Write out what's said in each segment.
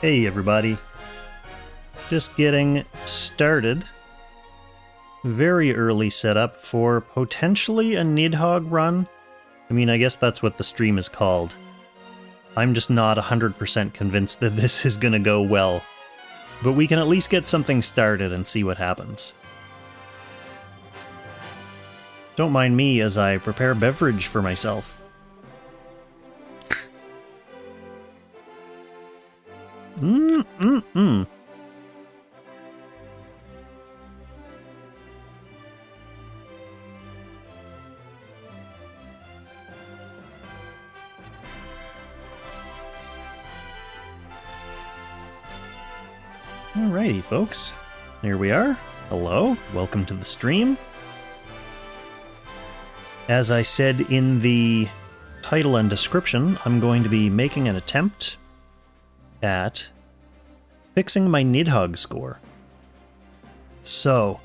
Hey everybody, just getting started. Very early setup for potentially a Nidhogg run. I mean, I guess that's what the stream is called. I'm just not 100% convinced that this is gonna go well. But we can at least get something started and see what happens. Don't mind me as I prepare beverage for myself. Alrighty, folks. Here we are. Hello, welcome to the stream. As I said in the title and description, I'm going to be making an attempt at fixing my Nidhogg score. So,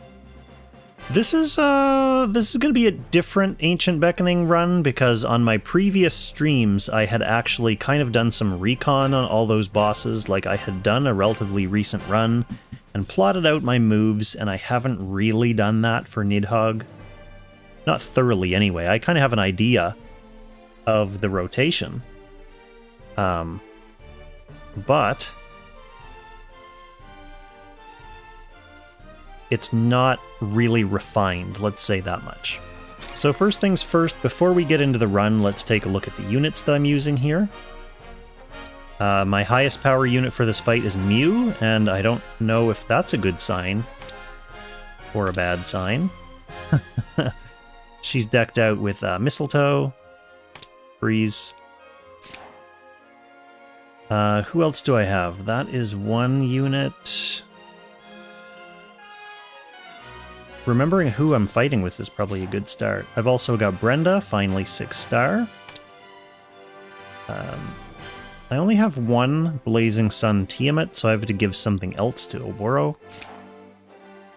this is going to be a different Ancient Beckoning run because on my previous streams I had actually kind of done some recon on all those bosses. Like, I had done a relatively recent run and plotted out my moves, and I haven't really done that for Nidhogg. Not thoroughly anyway. I kind of have an idea of the rotation. But it's not really refined, let's say that much. So first things first, before we get into the run, let's take a look at the units that I'm using here. My highest power unit for this fight is Mew, and I don't know if that's a good sign or a bad sign. She's decked out with Mistletoe, Breeze. Who else do I have? That is one unit. Remembering who I'm fighting with is probably a good start. I've also got Brenda, finally 6-star. I only have one Blazing Sun Tiamat, so I have to give something else to Oboro.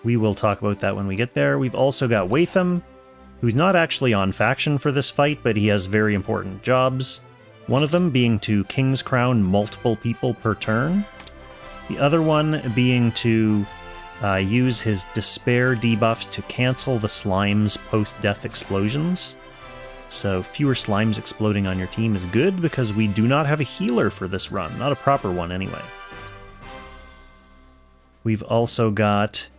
We will talk about that when we get there. We've also got Watham, who's not actually on faction for this fight, but he has very important jobs. One of them being to King's Crown multiple people per turn. The other one being to use his Despair debuffs to cancel the slimes post-death explosions. So fewer slimes exploding on your team is good because we do not have a healer for this run. Not a proper one anyway. We've also got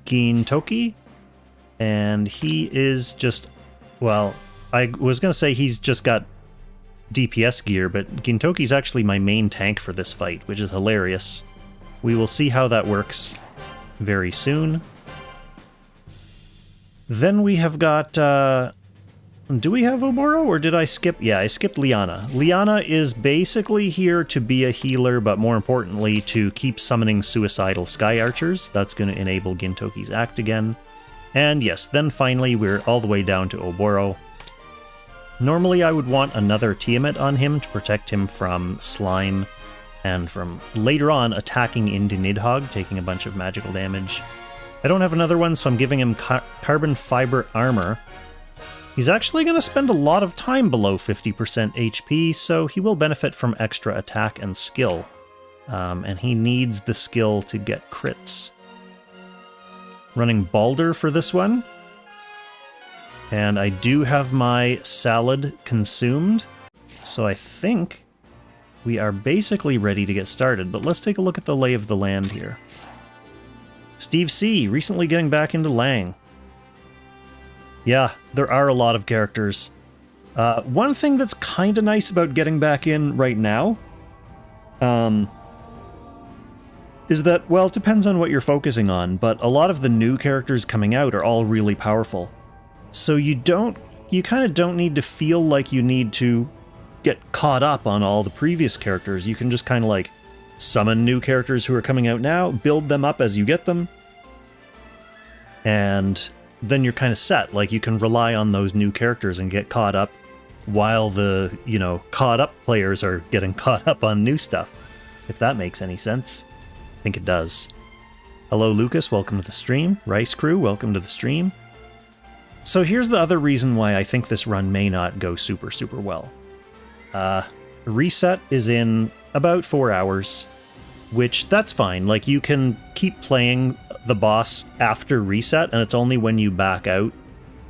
Gintoki, and he is just, well, I was going to say he's just got DPS gear, but Gintoki's actually my main tank for this fight, which is hilarious. We will see how that works very soon. Then we have got, do we have Oboro, or did I skip? Yeah, I skipped Liana. Liana is basically here to be a healer, but more importantly, to keep summoning suicidal Sky Archers. That's going to enable Gintoki's act again. And yes, then finally we're all the way down to Oboro. Normally I would want another Tiamat on him to protect him from slime and from later on attacking into Nidhogg, taking a bunch of magical damage. I don't have another one, so I'm giving him carbon fiber armor. He's actually going to spend a lot of time below 50% HP, so he will benefit from extra attack and skill. And he needs the skill to get crits. Running Balder for this one. And I do have my salad consumed, so I think we are basically ready to get started, but let's take a look at the lay of the land here. Steve C, recently getting back into Lang. Yeah, there are a lot of characters. One thing that's kind of nice about getting back in right now is that, well, it depends on what you're focusing on, but a lot of the new characters coming out are all really powerful. So you kind of don't need to feel like you need to get caught up on all the previous characters. You can just kind of like summon new characters who are coming out now, build them up as you get them, and then you're kind of set. Like, you can rely on those new characters and get caught up while the, caught up players are getting caught up on new stuff, if that makes any sense. I think it does. Hello, Lucas. Welcome to the stream. Rice Crew, welcome to the stream. So here's the other reason why I think this run may not go super well. Reset is in About 4 hours, which that's fine. Like, you can keep playing the boss after reset, and it's only when you back out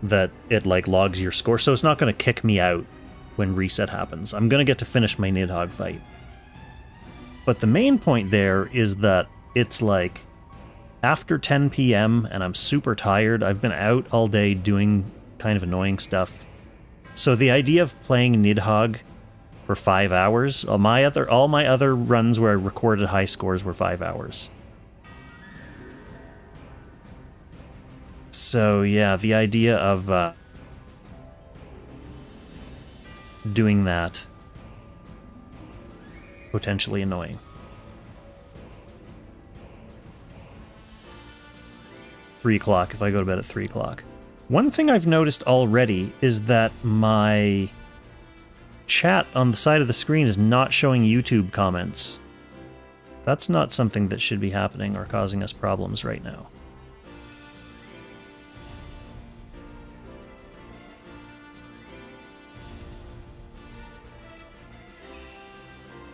that it, like, logs your score, so it's not going to kick me out when reset happens. I'm going to get to finish my Nidhogg fight. But the main point there is that it's, like, after 10 p.m. and I'm super tired. I've been out all day doing kind of annoying stuff. So the idea of playing Nidhogg for 5 hours, all my other runs where I recorded high scores were 5 hours. So yeah, the idea of doing that, potentially annoying. 3 o'clock if I go to bed at 3 o'clock. One thing I've noticed already is that my chat on the side of the screen is not showing YouTube comments. That's not something that should be happening or causing us problems right now.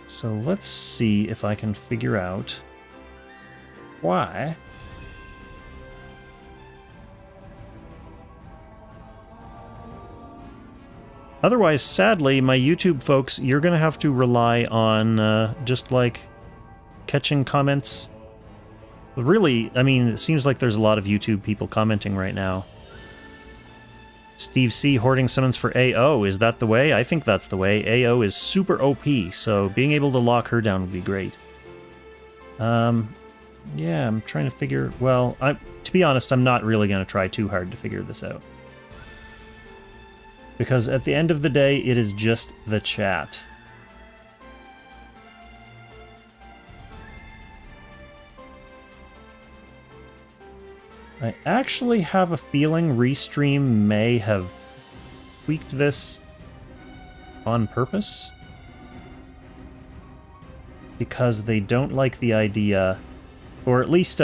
So let's see if I can figure out why. Otherwise, sadly, my YouTube folks, you're going to have to rely on just, like, catching comments. Really, I mean, it seems like there's a lot of YouTube people commenting right now. Steve C. hoarding summons for AO. Is that the way? I think that's the way. AO is super OP, so being able to lock her down would be great. Yeah, I'm trying to figure... Well, to be honest, I'm not really going to try too hard to figure this out. Because at the end of the day, it is just the chat. I actually have a feeling Restream may have tweaked this on purpose. Because they don't like the idea, or at least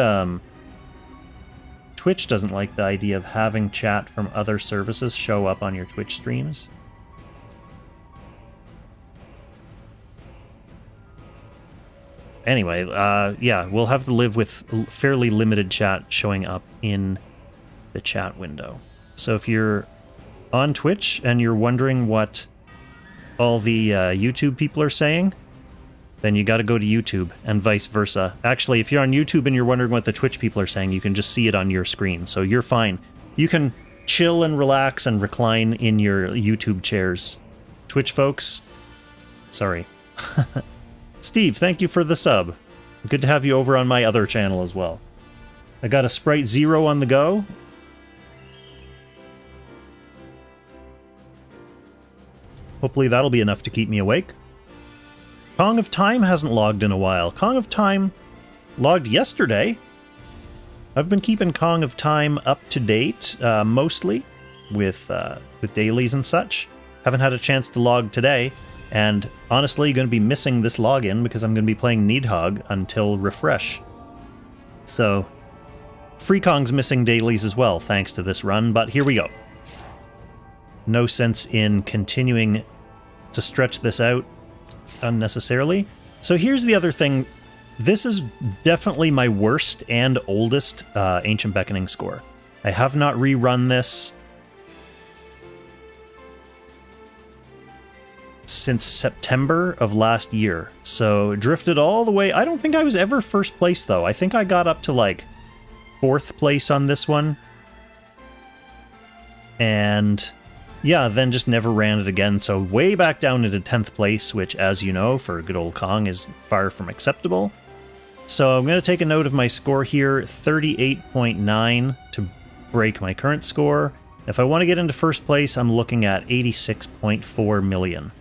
Twitch doesn't like the idea of having chat from other services show up on your Twitch streams. Anyway, yeah, we'll have to live with fairly limited chat showing up in the chat window. So if you're on Twitch and you're wondering what all the YouTube people are saying, then you gotta go to YouTube, and vice versa. Actually, if you're on YouTube and you're wondering what the Twitch people are saying, you can just see it on your screen, so you're fine. You can chill and relax and recline in your YouTube chairs. Twitch folks, sorry. Steve, thank you for the sub. Good to have you over on my other channel as well. I got a Sprite Zero on the go. Hopefully that'll be enough to keep me awake. Kong of Time hasn't logged in a while. Kong of Time logged yesterday. I've been keeping Kong of Time up to date, mostly, with dailies and such. Haven't had a chance to log today, and honestly going to be missing this login because I'm going to be playing Nidhogg until refresh. So, Free Kong's missing dailies as well, thanks to this run, but here we go. No sense in continuing to stretch this out unnecessarily. So here's the other thing. This is definitely my worst and oldest Ancient Beckoning score. I have not rerun this since September of last year. So drifted all the way. I don't think I was ever first place though. I think I got up to like 4th place on this one. And yeah, then just never ran it again, so way back down into 10th place, which, as you know, for good old Kong is far from acceptable. So I'm going to take a note of my score here, 38.9 to break my current score. If I want to get into first place, I'm looking at 86.4 million.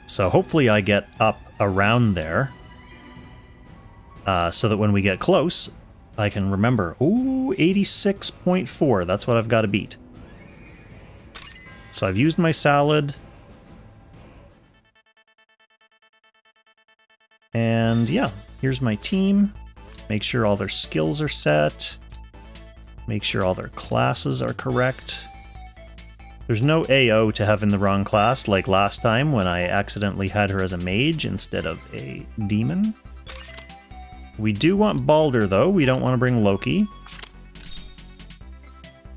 So hopefully I get up around there, so that when we get close, I can remember, ooh, 86.4, that's what I've got to beat. So I've used my salad. And yeah, here's my team. Make sure all their skills are set. Make sure all their classes are correct. There's no AO to have in the wrong class, like last time when I accidentally had her as a mage instead of a demon. We do want Balder, though. We don't want to bring Loki.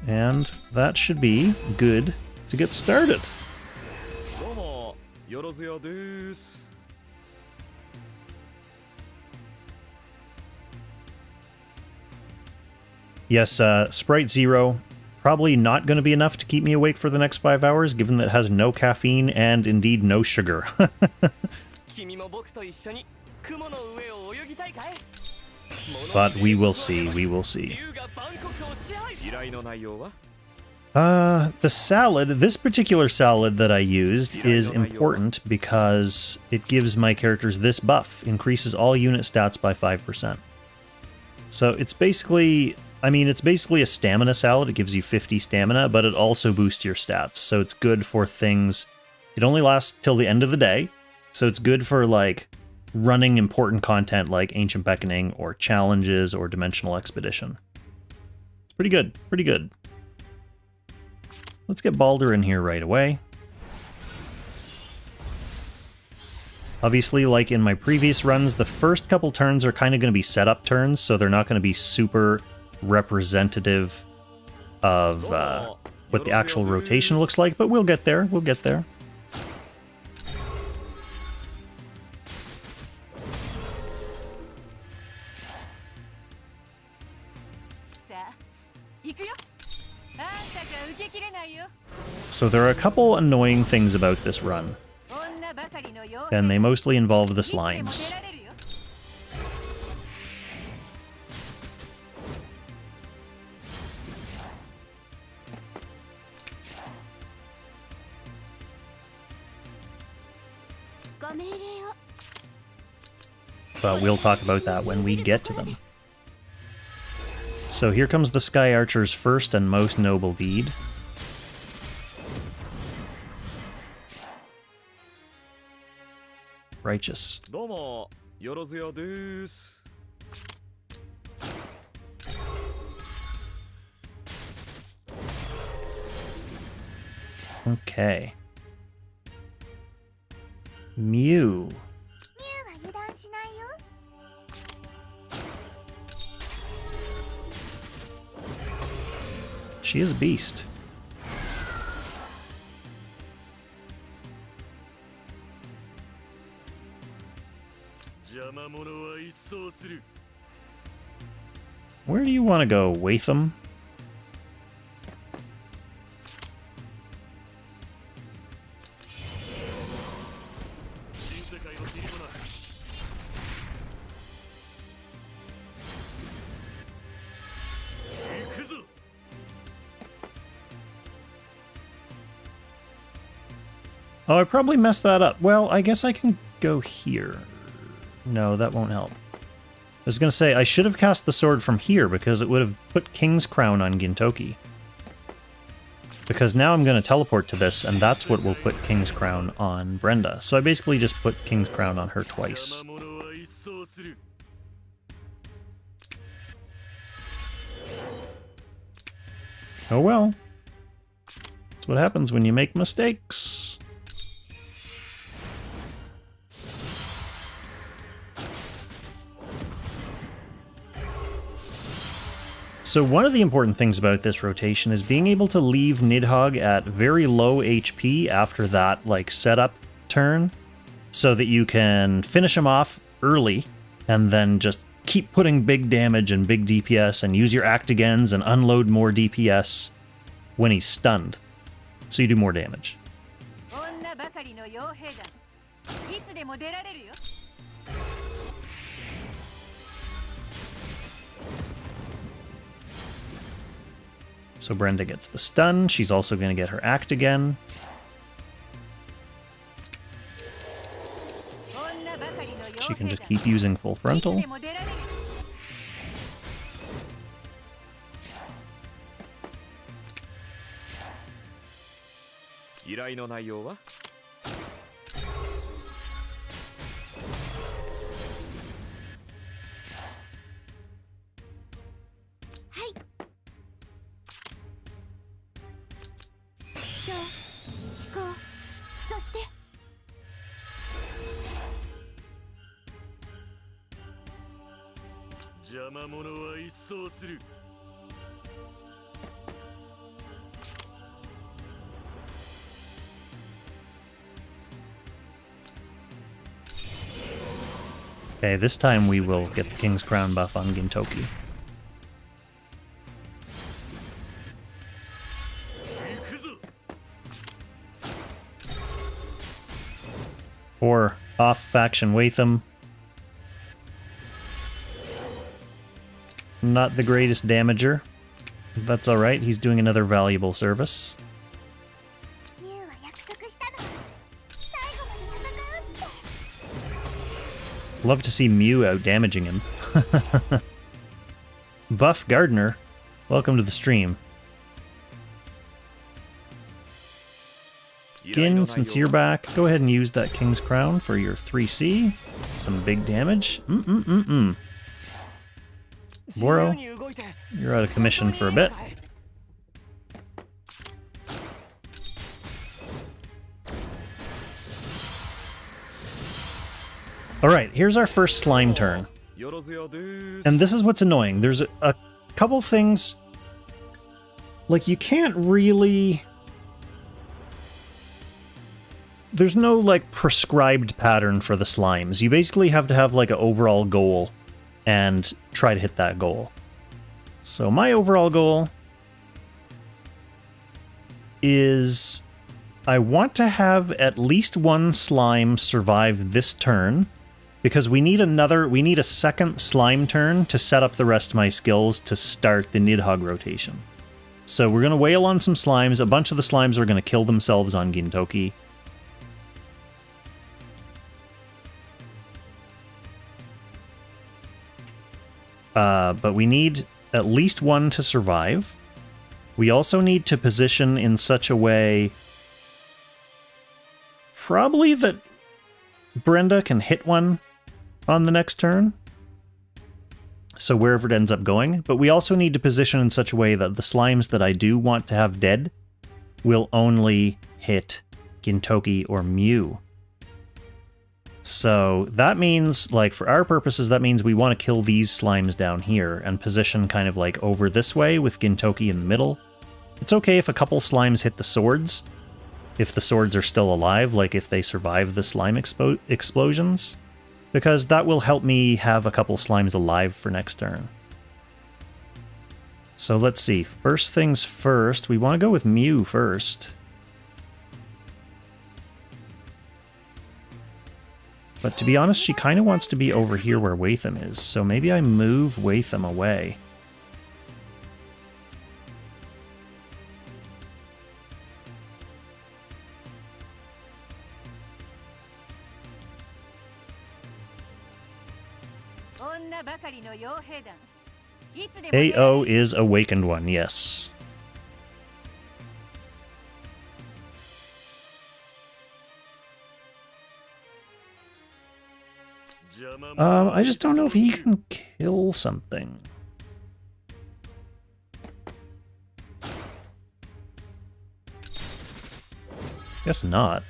And that should be good to get started. Yes, Sprite Zero, probably not going to be enough to keep me awake for the next 5 hours, given that it has no caffeine and indeed no sugar. But we will see, we will see. The salad, this particular salad that I used is important because it gives my characters this buff, increases all unit stats by 5%. So it's basically, I mean, it's basically a stamina salad. It gives you 50 stamina, but it also boosts your stats. So it's good for things, it only lasts till the end of the day. So it's good for like running important content like Ancient Beckoning or challenges or Dimensional Expedition. It's pretty good, pretty good. Let's get Balder in here right away. Obviously, like in my previous runs, the first couple turns are kind of going to be setup turns, so they're not going to be super representative of what the actual rotation looks like, but we'll get there, we'll get there. So there are a couple annoying things about this run, and they mostly involve the slimes. But we'll talk about that when we get to them. So here comes the Sky Archer's first and most noble deed. Righteous. Okay. Mew. She is a beast. Where do you want to go, Watham? Oh, I probably messed that up. Well, I guess I can go here. No, that won't help. I was going to say, I should have cast the sword from here because it would have put King's Crown on Gintoki. Because now I'm going to teleport to this, and that's what will put King's Crown on Brenda. So I basically just put King's Crown on her twice. Oh well. That's what happens when you make mistakes. So one of the important things about this rotation is being able to leave Nidhogg at very low HP after that like setup turn, so that you can finish him off early and then just keep putting big damage and big DPS and use your Actigens and unload more DPS when he's stunned, so you do more damage. So Brenda gets the stun. She's also going to get her Actigen. She can just keep using full frontal. Okay, this time we will get the King's Crown buff on Gintoki. Or off-faction Watham. Not the greatest damager. That's alright, he's doing another valuable service. Love to see Mew out-damaging him. Buff Gardener, welcome to the stream. Gin, since you're back, go ahead and use that King's Crown for your 3C. Some big damage. Boro, you're out of commission for a bit. Alright, here's our first slime turn. And this is what's annoying. There's a couple things... Like, you can't really... There's no, like, prescribed pattern for the slimes. You basically have to have, like, an overall goal and try to hit that goal. So my overall goal is I want to have at least one slime survive this turn, because we need a second slime turn to set up the rest of my skills to start the Nidhogg rotation. So we're going to wail on some slimes. A bunch of the slimes are going to kill themselves on Gintoki. But we need at least one to survive. We also need to position in such a way, probably that Brenda can hit one on the next turn. So wherever it ends up going. But we also need to position in such a way that the slimes that I do want to have dead will only hit Gintoki or Mew. So that means, like, for our purposes, that means we want to kill these slimes down here and position kind of like over this way with Gintoki in the middle. It's okay if a couple slimes hit the swords, if the swords are still alive, like if they survive the slime explosions, because that will help me have a couple slimes alive for next turn. So let's see, first things first, we want to go with Mew first. But to be honest, she kind of wants to be over here where Watham is, so maybe I move Watham away. AO is Awakened One, yes. I just don't know if he can kill something. Guess not.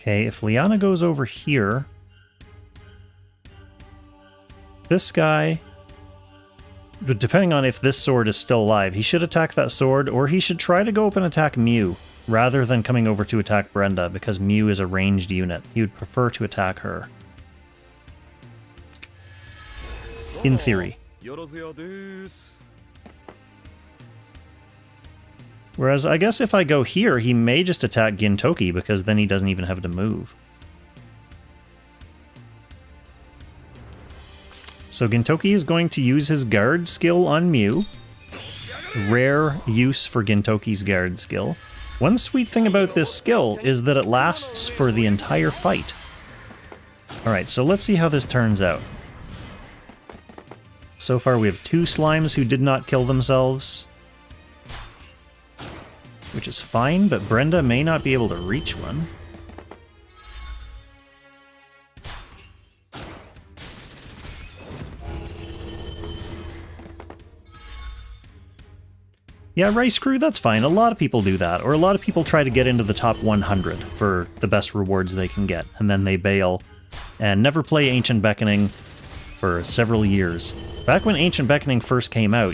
Okay, if Liana goes over here, This guy, but depending on if this sword is still alive, he should attack that sword, or he should try to go up and attack Mew, rather than coming over to attack Brenda, because Mew is a ranged unit. He would prefer to attack her. In theory. Whereas I guess if I go here, he may just attack Gintoki, because then he doesn't even have to move. So Gintoki is going to use his guard skill on Mew. Rare use for Gintoki's guard skill. One sweet thing about this skill is that it lasts for the entire fight. Alright, so let's see how this turns out. So far we have 2 slimes who did not kill themselves. Which is fine, but Brenda may not be able to reach one. Yeah, Rice Crew, that's fine. A lot of people do that. Or a lot of people try to get into the top 100 for the best rewards they can get, and then they bail and never play Ancient Beckoning for several years. Back when Ancient Beckoning first came out,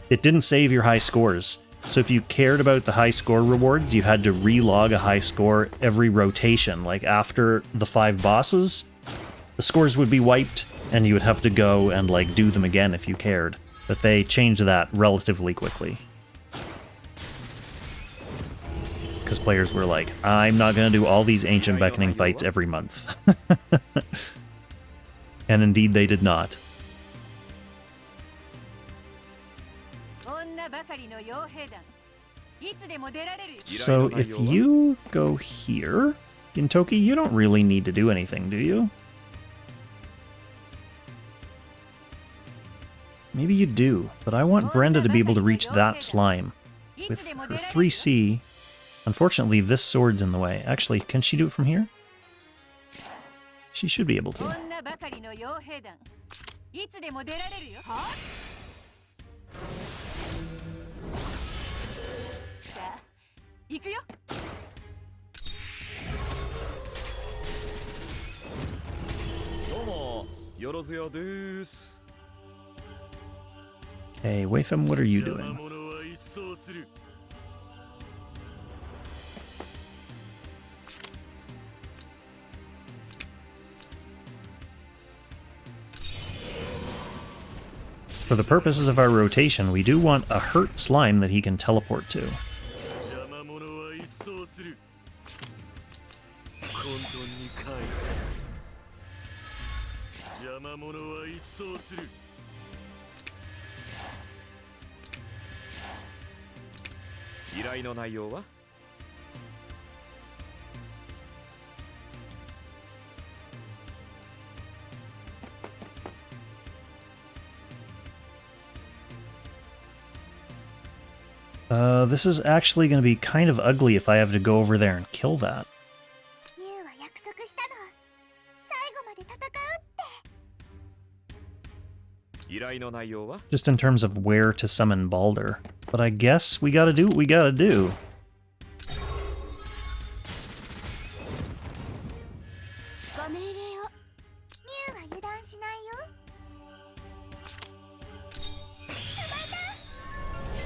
it didn't save your high scores. So if you cared about the high score rewards, you had to relog a high score every rotation. Like after the 5 bosses, the scores would be wiped, and you would have to go and like do them again if you cared. But they changed that relatively quickly. Because players were like, I'm not going to do all these Ancient Beckoning fights every month. And indeed they did not. So if you go here, Gintoki, you don't really need to do anything, do you? Maybe you do, but I want Brenda to be able to reach that slime. With her 3C, unfortunately this sword's in the way. Actually, can she do it from here? She should be able to. Hey, Watham, what are you doing? For the purposes of our rotation, we do want a hurt slime that he can teleport to. This is actually going to be kind of ugly if I have to go over there and kill that. Just in terms of where to summon Balder. But I guess we gotta do what we gotta do.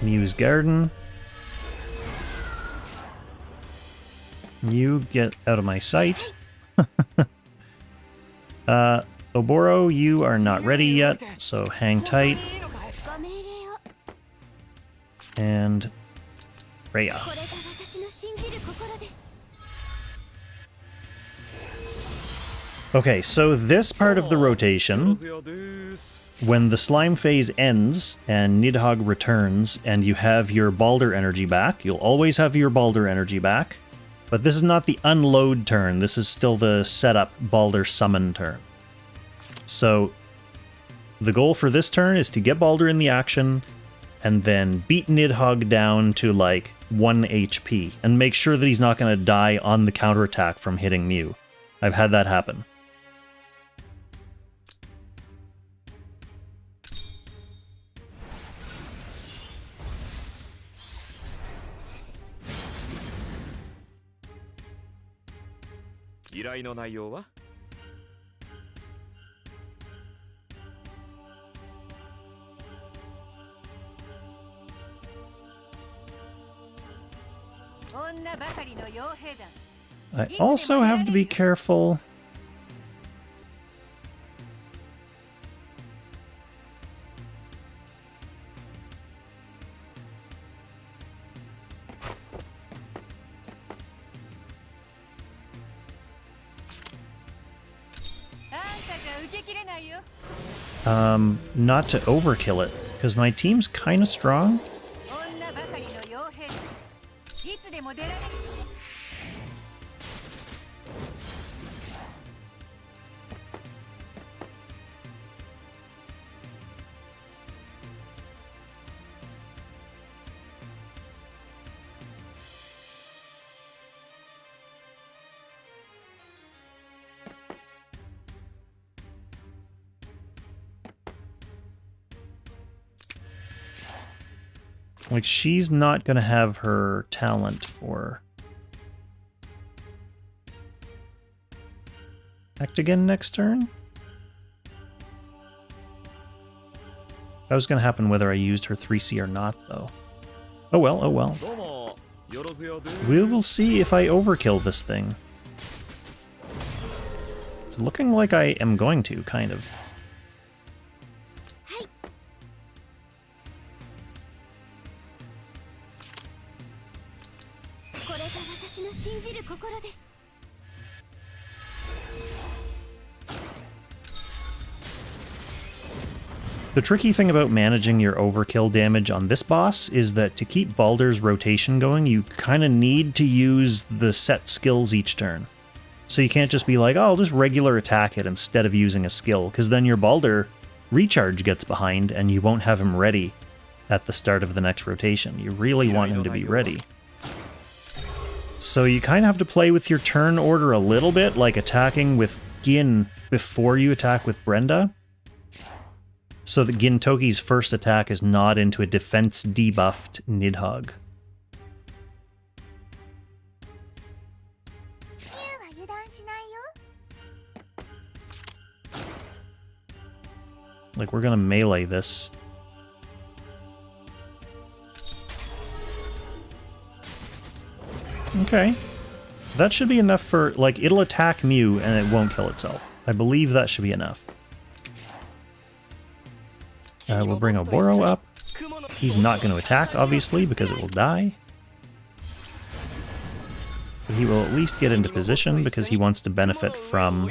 Mew's Garden. You get out of my sight. Oboro, you are not ready yet, so hang tight. And Rhea. Okay, so this part of the rotation, when the slime phase ends and Nidhogg returns and you have your Balder energy back, you'll always have your Balder energy back, but this is not the unload turn, this is still the setup Balder summon turn. So the goal for this turn is to get Balder in the action and then beat Nidhogg down to like 1 HP and make sure that he's not going to die on the counterattack from hitting Mew. I've had that happen. I also have to be careful. Not to overkill it, because my team's kind of strong. Like, she's not gonna have her talent for act again next turn. That was gonna happen whether I used her 3C or not, though. Oh well, oh well. We will see if I overkill this thing. It's looking like I am going to, kind of. The tricky thing about managing your overkill damage on this boss is that to keep Baldur's rotation going, you kind of need to use the set skills each turn. So you can't just be like, oh, I'll just regular attack it instead of using a skill, because then your Baldur recharge gets behind and you won't have him ready at the start of the next rotation. You really want him to be ready. So you kind of have to play with your turn order a little bit, like attacking with Gin before you attack with Brenda, so that Gintoki's first attack is not into a defense debuffed Nidhogg. Like, we're gonna melee this. Okay. That should be enough for, like, it'll attack Mew and it won't kill itself. I believe that should be enough. We'll bring Oboro up. He's not going to attack, obviously, because it will die. But he will at least get into position because he wants to benefit from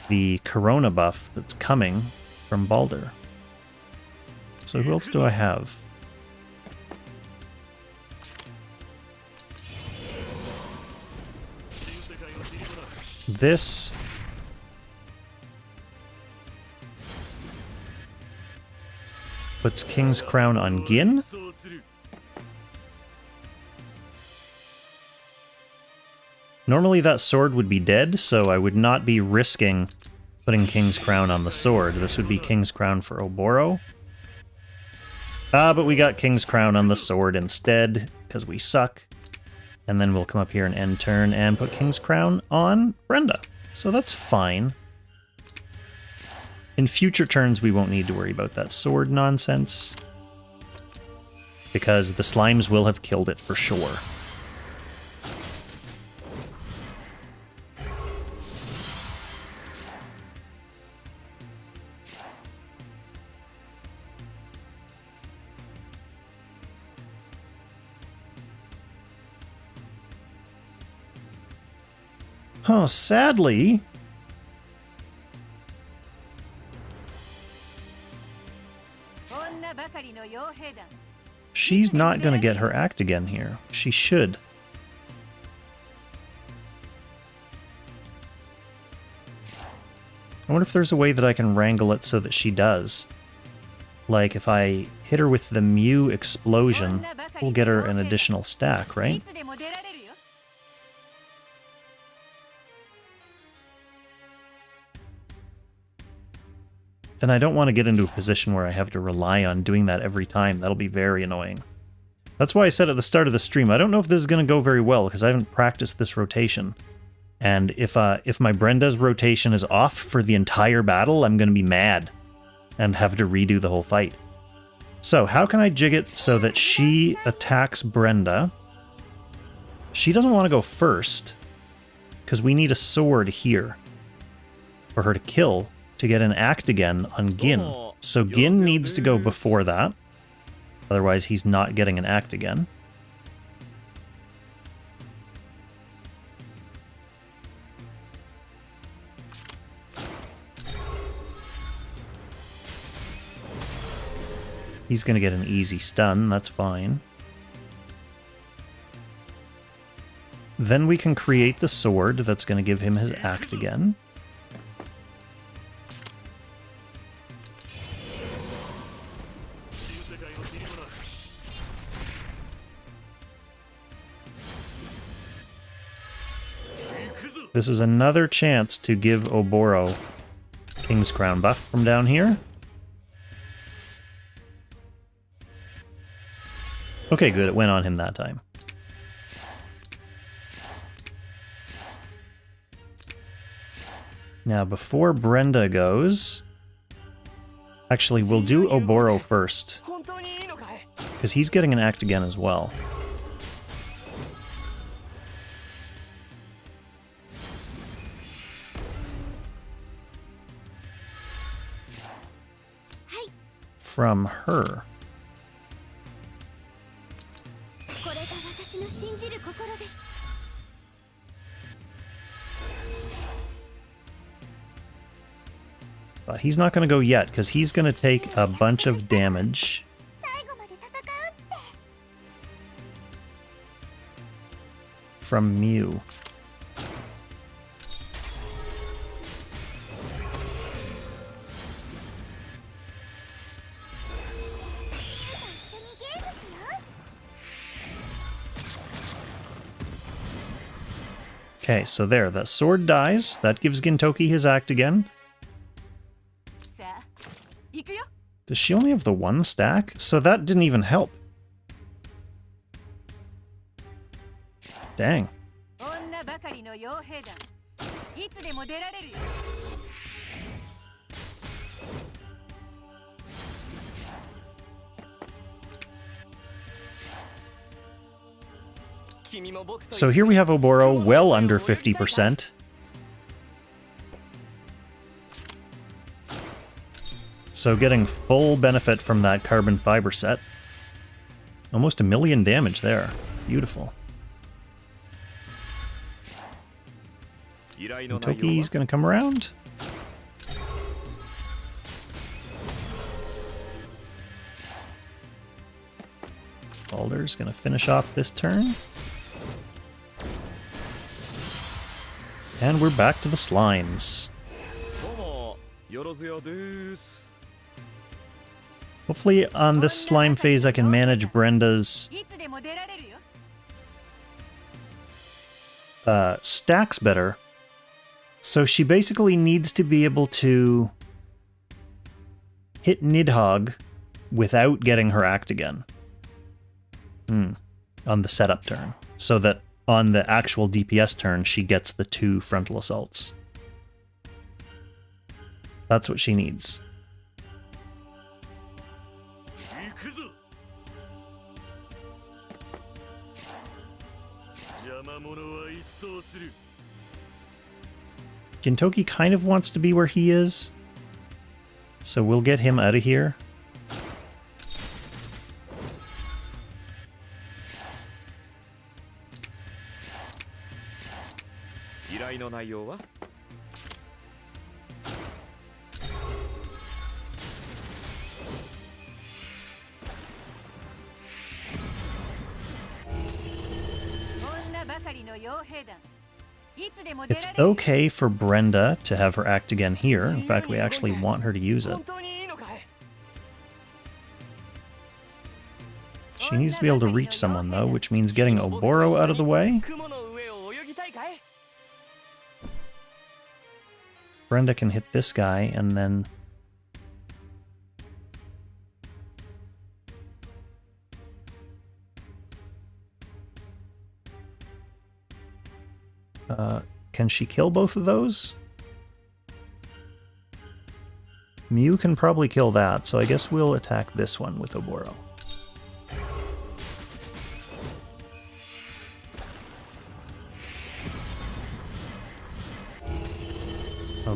the Corona buff that's coming from Baldur. So who else do I have? This... puts King's Crown on Gin. Normally that sword would be dead, so I would not be risking putting King's Crown on the sword. This would be King's Crown for Oboro. But we got King's Crown on the sword instead, because we suck. And then we'll come up here and end turn and put King's Crown on Brenda. So that's fine. In future turns, we won't need to worry about that sword nonsense, because the slimes will have killed it for sure. Oh, sadly... she's not going to get her act again here. She should. I wonder if there's a way that I can wrangle it so that she does. Like, if I hit her with the Mew explosion, we'll get her an additional stack, right? Then I don't want to get into a position where I have to rely on doing that every time. That'll be very annoying. That's why I said at the start of the stream, I don't know if this is going to go very well, because I haven't practiced this rotation. And if my Brenda's rotation is off for the entire battle, I'm going to be mad and have to redo the whole fight. So how can I jig it so that she attacks Brenda She doesn't want to go first, because we need a sword here for her to kill to get an act again on Gin. So Gin needs to go before that, otherwise he's not getting an act again. He's going to get an easy stun, that's fine. Then we can create the sword that's going to give him his act again. This is another chance to give Oboro King's Crown buff from down here. Okay, good, it went on him that time. Now, before Brenda goes... Actually, we'll do Oboro first, because he's getting an act again as well. From her. But he's not going to go yet, because he's going to take a bunch of damage. From Mew. Okay, so there, that sword dies. That gives Gintoki his act again. Does she only have the one stack? So that didn't even help. Dang. So here we have Oboro well under 50%. So getting full benefit from that carbon fiber set. Almost 1 million damage there. Beautiful. Toki's gonna come around. Balder's gonna finish off this turn. And we're back to the slimes. Hopefully on this slime phase I can manage Brenda's stacks better. So she basically needs to be able to hit Nidhogg without getting her act again. On the setup turn. So that on the actual DPS turn she gets the 2 frontal assaults. That's what she needs. Gintoki kind of wants to be where he is, so we'll get him out of here. It's okay for Brenda to have her act again here. In fact, we actually want her to use it. She needs to be able to reach someone, though, which means getting Oboro out of the way. Brenda can hit this guy, and then... can she kill both of those? Mew can probably kill that, so I guess we'll attack this one with Oboro.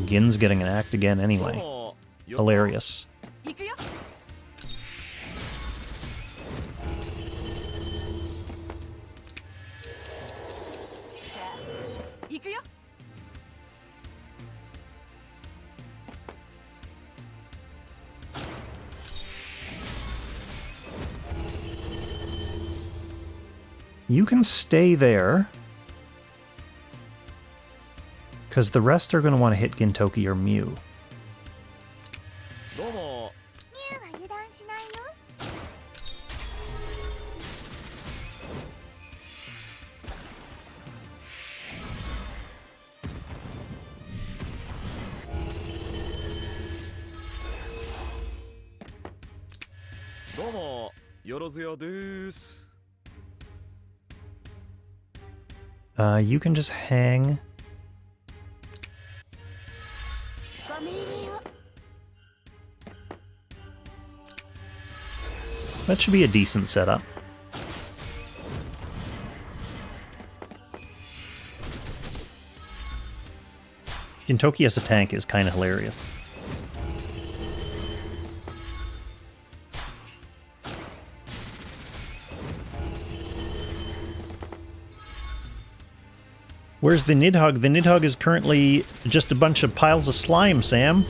Gin's getting an act again anyway. Hilarious. You can stay there, because the rest are going to want to hit Gintoki or Mew. You can just hang. That should be a decent setup. Gintoki as a tank is kind of hilarious. Where's the Nidhogg? The Nidhogg is currently just a bunch of piles of slime, Sam.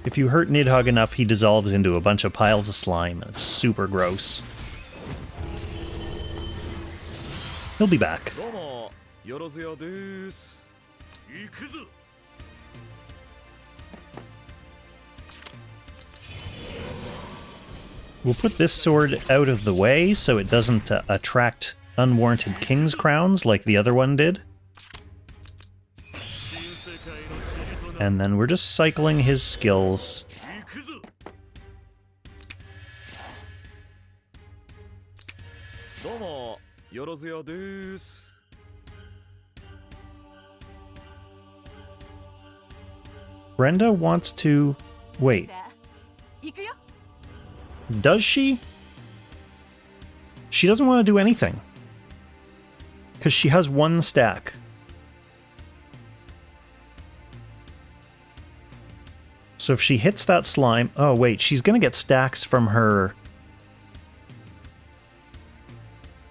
If you hurt Nidhogg enough, he dissolves into a bunch of piles of slime, and it's super gross. He'll be back. We'll put this sword out of the way so it doesn't attract unwarranted king's crowns like the other one did. And then we're just cycling his skills. Brenda wants to... wait. Does she? She doesn't want to do anything. Because she has one stack. So if she hits that slime... oh, wait, she's going to get stacks from her...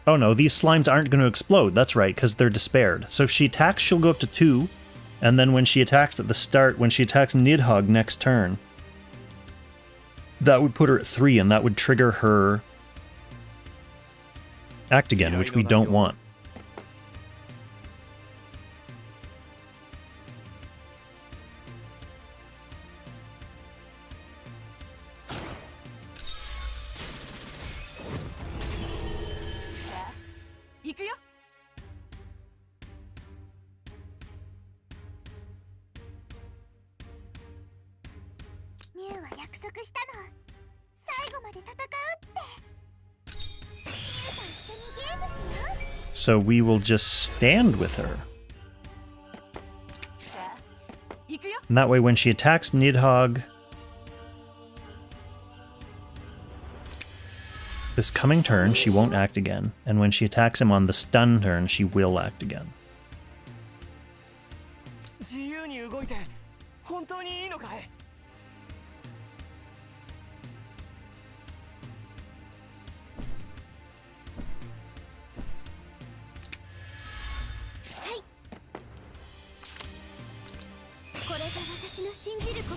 oh no, these slimes aren't going to explode. That's right, because they're despaired. So if she attacks, she'll go up to 2. And then when she attacks at the start, when she attacks Nidhogg next turn... that would put her at 3, and that would trigger her act again, which we don't want. So we will just stand with her. And that way when she attacks Nidhogg this coming turn, she won't act again. And when she attacks him on the stun turn, she will act again.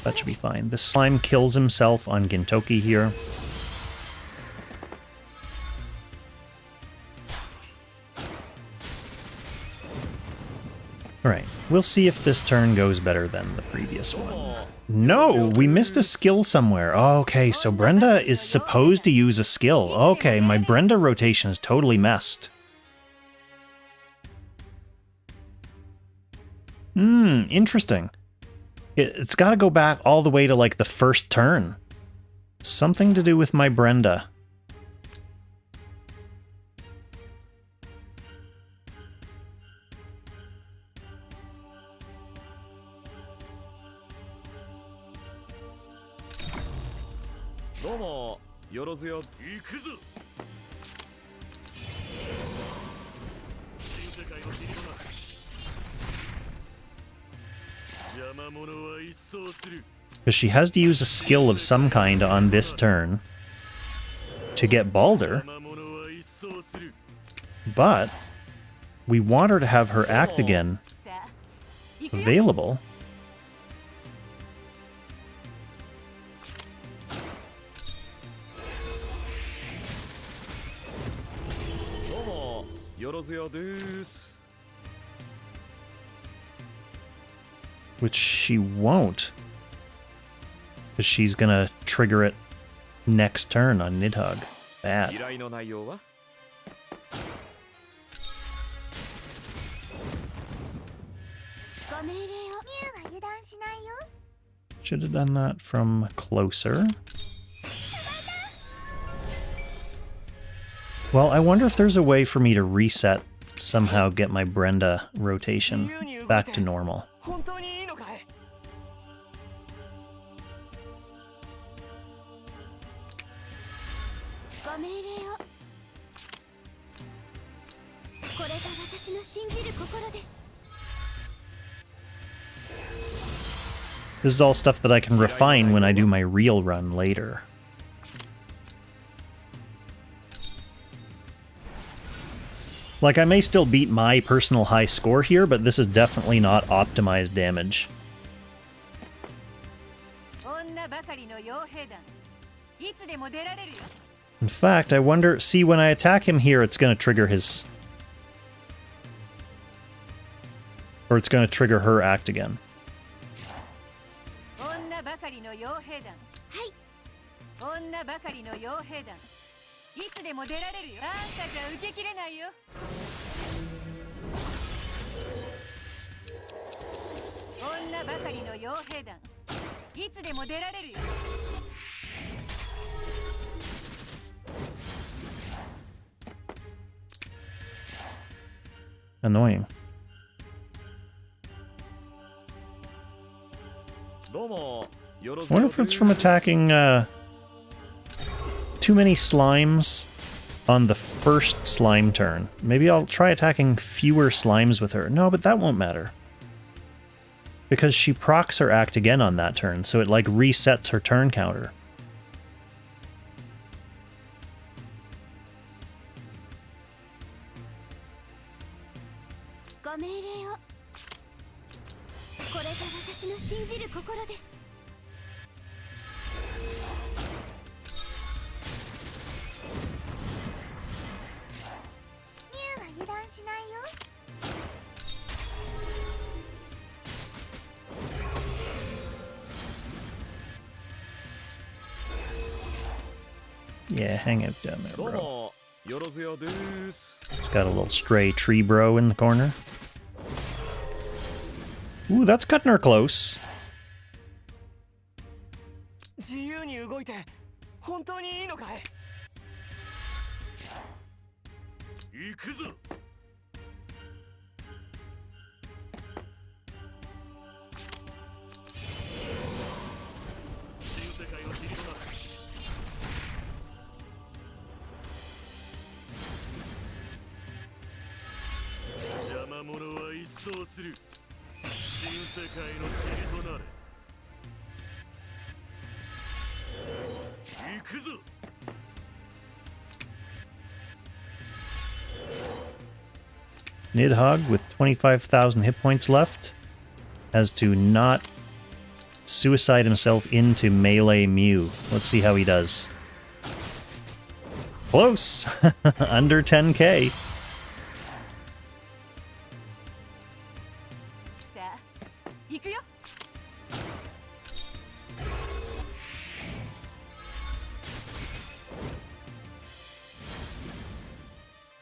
That should be fine. The slime kills himself on Gintoki here. Alright, we'll see if this turn goes better than the previous one. No, we missed a skill somewhere. Okay, so Brenda is supposed to use a skill. Okay, my Brenda rotation is totally messed. Interesting. It's got to go back all the way to, like, the first turn. Something to do with my Brenda. Because she has to use a skill of some kind on this turn to get Balder. But we want her to have her act again available. Which she won't. Because she's gonna trigger it next turn on Nidhogg. Bad. Should have done that from closer. Well, I wonder if there's a way for me to reset, somehow get my Brenda rotation back to normal. This is all stuff that I can refine when I do my real run later. Like, I may still beat my personal high score here, but this is definitely not optimized damage. In fact, I wonder... See, when I attack him here, it's going to trigger his... Or it's going to trigger her act again. Annoying. I wonder if it's from attacking too many slimes on the first slime turn. Maybe I'll try attacking fewer slimes with her. No, but that won't matter. Because she procs her act again on that turn, so it like resets her turn counter. Yeah, hang out down there, bro. Just got a little stray tree bro in the corner. Ooh, that's cutting her close. Nidhogg with 25,000 hit points left has to not suicide himself into melee Mew. Let's see how he does. Close! Under 10k.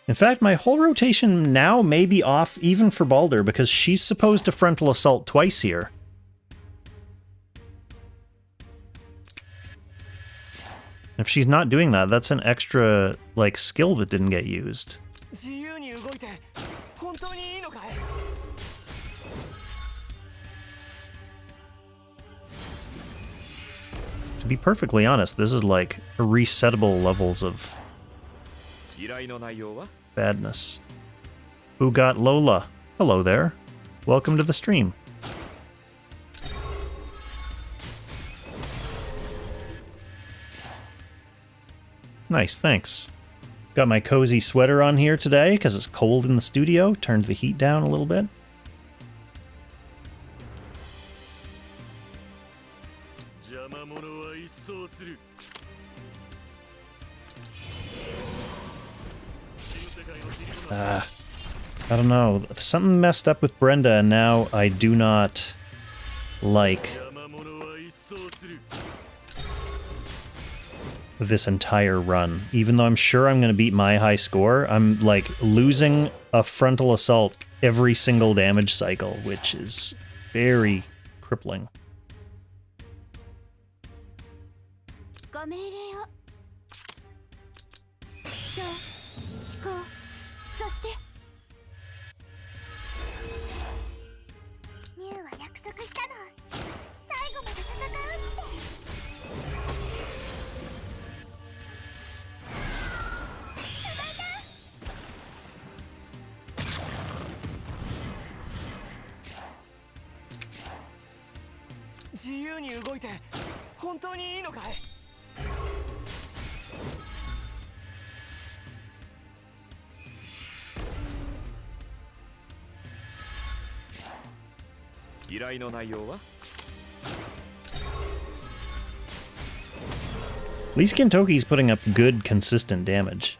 In fact, my whole rotation now may be off even for Balder, because she's supposed to frontal assault twice here. If she's not doing that, that's an extra, like, skill that didn't get used. To be perfectly honest, this is like resettable levels of badness. Who got Lola? Hello there. Welcome to the stream. Nice, thanks. Got my cozy sweater on here today because it's cold in the studio. Turned the heat down a little bit. I don't know. Something messed up with Brenda, and now I do not like this entire run. Even though I'm sure I'm going to beat my high score, I'm, like, losing a frontal assault every single damage cycle, which is very crippling. At least Gintoki's putting up good, consistent damage.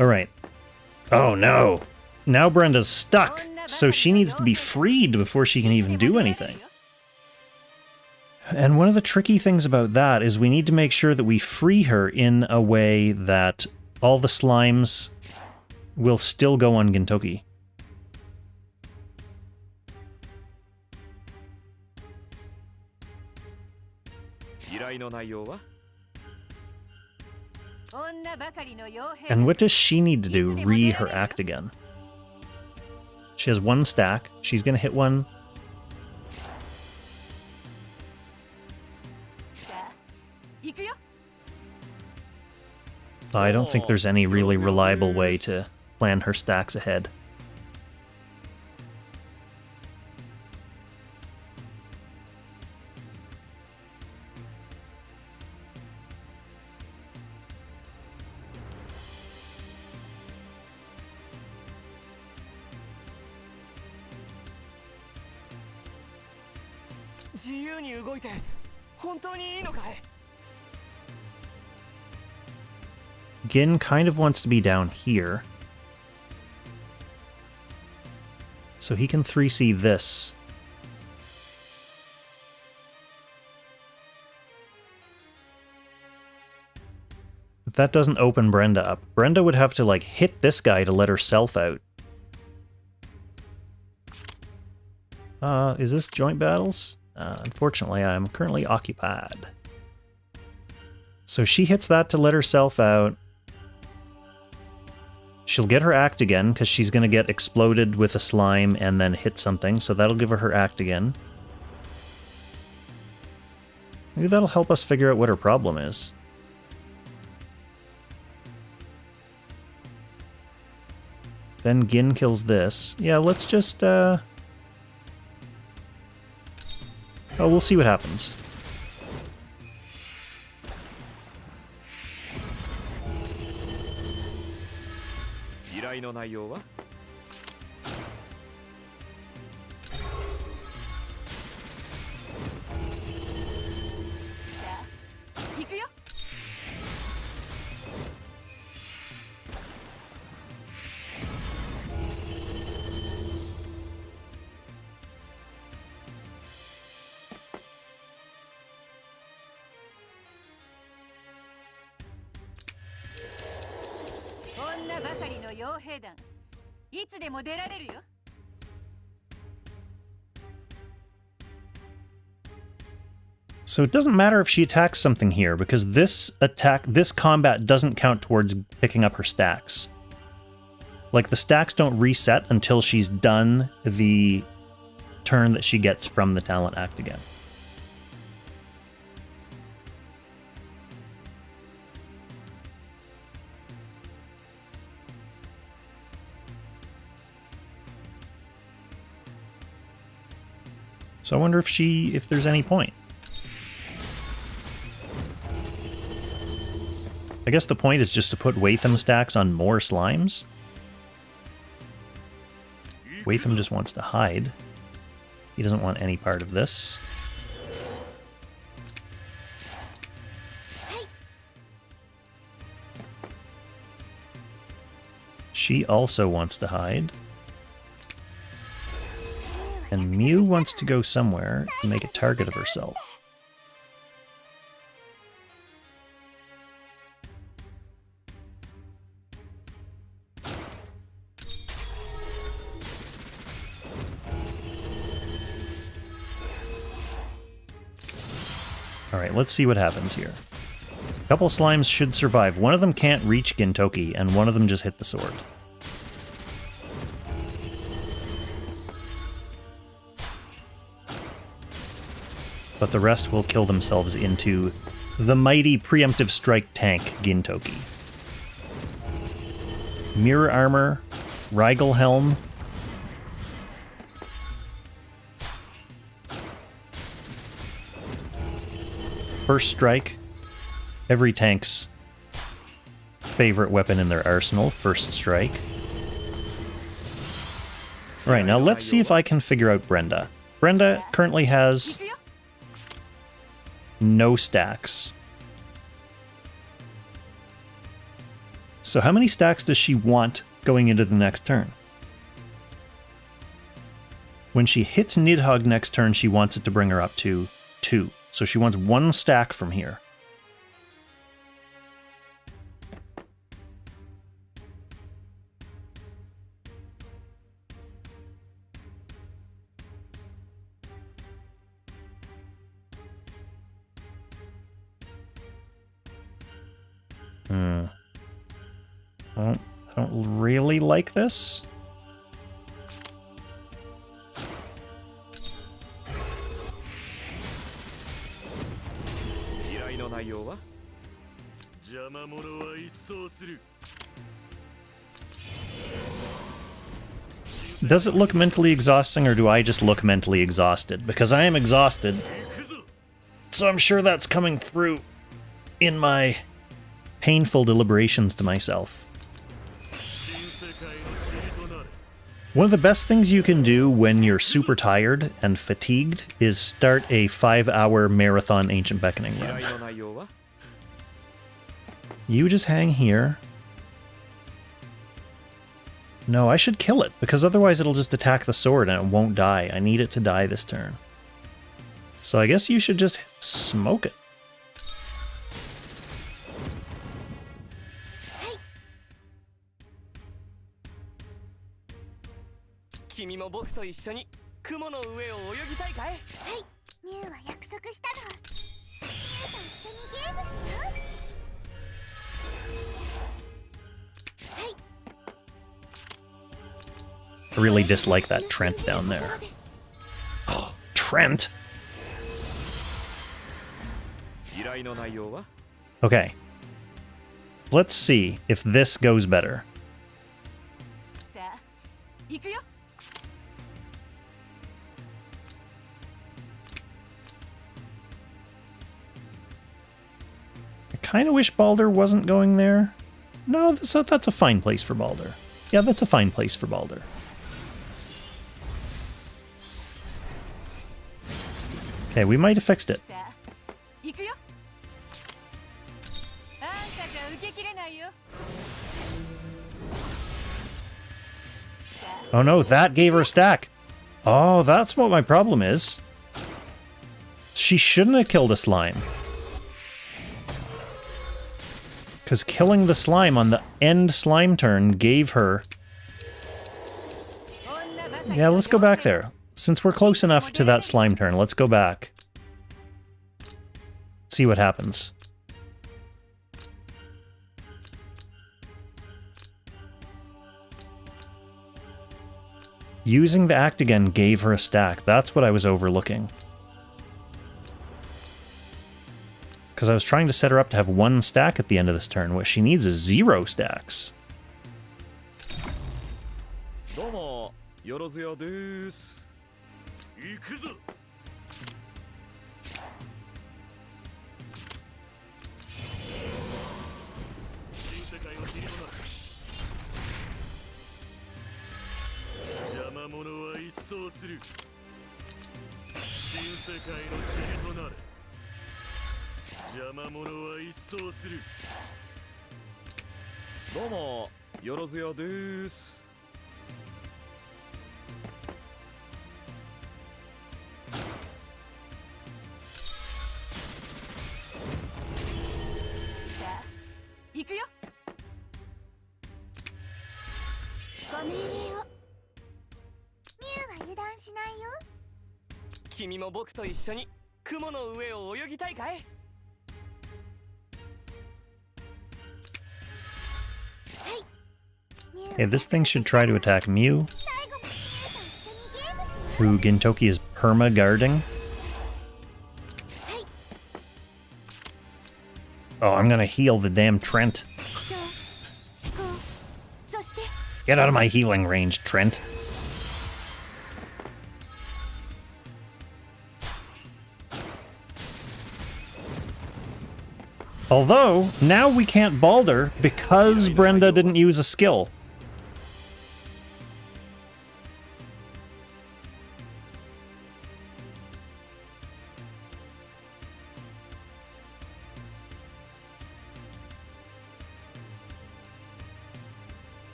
Alright. Oh no! Now Brenda's stuck, so she needs to be freed before she can even do anything. And one of the tricky things about that is we need to make sure that we free her in a way that all the slimes will still go on Gintoki. And what does she need to do? Re her act again. She has one stack. She's gonna hit one. I don't think there's any really reliable way to plan her stacks ahead. Gin kind of wants to be down here. So he can 3C this. But that doesn't open Brenda up. Brenda would have to, like, hit this guy to let herself out. Is this joint battles? Unfortunately, I'm currently occupied. So she hits that to let herself out. She'll get her act again, because she's going to get exploded with a slime and then hit something, so that'll give her act again. Maybe that'll help us figure out what her problem is. Then Gin kills this. Yeah, let's just, Oh, we'll see what happens. So it doesn't matter if she attacks something here, because this combat doesn't count towards picking up her stacks. Like, the stacks don't reset until she's done the turn that she gets from the talent act again. So I wonder if there's any point. I guess the point is just to put Watham stacks on more slimes. Watham just wants to hide. He doesn't want any part of this. She also wants to hide. And Mew wants to go somewhere to make a target of herself. Alright, let's see what happens here. A couple slimes should survive. One of them can't reach Gintoki, and one of them just hit the sword. But the rest will kill themselves into the mighty preemptive strike tank, Gintoki. Mirror Armor, Rigel Helm. First Strike. Every tank's favorite weapon in their arsenal, First Strike. Alright, now let's see if I can figure out Brenda. Brenda currently has no stacks. So how many stacks does she want going into the next turn? When she hits Nidhogg next turn, she wants it to bring her up to 2. So she wants 1 stack from here. I don't really like this. Does it look mentally exhausting, or do I just look mentally exhausted? Because I am exhausted, so I'm sure that's coming through in my painful deliberations to myself. One of the best things you can do when you're super tired and fatigued is start a 5-hour marathon Ancient Beckoning run. You just hang here. No, I should kill it, because otherwise it'll just attack the sword and it won't die. I need it to die this turn. So I guess you should just smoke it. I really dislike that Trent down there. Oh, Trent! Okay. Let's see if this goes better. I kind of wish Balder wasn't going there. No, that's a fine place for Balder. Yeah, that's a fine place for Balder. Okay, we might have fixed it. Oh no, that gave her a stack. Oh, that's what my problem is. She shouldn't have killed a slime. Because killing the slime on the end slime turn gave her... Yeah, let's go back there. Since we're close enough to that slime turn, let's go back. See what happens. Using the act again gave her a stack. That's what I was overlooking. Because I was trying to set her up to have 1 stack at the end of this turn. What she needs is 0 stacks. どうもよろずやです。行くよ。ご命令を。ミュウは油断しないよ。君も僕と一緒に雲の上を泳ぎたいかい？ Okay, this thing should try to attack Mew, who Gintoki is perma-guarding. Oh, I'm gonna heal the damn Trent. Get out of my healing range, Trent. Although, now we can't Balder because Brenda didn't use a skill.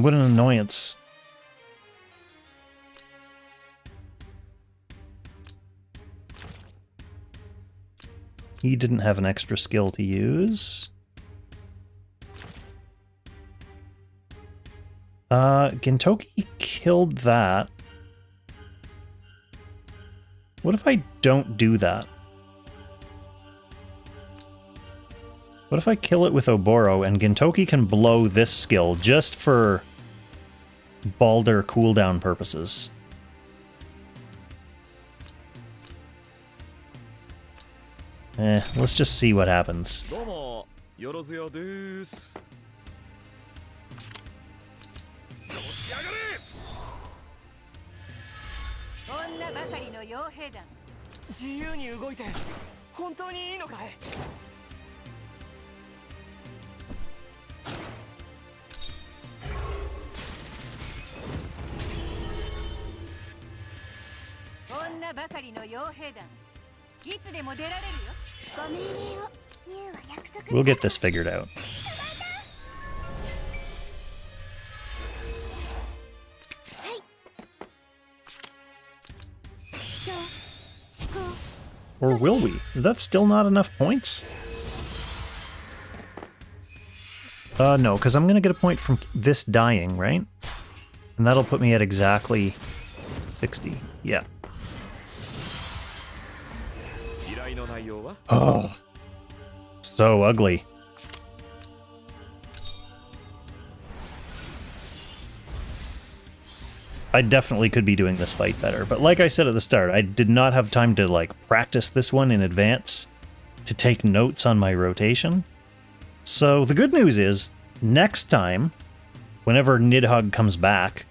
What an annoyance. He didn't have an extra skill to use. Gintoki killed that. What if I don't do that? What if I kill it with Oboro and Gintoki can blow this skill just for Balder cooldown purposes? Let's just see what happens. We'll get this figured out. Or will we? Is that still not enough points? No, because I'm going to get a point from this dying, right? And that'll put me at exactly 60. Yeah. Oh, so ugly. I definitely could be doing this fight better, but like I said at the start, I did not have time to like practice this one in advance to take notes on my rotation. So the good news is, next time, whenever Nidhogg comes back,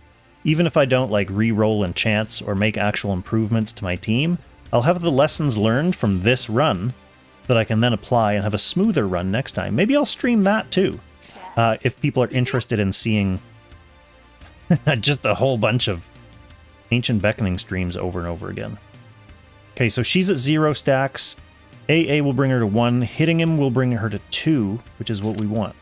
even if I don't like re-roll enchants or make actual improvements to my team, I'll have the lessons learned from this run that I can then apply and have a smoother run next time. Maybe I'll stream that too, if people are interested in seeing just a whole bunch of Ancient Beckoning streams over and over again. Okay, so she's at 0 stacks. AA will bring her to 1. Hitting him will bring her to 2, which is what we want.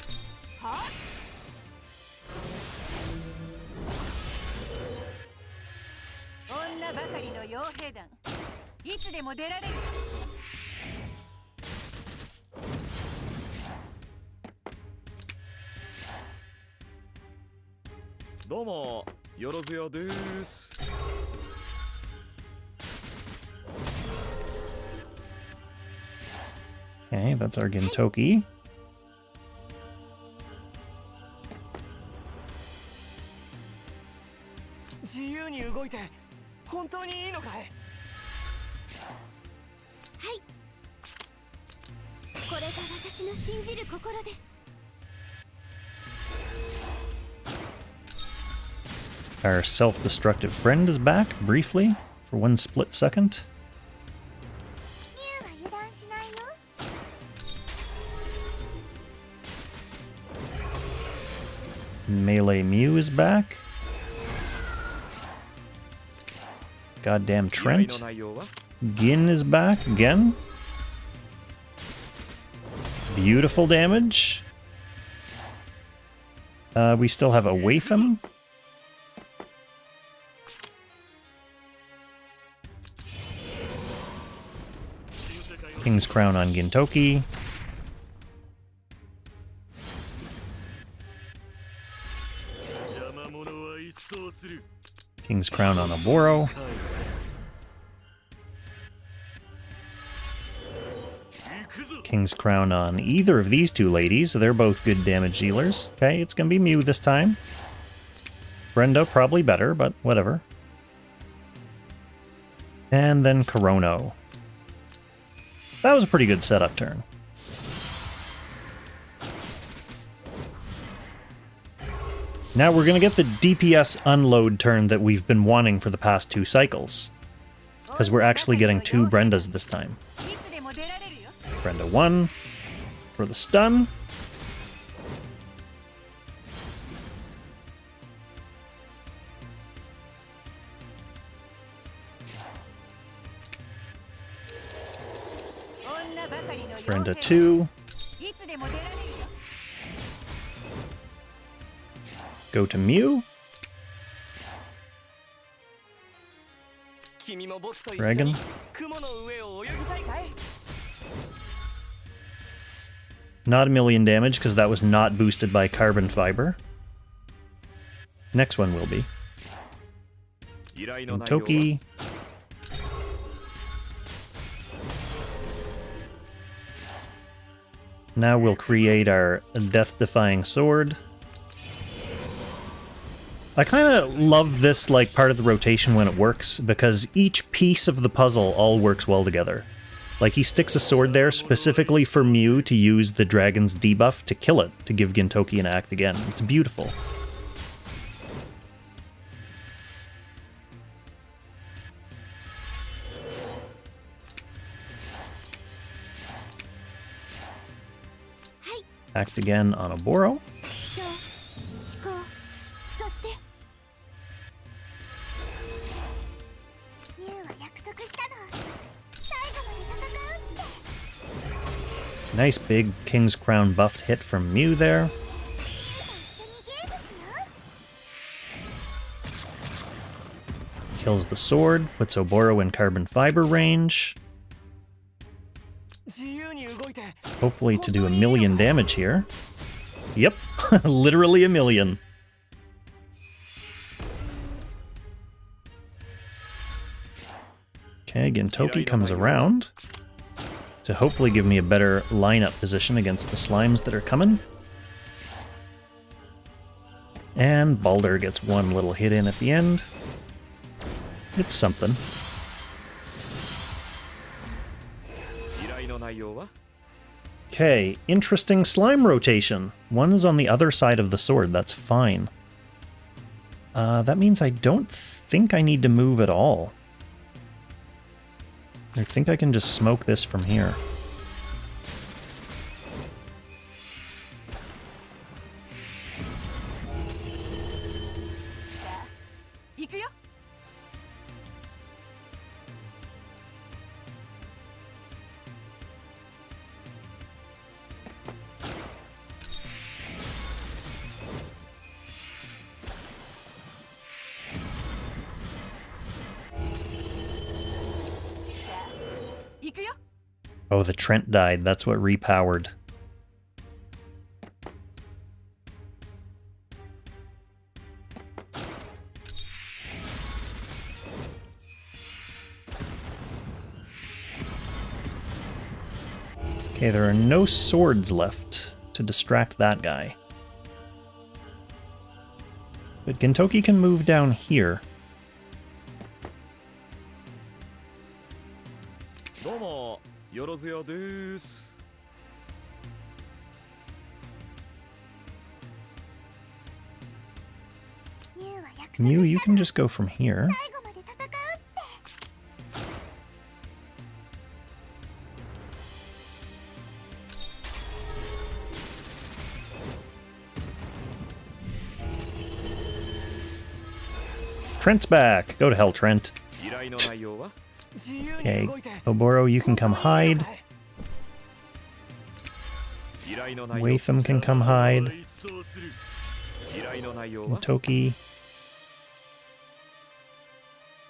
Okay, that's our Gintoki. Our self-destructive friend is back, briefly, for 1 split second. Melee Mew is back. Goddamn 依頼 Trent. の内容は Gin is back again. Beautiful damage. We still have a Waifem. King's Crown on Gintoki. King's Crown on Oboro. King's Crown on either of these two ladies. They're both good damage dealers. Okay, it's gonna be Mew this time. Brenda, probably better, but whatever. And then Corono. That was a pretty good setup turn. Now we're gonna get the DPS unload turn that we've been wanting for the past 2 cycles. Because we're actually getting 2 Brendas this time. Brenda 1 for the stun. Brenda 2. Go to Mew. Dragon. Not a million damage because that was not boosted by carbon fiber. Next one will be. 依頼の内容は Toki. Now we'll create our death-defying sword. I kind of love this like part of the rotation when it works, because each piece of the puzzle all works well together. Like, he sticks a sword there specifically for Mew to use the dragon's debuff to kill it, to give Gintoki an act again. It's beautiful. Act again on Oboro. Nice big King's Crown buffed hit from Mew there. Kills the sword, puts Oboro in carbon fiber range. Hopefully to do 1,000,000 damage here. Yep, literally 1,000,000. Okay, Gintoki comes around to hopefully give me a better lineup position against the slimes that are coming. And Baldur gets one little hit in at the end. It's something. 依頼の内容は Okay, interesting slime rotation. One is on the other side of the sword, that's fine. That means I don't think I need to move at all. I think I can just smoke this from here. Oh, the Trent died. That's what repowered. Okay, there are no swords left to distract that guy. But Gintoki can move down here. どうもよろずやです Mew, you can just go from here. Trent's back. Go to hell, Trent. 依頼の内容は Okay, Oboro, you can come hide. 依頼の内容 Watham can come hide. 依頼の内容は Toki.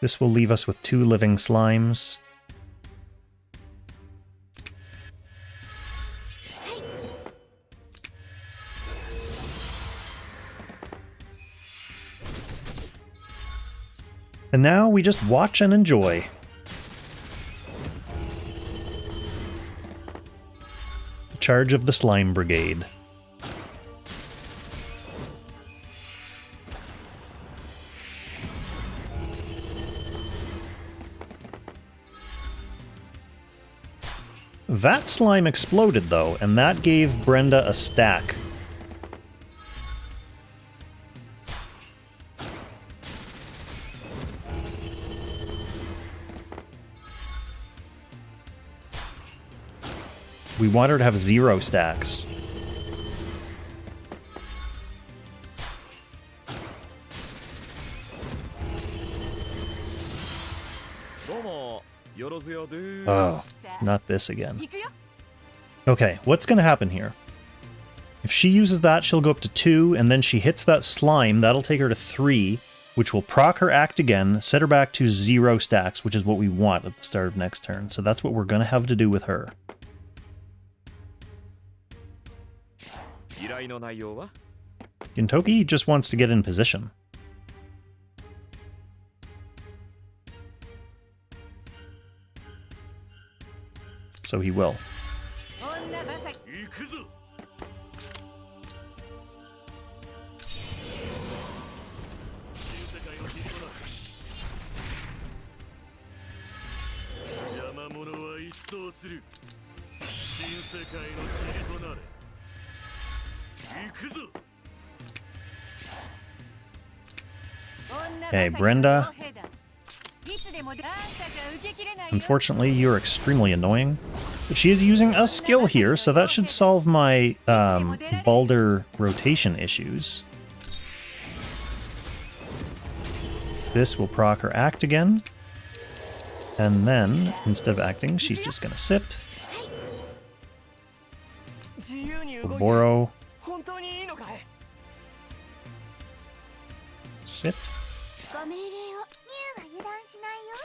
This will leave us with 2 living slimes. And now we just watch and enjoy. The charge of the Slime Brigade. That slime exploded, though, and that gave Brenda a stack. We want her to have 0 stacks. Oh, not this again. 行くよ Okay, what's gonna happen here? If she uses that, she'll go up to 2, and then she hits that slime, that'll take her to 3, which will proc her act again, set her back to 0 stacks, which is what we want at the start of next turn. So that's what we're gonna have to do with her. 依頼の内容は Gintoki just wants to get in position. So he will. 女ばさき行くぞ新世界を切り離す邪魔者は一掃する新世界の塵となれ行くぞ Okay, Brenda. いつでもあんたじゃ受けきれないよ Unfortunately, you're extremely annoying. But she is using a skill here, so that should solve my Balder rotation issues. This will proc her act again. And then, instead of acting, she's just gonna sit. 自由に動いて Oboro, 本当にいいのかい sit. ご命令をミュウは油断しないよ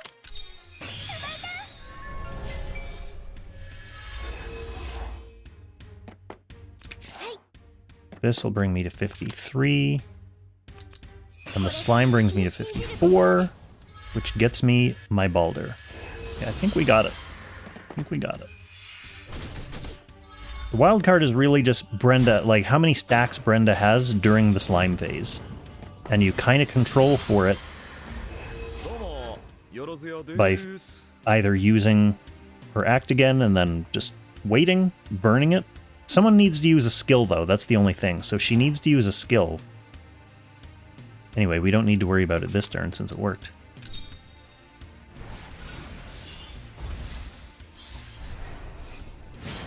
This will bring me to 53. And the slime brings me to 54, which gets me my Balder. Yeah, I think we got it. The wild card is really just Brenda, like how many stacks Brenda has during the slime phase. And you kind of control for it どうもよろずやで by す either using her act again and then just waiting, burning it. Someone needs to use a skill, though. That's the only thing. So she needs to use a skill. Anyway, we don't need to worry about it this turn since it worked.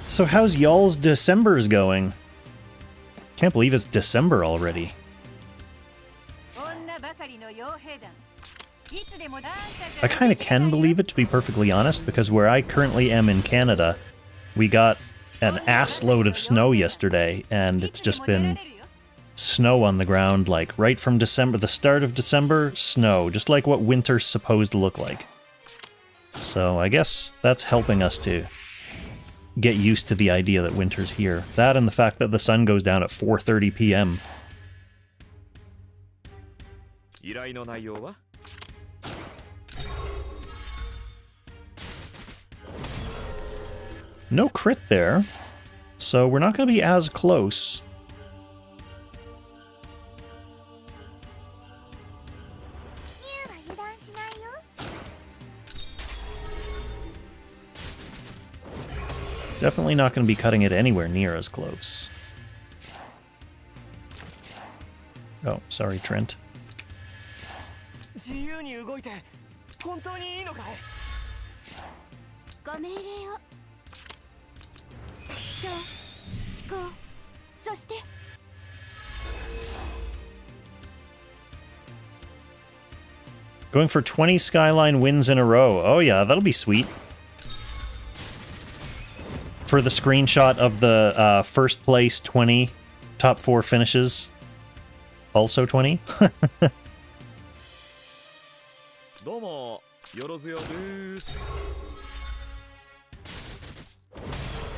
So how's y'all's December's going? Can't believe it's December already. 女ばかりの傭兵団いつでもあんたじ I ゃ kind of can believe it, to be perfectly honest, because where I currently am in Canada, we got an ass load of snow yesterday, and it's just been snow on the ground, like right from December, the start of December, snow, just like what winter's supposed to look like. So I guess that's helping us to get used to the idea that winter's here. That and the fact that the sun goes down at 4:30 p.m. 依頼の内容は No crit there, so we're not going to be as close. Definitely not going to be cutting it anywhere near as close. Oh, sorry, Trent. 自由に動いて本当にいいのかいご命令を今日思考そして Okay, Going for 20 Skyline wins in a row. Oh yeah, that'll be sweet. For the screenshot of the first place 20, top 4 finishes, also 20. どうもよろずやです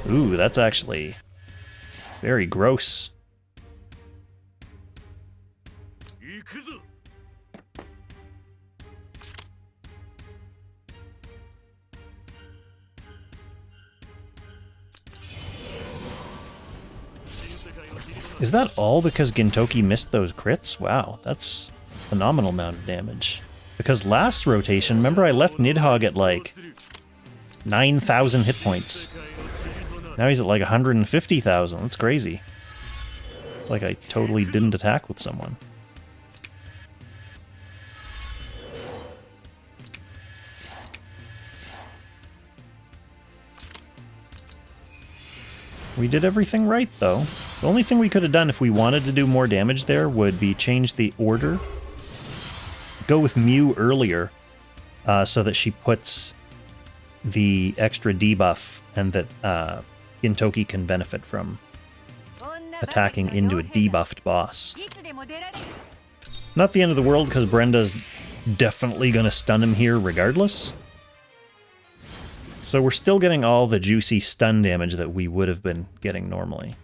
Ooh, that's actually very gross. 行くぞ Is that all because Gintoki missed those crits? Wow, that's a phenomenal amount of damage. Because last rotation, remember I left Nidhogg at like 9,000 hit points. Now he's at like 150,000. That's crazy. It's like I totally didn't attack with someone. We did everything right, though. The only thing we could have done if we wanted to do more damage there would be change the order. Go with Mew earlier, so that she puts the extra debuff and that Gintoki can benefit from attacking into a debuffed boss. Not the end of the world, because Brenda's definitely going to stun him here regardless. So we're still getting all the juicy stun damage that we would have been getting normally.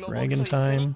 Dragon time.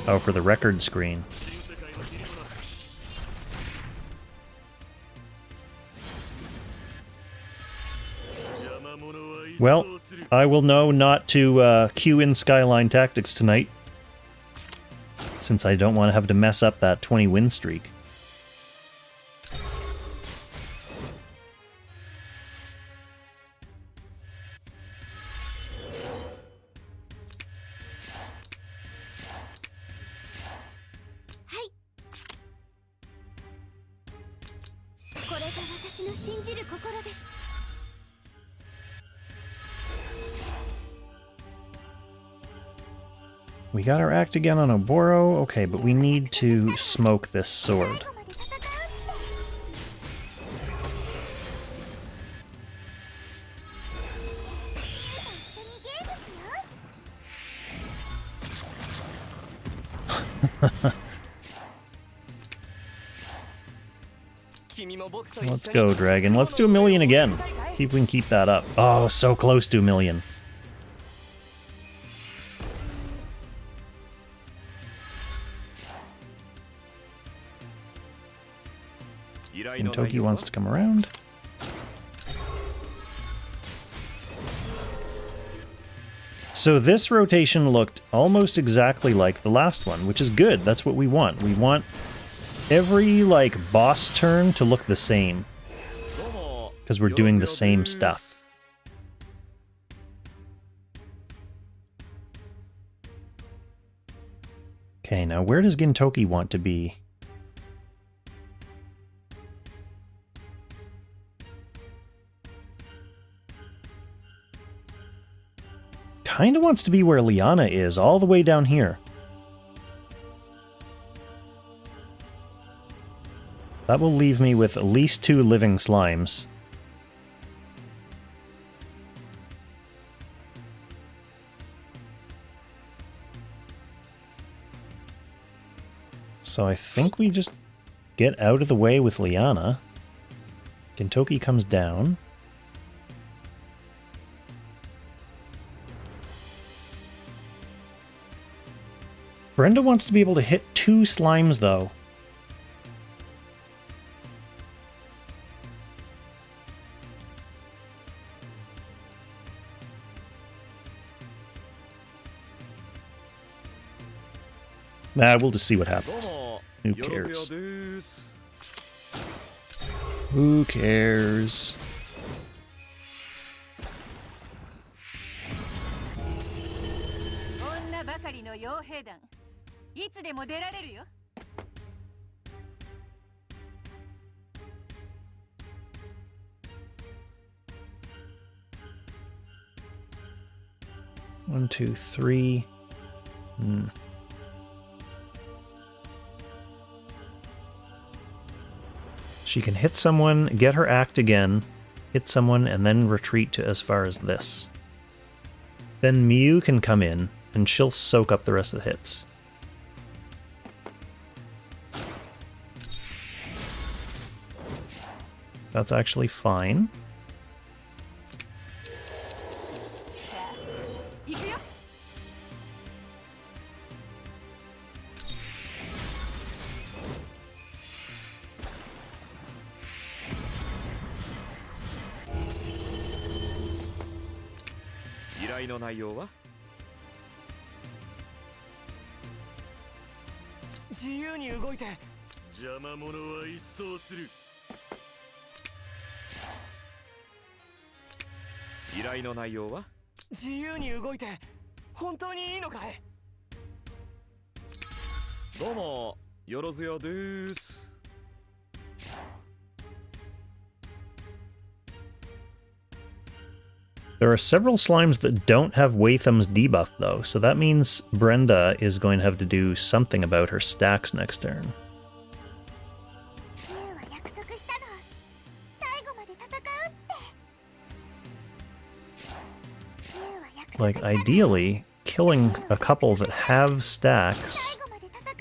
Oh, for the record screen. Well, I will know not to queue in Skyline Tactics tonight, since I don't want to have to mess up that 20 win streak. We got our act again on Oboro. Okay, but we need to smoke this sword. Let's go, Dragon. Let's do 1,000,000 again. See if we can keep that up. Oh, so close to 1,000,000. And Toki wants to come around. So this rotation looked almost exactly like the last one, which is good. That's what we want. We want every, like, boss turn to look the same, because we're doing the same stuff. Okay, now where does Gintoki want to be? Kinda wants to be where Liana is, all the way down here. That will leave me with at least 2 living slimes. So I think we just get out of the way with Liana. Gintoki comes down. Brenda wants to be able to hit 2 slimes, though. Nah, we'll just see what どう happens. も Who よろず cares? よです Who cares? 女ばかりの傭兵団いつでも出られるよ 1, 2, 3. She can hit someone, get her act again, hit someone, and then retreat to as far as this. Then Mew can come in, and she'll soak up the rest of the hits. That's actually fine. 行くよ 依頼の内容は 自由に動いて 邪魔者は一掃する 依頼の内容は 自由に動いて本当にいいのかい どうもよろずよです There are several slimes that don't have Watham's debuff, though, so that means Brenda is going to have to do something about her stacks next turn. ユウは約束したの最後まで戦うってユウは約束 Like, したの ideally, killing a couple that have stacks 最後まで戦うって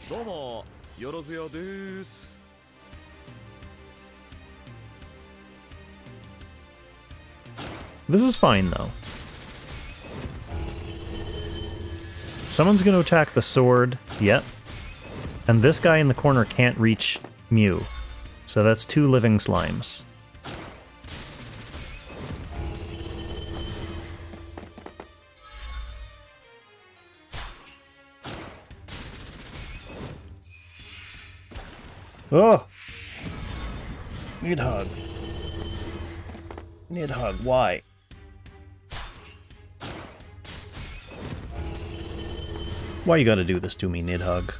どうもよろずよです This is fine, though. Someone's going to attack the sword. Yep. And this guy in the corner can't reach Mew. So that's 2 living slimes. Oh! Nidhogg. Nidhogg, why? Why you gotta do this to me, Nidhogg?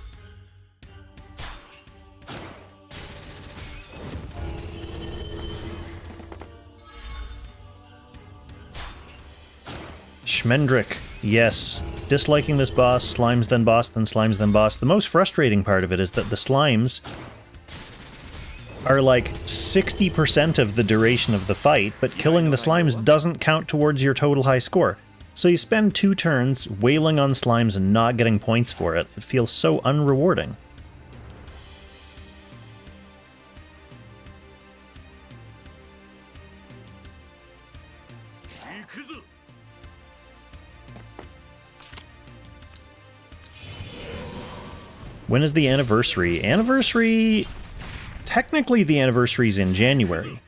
Schmendrick, yes. Disliking this boss, slimes then boss, then slimes then boss. The most frustrating part of it is that the slimes are like 60% of the duration of the fight, but killing the slimes doesn't count towards your total high score. So you spend 2 turns wailing on slimes and not getting points for it. It feels so unrewarding. When is the anniversary? Technically the anniversary's in January.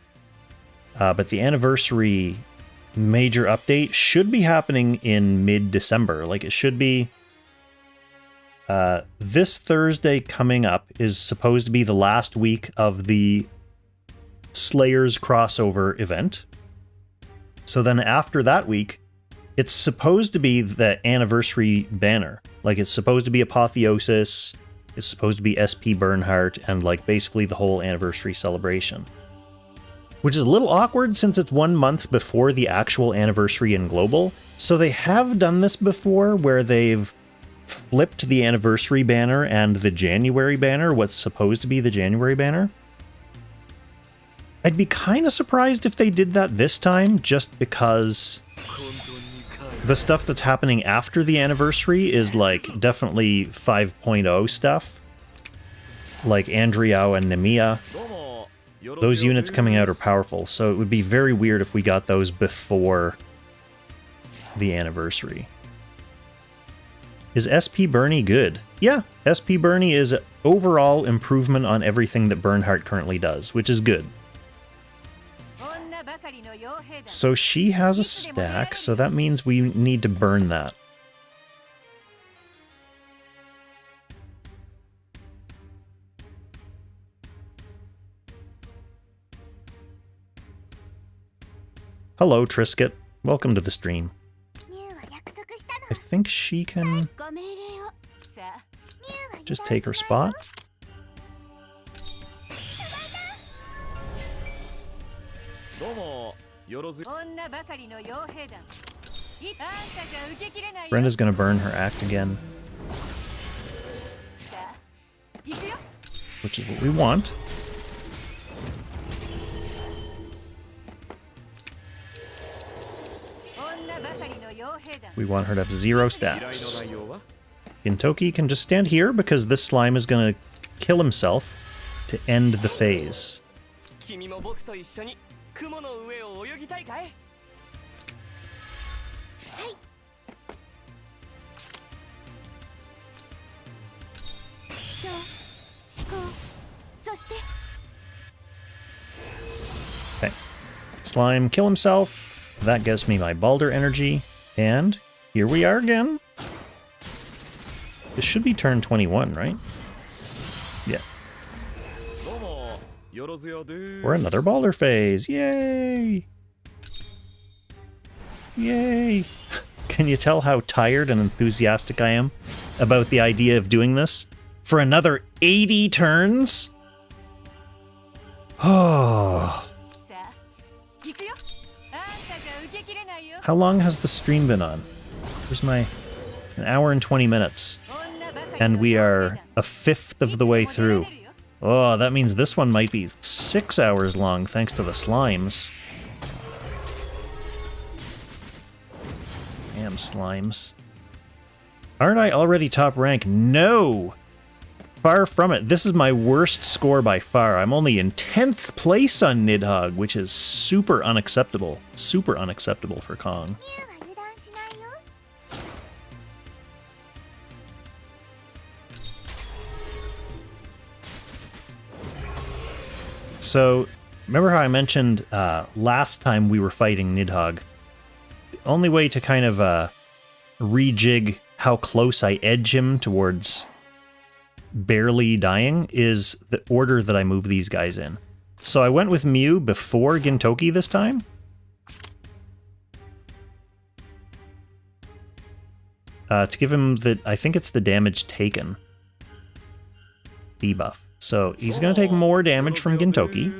But the anniversary major update should be happening in mid-December. Like, it should be... this Thursday coming up is supposed to be the last week of the Slayers crossover event. So then after that week, it's supposed to be the anniversary banner. Like, it's supposed to be Apotheosis, it's supposed to be SP Bernhardt, and, like, basically the whole anniversary celebration. Which is a little awkward since it's 1 month before the actual anniversary in Global. So they have done this before, where they've flipped the anniversary banner and the January banner, what's supposed to be the January banner. I'd be kind of surprised if they did that this time, just because the stuff that's happening after the anniversary is, like, definitely 5.0 stuff. Like Andriao and Nemea. Those units coming out are powerful, so it would be very weird if we got those before the anniversary. Is SP Bernie good? Yeah, SP Bernie is overall improvement on everything that Bernhardt currently does, which is good. So she has a stack, so that means we need to burn that. Hello, Trisket. Welcome to the stream. ミュウは約束したの。 I think she can ご命令を。さあ ミュウは油断 just take her しないよ spot. どうもよろず女ばかりの傭兵団あんたじゃ受けきれないよ Brenda's gonna burn her act again, さあ行くよ which is what we want. We want her to have 0 依頼の stacks. 内容は Gintoki can just stand here because this slime is gonna kill himself to end the phase. 君も僕と一緒に雲の上を泳ぎたいかい？人、思考、そして Okay. Slime, kill himself. That gives me my Balder energy. And here we are again. This should be turn 21, right? Yeah. どうもよろずやです We're another Balder phase. Yay! Yay! Can you tell how tired and enthusiastic I am about the idea of doing this? For another 80 turns? Oh. さあ行くよあんたじゃ受けきれないよ How long has the stream been on? Here's my... an hour and 20 minutes. 女ばかり And の we 傭兵 are 団 a fifth of the way through. Oh, that means this one might be 6 hours long thanks to the slimes. Damn slimes. Aren't I already top rank? No! Far from it. This is my worst score by far. I'm only in 10th place on Nidhogg, which is super unacceptable. Super unacceptable for Kong. ミュウは油断しないよ。 So, remember how I mentioned last time we were fighting Nidhogg? The only way to kind of rejig how close I edge him towards barely dying is the order that I move these guys in. So I went with Mew before Gintoki this time. To give him the, I think it's the damage taken debuff. So he's going to take more damage from Gintoki,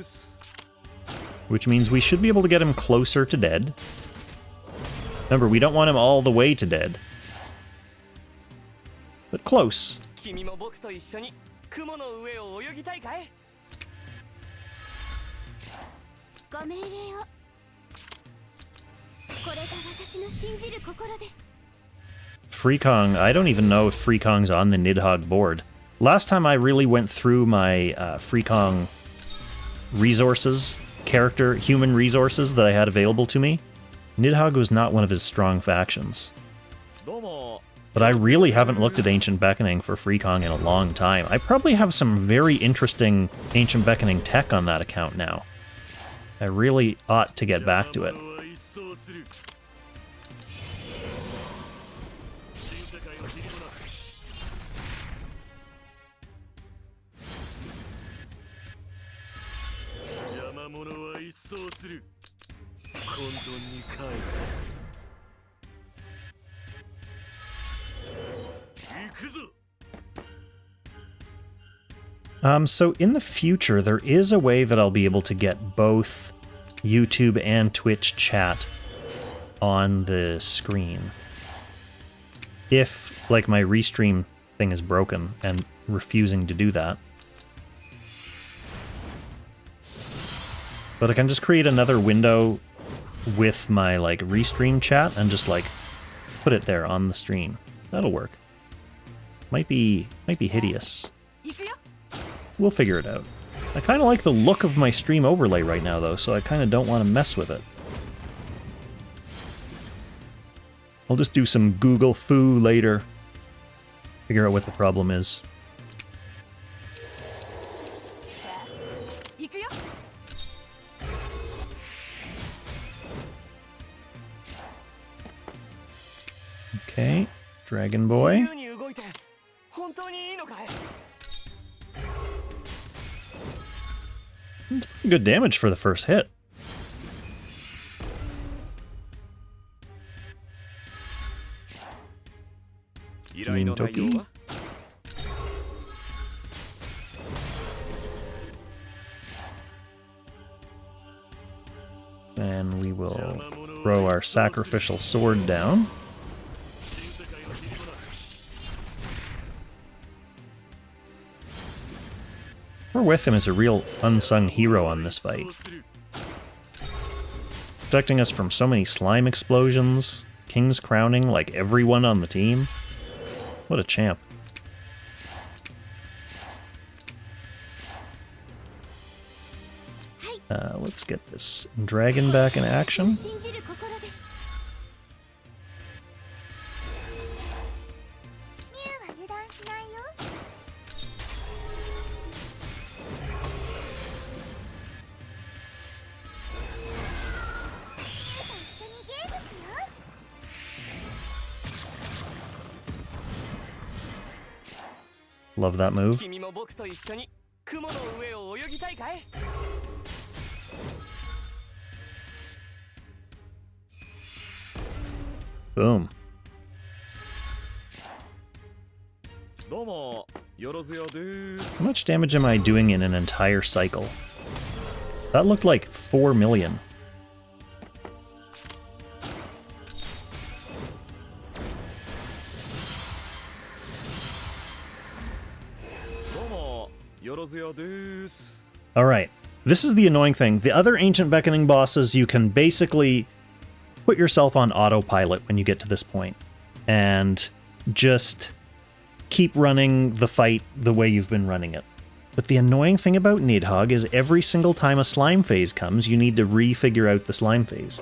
which means we should be able to get him closer to dead. Remember, we don't want him all the way to dead, but close. 君も僕と一緒に雲の上を泳ぎたいかい？ご命令を。これが私の信じる心です。 Free Kong, I don't even know if Free Kong's on the Nidhogg board. Last time I really went through my Free Kong resources, human resources that I had available to me, Nidhogg was not one of his strong factions. どうも But I really haven't looked at Ancient Beckoning for Free Kong in a long time. I probably have some very interesting Ancient Beckoning tech on that account now. I really ought to get back to it. 魔物は一掃する新世界の塵となる邪魔者は一掃する混沌に帰る行くぞ So in the future, there is a way that I'll be able to get both YouTube and Twitch chat on the screen. If, like, my restream thing is broken and refusing to do that. But I can just create another window with my, like, restream chat and just, like, put it there on the stream. That'll work. Might be hideous. 行くよ We'll figure it out. I kind of like the look of my stream overlay right now, though, so I kind of don't want to mess with it. I'll just do some Google foo later. Figure out what the problem is. 行くよ。 Okay, Dragon 自 Boy. 由に動いて本当にいいのかい？ Good damage for the first hit. 依頼の内容は And we will throw our sacrificial sword down. 新世界の切り札 We're with him as a real unsung hero on this fight. そうする Protecting us from so many slime explosions, King's crowning like everyone on the team. What a champ. Let's get this dragon back in action. 信じる心です。ミュウは油断しないよ。ミュウと一緒にゲームしよう。 Love that move. 君も僕と一緒に雲の上を泳ぎたいかい？ Boom. どうもよろずやです How much damage am I doing in an entire cycle? That looked like 4 million. どうもよろずやです Alright, this is the annoying thing. The other Ancient Beckoning bosses, you can basically put yourself on autopilot when you get to this point, and just keep running the fight the way you've been running it. But the annoying thing about Nidhogg is every single time a slime phase comes, you need to re-figure out the slime phase.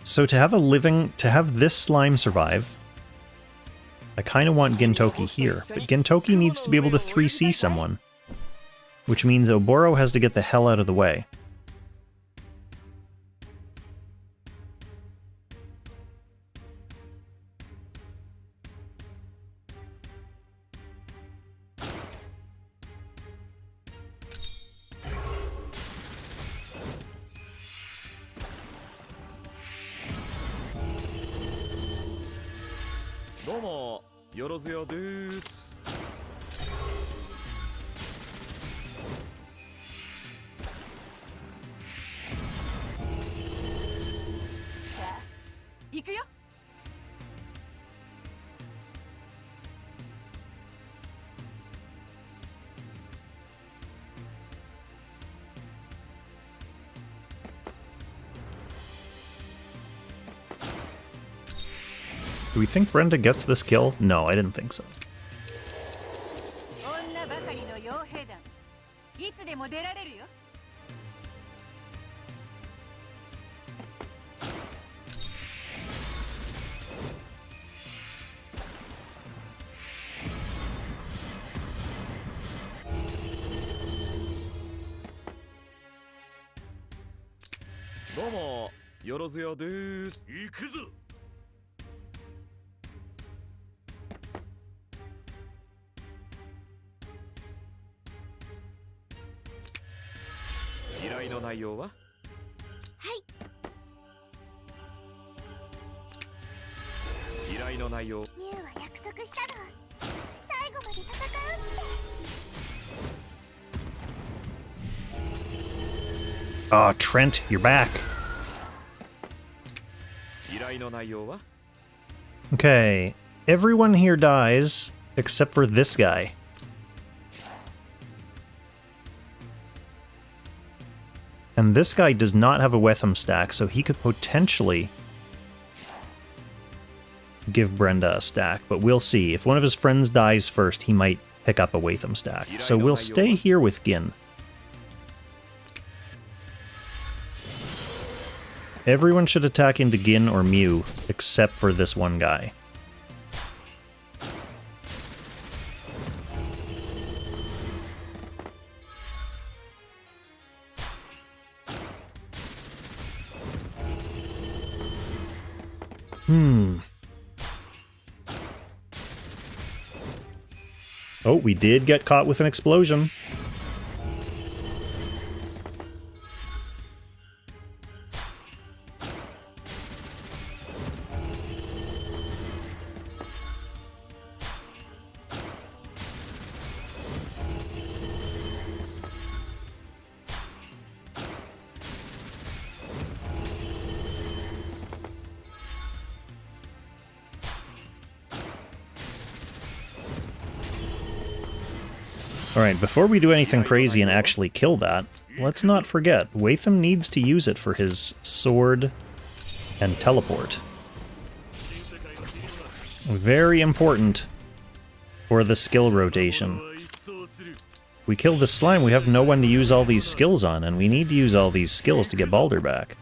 So to have this slime survive, I kind of want Gintoki here, but Gintoki needs to be able to 3C someone, which means Oboro has to get the hell out of the way. Doうもよろずやです行くよ。 Do we think Brenda gets this kill? No, I didn't think so. 女ばかりの傭兵団。いつでも出られるよ。 どうもよろずやです行くぞ依頼の内容ははい。依頼の内容ミュウは約束したの。最後まで戦うって。 Ah, Trent, you're back. 依頼の内容は Okay, everyone here dies except for this guy. And this guy does not have a Wetham stack, so he could potentially give Brenda a stack, but we'll see. If one of his friends dies first, he might pick up a Watham stack. So we'll stay here with Gin. Everyone should attack into Gin or Mew, except for this one guy. Oh, we did get caught with an explosion. Alright, before we do anything crazy and actually kill that, let's not forget, Watham needs to use it for his sword and teleport. Very important for the skill rotation. We kill this slime, we have no one to use all these skills on, and we need to use all these skills to get Baldur back.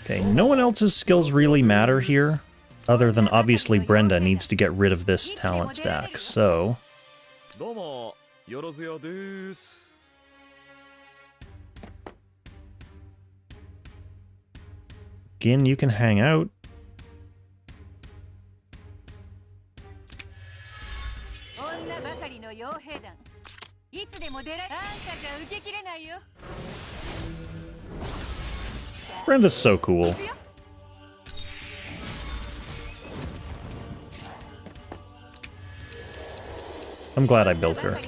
Okay, no one else's skills really matter here, other than obviously Brenda needs to get rid of this talent stack, so... Gin, you can hang out. Brenda's so cool. I'm glad I built her.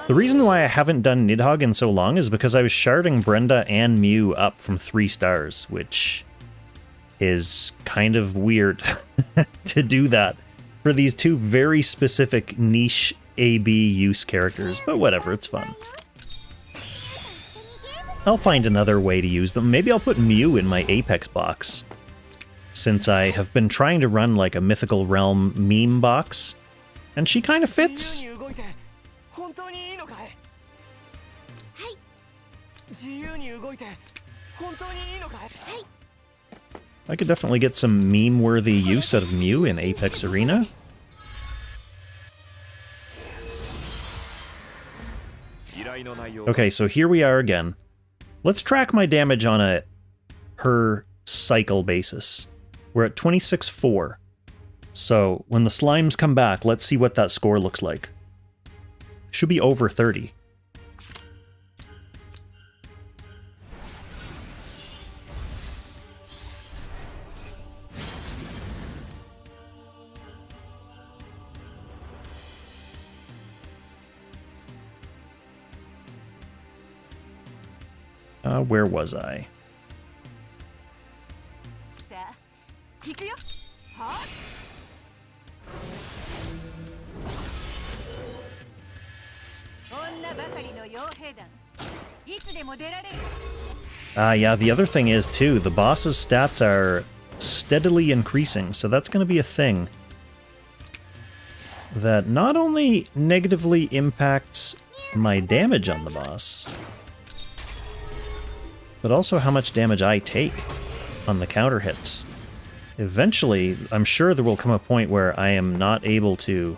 The reason why I haven't done Nidhogg in so long is because I was sharding Brenda and Mew up from 3 stars, which is kind of weird to do that for these two very specific niche AB use characters, but whatever, it's fun. I'll find another way to use them. Maybe I'll put Mew in my Apex box, since I have been trying to run like a Mythical Realm meme box. And she kind of fits. I could definitely get some meme-worthy use out of Mew in Apex Arena. Okay, so here we are again. Let's track my damage on a per cycle basis. We're at 26.4. So, when the slimes come back, let's see what that score looks like. Should be over 30. Where was I? Yeah, the other thing is, too, the boss's stats are steadily increasing, so that's going to be a thing that not only negatively impacts my damage on the boss, but also how much damage I take on the counter hits. Eventually, I'm sure there will come a point where I am not able to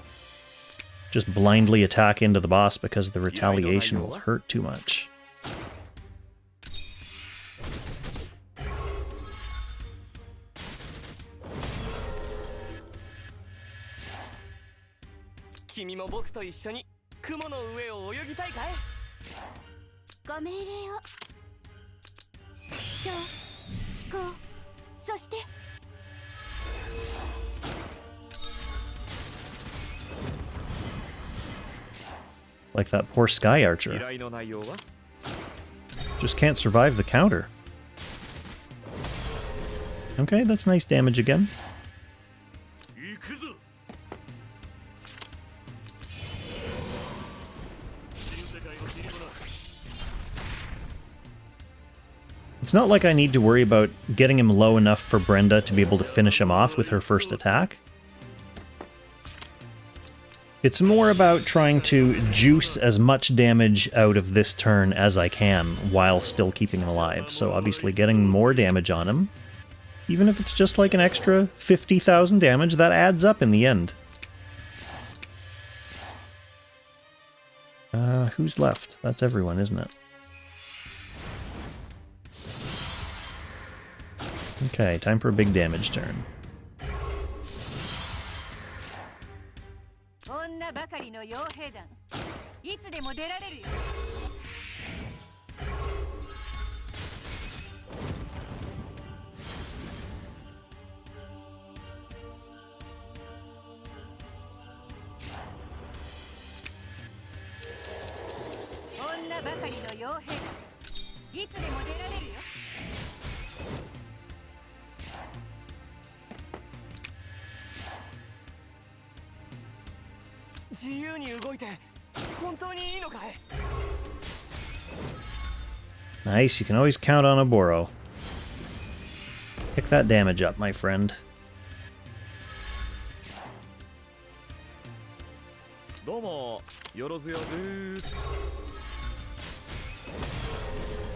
just blindly attack into the boss because the retaliation will hurt too much. Like that poor Sky Archer. Just can't survive the counter. Okay, that's nice damage again. It's not like I need to worry about getting him low enough for Brenda to be able to finish him off with her first attack. It's more about trying to juice as much damage out of this turn as I can while still keeping him alive. So obviously getting more damage on him, even if it's just like an extra 50,000 damage, that adds up in the end. Who's left? That's everyone, isn't it? Okay, time for a big damage turn. 女ばかりの傭兵団いつでも出られるよ 女ばかりの傭兵団いつでも出られるよ 自由に動いて本当にいいのかい Nice, you can always count on a Boro. Pick that damage up, my friend. どうもよろずやです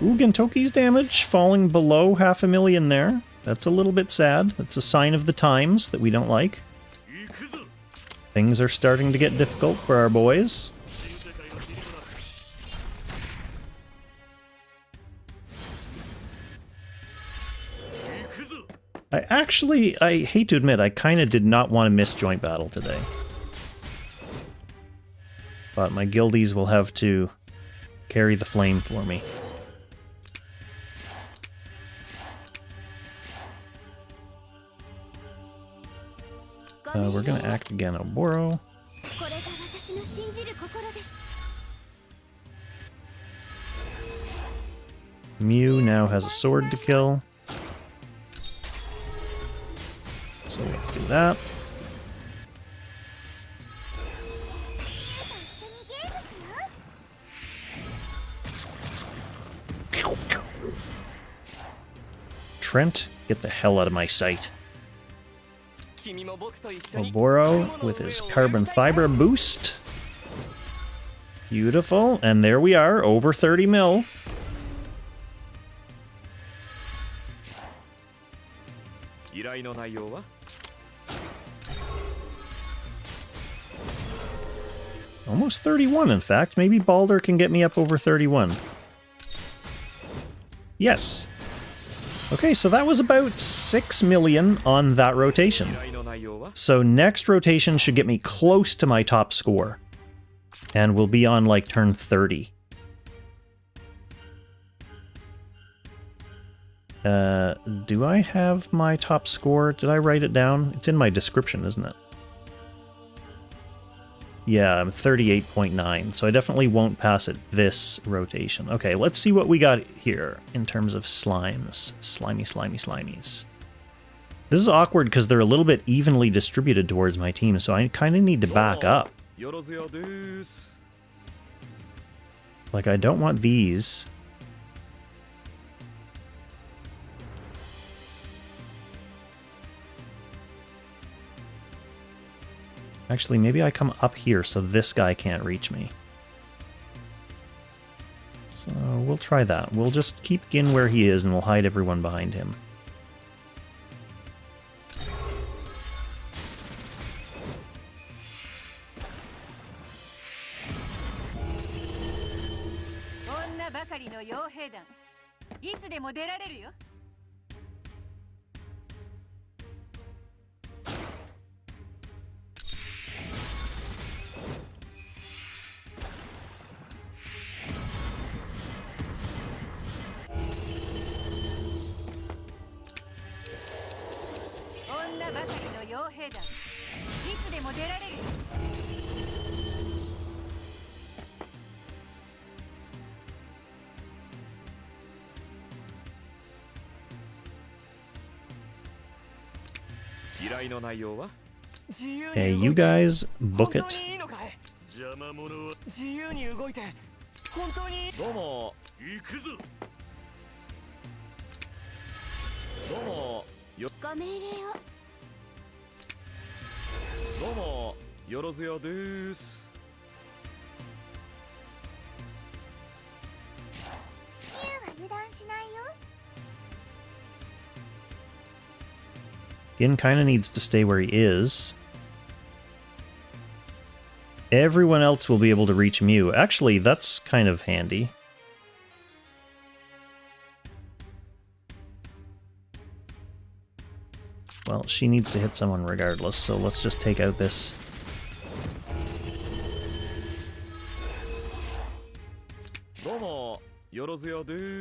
Ooh, Gentoki's damage falling below 500,000 there. That's a little bit sad. That's a sign of the times that we don't like. 行くぞ Things are starting to get difficult for our boys. 新世界の切りとなる行くぞ I hate to admit, I kind of did not want to miss joint battle today. But my guildies will have to carry the flame for me. We're gonna act again, Oboro. これが私の信じる心です Mew now has a sword to kill. So let's do that. 一緒にゲームしよう Trent, get the hell out of my sight. 君も僕と一緒に Oboro with his carbon fiber boost. Beautiful. And there we are, over 30 mil. Almost 31, in fact. Maybe Balder can get me up over 31. Yes. Okay, so that was about 6 million on that rotation. So next rotation should get me close to my top score. And we'll be on like turn 30. Do I have my top score? Did I write it down? It's in my description, isn't it? Yeah, I'm 38.9, so I definitely won't pass it this rotation. Okay, let's see what we got here in terms of slimes. Slimy, slimy, slimies. This is awkward because they're a little bit evenly distributed towards my team, so I kind of need to back up. Like, I don't want these. Actually, maybe I come up here so this guy can't reach me. So we'll try that. We'll just keep Gin where he is and we'll hide everyone behind him. Okay, you guys book it. 邪魔者は自由に動いて本当にどうも行くぞどうもご命令をどうもよろずやです。ミュウは油断しないよ。 Gin kind of needs to stay where he is. Everyone else will be able to reach Mew. Actually, that's kind of handy. Well, she needs to hit someone regardless, so let's just take out this.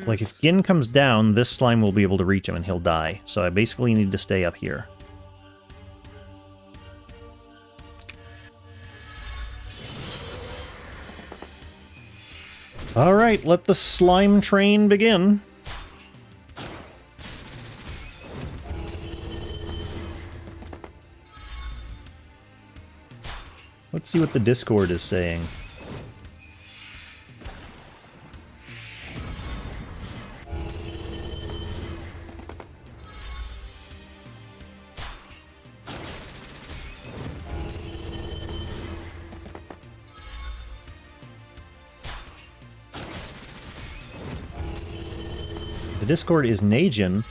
Like, if Gin comes down, this slime will be able to reach him and he'll die. So I basically need to stay up here. Alright, let the slime train begin. Let's see what the Discord is saying. The Discord is Najin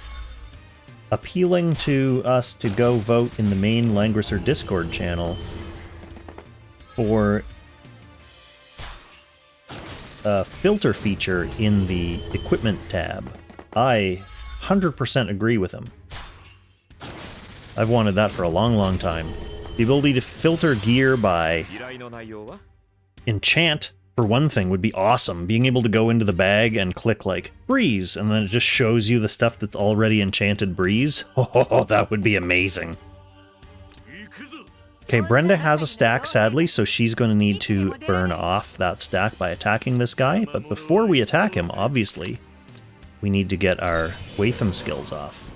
appealing to us to go vote in the main Langrisser Discord channel for a filter feature in the equipment tab. I 100% agree with him. I've wanted that for a long, long time. The ability to filter gear by enchant, for one thing, would be awesome. Being able to go into the bag and click, like, breeze, and then it just shows you the stuff that's already enchanted breeze. Oh, that would be amazing. Okay, Brenda has a stack, sadly, so she's going to need to burn off that stack by attacking this guy. But before we attack him, obviously, we need to get our Watham skills off.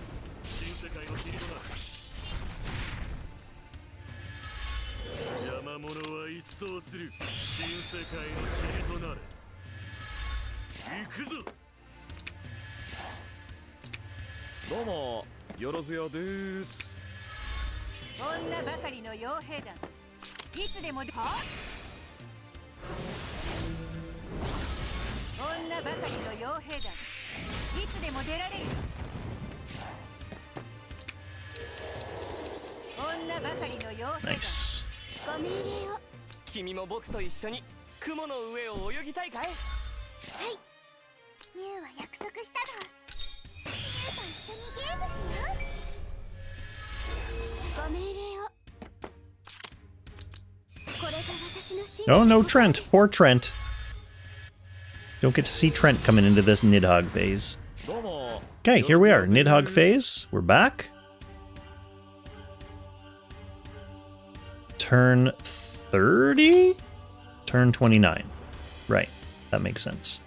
Domo, Yorozuya desu. 女ばかりの傭兵団いつでもは女ばかりの傭兵団いつでも出られる女ばかりの傭兵団 Nice. ご命令を。君も僕と一緒に雲の上を泳ぎたいかい？はい。ミュウは約束したの。ミュウと一緒にゲームしよう。 Oh, no Trent. Poor Trent. Don't get to see Trent coming into this Nidhogg phase. Okay, here we are. Nidhogg phase. We're back. Turn 30? Turn 29. Right. That makes sense.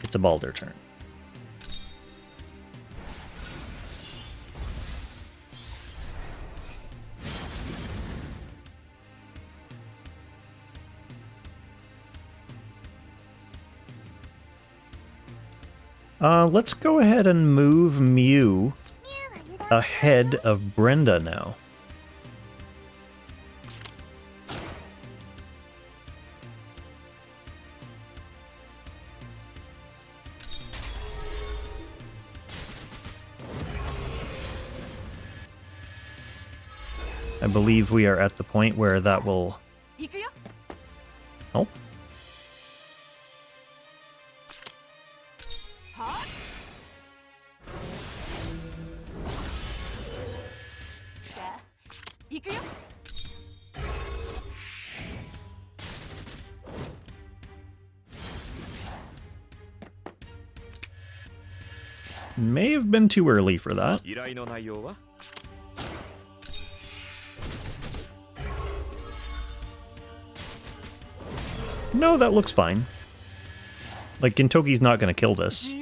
It's a Balder turn. Let's go ahead and move Mew ahead of Brenda now. I believe we are at the point where that will... Oh. May have been too early for that. No, that looks fine. Like, Gintoki's not gonna kill this.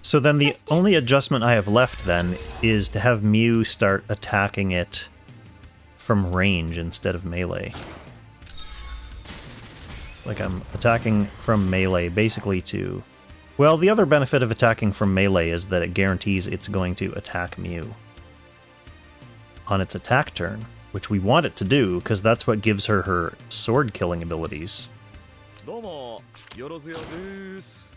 So then the only adjustment I have left then is to have Mew start attacking it from range instead of melee. Like, I'm attacking from melee basically to Well, the other benefit of attacking from melee is that it guarantees it's going to attack Mew on its attack turn, which we want it to do, because that's what gives her her sword-killing abilities. どうもよろずやです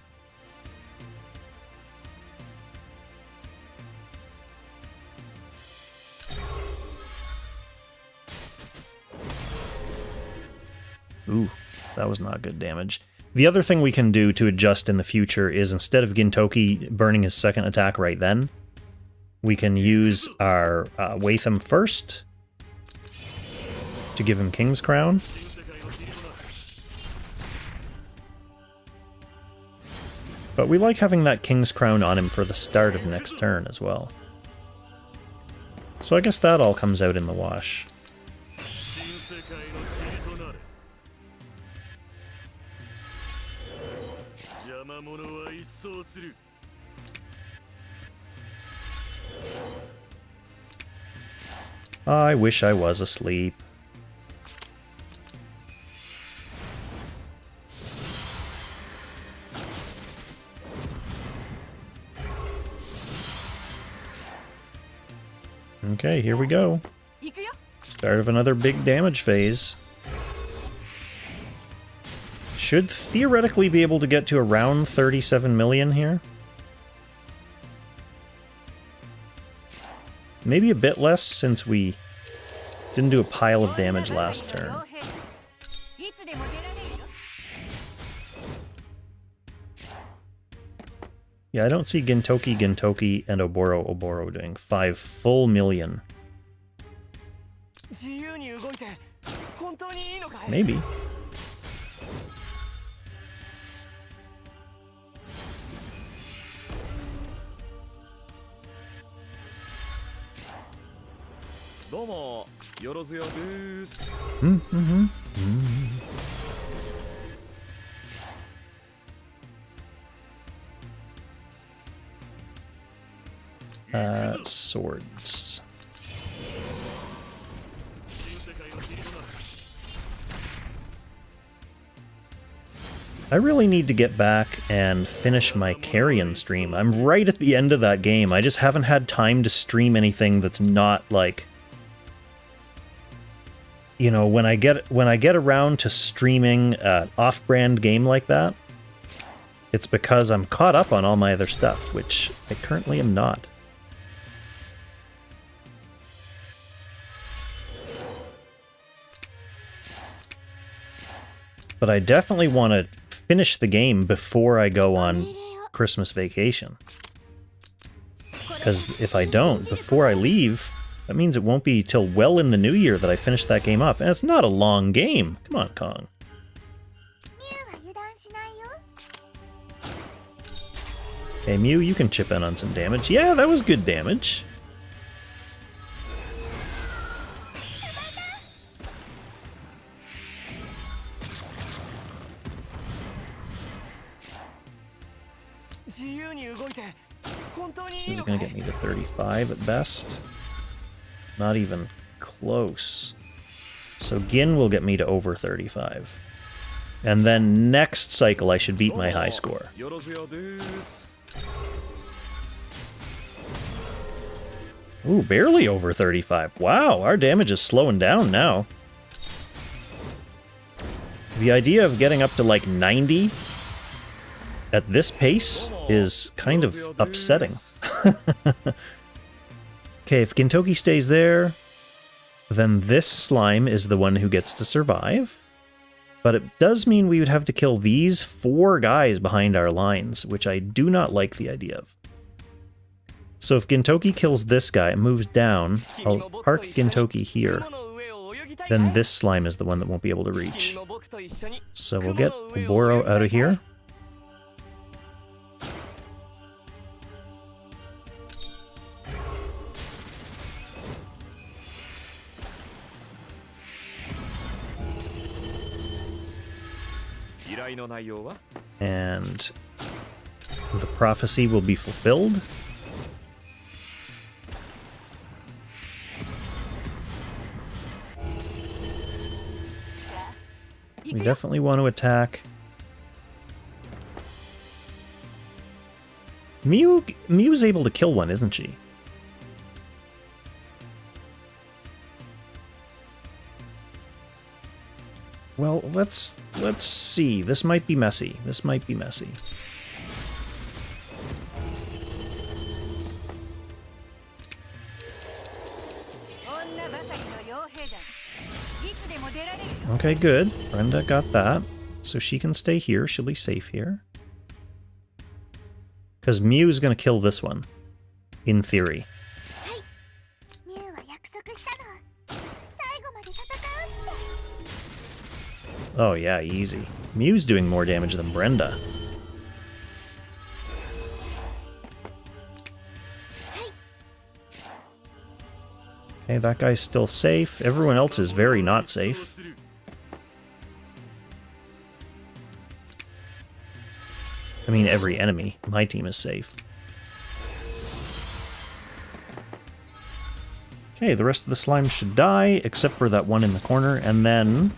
Ooh, that was not good damage. The other thing we can do to adjust in the future is instead of Gintoki burning his second attack right then, we can use our Watham first to give him King's Crown. But we like having that King's Crown on him for the start of next turn as well. So I guess that all comes out in the wash. 新世界の塵となれ邪魔者は一掃する I wish I was asleep. Okay, here we go. 行くよ。 Start of another big damage phase. Should theoretically be able to get to around 37 million here. Maybe a bit less since we didn't do a pile of damage last turn. いつでも出られるよ。 Yeah, I don't see Gintoki, Gintoki, and Oboro, Oboro doing 5 full million. 自由に動いて本当にいいのかい Maybe. どうもよろずやです Swords. 新世界の塵となれ I really need to get back and finish my Carrion stream. I'm right at the end of that game. I just haven't had time to stream anything that's not like, you know, when I get around to streaming an off-brand game like that, it's because I'm caught up on all my other stuff, which I currently am not. But I definitely want to finish the game before I go on Christmas vacation. Because if I don't, before I leave, that means it won't be till well in the new year that I finish that game off. And it's not a long game. Come on, Kong. ミュウは油断しないよ Hey, Mew, you can chip in on some damage. Yeah, that was good damage. This is going to get me to 35 at best. Not even close. So Gin will get me to over 35. And then next cycle I should beat my high score. よろずやです Ooh, barely over 35. Wow, our damage is slowing down now. The idea of getting up to like 90 at this pace is kind of upsetting. Okay, if Gintoki stays there, then this slime is the one who gets to survive. But it does mean we would have to kill these 4 guys behind our lines, which I do not like the idea of. So if Gintoki kills this guy and moves down, I'll park Gintoki here. Then this slime is the one that won't be able to reach. So we'll get Oboro out of here. And the prophecy will be fulfilled. We definitely want to attack Mew's able to kill one, isn't she? Well, let's see. This might be messy. This might be messy. Okay, good. Brenda got that. So she can stay here. She'll be safe here. Because Mew's going to kill this one. In theory. ミュウは約束したの。最後まで戦うって。 Oh yeah, easy. Mew's doing more damage than Brenda. Okay, that guy's still safe. Everyone else is very not safe. I mean, every enemy. My team is safe. Okay, the rest of the slime should die, except for that one in the corner, and then...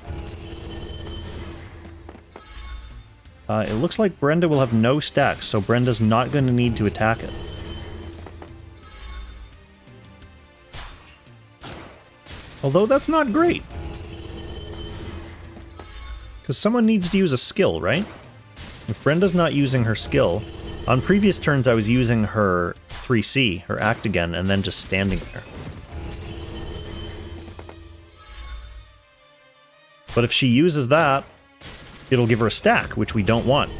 it looks like Brenda will have no stacks, so Brenda's not going to need to attack it. Although that's not great. Because someone needs to use a skill, right? If Brenda's not using her skill... On previous turns I was using her 3C, her act again, and then just standing there. But if she uses that, it'll give her a stack, which we don't want.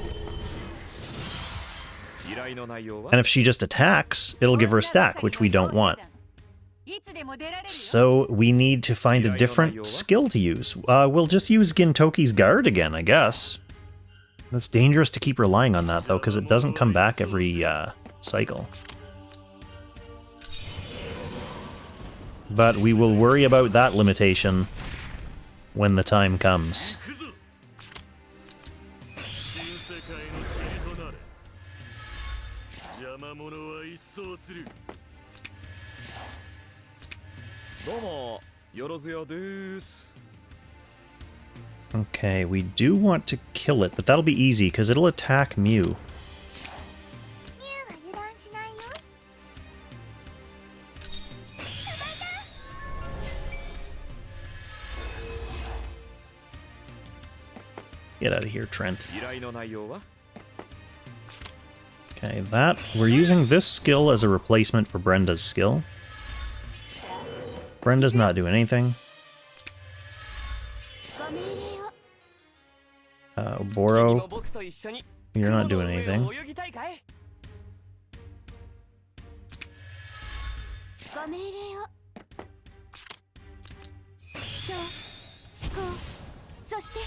And if she just attacks, it'll give her a stack, which we don't want. So we need to find a different skill to use. We'll just use Gintoki's Guard again, I guess. It's dangerous to keep relying on that, though, because it doesn't come back every cycle. But we will worry about that limitation when the time comes. Okay, we do want to kill it, but that'll be easy, because it'll attack Mew. ミュウは油断しないよ。捕まえた。 Get out of here, Trent. Okay, that... We're using this skill as a replacement for Brenda's skill. Brenda's not doing anything. Oboro, you're not doing anything. ご命令を。人、思考、そして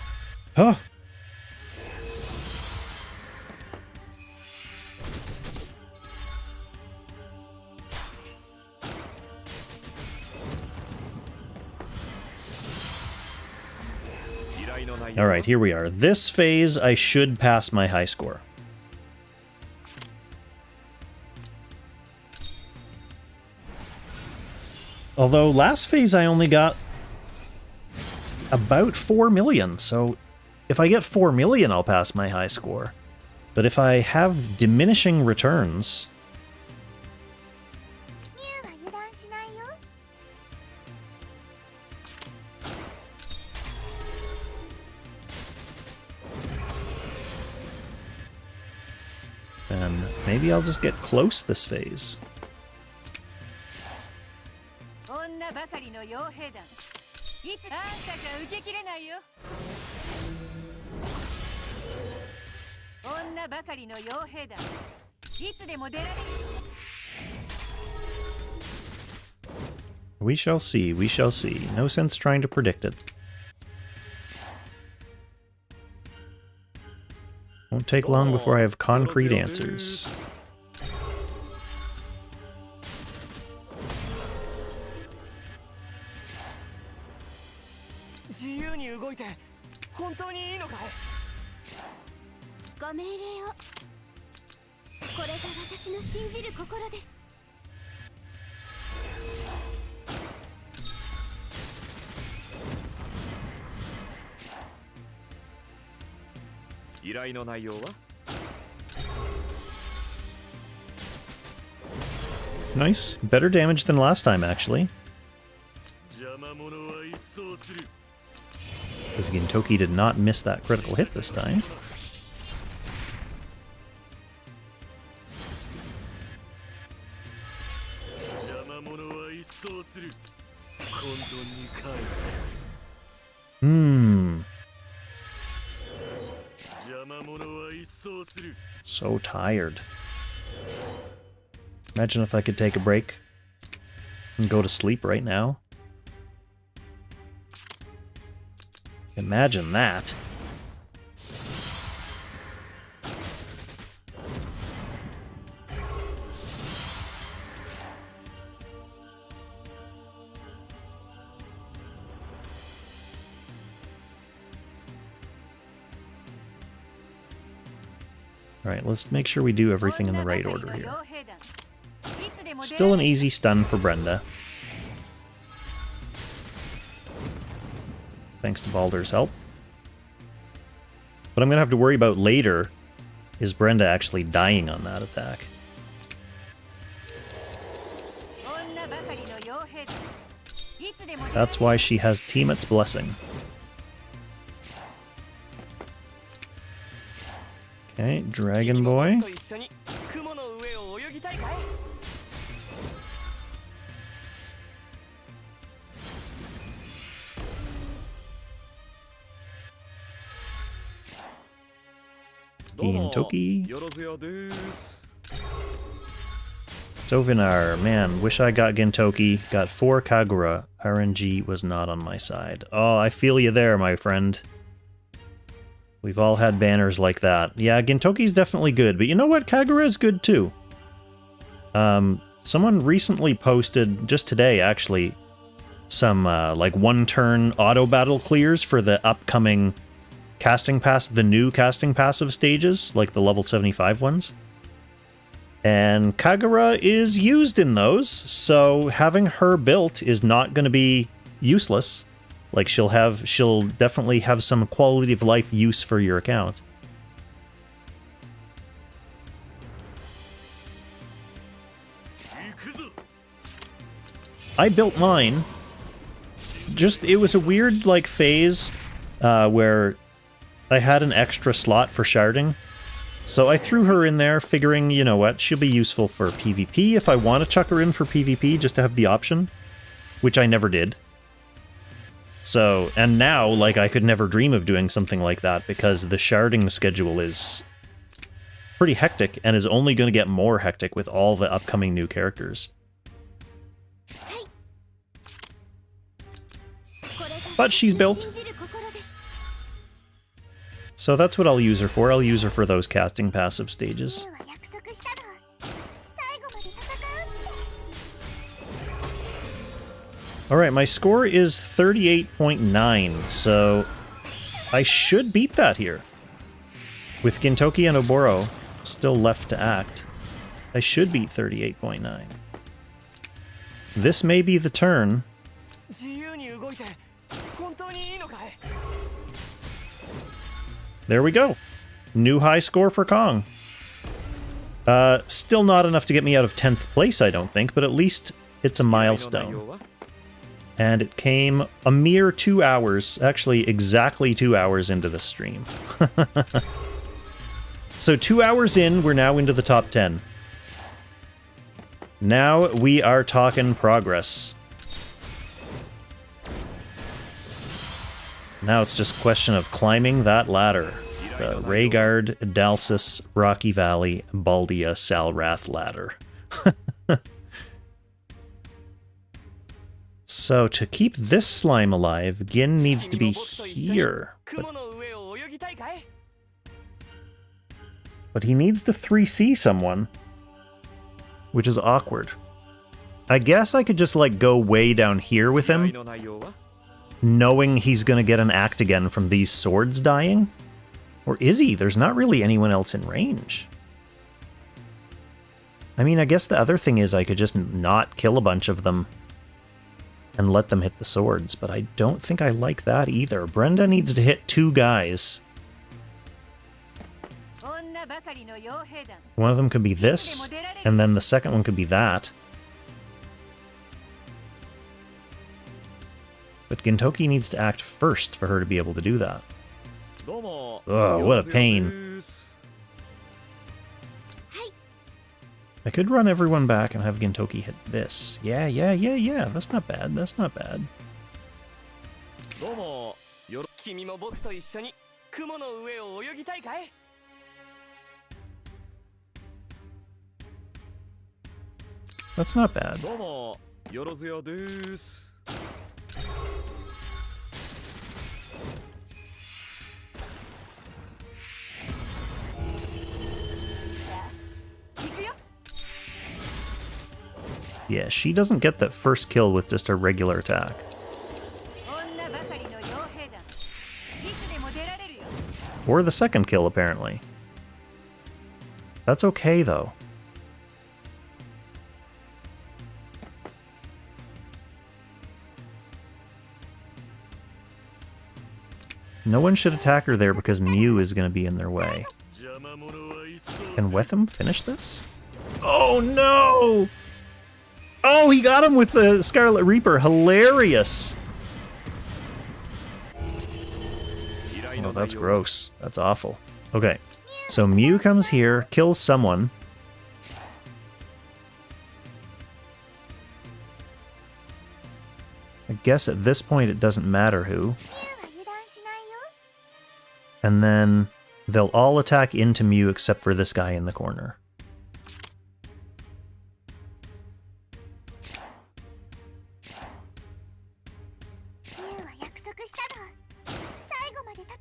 Huh. Alright, here we are. This phase, I should pass my high score. Although, last phase I only got about 4 million, so if I get 4 million, I'll pass my high score. But if I have diminishing returns... ミュウは油断しないよ。 then maybe I'll just get close this phase. 女ばかりの傭兵団。いつあんたじゃ受けきれないよ。女ばかりの傭兵団。いつでも出られる。 We shall see, we shall see. No sense trying to predict it. Won't take long before I have concrete answers. Go ご命令を。これが私の信じる心です。依頼の内容は nice. Better damage than last time, actually. 邪魔者は一掃する Because Gintoki did not miss that critical hit this time. 邪魔者は一掃する混沌に帰る 邪魔者は一掃する So tired. Imagine if I could take a break and go to sleep right now. Imagine that. Alright, let's make sure we do everything in the right order here. Still an easy stun for Brenda. Thanks to Baldur's help. What I'm going to have to worry about later is Brenda actually dying on that attack. That's why she has Tiamat's Blessing. Okay, Dragon Boy. Gintoki. Sovinar, man, wish I got Gintoki. Got 4 Kagura. RNG was not on my side. Oh, I feel you there, my friend. We've all had banners like that. Yeah, Gintoki's definitely good, but you know what? Kagura is good too. Someone recently posted, just today actually, some like one-turn auto battle clears for the upcoming casting pass, the new casting passive stages, like the level 75 ones. And Kagura is used in those, so having her built is not going to be useless. Like, she'll definitely have some quality of life use for your account. I built mine. It was a weird, like, phase where I had an extra slot for sharding. So I threw her in there, figuring, you know what, she'll be useful for PvP if I want to chuck her in for PvP, just to have the option. Which I never did. So, and now, like, I could never dream of doing something like that, because the sharding schedule is pretty hectic, and is only going to get more hectic with all the upcoming new characters. But she's built. So that's what I'll use her for. I'll use her for those casting passive stages. Alright, my score is 38.9, so I should beat that here. With Gintoki and Oboro still left to act, I should beat 38.9. This may be the turn. There we go. New high score for Kong. Still not enough to get me out of 10th place, I don't think, but at least it's a milestone. And it came a mere 2 hours, actually exactly 2 hours into the stream. So 2 hours in, we're now into the top 10. Now we are talking progress. Now it's just a question of climbing that ladder. The Rhaegar, Dalsis, Rocky Valley, Baldia, Salrath ladder. So to keep this slime alive, Gin needs to be here. But he needs to 3C someone, which is awkward. I guess I could just, like, go way down here with him, knowing he's gonna get an act again from these swords dying. Or is he? There's not really anyone else in range. I mean, I guess the other thing is I could just not kill a bunch of them and let them hit the swords, but I don't think I like that either. Brenda needs to hit 2 guys. One of them could be this, and then the second one could be that. But Gintoki needs to act first for her to be able to do that. どうも Oh, what a pain. です I could run everyone back and have Gintoki hit this. Yeah. That's not bad. That's not bad. どうもよろ君も僕と一緒に雲の上を泳ぎたいかい？ That's not bad. どうもよろずやです 行くよ。 Yeah, she doesn't get that first kill with just a regular attack. 女ばかりの傭兵団。いつでも出られるよ。 Or the second kill, apparently. That's okay, though. No one should attack her there because Mew is going to be in their way. 邪魔者は一掃 Can Wetham finish this? Oh, no! Oh, he got him with the Scarlet Reaper. Hilarious! Oh, that's gross. That's awful. Okay, so Mew comes here, kills someone. I guess at this point it doesn't matter who. は油断しないよ And then they'll all attack into Mew except for this guy in the corner. ミュウは約束したの最後まで戦う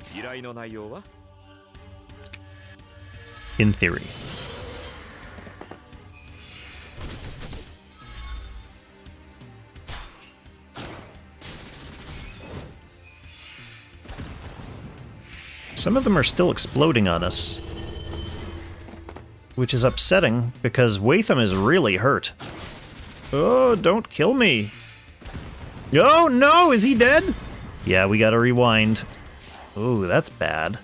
って依頼の内容は In theory. Some of them are still exploding on us, which is upsetting because Watham is really hurt. Oh, don't kill me. Oh no, is he dead? Yeah, we gotta rewind. Ooh, that's bad.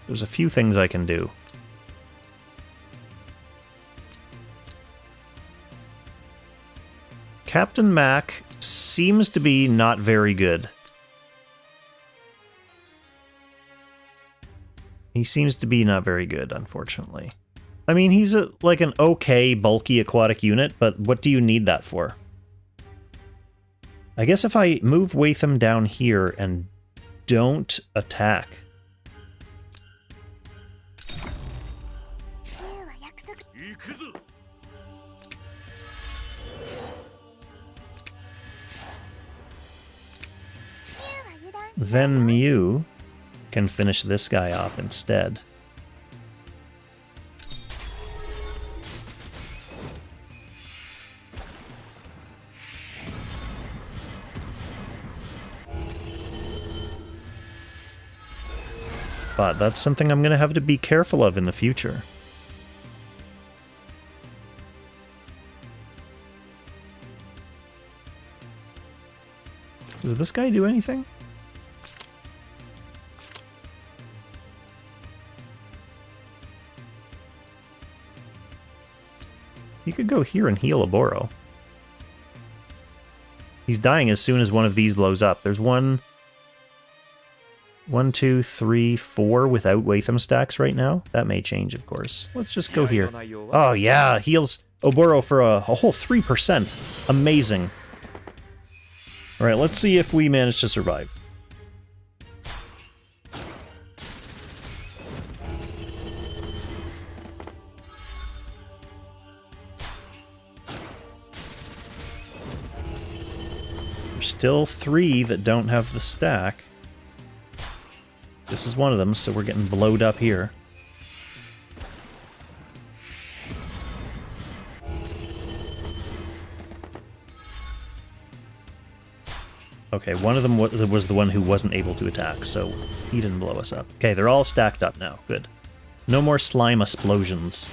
There's a few things I can do. Captain Mac seems to be not very good. He seems to be not very good, unfortunately. I mean, he's like an okay, bulky aquatic unit, but what do you need that for? I guess if I move Watham down here and don't attack... ミュウは約束行くぞ ミュウは油断しない Then Mew can finish this guy off instead. But that's something I'm going to have to be careful of in the future. Does this guy do anything? He could go here and heal Oboro. He's dying as soon as one of these blows up. There's one, two, three, four without Watham stacks right now. That may change, of course. Let's just go here. Oh yeah, heals Oboro for a whole 3%. Amazing. Alright, let's see if we manage to survive. There's still 3 that don't have the stack. This is one of them, so we're getting blowed up here. Okay, one of them was the one who wasn't able to attack, so he didn't blow us up. Okay, they're all stacked up now. Good. No more slime explosions.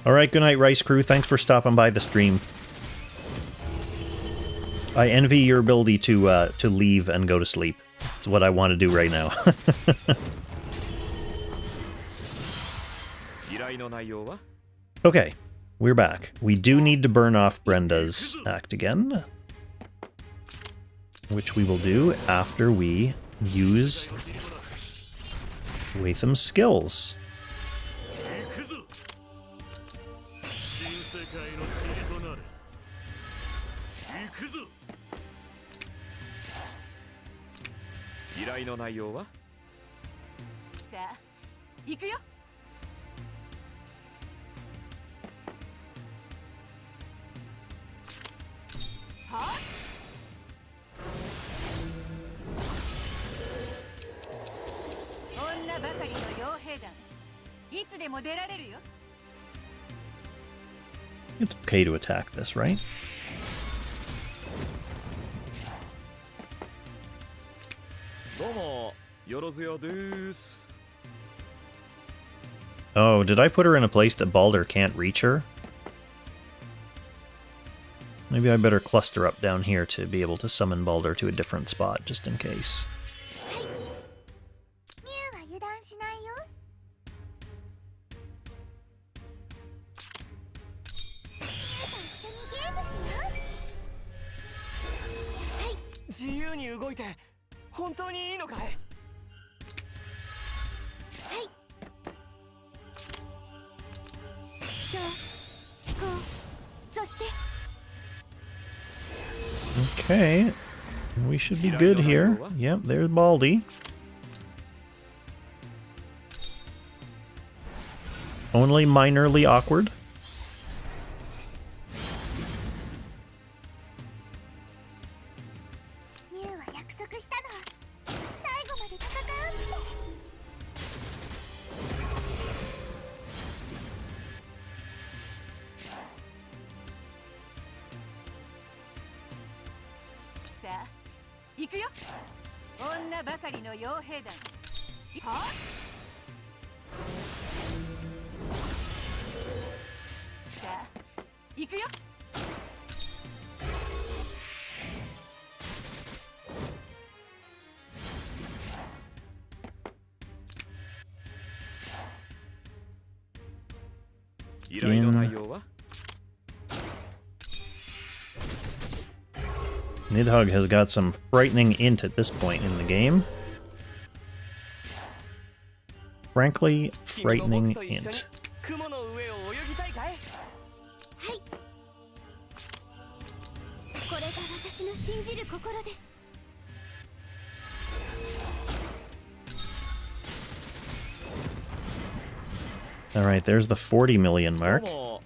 Alright, good night, Rice Crew. Thanks for stopping by the stream. I envy your ability to leave and go to sleep. It's what I want to do right now. Okay, we're back. We do need to burn off Brenda's act again, which we will do after we use Watham's skills. 行くぞ新世界の塵となれ行くぞ依頼の内容はさあ行くよ。はあ女ばかりの傭兵団いつでも出られるよ。 It's okay to attack this, right? どうもよろずやです。 Oh, did I put her in a place that Balder can't reach her? Maybe I better cluster up down here to be able to summon Balder to a different spot, just in case. ミュウは油断しないよ。ミュウと一緒にゲームしよう。はい。自由に動いて本当にいいのかい？はい。人、思考、そして Okay, we should be good here. Yep, there's Baldy. Only minorly awkward. ミュウは約束したの。最後まで戦うって。さあ行くよ。女ばかりの傭兵団。はあさあ行くよ。依頼の内容は Nidhogg has got some frightening int at this point in the game. Frankly, frightening int. 雲の上を泳ぎたいかい？はい。これが私の信じる心です。 Alright, there's the 40 million mark.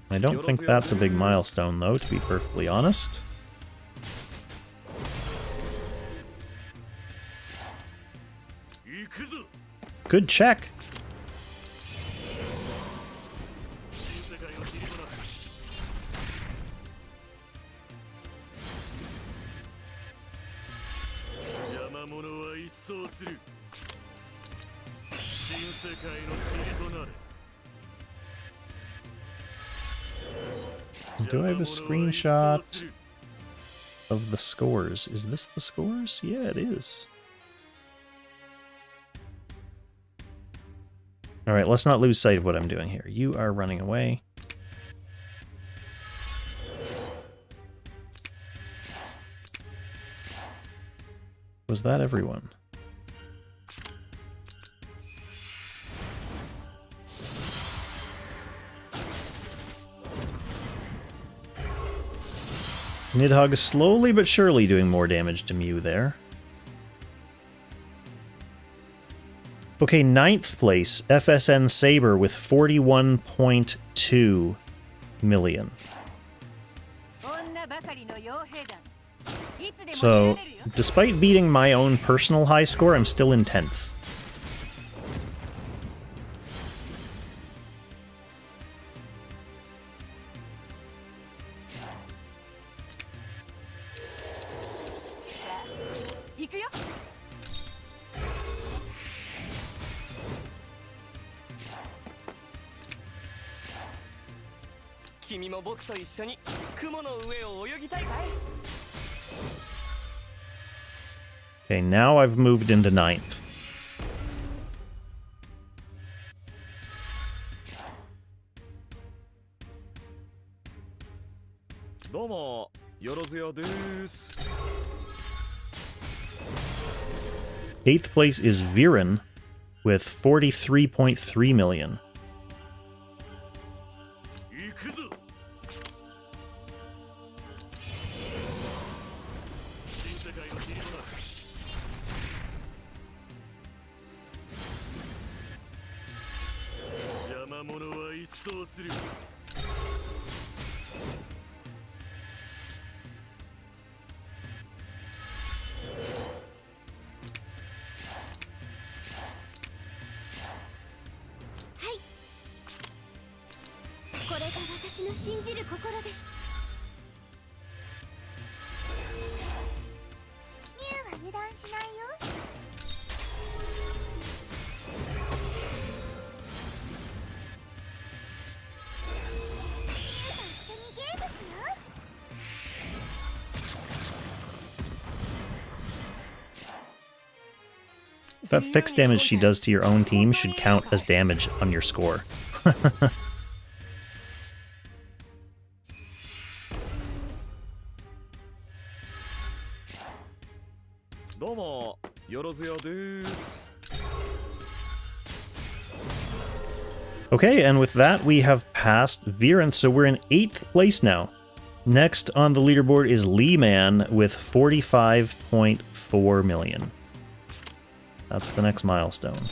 I don't think that's a big milestone, though, to be perfectly honest. Good check! 新世界の塵となれ邪魔者は一掃する新世界の塵となれ Do I have a screenshot of the scores? Is this the scores? Yeah, it is. Alright, let's not lose sight of what I'm doing here. You are running away. Was that everyone? Nidhogg is slowly but surely doing more damage to Mew there. Okay, 9th place, FSN Saber with 41.2 million. So, despite beating my own personal high score, I'm still in 10th. 君も僕と一緒に雲の上を泳ぎたいかい？ Okay, now I've moved into 9th. どうもよろずやです。 8th place is Viren with 43.3 million. 行くぞ。新世界の切りとなる。邪魔者は一掃する。これが私の信じる心です。ミュウは油断しないよ。ミュウと一緒にゲームしよう。 That fixed damage she does to your own team should count as damage on your score. どうもよろずやです。 Okay, and with that, we have passed Viren, so we're in 8th place now. Next on the leaderboard is Lee Man with 45.4 million. That's the next milestone.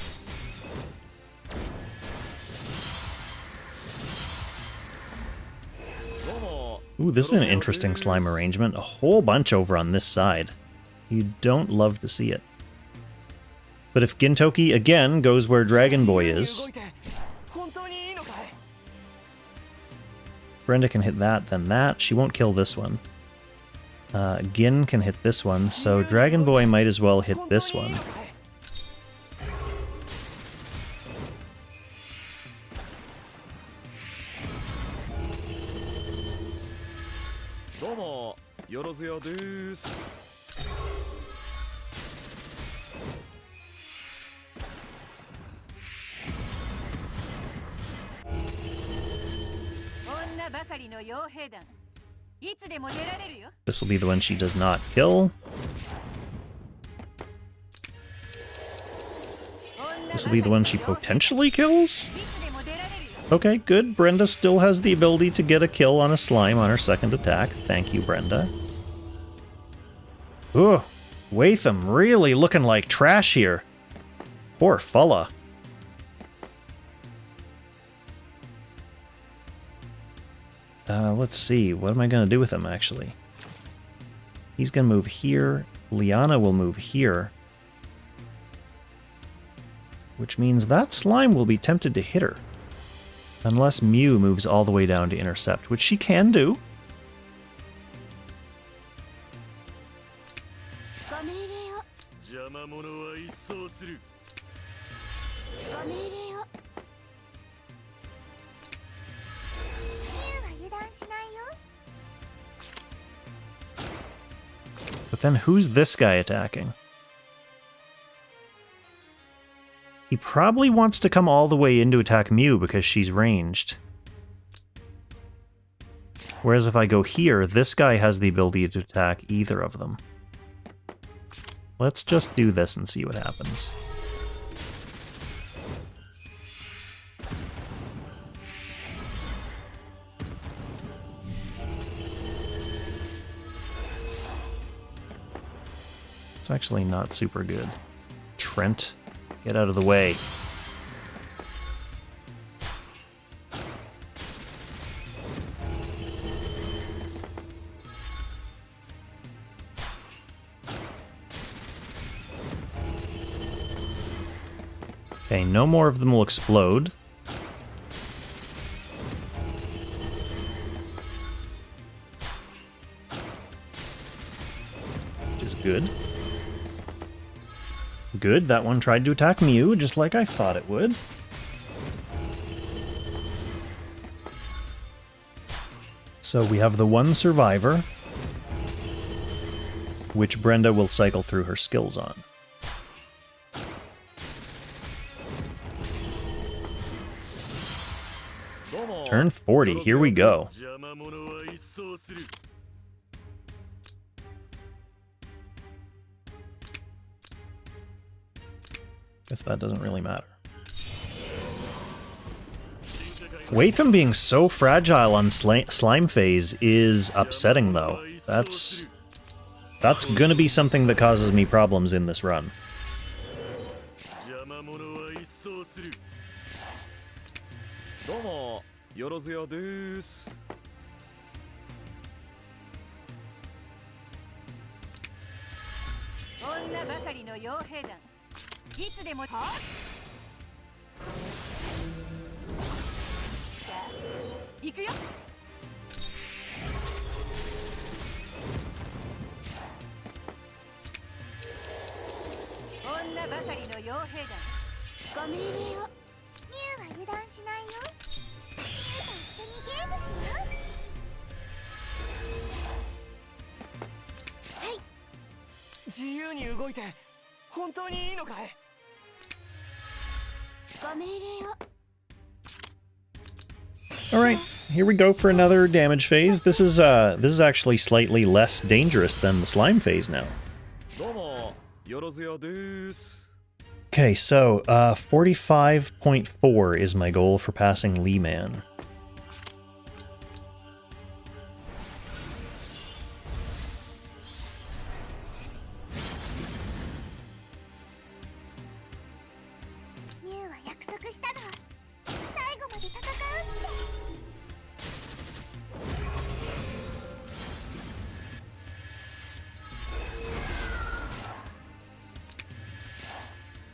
Ooh, this is an interesting slime arrangement. A whole bunch over on this side. You don't love to see it. But if Gintoki again goes where Dragon Boy is, Brenda can hit that, then that. She won't kill this one. Gin can hit this one, so Dragon Boy might as well hit this one. This will be the one she does not kill. This will be the one she potentially kills? Okay, good. Brenda still has the ability to get a kill on a slime on her second attack. Thank you, Brenda. Ugh, Watham really looking like trash here. Poor fella. Let's see. What am I going to do with him, actually? He's going to move here. Liana will move here. Which means that slime will be tempted to hit her. Unless Mew moves all the way down to intercept, which she can do. But then who's this guy attacking? He probably wants to come all the way in to attack Mew because she's ranged. Whereas if I go here, this guy has the ability to attack either of them. Let's just do this and see what happens. It's actually not super good. Trent, get out of the way. Okay, no more of them will explode. Which is good. Good, that one tried to attack Mew, just like I thought it would. So we have the one survivor, which Brenda will cycle through her skills on. Turn 40, here we go. 邪魔者は一掃する Guess that doesn't really matter. Waitham being so fragile on slime phase is upsetting, though. That's gonna be something that causes me problems in this run. 邪魔者は一掃するどうもよろずやです。女ばかりの傭兵団いつでもはさあ行くよ女ばかりの傭兵団ご命令をミュウは油断しないよ。ミュウと一緒にゲームしよう。はい。自由に動いて本当にいいのかい？ご命令を。 Alright, here we go for another damage phase. This is actually slightly less dangerous than the slime phase now. どうもよろずやです。 Okay, so 45.4 is my goal for passing Lee Man. ミュウは約束したの。最後まで戦うって。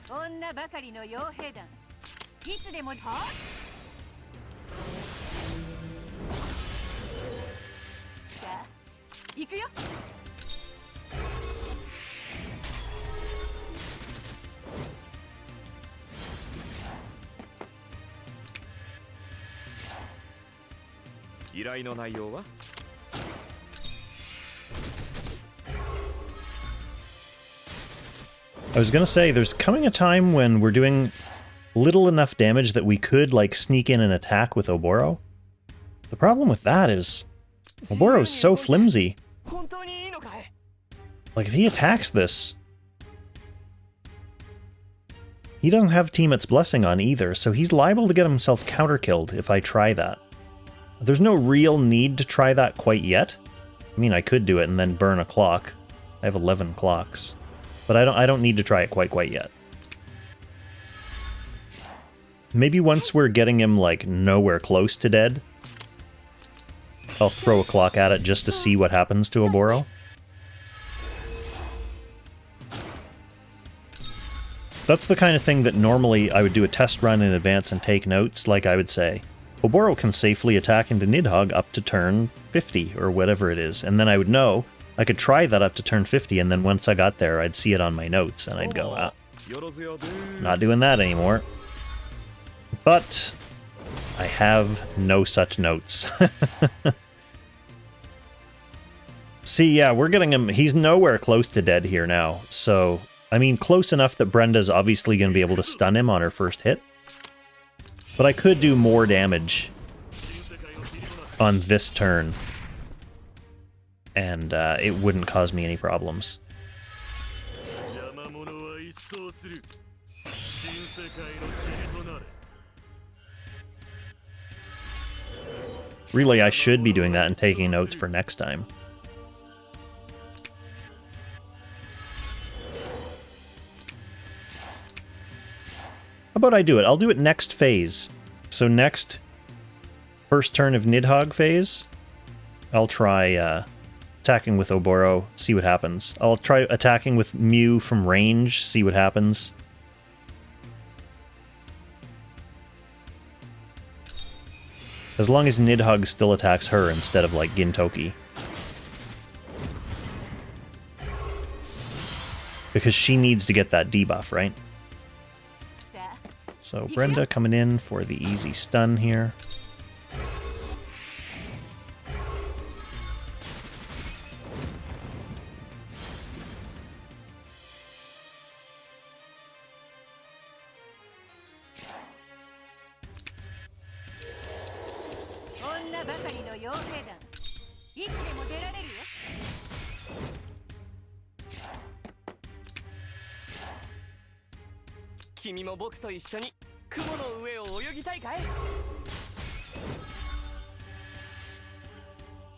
女ばかりの傭兵団いつでもはさあ行くよ依頼の内容は？ I was gonna say, there's coming a time when we're doing little enough damage that we could, like, sneak in an attack with Oboro. The problem with that is, Oboro's so flimsy. 本当にいいのかい？ Like, if he attacks this, he doesn't have Tiamat's Blessing on either, so he's liable to get himself counter-killed if I try that. There's no real need to try that quite yet. I mean, I could do it and then burn a clock. I have 11 clocks. But I don't need to try it quite yet. Maybe once we're getting him, like, nowhere close to dead, I'll throw a clock at it just to see what happens to Oboro. That's the kind of thing that normally I would do a test run in advance and take notes. Like, I would say, Oboro can safely attack into Nidhogg up to turn 50, or whatever it is, and then I would know I could try that up to turn 50, and then once I got there, I'd see it on my notes, and I'd go, ah, not doing that anymore. But I have no such notes. See, yeah, we're getting him, he's nowhere close to dead here now, so, I mean, close enough that Brenda's obviously going to be able to stun him on her first hit. But I could do more damage on this turn. And it wouldn't cause me any problems. 邪魔者は一掃する新世界の塵となれ Really, I should be doing that and taking notes for next time. How about I do it? I'll do it next phase. So next first turn of Nidhogg phase, I'll try attacking with Oboro, see what happens. I'll try attacking with Mew from range, see what happens. As long as Nidhogg still attacks her instead of, like, Gintoki. Because she needs to get that debuff, right? So Brenda coming in for the easy stun here. 君も僕と一緒に雲の上を泳ぎたいかい？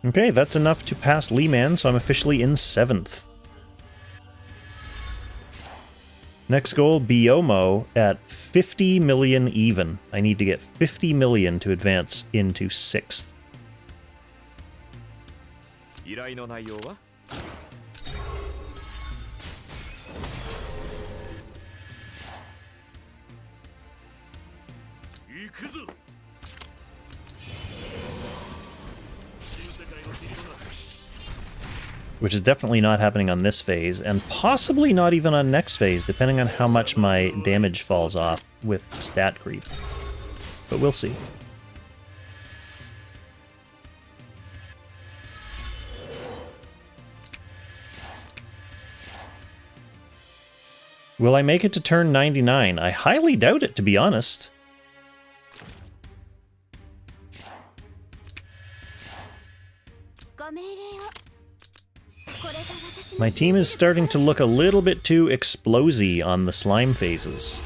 Okay, that's enough to pass Lee-Man, so I'm officially in 7th. Next goal, Biomo at 50 million even. I need to get 50 million to advance into 6th. 依頼の内容は？行くぞ。新世界の霧となる。 Which is definitely not happening on this phase, and possibly not even on next phase, depending on how much my damage falls off with stat creep. But we'll see. Will I make it to turn 99? I highly doubt it, to be honest. My team is starting to look a little bit too explosy on the slime phases.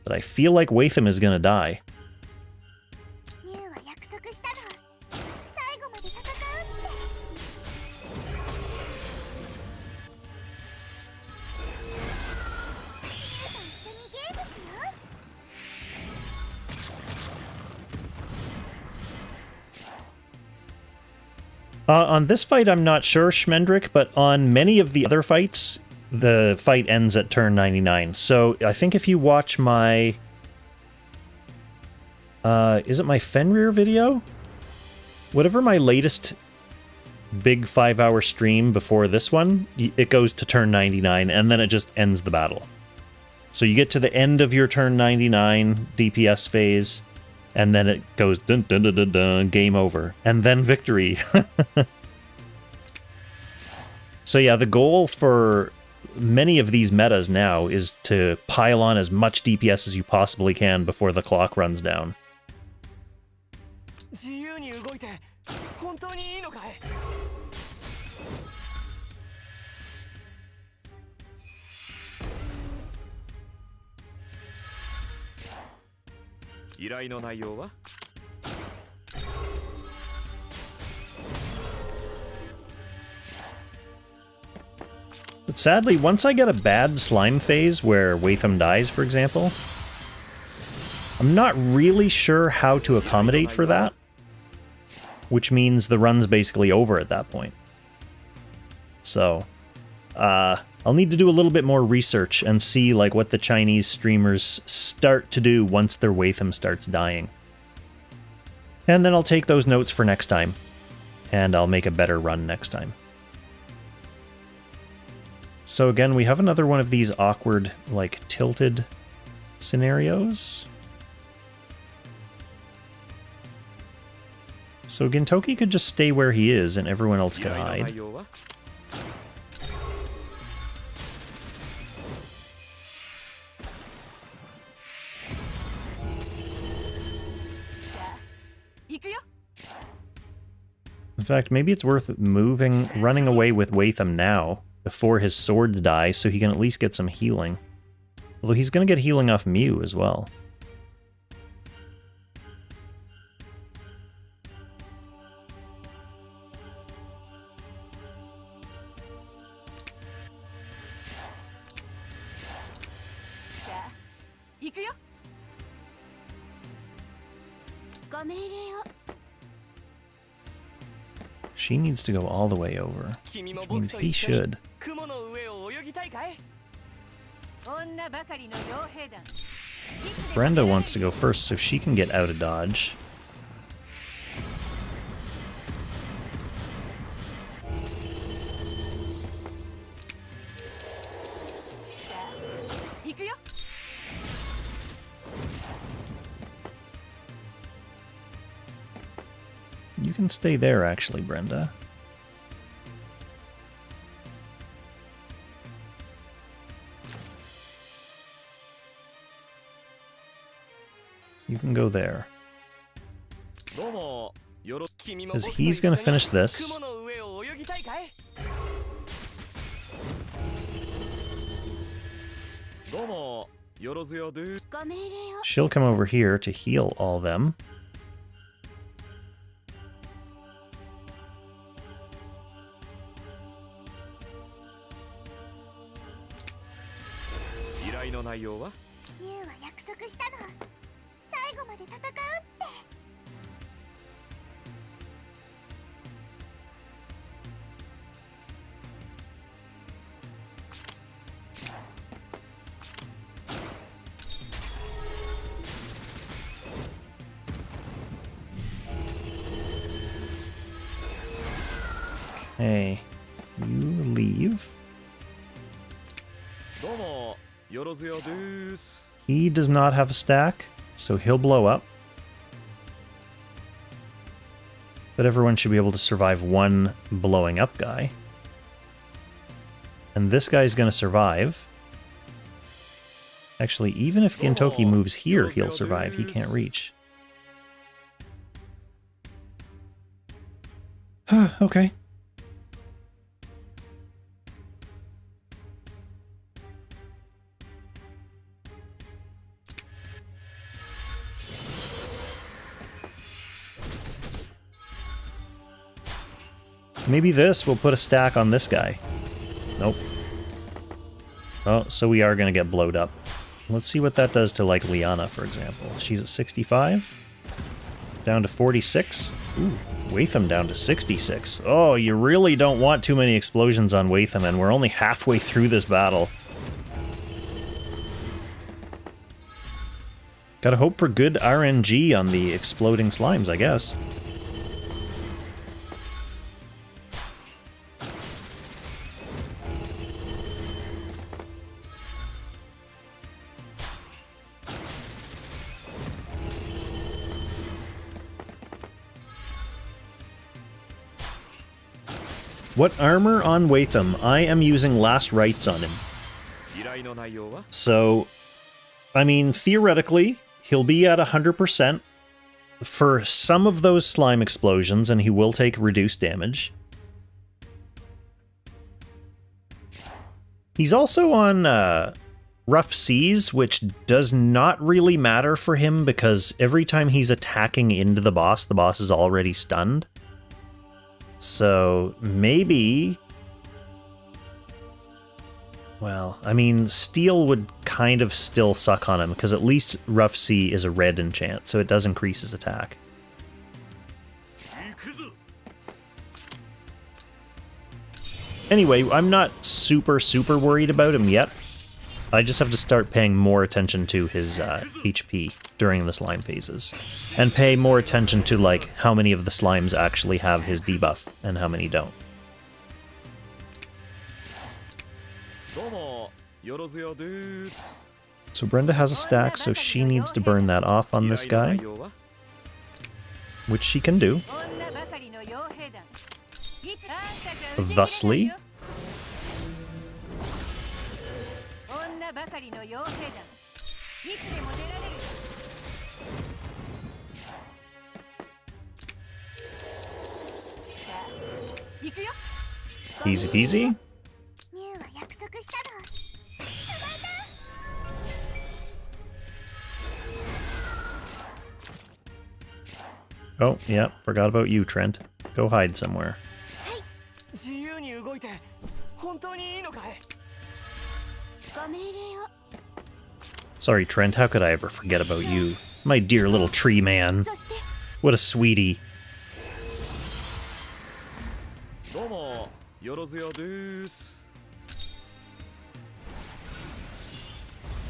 But I feel like Watham is gonna die. ミュウは約束したの。最後まで戦うって。ミュウと一緒にゲームしよう。 On this fight, I'm not sure, Schmendrick, but on many of the other fights, the fight ends at turn 99. So I think if you watch my... is it my Fenrir video? Whatever my latest big 5-hour stream before this one, it goes to turn 99, and then it just ends the battle. So you get to the end of your turn 99 DPS phase, and then it goes dun dun dun dun dun, game over, and then victory. So yeah, the goal for many of these metas now is to pile on as much DPS as you possibly can before the clock runs down. 自由に動いて本当にいいのかい？ 依頼の内容は？ But sadly, once I get a bad slime phase where Watham dies, for example, I'm not really sure how to accommodate for that, which means the run's basically over at that point. So, I'll need to do a little bit more research and see like what the Chinese streamers start to do once their Watham starts dying. And then I'll take those notes for next time, and I'll make a better run next time. So again, we have another one of these awkward, like, tilted scenarios. So Gintoki could just stay where he is and everyone else can hide. In fact, maybe it's worth running away with Watham now, before his swords die, so he can at least get some healing. Although he's gonna get healing off Mew as well. She needs to go all the way over, which means he should. Brenda wants to go first so she can get out of dodge. You can stay there, actually, Brenda. You can go there. Because he's gonna finish this. よろずやで。ご命令を。 She'll come over here to heal all them. 依頼の内容は？ミュウは約束したの。最後まで戦うって。Hey, you leave. どうもよろずやです。 He does not have a stack, so he'll blow up. But everyone should be able to survive one blowing up guy. And this guy's gonna survive. Actually, even if Gintoki moves here, he'll survive. He can't reach. Okay. Maybe this will put a stack on this guy. Nope. Oh, so we are going to get blowed up. Let's see what that does to, like, Liana, for example. She's at 65. Down to 46. Ooh, Watham down to 66. Oh, you really don't want too many explosions on Watham, and we're only halfway through this battle. Gotta hope for good RNG on the exploding slimes, I guess. What armor on Watham? I am using Last Rites on him. 依頼の内容は？ So, I mean, theoretically, he'll be at 100% for some of those slime explosions, and he will take reduced damage. He's also on Rough Seas, which does not really matter for him because every time he's attacking into the boss is already stunned. So, maybe... Well, I mean, Steel would kind of still suck on him, because at least Rough Sea is a red enchant, so it does increase his attack. Anyway, I'm not super worried about him yet. I just have to start paying more attention to his HP during the slime phases. And pay more attention to, like, how many of the slimes actually have his debuff, and how many don't. どうもよろずやです。 So Brenda has a stack, so she needs to burn that off on this 依頼の guy, 内容は？ which she can do. 女ばかりの傭兵団いつあんたじゃ受け切れないよ Thusly. 女ばかりの傭兵団いつでも出られるさあ行くよ Easy peasy. ミュウは約束したの。 Oh, yeah, forgot about you, Trent. Go hide somewhere. 自由に動いて本当にいいのかい？ご命令を。 Sorry, Trent, how could I ever forget about you? My dear little tree man. そして What a sweetie. どうもよろずやです。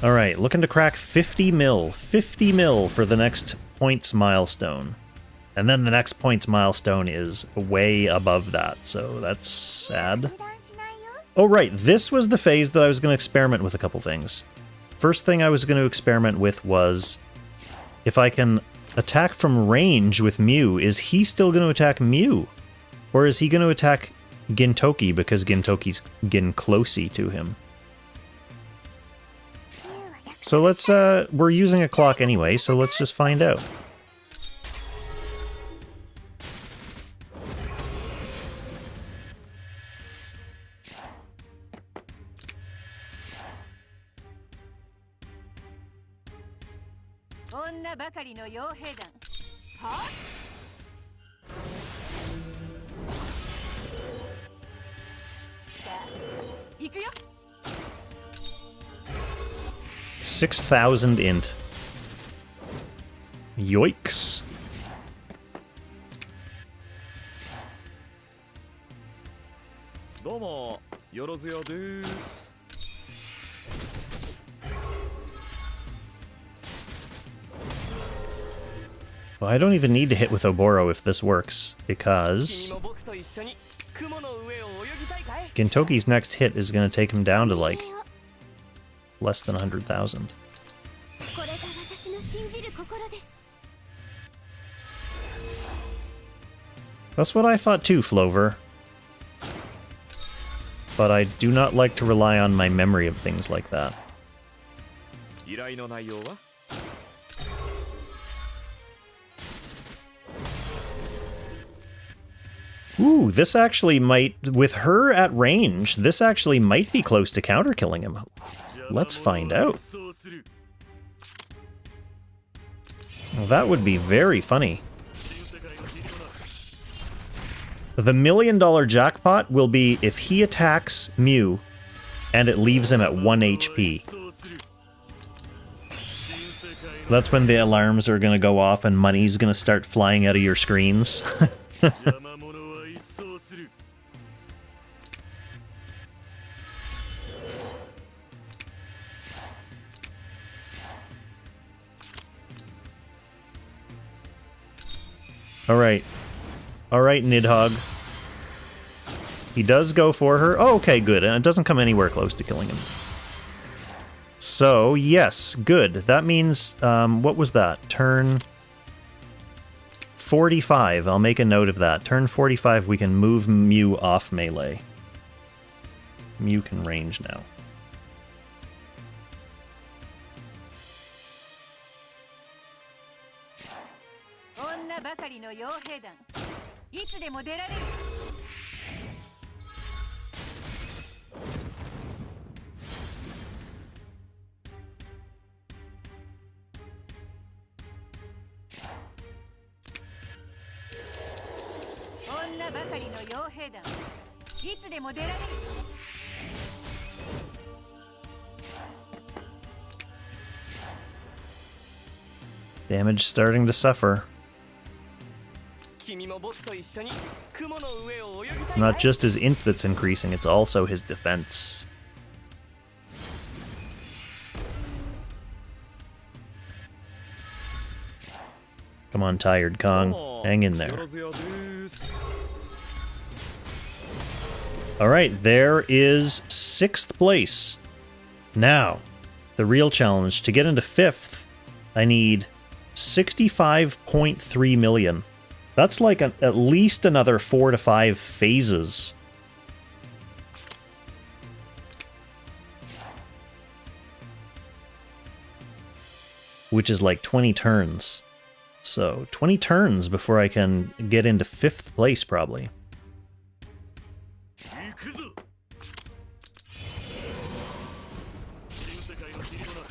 Alright, looking to crack 50 mil. 50 mil for the next points milestone. And then the next points milestone is way above that, so that's sad. 油断しないよ。 Oh, right, this was the phase that I was going to experiment with a couple things. First thing I was going to experiment with was if I can attack from range with Mew, is he still going to attack Mew? Or is he going to attack Gintoki because Gintoki's getting closey to him? ミュウは約 So let's, we're using a clock anyway, so let's just find out. 女ばかりの傭兵団はさあ行くよ 6,000 int. Yoiks. どうもよろずやです。 Well, I don't even need to hit with Oboro if this works, 君 because も僕と一緒に雲の上を泳ぎたいかい Gintoki's next hit is going to take him down to like less than 100,000. これが私の信じる心です。 That's what I thought too, Flover. But I do not like to rely on my memory of things like that. 依頼の内容は Ooh, this actually might, with her at range, this actually might be close to counter killing him. Let's find out. Well, that would be very funny. The $1 million jackpot will be if he attacks Mew and it leaves him at 1 HP. That's when the alarms are gonna go off and money's gonna start flying out of your screens. Alright. Alright, Nidhogg. He does go for her. Oh, okay, good. And it doesn't come anywhere close to killing him. So, yes, good. That means, what was that? Turn 45. I'll make a note of that. Turn 45, we can move Mew off melee. Mew can range now. Damage starting to suffer. 君も僕と一緒に雲の上を泳ぎ It's たい not かい just his int that's increasing, it's also his defense. Come on, Tired Kong. Hang in よ there. ろずやです。 Alright, there is 6th place. Now, the real challenge. To get into 5th, I need 65.3 million. That's like at least another 4 to 5 phases. Which is like 20 turns. So, 20 turns before I can get into 5th place, probably. 行くぞ新世界の霧となる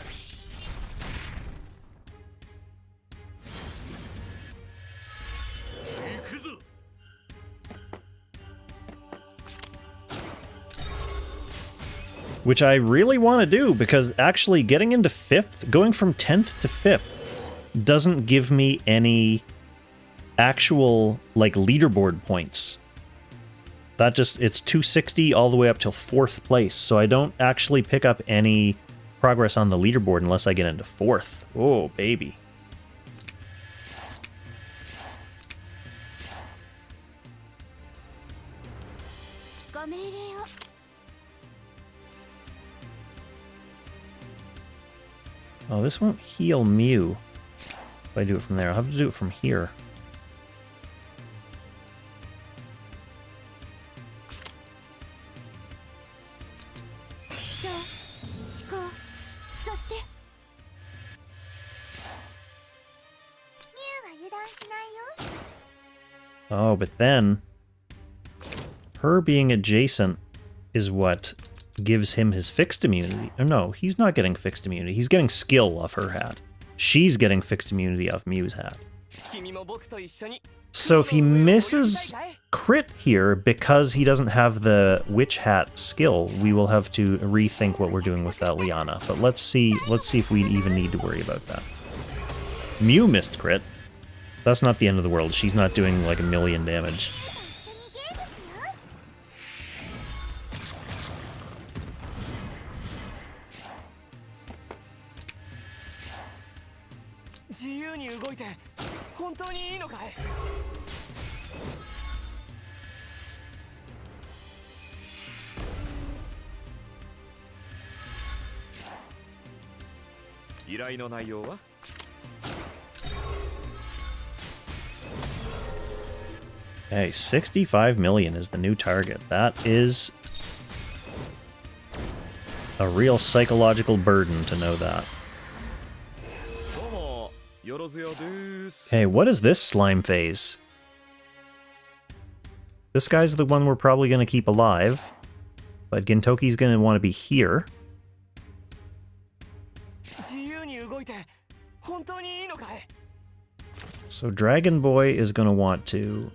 行くぞ Which I really want to do, because actually getting into 5th, going from 10th to 5th, doesn't give me any actual, like, leaderboard points. That just, it's 260 all the way up till 4th place, so I don't actually pick up any progress on the leaderboard unless I get into 4th. Oh, baby. Oh, this won't heal Mew if I do it from there. I'll have to do it from here. Oh, but then her being adjacent is what gives him his fixed immunity. Oh, no, he's not getting fixed immunity. He's getting skill off her hat. She's getting fixed immunity off Mew's hat. 君も僕と一緒に So if he misses crit here because he doesn't have the witch hat skill, we will have to rethink what we're doing with that Liana. But let's see if we even need to worry about that. Mew missed crit. That's not the end of the world. She's not doing like 1,000,000 damage. 自由に動いて本当にいいのかい依頼の内容は Hey, 65 million is the new target. That is a real psychological burden to know that. どうもよろずやです Hey, what is this slime phase? This guy's the one we're probably going to keep alive, but Gintoki's going to want to be here. 自由に動いて本当にいいのかい So Dragon Boy is going to want to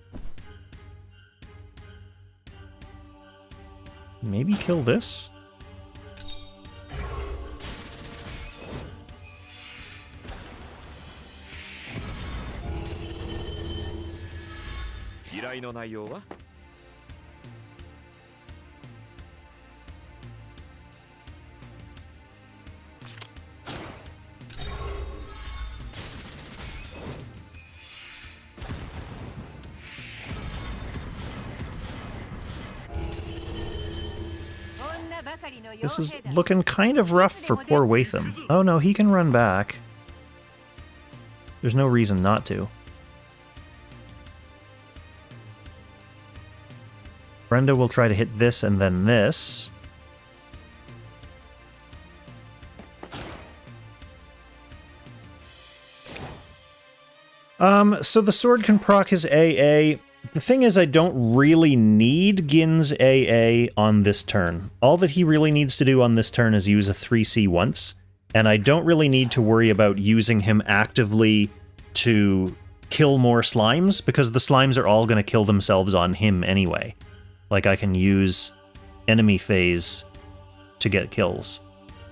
maybe kill this? This is looking kind of rough for poor Watham. Oh no, he can run back. There's no reason not to. Brenda will try to hit this and then this. So the sword can proc his AA. The thing is, I don't really need Gin's AA on this turn. All that he really needs to do on this turn is use a 3C once, and I don't really need to worry about using him actively to kill more slimes, because the slimes are all going to kill themselves on him anyway. Like, I can use enemy phase to get kills.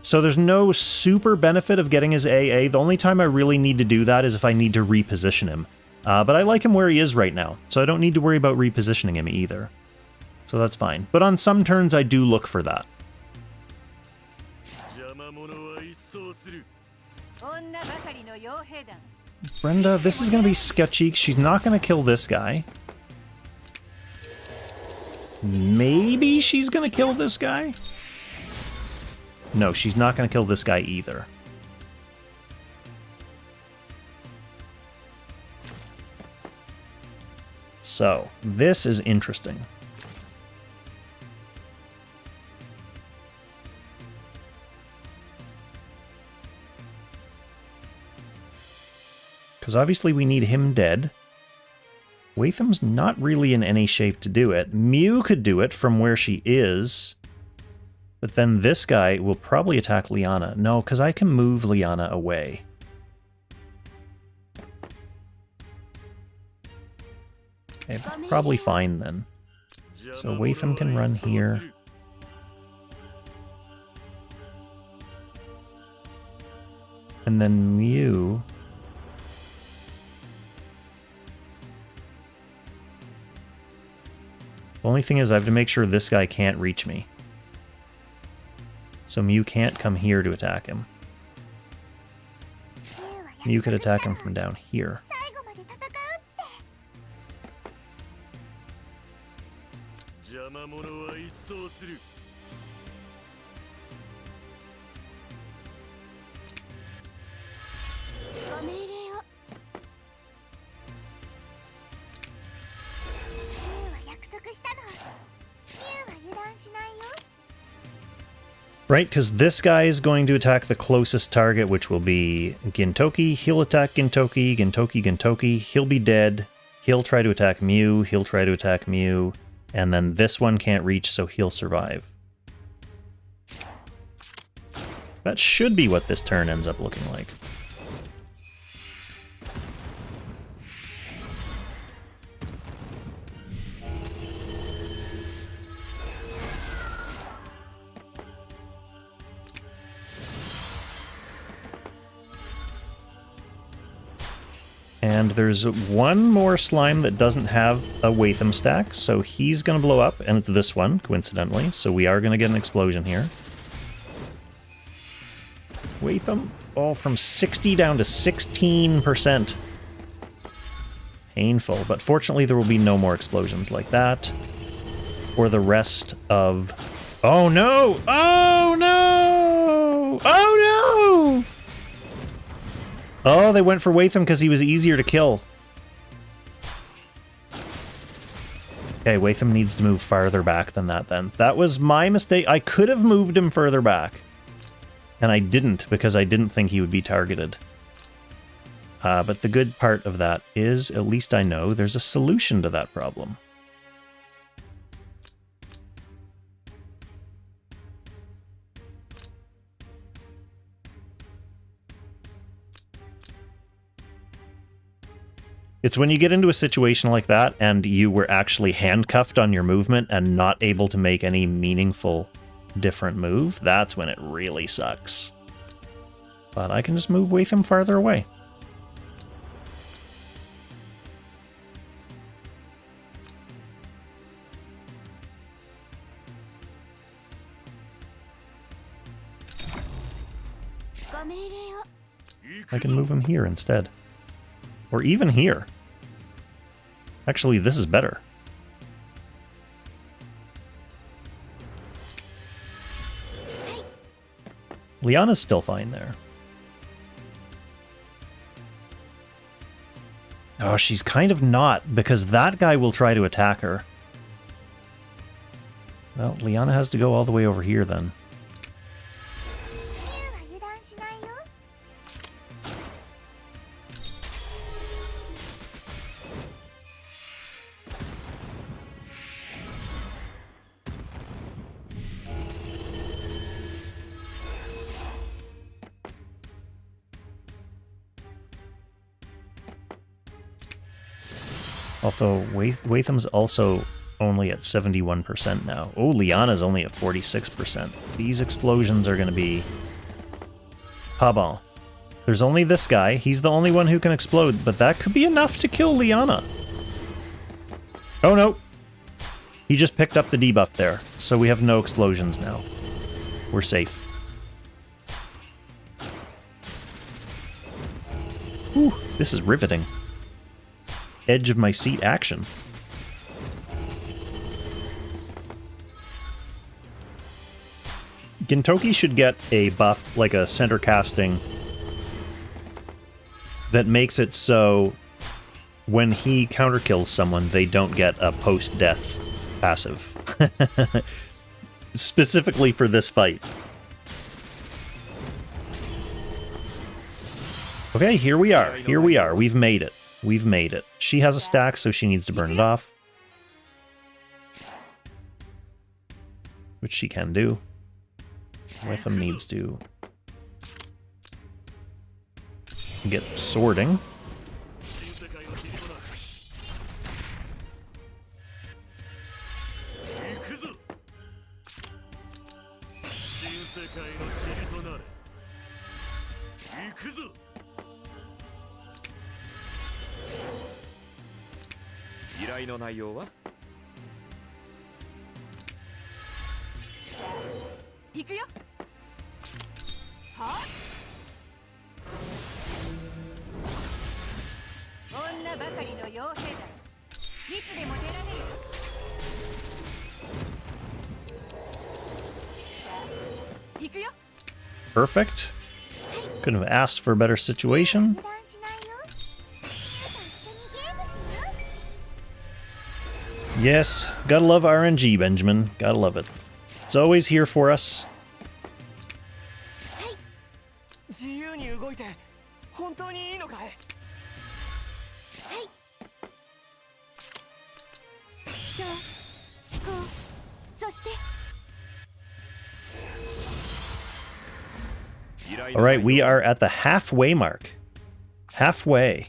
So there's no super benefit of getting his AA. The only time I really need to do that is if I need to reposition him. But I like him where he is right now, so I don't need to worry about repositioning him either. So that's fine. But on some turns, I do look for that. Brenda, this is going to be sketchy. She's not going to kill this guy. Maybe she's going to kill this guy? No, she's not going to kill this guy either. So, this is interesting. Because obviously we need him dead. Watham's not really in any shape to do it. Mew could do it from where she is. But then this guy will probably attack Liana. No, because I can move Liana away. Okay, that's probably fine then. So Watham can run here. And then Mew... The only thing is I have to make sure this guy can't reach me. So Mew can't come here to attack him. Mew could attack him from down here. Right, because this guy is going to attack the closest target, which will be Gintoki. He'll attack Gintoki, Gintoki. He'll be dead. He'll try to attack Mew. He'll try to attack Mew. And then this one can't reach, so he'll survive. That should be what this turn ends up looking like. And there's one more slime that doesn't have a Watham stack, so he's going to blow up, and it's this one, coincidentally, so we are going to get an explosion here. Watham, from 60 down to 16%. Painful, but fortunately there will be no more explosions like that. For the rest of... Oh no! Oh no! Oh no! Oh, they went for Watham because he was easier to kill. Okay, Watham needs to move farther back than that then. That was my mistake. I could have moved him further back. And I didn't because I didn't think he would be targeted. But the good part of that is, at least I know, there's a solution to that problem. It's when you get into a situation like that and you were actually handcuffed on your movement and not able to make any meaningful different move, that's when it really sucks. But I can just move Watham farther away. I can move him here instead. Or even here. Actually, this is better. Liana's still fine there. Oh, she's kind of not, because that guy will try to attack her. Well, Liana has to go all the way over here then. Although Watham's also only at 71% now. Oh, Liana's only at 46%. These explosions are going to be... pas bon. There's only this guy. He's the only one who can explode, but that could be enough to kill Liana. Oh no! He just picked up the debuff there, so we have no explosions now. We're safe. Whew, this is riveting. Edge of my seat action. Gintoki should get a buff, like a center casting, that makes it so when he counterkills someone, they don't get a post-death passive. Specifically for this fight. Okay, here we are. Here we are. We've made it. We've made it. She has a stack, so she needs to burn it off. Which she can do. Witham needs to get sorting. Perfect. Couldn't have asked for a better situation. Yes, gotta love RNG, Benjamin. Gotta love it. It's always here for us. Alright, we are at the halfway mark. Halfway.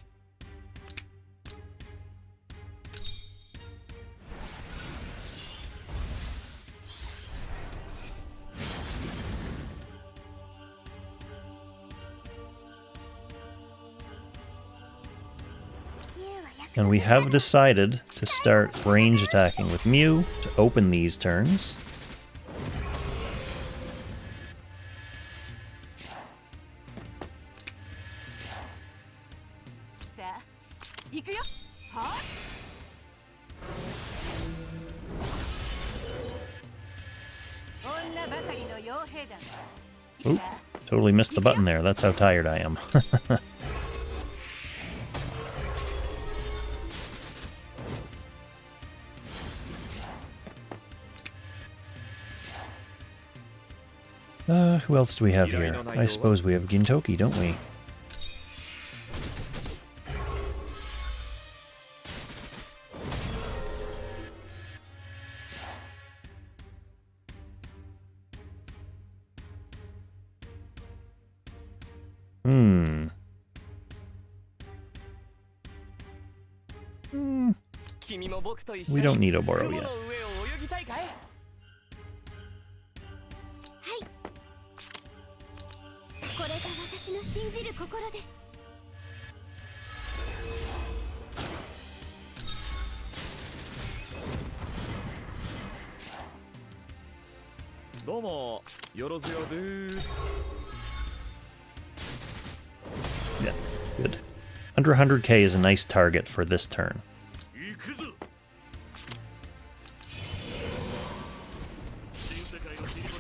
And we have decided to start range attacking with Mew to open these turns. Oop, totally missed the button there. That's how tired I am. Who else do we have here? I suppose we have Gintoki, don't we? We don't need Oboro yet. これが私の信じる心です。どうもよろずやです。 Yeah, good. Under 100k is a nice target for this turn. 行くぞ。新世界の切り札。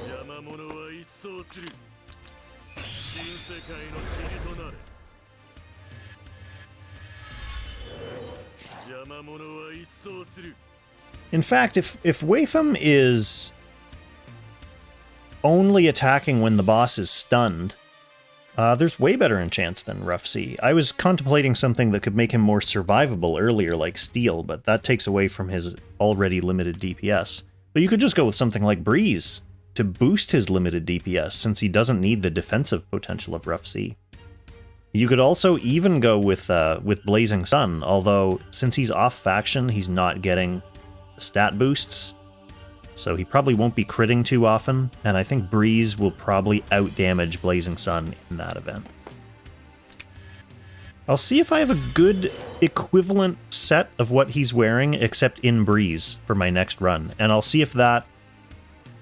邪魔者は一掃する。新世界の塵となれ。邪魔者は一掃する。 In fact, if Watham is only attacking when the boss is stunned, there's way better enchants than Rough Sea. I was contemplating something that could make him more survivable earlier, like Steel, but that takes away from his already limited DPS. But you could just go with something like Breeze to boost his limited DPS, since he doesn't need the defensive potential of Rough Sea. You could also even go with Blazing Sun, although since he's off faction, he's not getting stat boosts, so he probably won't be critting too often, and I think Breeze will probably outdamage Blazing Sun in that event. I'll see if I have a good equivalent set of what he's wearing, except in Breeze, for my next run, and I'll see if that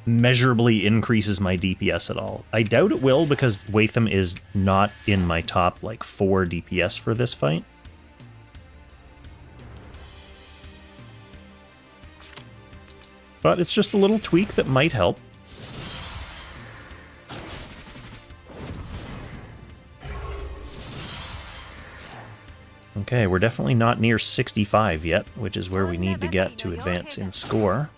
measurably increases my DPS at all. I doubt it will, because Watham is not in my top, 4 DPS for this fight. But it's just a little tweak that might help. Okay, we're definitely not near 65 yet, which is where we need to get to advance in score.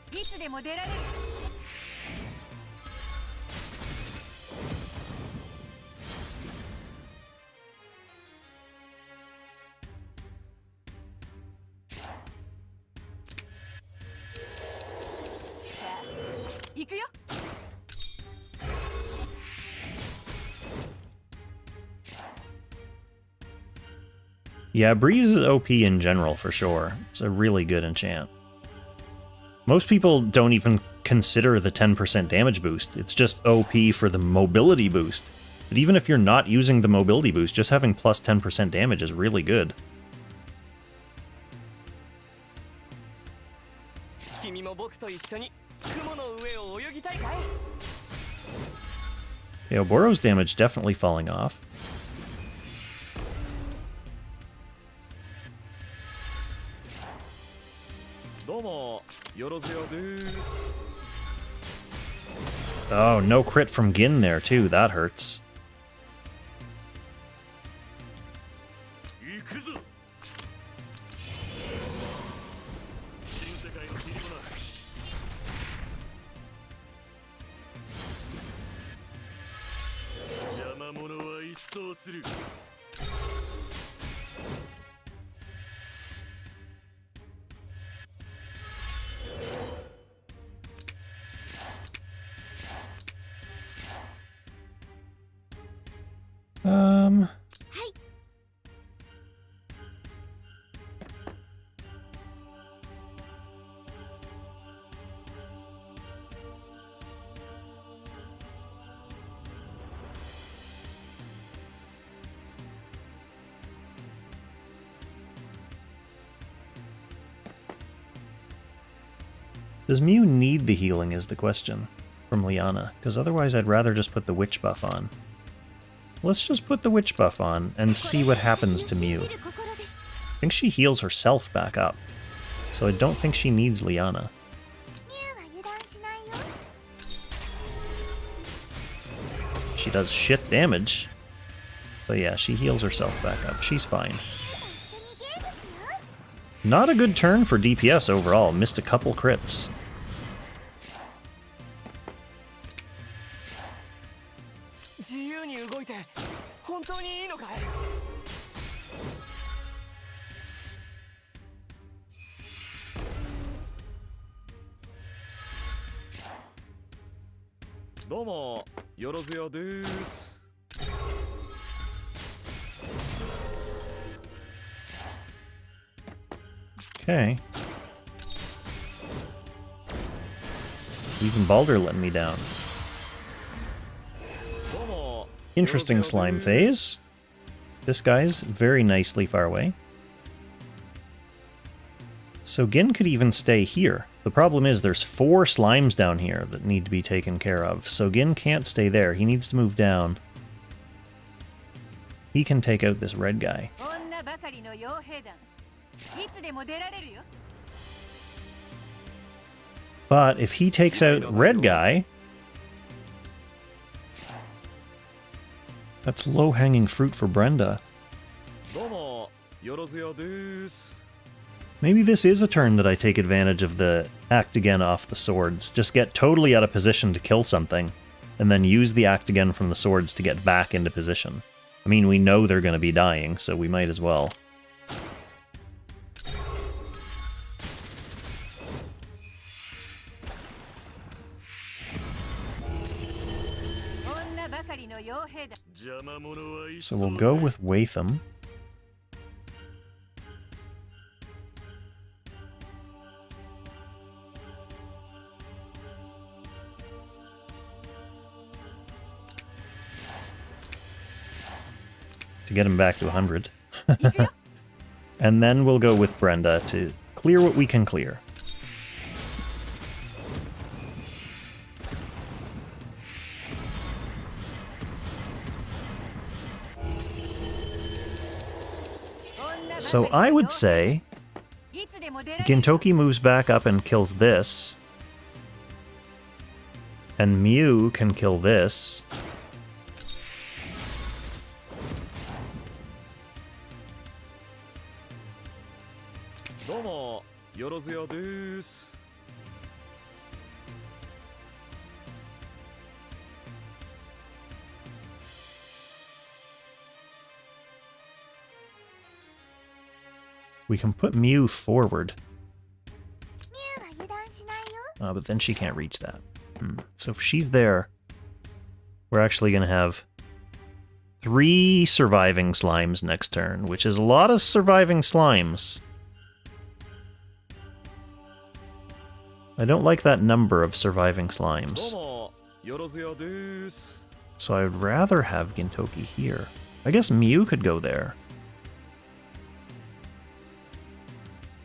Yeah, Breeze is OP in general for sure. It's a really good enchant. Most people don't even consider the 10% damage boost. It's just OP for the mobility boost. But even if you're not using the mobility boost, just having plus 10% damage is really good. Yeah, Oboro's damage definitely falling off. Oh, no crit from Gin there too, that hurts. Does Mew need the healing is the question from Liana, because otherwise I'd rather just put the witch buff on. Let's just put the witch buff on and see what happens to Mew. I think she heals herself back up, so I don't think she needs Liana. She does shit damage, but yeah, she heals herself back up. She's fine. Not a good turn for DPS overall. Missed a couple crits. Okay. Even Balder letting me down. Interesting slime phase. This guy's very nicely far away. So Gin could even stay here. The problem is there's 4 slimes down here that need to be taken care of. So Gin can't stay there. He needs to move down. He can take out this red guy. But if he takes out red guy, that's low-hanging fruit for Brenda. Maybe this is a turn that I take advantage of the act again off the swords. Just get totally out of position to kill something, and then use the act again from the swords to get back into position. I mean, we know they're going to be dying, so we might as well. So we'll go with Watham. To get him back to 100. And then we'll go with Brenda to clear what we can clear. So I would say Gintoki moves back up and kills this. And Mew can kill this. We can put Mew forward. But then she can't reach that. So if she's there, we're actually going to have 3 surviving slimes next turn, which is a lot of surviving slimes. I don't like that number of surviving slimes. So I'd rather have Gintoki here. I guess Mew could go there.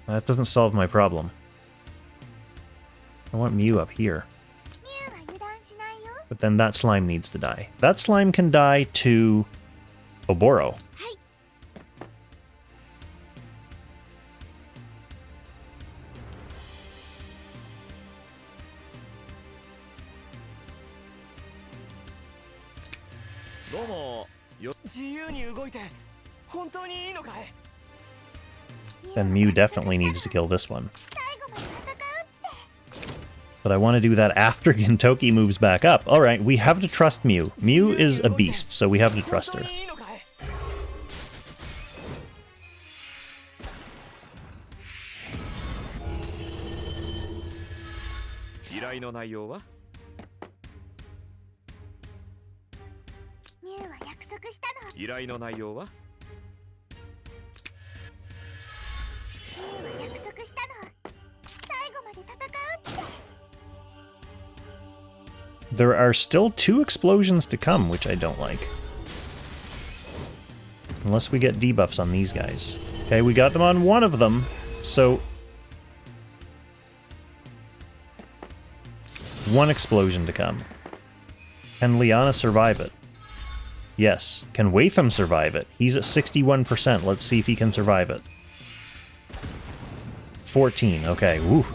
That doesn't solve my problem. I want Mew up here. But then that slime needs to die. That slime can die to Oboro. Then Mew definitely needs to kill this one. But I want to do that after Gintoki moves back up. Alright, we have to trust Mew. Mew is a beast, so we have to trust her. There are still 2 explosions to come, which I don't like. Unless we get debuffs on these guys. Okay, we got them on one of them, so... One explosion to come. Can Liana survive it? Yes. Can Watham survive it? He's at 61%. Let's see if he can survive it. 14. Okay. Woo.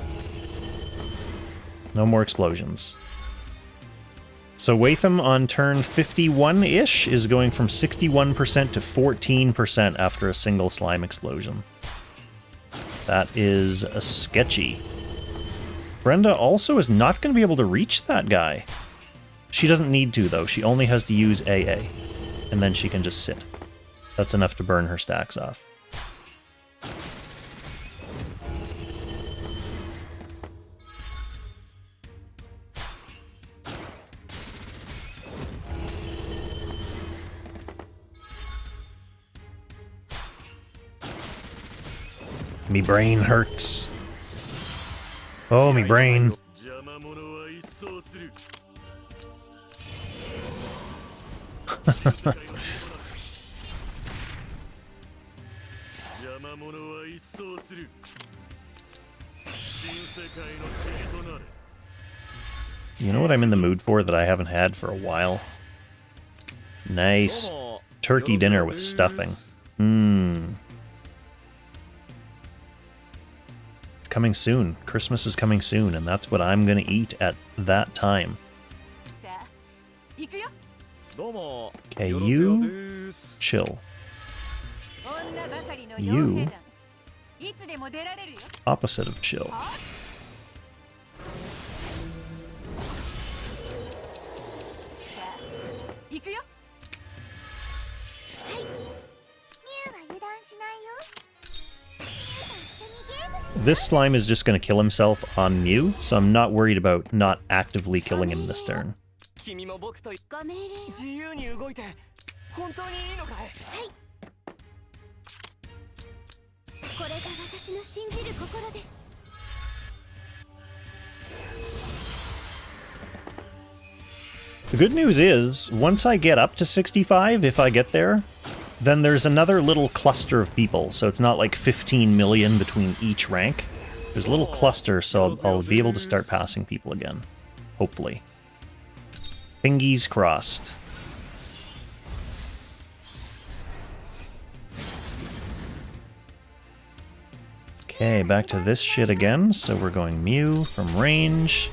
No more explosions. So Watham on turn 51-ish is going from 61% to 14% after a single slime explosion. That is sketchy. Brenda also is not going to be able to reach that guy. She doesn't need to, though. She only has to use AA. And then she can just sit. That's enough to burn her stacks off. Me brain hurts. Oh, me brain. 邪魔者は一掃する。邪魔者は一掃する。新世界の塵となれ。 You know what I'm in the mood for that I haven't had for a while? Nice turkey dinner with stuffing. Mmm. It's coming soon. Christmas is coming soon, and that's what I'm gonna eat at that time. さあ行くよ。どうも Okay, よろずよ you です chill. 女ばかりの You 傭兵団。いつでも出られるよ。 Opposite of chill. さあ行くよ。はい。ミュウは油断しないよ。ミュウと一緒にゲームしよう。 This slime is just gonna kill himself on Mew, so I'm not worried about not actively killing him this turn. 君も僕とご命令を。自由に動いて本当にいいのかい？これが私の信じる心です。 The good news is, once I get up to 65, if I get there, then there's another little cluster of people, so it's not like 15 million between each rank. There's a little cluster, so I'll be able to start passing people again. Hopefully. Fingies crossed. Okay, back to this shit again, so we're going Mew from range.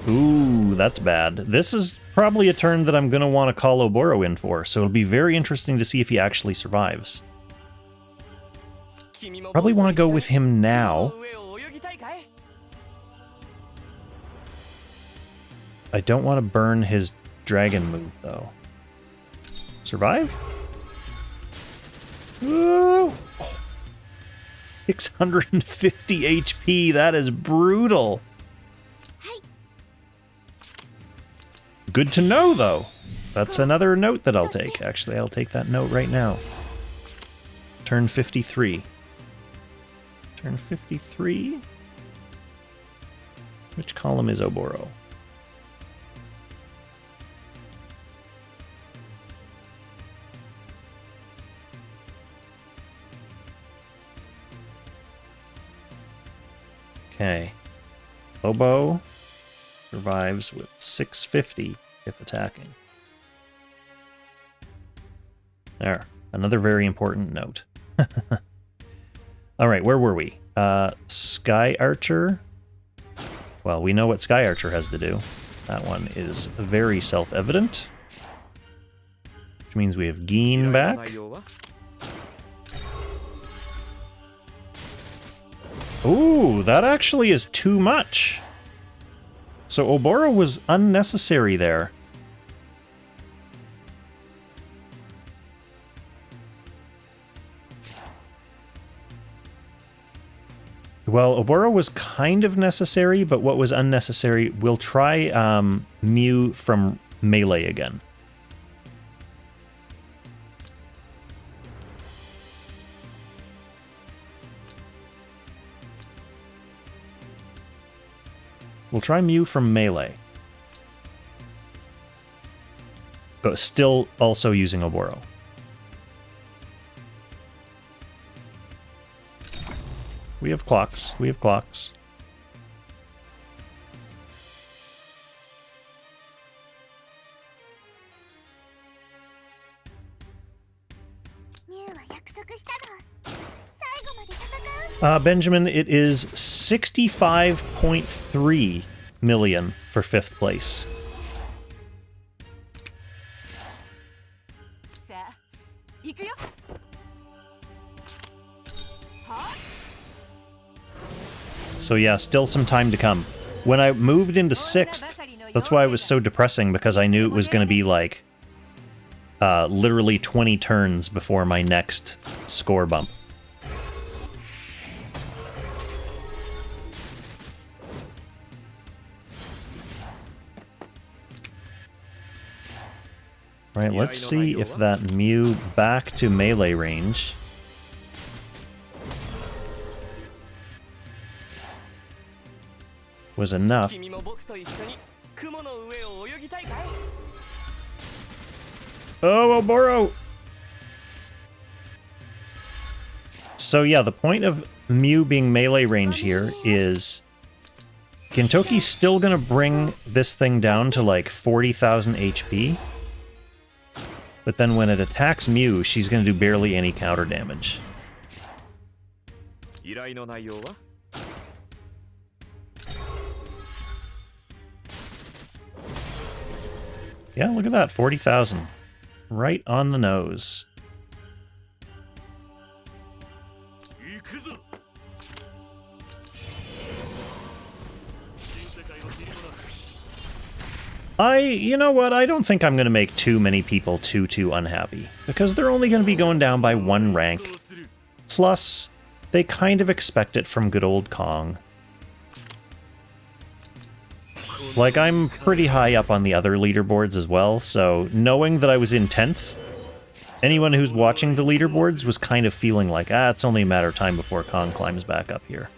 Ooh, that's bad. This is probably a turn that I'm going to want to call Oboro in for, so it'll be very interesting to see if he actually survives. Probably want to go with him now. I don't want to burn his dragon move, though. Survive? Ooh! 650 HP, that is brutal. Good to know, though. That's another note that I'll take. Actually, I'll take that note right now. Turn 53. Turn 53? Which column is Oboro? Okay. Obo survives with 650 if attacking. There. Another very important note. Alright, where were we? Sky Archer. Well, we know what Sky Archer has to do. That one is very self-evident. Which means we have Geen back. Ooh, that actually is too much. So Oboro was unnecessary there. Well, Oboro was kind of necessary, but what was unnecessary, we'll try Mew from melee again. We'll try Mew from melee. But still also using Oboro. We have clocks. We have clocks. Benjamin, it is 65.3 million for 5th place. さあ行くよ。 So yeah, still some time to come. When I moved into 6th, that's why it was so depressing, because I knew it was going to be like literally 20 turns before my next score bump. Right, let's see if that Mew back to melee range was enough. 君も僕と一緒に雲の上を泳ぎたいかい? Oh, Oboro! So yeah, the point of Mew being melee range here is Gintoki's still gonna bring this thing down to like 40,000 HP. But then when it attacks Mew, she's gonna do barely any counter damage. 依頼の内容は? Yeah, look at that, 40,000. Right on the nose. You know what, I don't think I'm going to make too many people too unhappy, because they're only going to be going down by 1 rank. Plus, they kind of expect it from good old Kong. Like, I'm pretty high up on the other leaderboards as well, so knowing that I was in 10th, anyone who's watching the leaderboards was kind of feeling like, it's only a matter of time before Kong climbs back up here.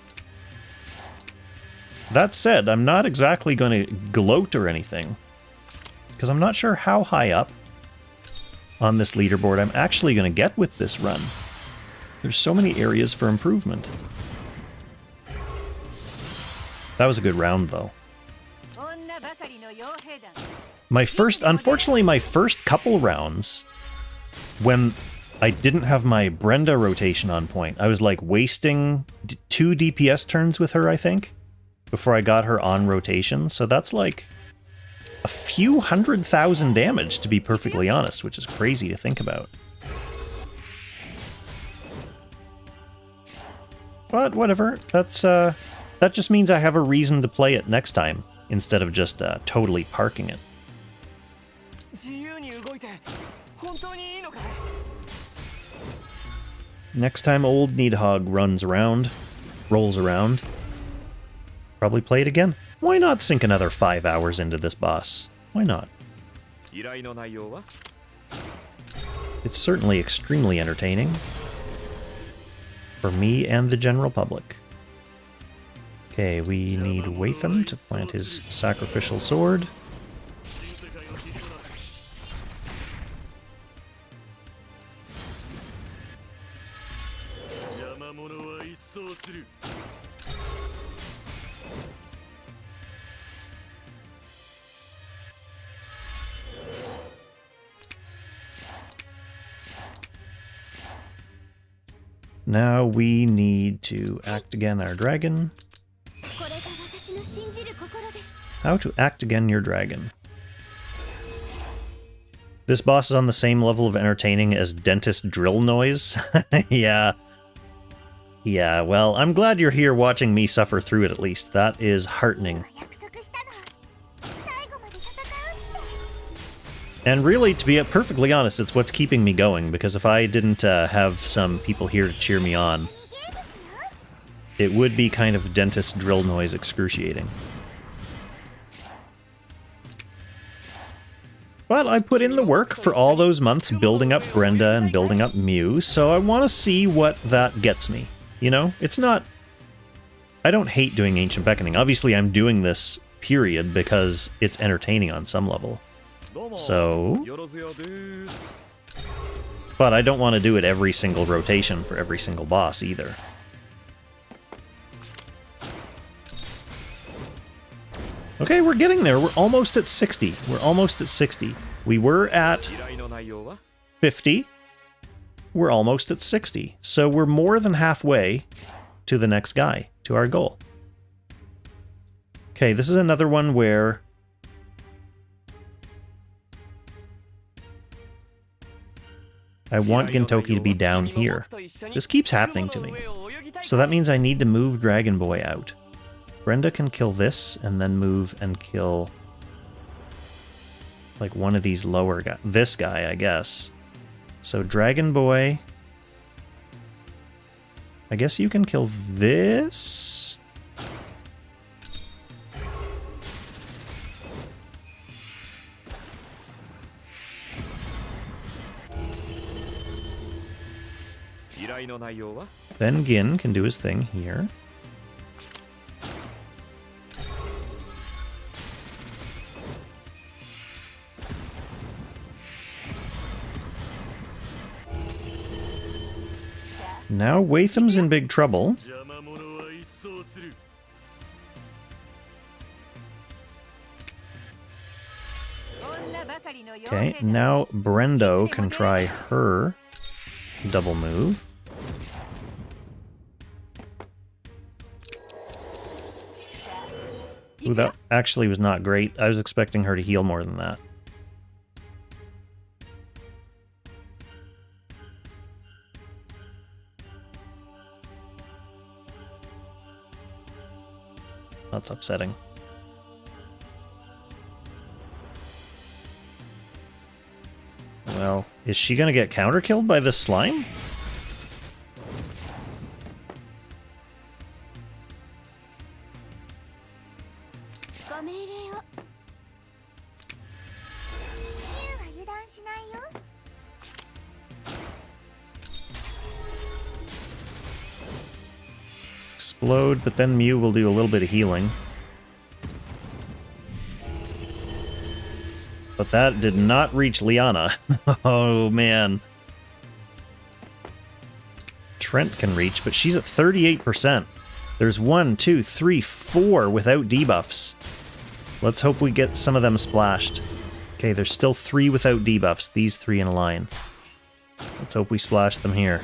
That said, I'm not exactly going to gloat or anything, because I'm not sure how high up on this leaderboard I'm actually going to get with this run. There's so many areas for improvement. That was a good round, though. Unfortunately, my first couple rounds, when I didn't have my Brenda rotation on point, I was like wasting 2 DPS turns with her, I think, before I got her on rotation. So that's like a few 100,000 damage, to be perfectly honest, which is crazy to think about. But whatever, that just means I have a reason to play it next time, instead of just totally parking it. Next time old Nidhogg rolls around, probably play it again. Why not sink another 5 hours into this boss? Why not? It's certainly extremely entertaining. For me and the general public. Okay, we need Watham to plant his sacrificial sword. Now we need to act again our dragon. How to act again your dragon. This boss is on the same level of entertaining as dentist drill noise. Yeah. Yeah, well, I'm glad you're here watching me suffer through it at least. That is heartening. And really, to be perfectly honest, it's what's keeping me going, because if I didn't have some people here to cheer me on, it would be kind of dentist drill noise excruciating. But I put in the work for all those months building up Brenda and building up Mew, so I want to see what that gets me. You know, it's not... I don't hate doing Ancient Beckoning. Obviously, I'm doing this, period, because it's entertaining on some level. So... But I don't want to do it every single rotation for every single boss, either. Okay, we're getting there. We're almost at 60. We're almost at 60. We were at 50. We're almost at 60. So we're more than halfway to the next guy, to our goal. Okay, this is another one where... I want Gintoki to be down here. This keeps happening to me. So that means I need to move Dragon Boy out. Brenda can kill this, and then move and kill... like one of these lower guys. This guy, I guess. So Dragon Boy... I guess you can kill this? Then Gin can do his thing here. Now Watham's in big trouble. Okay, now Brendo can try her double move. Ooh, that actually was not great. I was expecting her to heal more than that. That's upsetting. Well, is she gonna get counter-killed by this slime? Explode, but then Mew will do a little bit of healing. But that did not reach Liana. Oh, man. Trent can reach, but she's at 38%. There's 1, 2, 3, 4 without debuffs. Let's hope we get some of them splashed. Okay, there's still 3 without debuffs. These 3 in a line. Let's hope we splash them here.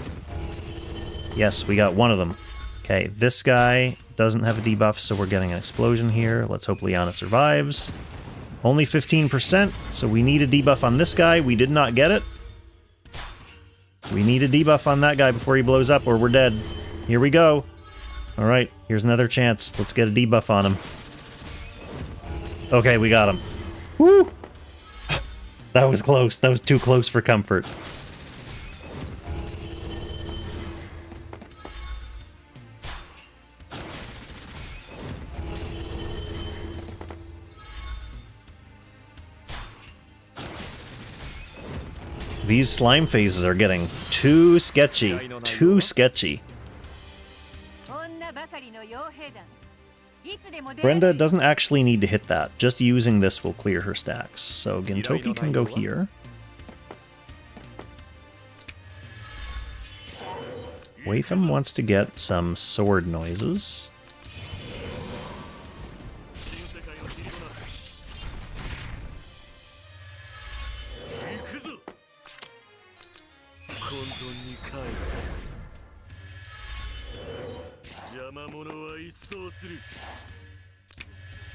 Yes, we got one of them. Okay, this guy doesn't have a debuff, so we're getting an explosion here. Let's hope Liana survives. Only 15%, so we need a debuff on this guy. We did not get it. We need a debuff on that guy before he blows up, or we're dead. Here we go. Alright, here's another chance. Let's get a debuff on him. Okay, we got him. Woo! That was close. That was too close for comfort. These slime phases are getting too sketchy. Too sketchy. Brenda doesn't actually need to hit that. Just using this will clear her stacks. So Gintoki can go here. Watham wants to get some sword noises.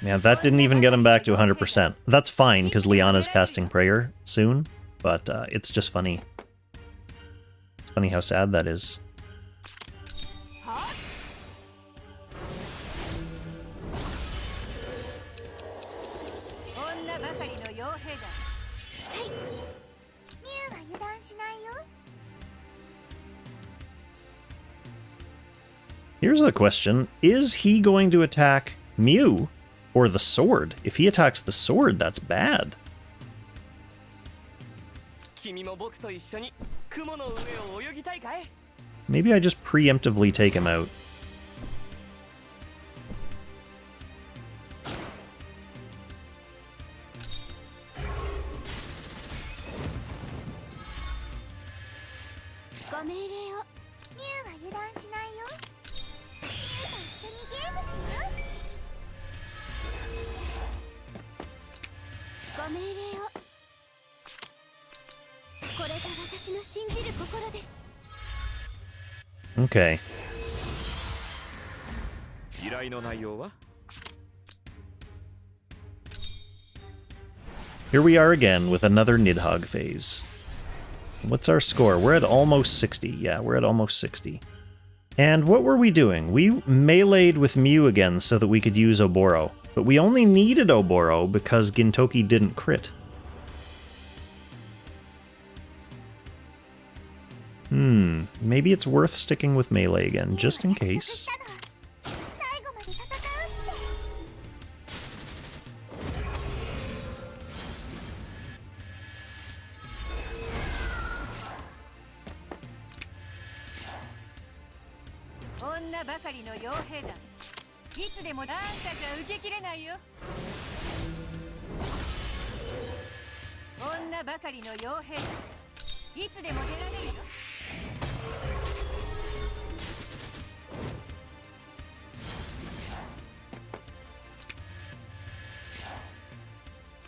Yeah, that didn't even get him back to 100%. That's fine, because Liana's casting Prayer soon, but it's just funny. It's funny how sad that is. Here's the question. Is he going to attack Mew or the sword? If he attacks the sword, that's bad. 君も僕と一緒に雲の上を泳ぎたいかい？ Maybe I just preemptively take him out. ご命令を。ミュウは油断しないよ。ミュウと一緒にゲームしよう。ご命令を。これが私の信じる心です。 Okay. 依頼の内容は？ Here we are again with another Nidhogg phase. What's our score? We're at almost 60. Yeah, we're at almost 60. And what were we doing? We meleeed with Mew again so that we could use Oboro. But we only needed Oboro because Gintoki didn't crit. Maybe it's worth sticking with melee again, just in case. 最後まで戦うって。女ばかりの傭兵団。いつでもあんたじゃ受けきれないよ。女ばかりの傭兵団。いつでも出られるよ。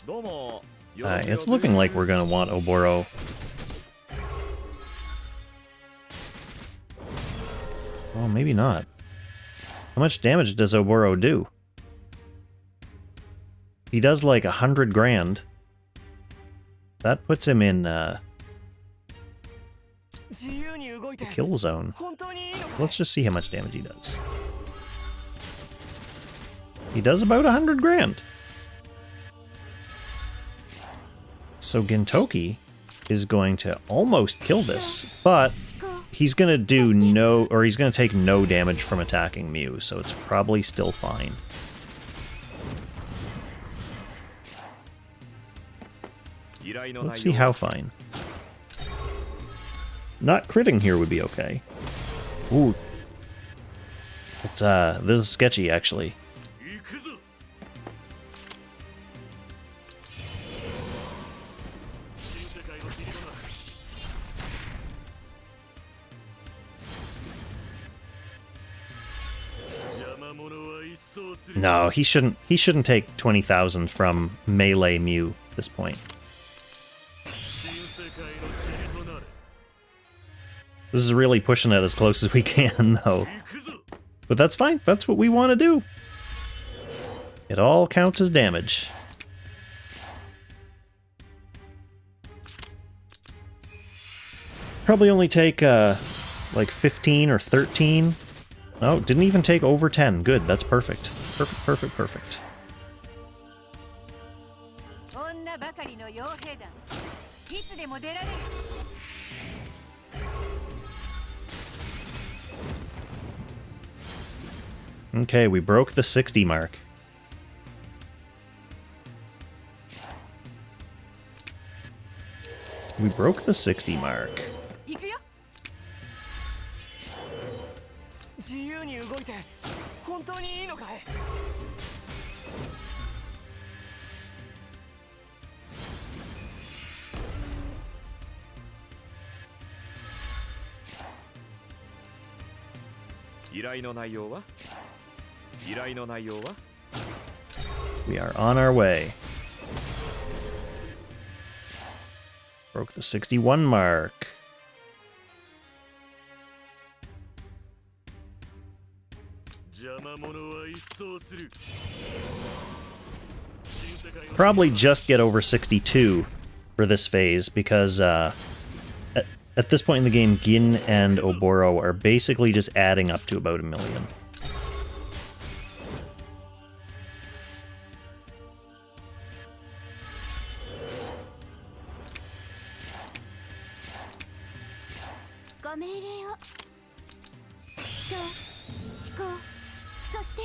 どうも。 It's looking like we're gonna want Oboro. Well, maybe not. How much damage does Oboro do? He does like 100 grand. That puts him in the kill zone. Let's just see how much damage he does. He does about 100 grand. So Gintoki is going to almost kill this, but he's gonna do he's gonna take no damage from attacking Mew, so it's probably still fine. Let's see how fine. Not critting here would be okay. Ooh. It's this is sketchy actually. 行くぞ。 No, he shouldn't take 20,000 from melee Mew at this point. This is really pushing it as close as we can, though. But that's fine. That's what we want to do. It all counts as damage. Probably only take, like 15 or 13. No, didn't even take over 10. Good, that's perfect. Perfect, perfect, perfect. Okay, we broke the 60 mark. We broke the 60 mark. 自由に動いて本当にいいのかい？依頼の内容は？依頼の内容は？ We are on our way. Broke the 61 mark. Probably just get over 62 for this phase, because at this point in the game, Gin and Oboro are basically just adding up to about 1 million. 行そして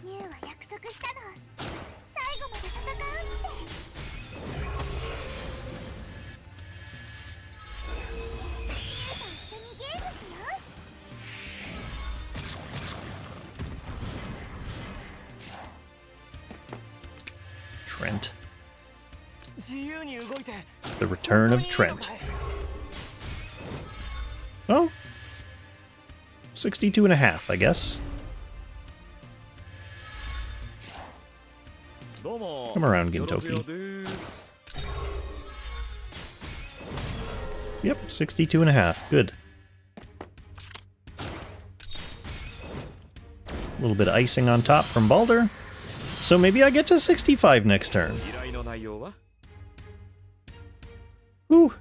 ミュウは約束したの最後まで戦うってミュウと一緒にゲームしよう Trent. 自由に動いて The return of Trent. Oh. 62 and a half, I guess. どうも Come around, よろずよ Gintoki. です Yep, 62 and a half. Good. A little bit of icing on top from Balder. So maybe I get to 65 next turn. 依頼の内容は Ooh.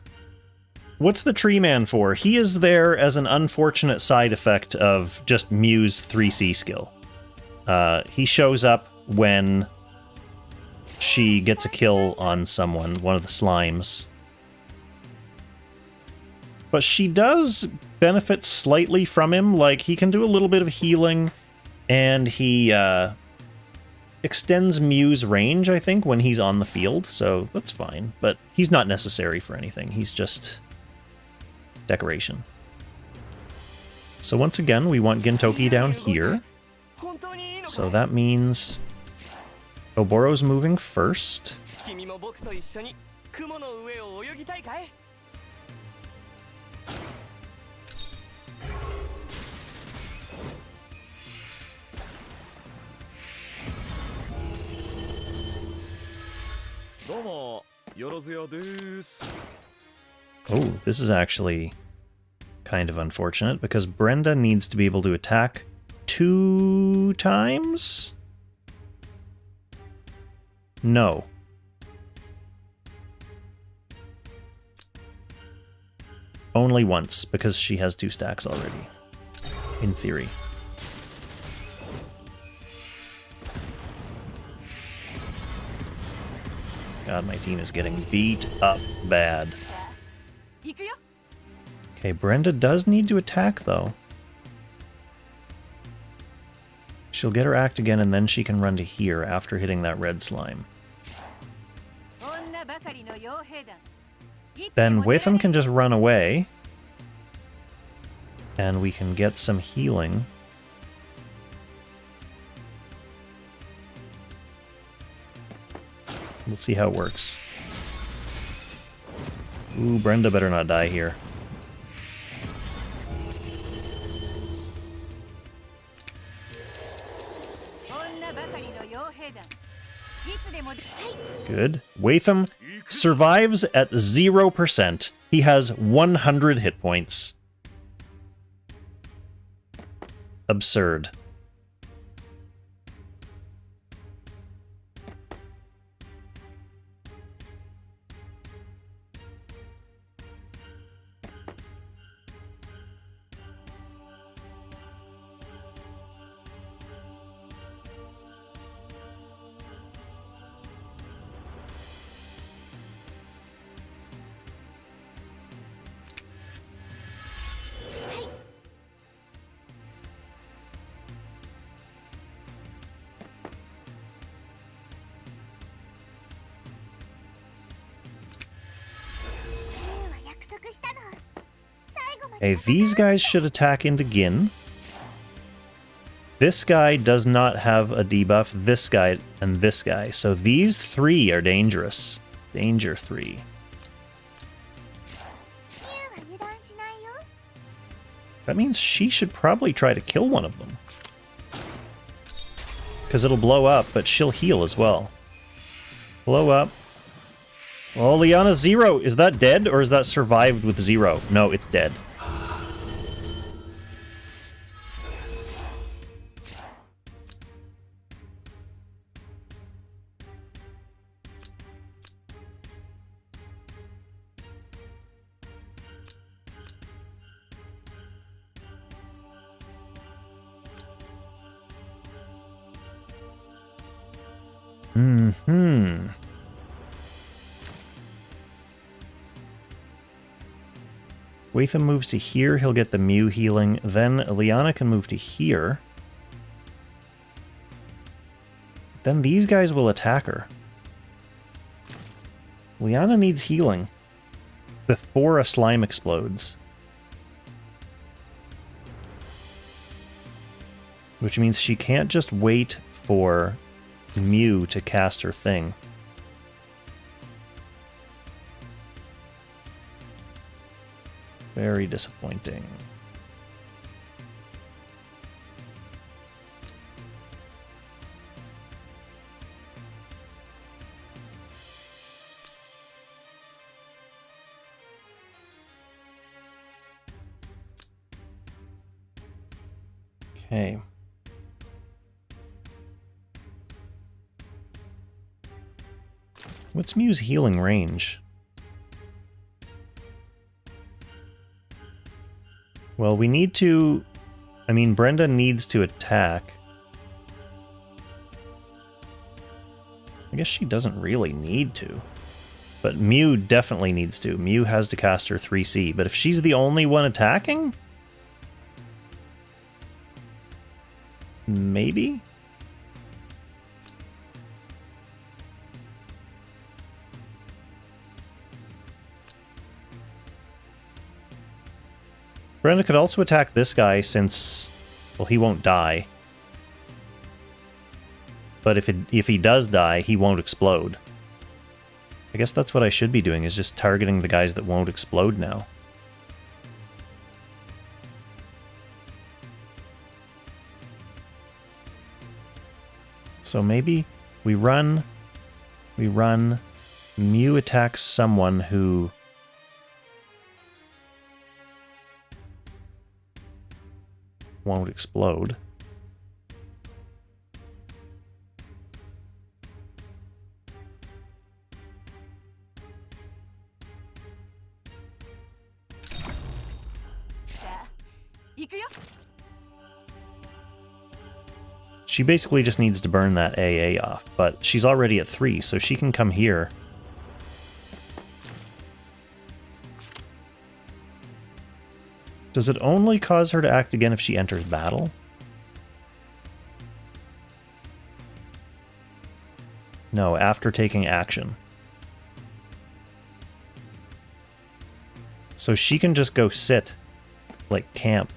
What's the tree man for? He is there as an unfortunate side effect of just Mew's 3C skill. He shows up when she gets a kill on someone, one of the slimes. But she does benefit slightly from him. Like, he can do a little bit of healing, and he extends Mew's range, I think, when he's on the field, so that's fine. But he's not necessary for anything. He's just decoration. So once again, we want Gintoki down here. 本当にいいのか So that means Oboro's moving first. 君も僕と一緒に雲の上を泳ぎたいかい どうもよろずよです Oh, this is actually kind of unfortunate because Brenda needs to be able to attack 2 times? No. Only once, because she has 2 stacks already. In theory. God, my team is getting beat up bad. 行くよ Okay, Brenda does need to attack, though. She'll get her act again, and then she can run to here after hitting that red slime. 女ばかりの傭兵団いつで Then も出られ Watham る can just run away. And we can get some healing. Let's see how it works. Ooh, Brenda better not die here. Good. Watham survives at 0%. He has 100 hit points. Absurd. Okay, these guys should attack into Gin. This guy does not have a debuff, this guy and this guy. So these 3 are dangerous. Danger 3. That means she should probably try to kill one of them. Because it'll blow up, but she'll heal as well. Blow up. Oh, Liana 0. Is that dead or is that survived with 0? No, it's dead. Hmm. Watham moves to here, he'll get the Mew healing. Then Liana can move to here. Then these guys will attack her. Liana needs healing before a slime explodes. Which means she can't just wait for Mew to cast her thing. Very disappointing. Okay. What's Mew's healing range? Well, we need to... I mean, Brenda needs to attack. I guess she doesn't really need to. But Mew definitely needs to. Mew has to cast her 3C. But if she's the only one attacking? Maybe? Brenda could also attack this guy since, well, he won't die. But if he does die, he won't explode. I guess that's what I should be doing, is just targeting the guys that won't explode now. So maybe we run, Mew attacks someone who... won't explode. She basically just needs to burn that AA off, but she's already at 3, so she can come here. Does it only cause her to act again if she enters battle? No, after taking action. So she can just go sit, like camp.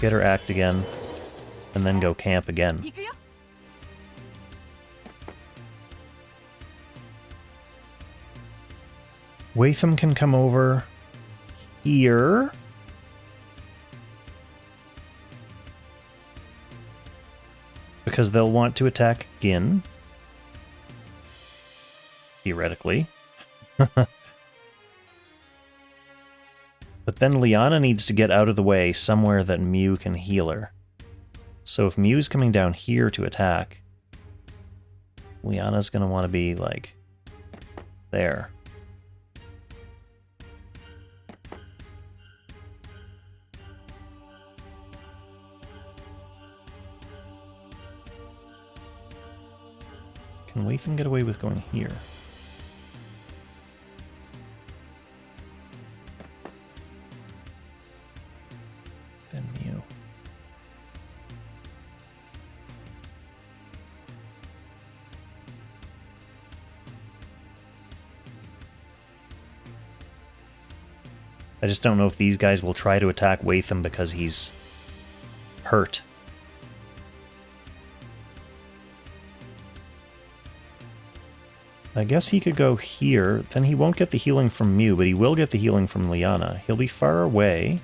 Get her act again, and then go camp again. Watham can come over here. Because they'll want to attack Gin. Theoretically. But then Liana needs to get out of the way somewhere that Mew can heal her. So if Mew's coming down here to attack, Liana's going to want to be, like, there. Can Watham get away with going here? Then Mew. I just don't know if these guys will try to attack Watham because he's hurt. I guess he could go here, then he won't get the healing from Mew, but he will get the healing from Liana. He'll be far away.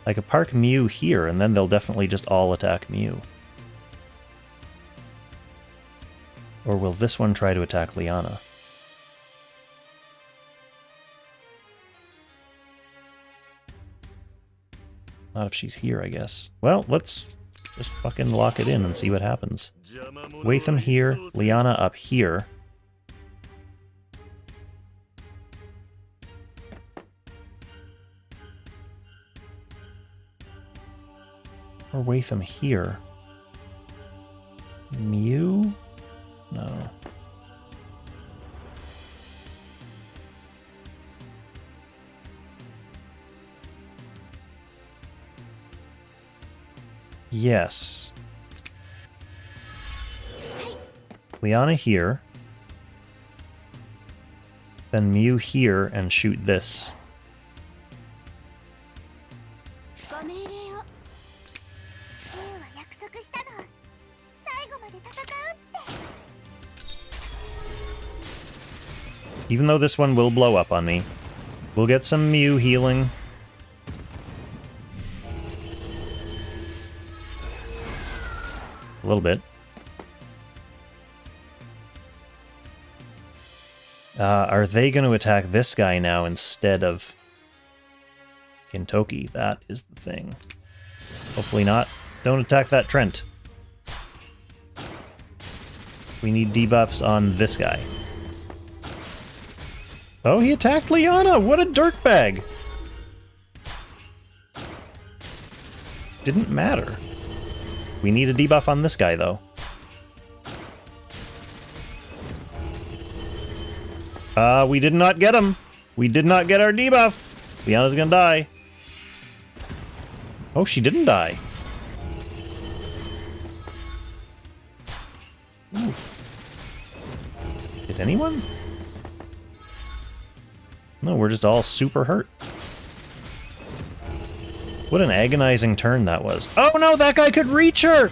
I could park Mew here, and then they'll definitely just all attack Mew. Or will this one try to attack Liana? Not if she's here, I guess. Well, let's just fucking lock it in and see what happens. Watham here, Liana up here. Or Watham here. Mew? No. I Yes. Liana here. Then Mew here and shoot this. ご命令を。ミュウは約束したの。最後まで戦うって。 Even though this one will blow up on me. We'll get some Mew healing. A little bit. Are they going to attack this guy now instead of Kintoki? That is the thing. Hopefully not. Don't attack that Trent. We need debuffs on this guy. Oh, he attacked Liana! What a dirtbag! Didn't matter. We need a debuff on this guy, though. We did not get him. We did not get our debuff. Liana's gonna die. Oh, she didn't die. Ooh. Did anyone? No, we're just all super hurt. What an agonizing turn that was. Oh no, that guy could reach her!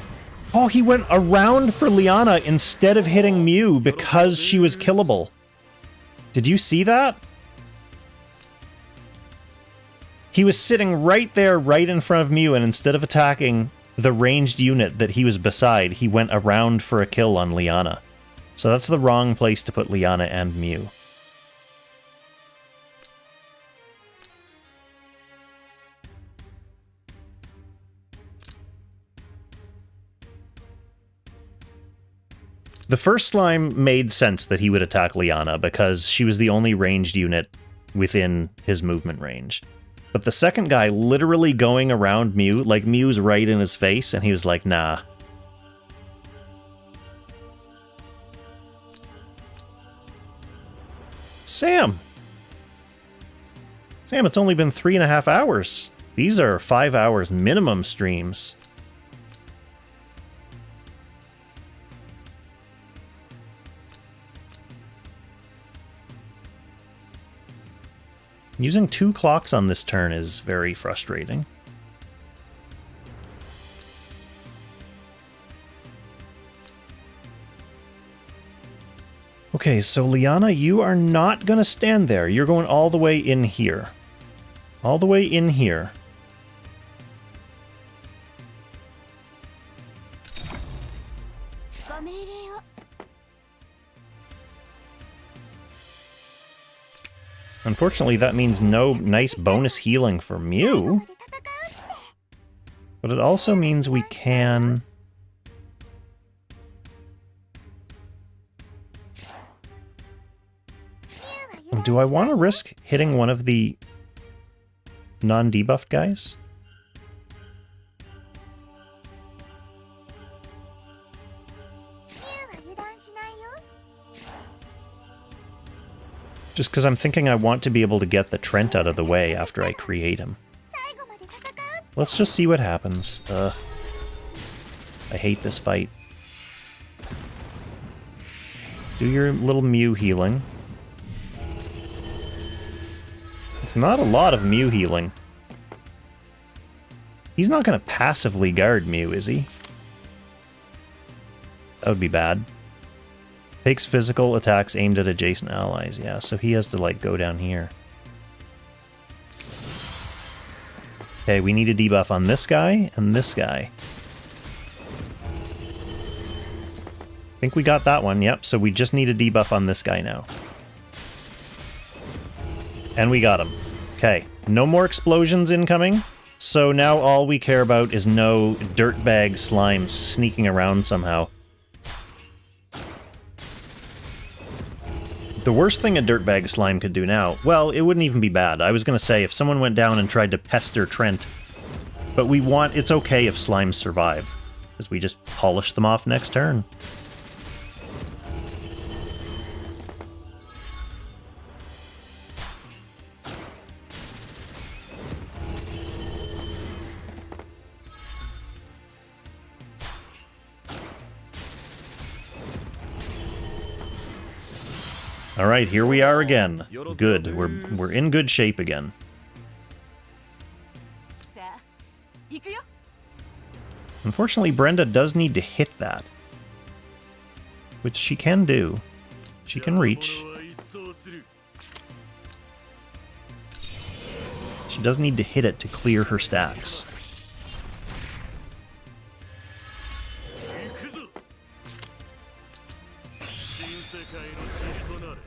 Oh, he went around for Liana instead of hitting Mew because she was killable. Did you see that? He was sitting right there, right in front of Mew, and instead of attacking the ranged unit that he was beside, he went around for a kill on Liana. So that's the wrong place to put Liana and Mew. The first slime made sense that he would attack Liana because she was the only ranged unit within his movement range. But the second guy literally going around Mew, like Mew's right in his face, and he was like, nah. Sam! Sam, it's only been 3.5 hours. These are 5 hours minimum streams. Using 2 clocks on this turn is very frustrating. Okay, so Liana, you are not going to stand there. You're going all the way in here. All the way in here. Unfortunately, that means no nice bonus healing for Mew. But it also means we can... Do I want to risk hitting one of the non-debuffed guys? Just because I'm thinking I want to be able to get the Trent out of the way after I create him. Let's just see what happens. I hate this fight. Do your little Mew healing. It's not a lot of Mew healing. He's not going to passively guard Mew, is he? That would be bad. Takes physical attacks aimed at adjacent allies. Yeah, so he has to, like, go down here. Okay, we need a debuff on this guy and this guy. I think we got that one, yep. So we just need a debuff on this guy now. And we got him. Okay, no more explosions incoming. So now all we care about is no dirtbag slime sneaking around somehow. The worst thing a dirtbag slime could do now, well, it wouldn't even be bad. I was going to say if someone went down and tried to pester Trent. But it's okay if slimes survive, because we just polish them off next turn. All right, here we are again. Good. We're in good shape again. さあ行くよ Unfortunately, Brenda does need to hit that, which she can do. She can reach. 者は一掃する She does need to hit it to clear her stacks. 行くぞ新世界の塵となれ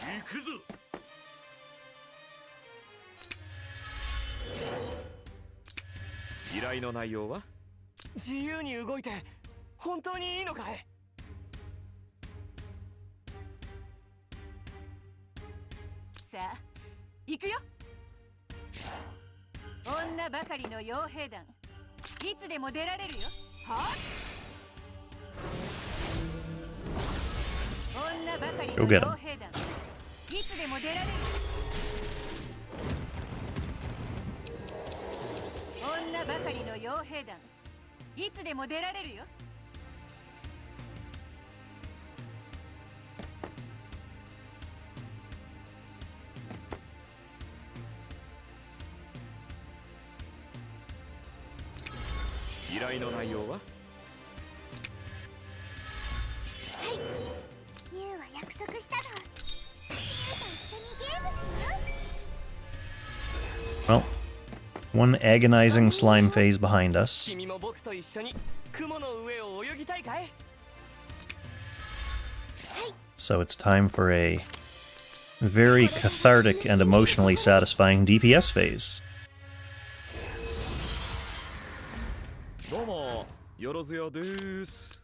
行くぞ依頼の内容は？自由に動いて本当にいいのかい？さあ行くよ女ばかりの傭兵団いつでも出られるよは女ばかりの Go get him. 傭兵団いつでも出られる女ばかりの傭兵団いつでも出られるよ 依頼の内容は？ミュウは約束したの。ミュウと一緒にゲームしよう。 Well, one agonizing slime phase behind us. 君も僕と一緒に雲の上を泳ぎたいかい？ So it's time for a very cathartic and emotionally satisfying DPS phase. どうもよろずやです。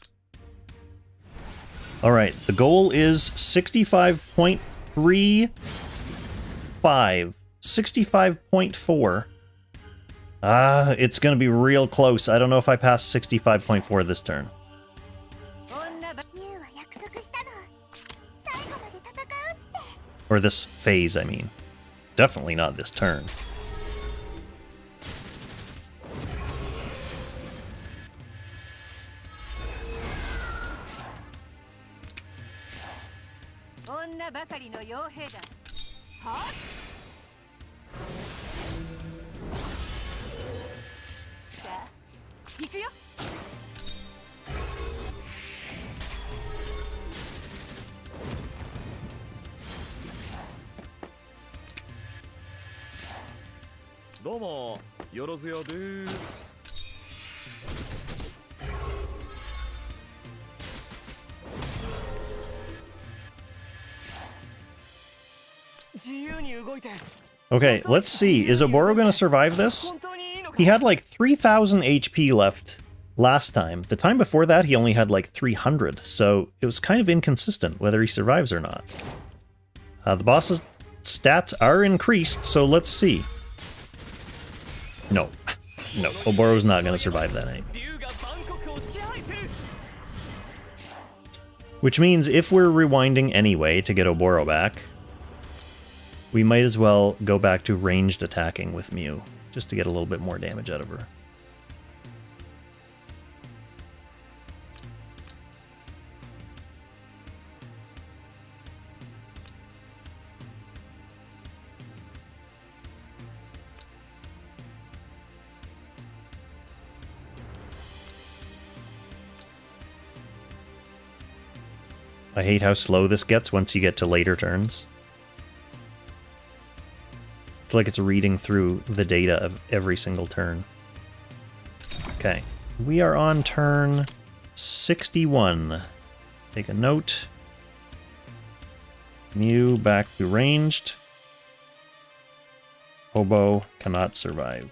Alright, the goal is 65.35. 65.4. It's gonna be real close. I don't know if I pass 65.4 this turn. 女ば ミュウは約束したの。最後まで戦うって。 Or this phase, I mean. Definitely not this turn. 女ばかりの傭兵団はさあ行くよ どうもよろずやです。 自由に動いて Okay, let's see. Is Oboro gonna survive this? 本当にいいのか He had like 3,000 HP left last time. The time before that, he only had like 300, so it was kind of inconsistent whether he survives or not. The boss's stats are increased, so let's see. No. No, Oboro's not gonna survive that anyway. 竜がバンコクを支配する Which means if we're rewinding anyway to get Oboro back, we might as well go back to ranged attacking with Mew, just to get a little bit more damage out of her. I hate how slow this gets once you get to later turns. It's like it's reading through the data of every single turn. Okay, we are on turn 61. Take a note. Mew back to ranged. Hobo cannot survive.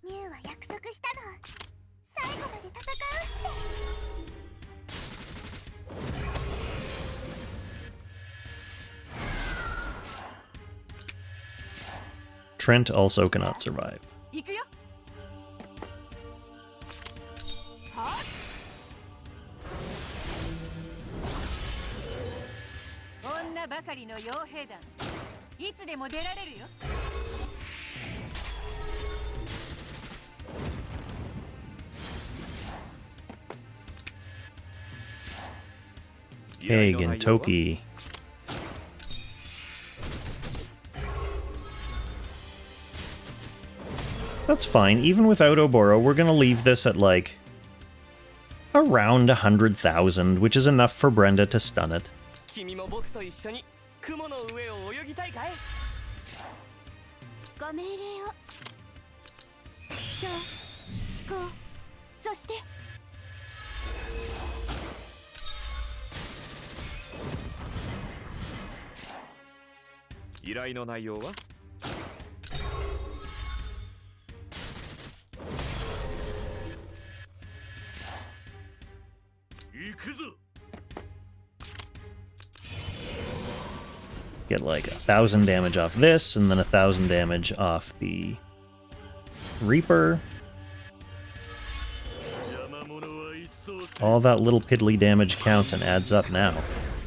Mew は約束したの。最後まで戦うって。 Trent also cannot survive. 行くよは女ばかりの傭兵団いつでも出られるよ ミ Okay, Gintoki. That's fine. Even without Oboro, we're gonna leave this at, like, around 100,000, which is enough for Brenda to stun it. 君も僕と一緒に雲の上を泳ぎたいかい？ご命令を。人、思考、そして依頼の内容は？行くぞ。 Get like 1,000 damage off this, and then 1,000 damage off the Reaper. 邪魔者は一掃する。 All that little piddly damage counts and adds up now.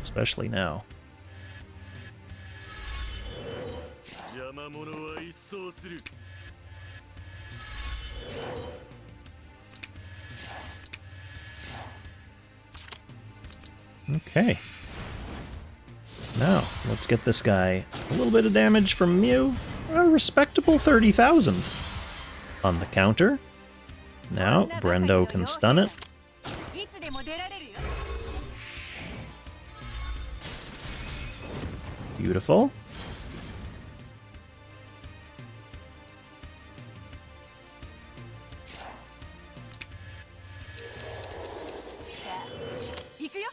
Especially now. 邪魔者は一掃する。 Okay. Now, let's get this guy a little bit of damage from Mew. A respectable 30,000 on the counter. Now, Brendo can stun it. いつでも出られるよ。 Beautiful. さあ、行くよ。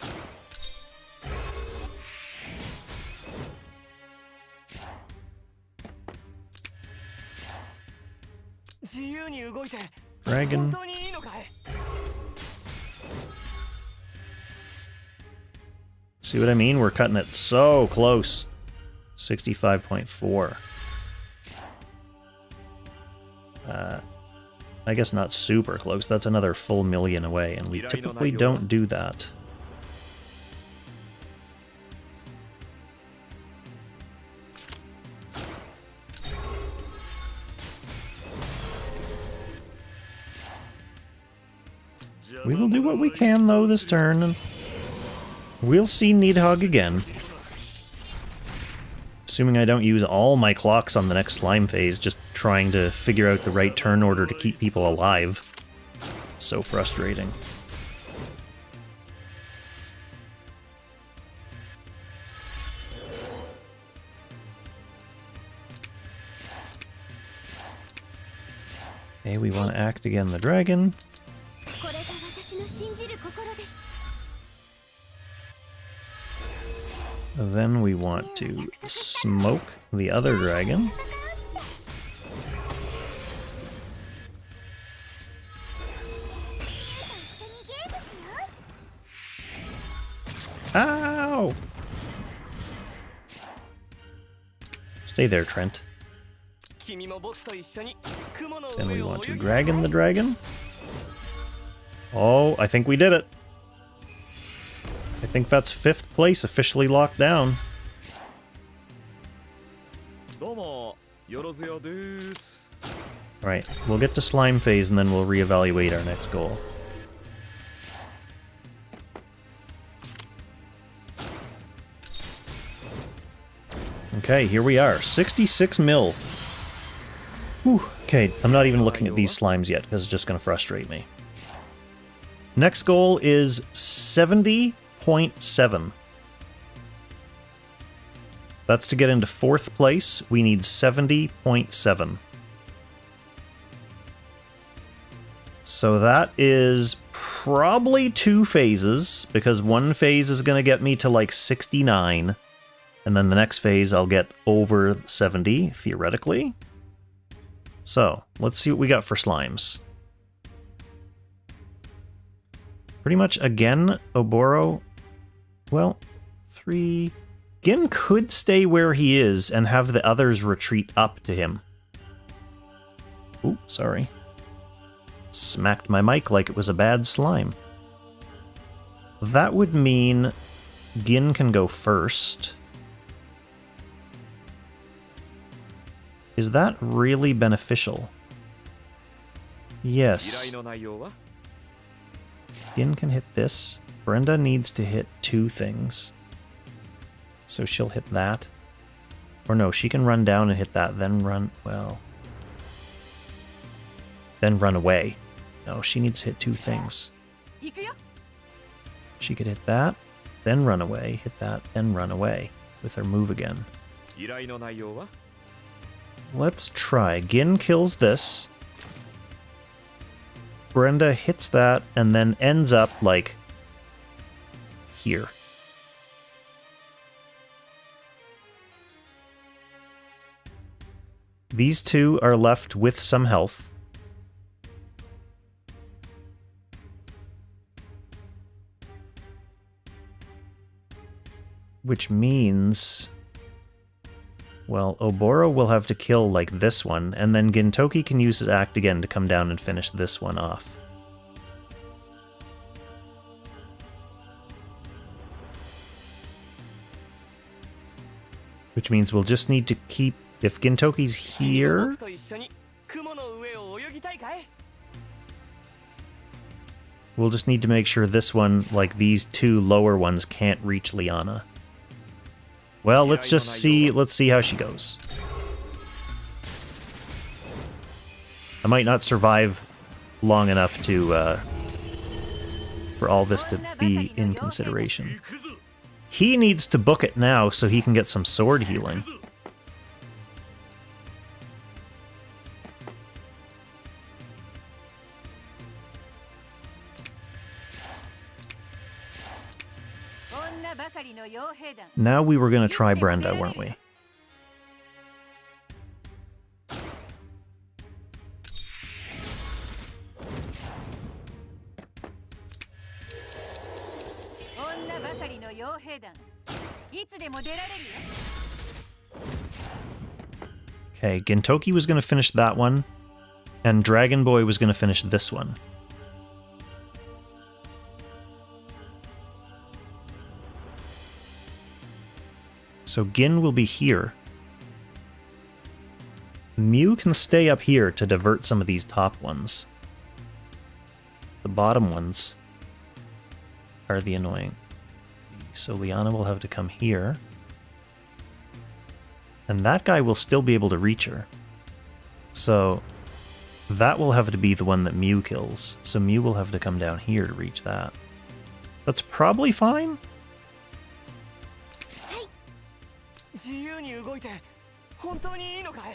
自由に動いて Dragon. 本当にいいのかい？ See what I mean? We're cutting it so close. 65.4. I guess not super close. That's another full million away, and we typically don't do that. We will do what we can, though, this turn, and we'll see Nidhogg again. Assuming I don't use all my clocks on the next slime phase, just trying to figure out the right turn order to keep people alive. So frustrating. Okay, we want to act again the dragon. これが私の信じる心です。 Then we want to smoke the other dragon. Ow! Stay there, Trent. 君も僕と一緒に雲の Then 上 we を want to 泳ぎたいか dragon い？ the dragon. Oh, I think we did it. I think that's 5th place officially locked down. どうもよろずやです。 Alright, we'll get to slime phase and then we'll reevaluate our next goal. Okay, here we are. 66 mil. Whew. Okay, I'm not even looking at these slimes yet because it's just going to frustrate me. Next goal is 70.7. That's to get into 4th place. We need 70.7. So that is probably 2 phases, because one phase is going to get me to like 69, and then the next phase I'll get over 70, theoretically. So, let's see what we got for slimes. Pretty much, again, Oboro, well, 3... Gin could stay where he is and have the others retreat up to him. Ooh, sorry. Smacked my mic like it was a bad slime. That would mean Gin can go first. Is that really beneficial? 依 Yes. 頼の内容は？ Gin can hit this. Brenda needs to hit 2 things. So she'll hit that. Or no, she can run down and hit that, then run, well... Then run away. No, she needs to hit 2 things. 行くよ She could hit that, then run away, hit that, then run away with her move again. 依頼の内容は Let's try. Gin kills this. Brenda hits that and then ends up, like, here. These two are left with some health. Which means... Well, Oboro will have to kill, like, this one, and then Gintoki can use his act again to come down and finish this one off. Which means we'll just need to keep... If Gintoki's here... 僕と一緒に雲の上を泳ぎたいかい We'll just need to make sure this one, like these 2 lower ones, can't reach Liana. Well, let's see how she goes. I might not survive long enough to, for all this to be in consideration. He needs to book it now so he can get some sword healing. Now we were going to try Brenda, weren't we? Okay, Gintoki was going to finish that one, and Dragon Boy was going to finish this one. So Gin will be here. Mew can stay up here to divert some of these top ones. The bottom ones are the annoying. So Liana will have to come here. And that guy will still be able to reach her. So that will have to be the one that Mew kills. So Mew will have to come down here to reach that. That's probably fine. 自由に動いて本当にいいのかい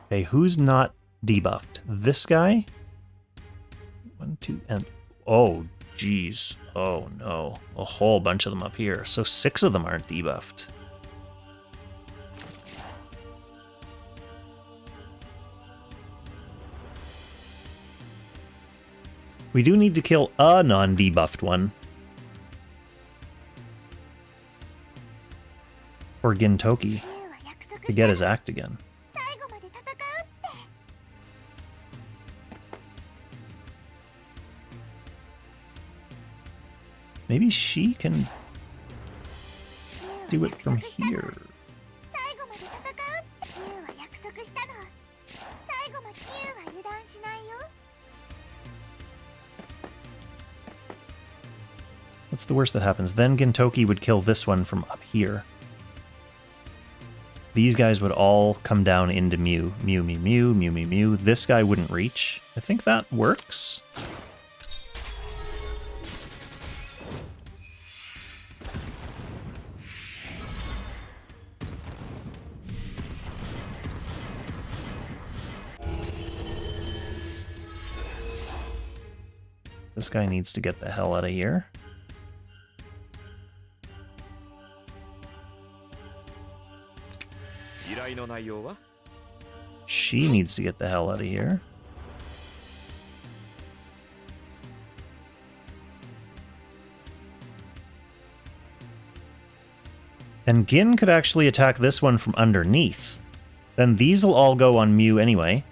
Okay, who's not debuffed? This guy? 1, 2, and... Oh, jeez. Oh, no. A whole bunch of them up here. So 6 of them aren't debuffed. We do need to kill a non-debuffed one. Or Gintoki. To get his act again. Maybe she can do it from here. What's the worst that happens? Then Gintoki would kill this one from up here. These guys would all come down into Mew. Mew, Mew, Mew, Mew, Mew, Mew. This guy wouldn't reach. I think that works. This guy needs to get the hell out of here. She needs to get the hell out of here. And Gin could actually attack this one from underneath. Then these will all go on Mew anyway.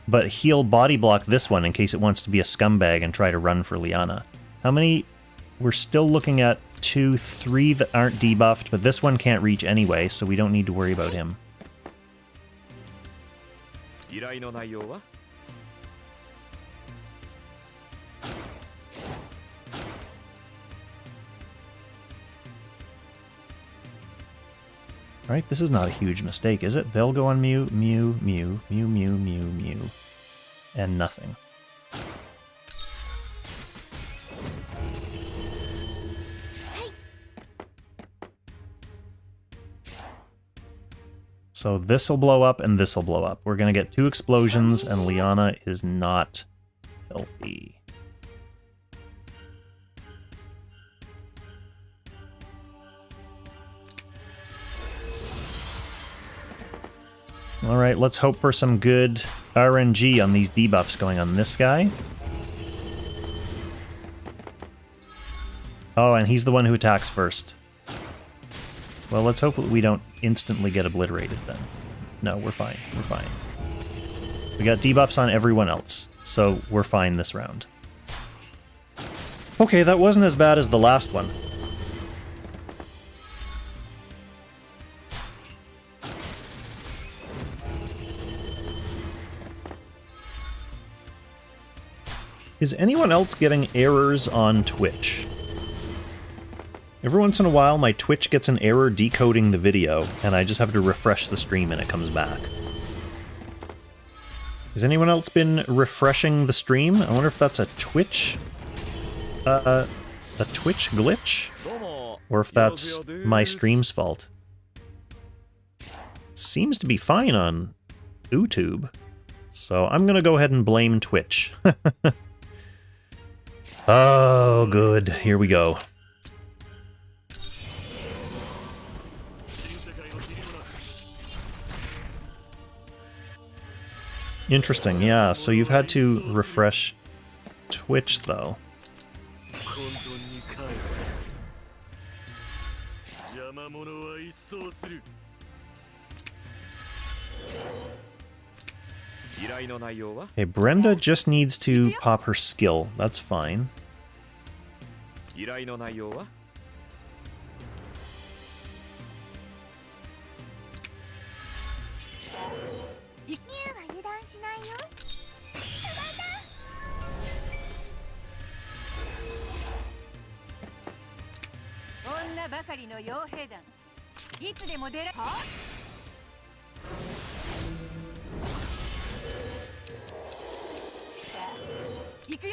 But he'll body block this one in case it wants to be a scumbag and try to run for Liana. How many? We're still looking at 2, 3 that aren't debuffed, but this one can't reach anyway, so we don't need to worry about him. 依頼の内容は Alright, this is not a huge mistake, is it? They'll go on Mew, Mew, Mew, Mew, Mew, Mew, Mew, and nothing. So this'll blow up and this'll blow up. We're gonna get 2 explosions and Liana is not healthy. Alright, let's hope for some good RNG on these debuffs going on this guy. Oh, and he's the one who attacks first. Well, let's hope we don't instantly get obliterated then. No, we're fine. We're fine. We got debuffs on everyone else, so we're fine this round. Okay, that wasn't as bad as the last one. Is anyone else getting errors on Twitch? Every once in a while, my Twitch gets an error decoding the video, and I just have to refresh the stream and it comes back. Has anyone else been refreshing the stream? I wonder if that's a Twitch... a Twitch glitch? Or if that's my stream's fault. Seems to be fine on YouTube. So I'm gonna go ahead and blame Twitch. Oh, good. Here we go. Interesting, yeah. So you've had to refresh Twitch, though. Okay, Brenda just needs to pop her skill. That's fine.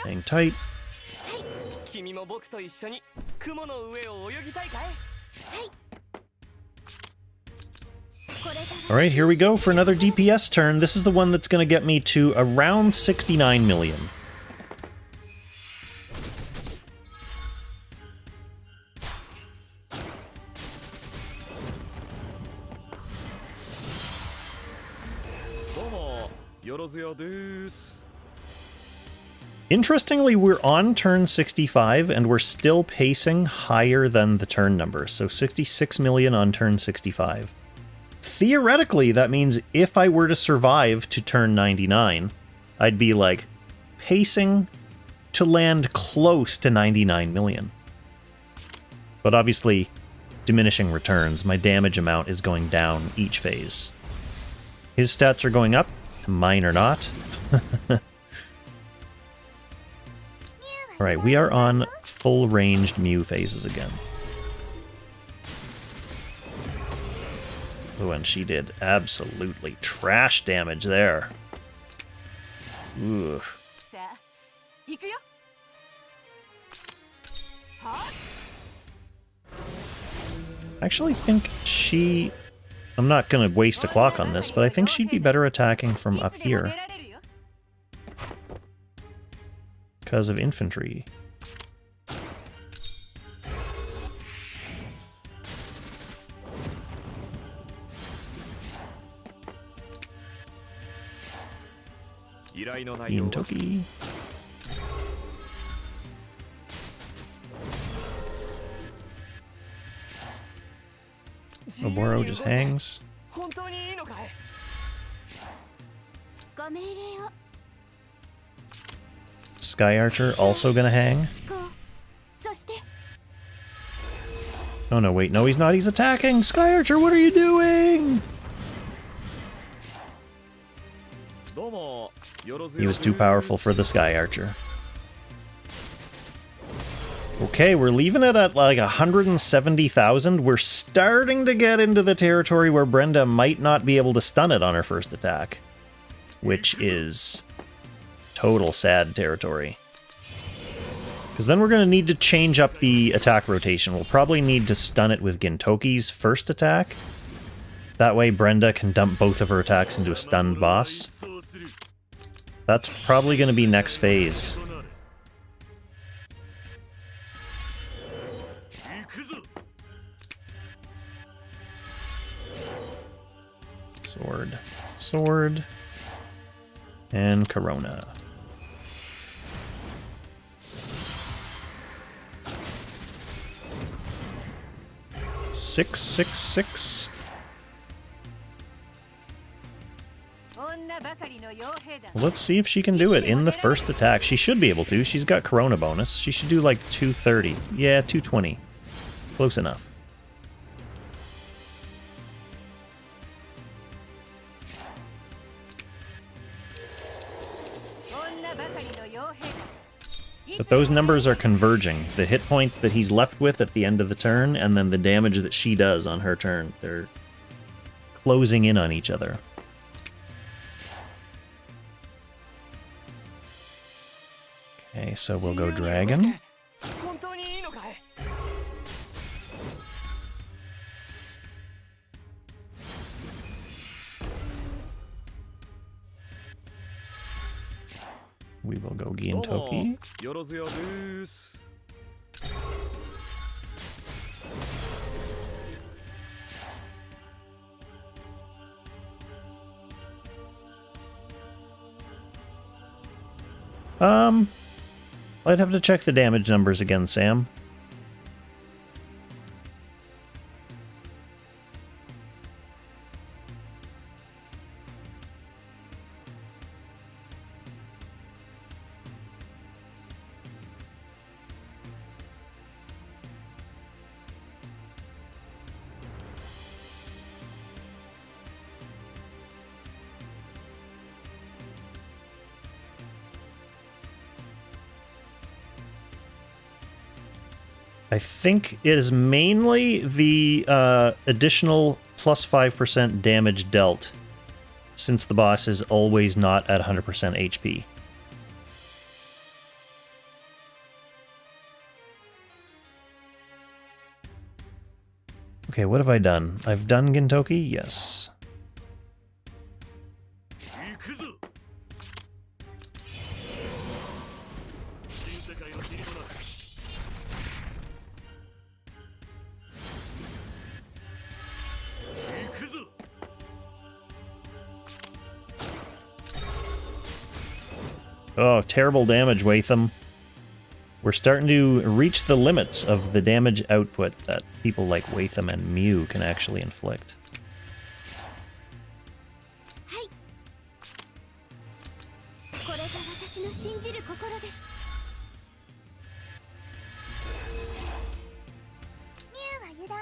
Hang tight. Alright, here we go for another DPS turn. This is the one that's going to get me to around 69 million. Interestingly, we're on turn 65, and we're still pacing higher than the turn number, so 66 million on turn 65. Theoretically, that means if I were to survive to turn 99, I'd be, like, pacing to land close to 99 million. But obviously, diminishing returns, my damage amount is going down each phase. His stats are going up, mine are not. Alright, we are on full-ranged Mew phases again. Oh, and she did absolutely trash damage there. Ooh. I actually think she... I'm not going to waste a clock on this, but I think she'd be better attacking from up here. Because of infantry. Toki. Oboro just hangs. 本当にいいのかい？ご命令を Sky Archer also gonna hang. 施行。そして Oh no, wait, no he's not, he's attacking! Sky Archer, what are you doing? どうもよろずよ He was too powerful for the Sky Archer. Okay, we're leaving it at like 170,000. We're starting to get into the territory where Brenda might not be able to stun it on her first attack. Which is total sad territory. Because then we're going to need to change up the attack rotation. We'll probably need to stun it with Gintoki's first attack. That way Brenda can dump both of her attacks into a stunned boss. That's probably going to be next phase. Sword. Sword. And Corona. Six, six, six. Let's see if she can do it in the first attack. She should be able to. She's got Corona bonus. She should do like 230. Yeah, 220. Close enough. But those numbers are converging. The hit points that he's left with at the end of the turn, and then the damage that she does on her turn. They're closing in on each other. Okay, so we'll go Dragon. We will go Gintoki. よろずよです I'd have to check the damage numbers again, Sam. I think it is mainly the additional plus 5% damage dealt, since the boss is always not at 100% HP. Okay, what have I done? I've done Gintoki? Yes. Oh, terrible damage, Watham. We're starting to reach the limits of the damage output that people like Watham and Mew can actually inflict.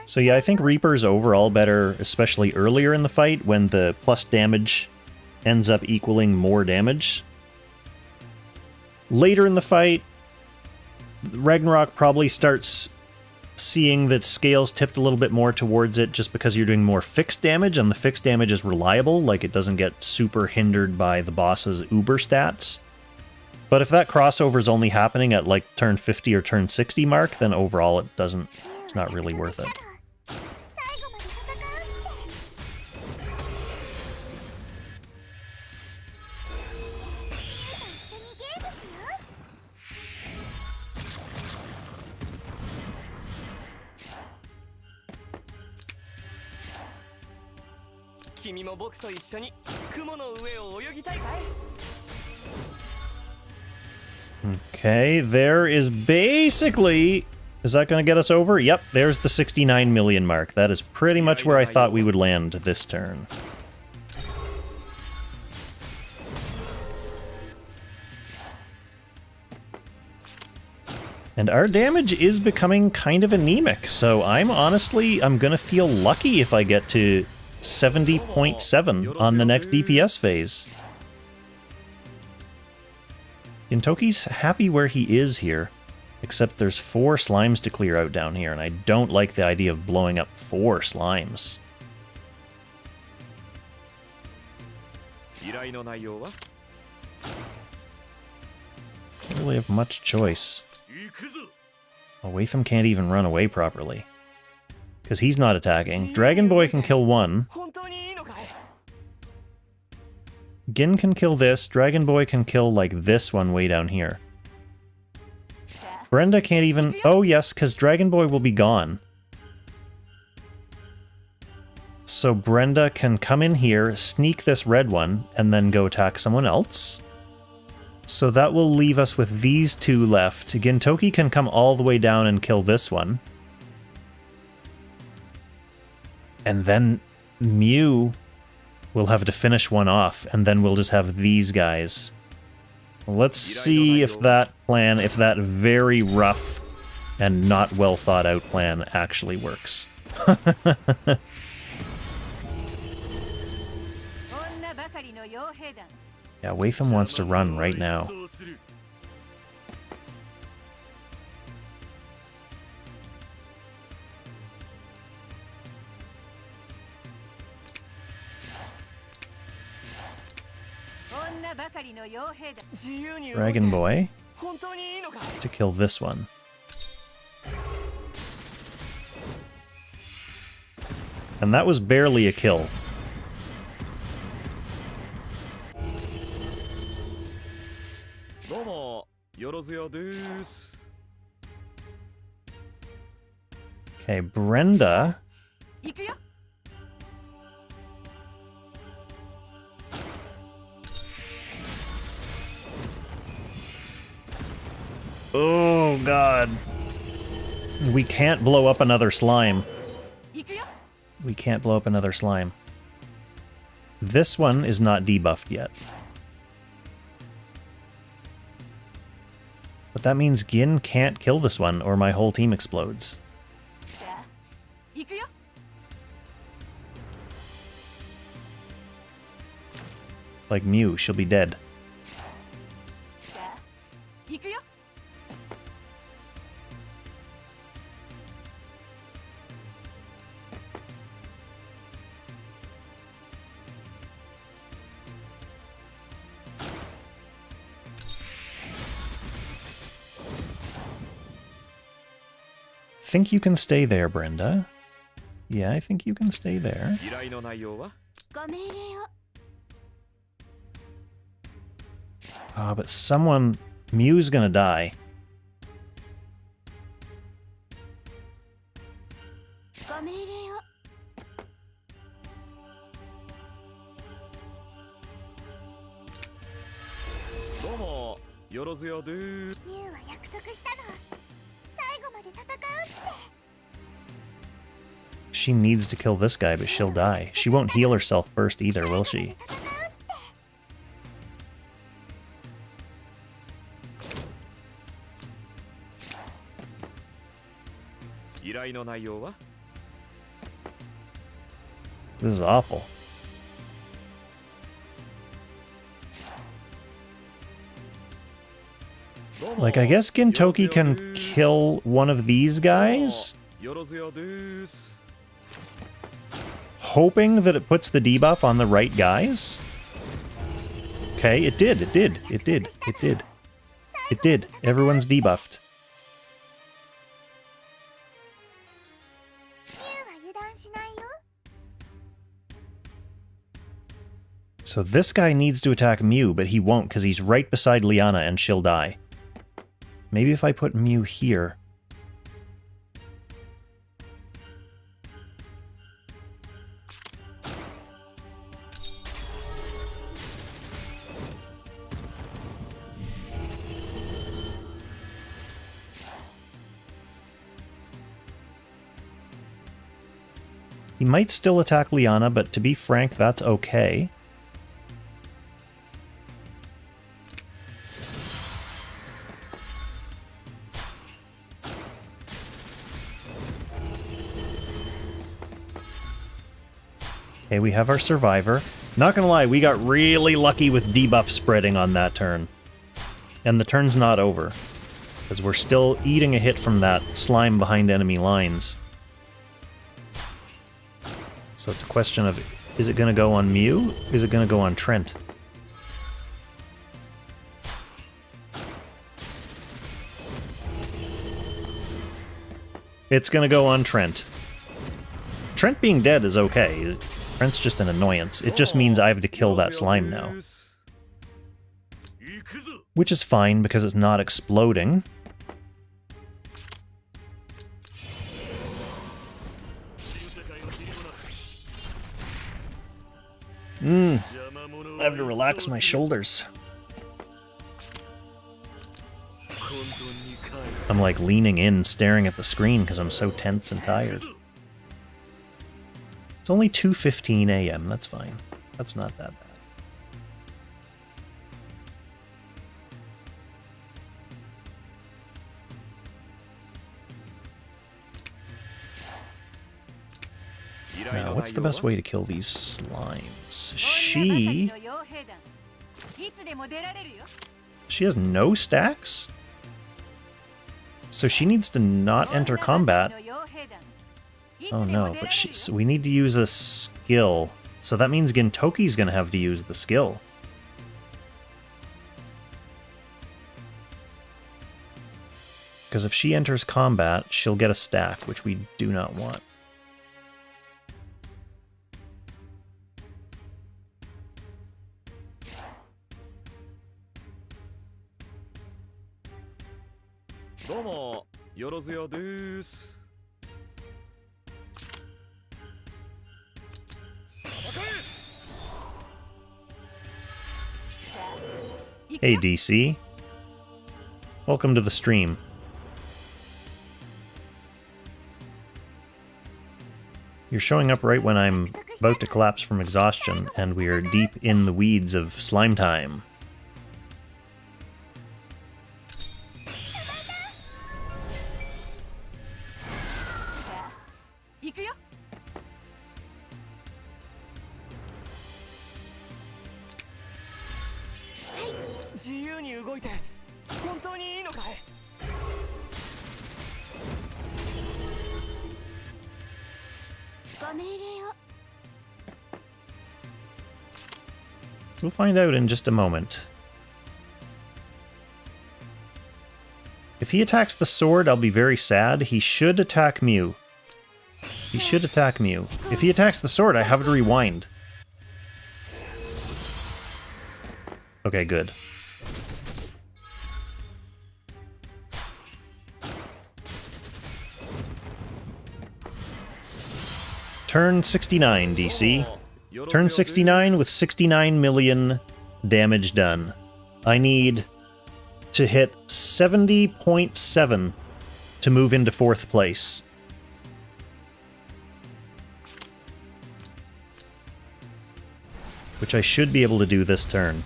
So yeah, I think Reaper's overall better, especially earlier in the fight, when the plus damage ends up equaling more damage. Later in the fight, Ragnarok probably starts seeing that scales tipped a little bit more towards it just because you're doing more fixed damage, and the fixed damage is reliable, like it doesn't get super hindered by the boss's uber stats. But if that crossover is only happening at like turn 50 or turn 60 mark, then overall it's not really worth it. Okay, there is basically Is that going to get us over? Yep, there's the 69 million mark. That is pretty much where I thought we would land this turn. And our damage is becoming kind of anemic, so I'm gonna feel lucky if I get to 70.7 on the next DPS phase. Gintoki's happy where he is here, except there's 4 slimes to clear out down here, and I don't like the idea of blowing up 4 slimes. Don't really have much choice. Oh, Watham can't even run away properly. Because he's not attacking. Dragon Boy can kill one. Gin can kill this. Dragon Boy can kill, like, this one way down here. Brenda can't even... Oh, yes, because Dragon Boy will be gone. So Brenda can come in here, sneak this red one, and then go attack someone else. So that will leave us with these 2 left. Gintoki can come all the way down and kill this one. And then Mew will have to finish one off, and then we'll just have these guys. Let's see if that plan, if that very rough and not well thought out plan actually works. Yeah, Watham wants to run right now. Dragon Boy to kill this one. And that was barely a kill. Okay, Brenda. Oh, God. We can't blow up another slime. We can't blow up another slime. This one is not debuffed yet. But that means Gin can't kill this one, or my whole team explodes. Like Mew, she'll be dead. Think you can stay there, Brenda? Yeah, I think you can stay there. Ah, but someone... Mew's gonna die. She needs to kill this guy, but she'll die. She won't heal herself first either, will she? This is awful. Like, I guess Gintoki can kill one of these guys? Hoping that it puts the debuff on the right guys? Okay, it did, it did, it did, it did. It did. Everyone's debuffed. So this guy needs to attack Mew, but he won't because he's right beside Liana and she'll die. Maybe if I put Mew here. He might still attack Liana, but to be frank, that's okay. Okay, we have our survivor. Not gonna lie, we got really lucky with debuff spreading on that turn. And the turn's not over, because we're still eating a hit from that slime behind enemy lines. So it's a question of, is it gonna go on Mew? Is it gonna go on Trent? It's gonna go on Trent. Trent being dead is okay. Trent's just an annoyance. It just means I have to kill that slime now. Which is fine, because it's not exploding. I have to relax my shoulders. I'm like leaning in, staring at the screen because I'm so tense and tired. It's only 2:15 a.m. That's fine. That's not that bad. Now, what's the best way to kill these slimes? She has no stacks? So she needs to not enter combat. Oh no, but so we need to use a skill. So that means Gintoki's gonna have to use the skill. Because if she enters combat, she'll get a stack, which we do not want. Hey DC. Welcome to the stream. You're showing up right when I'm about to collapse from exhaustion, and we are deep in the weeds of slime time. We'll find out in just a moment. If he attacks the sword, I'll be very sad. He should attack Mew. He should attack Mew. If he attacks the sword, I have to rewind. Okay, good. Turn 69, DC. Turn 69 with 69 million damage done. I need to hit 70.7 to move into 4th place. Which I should be able to do this turn.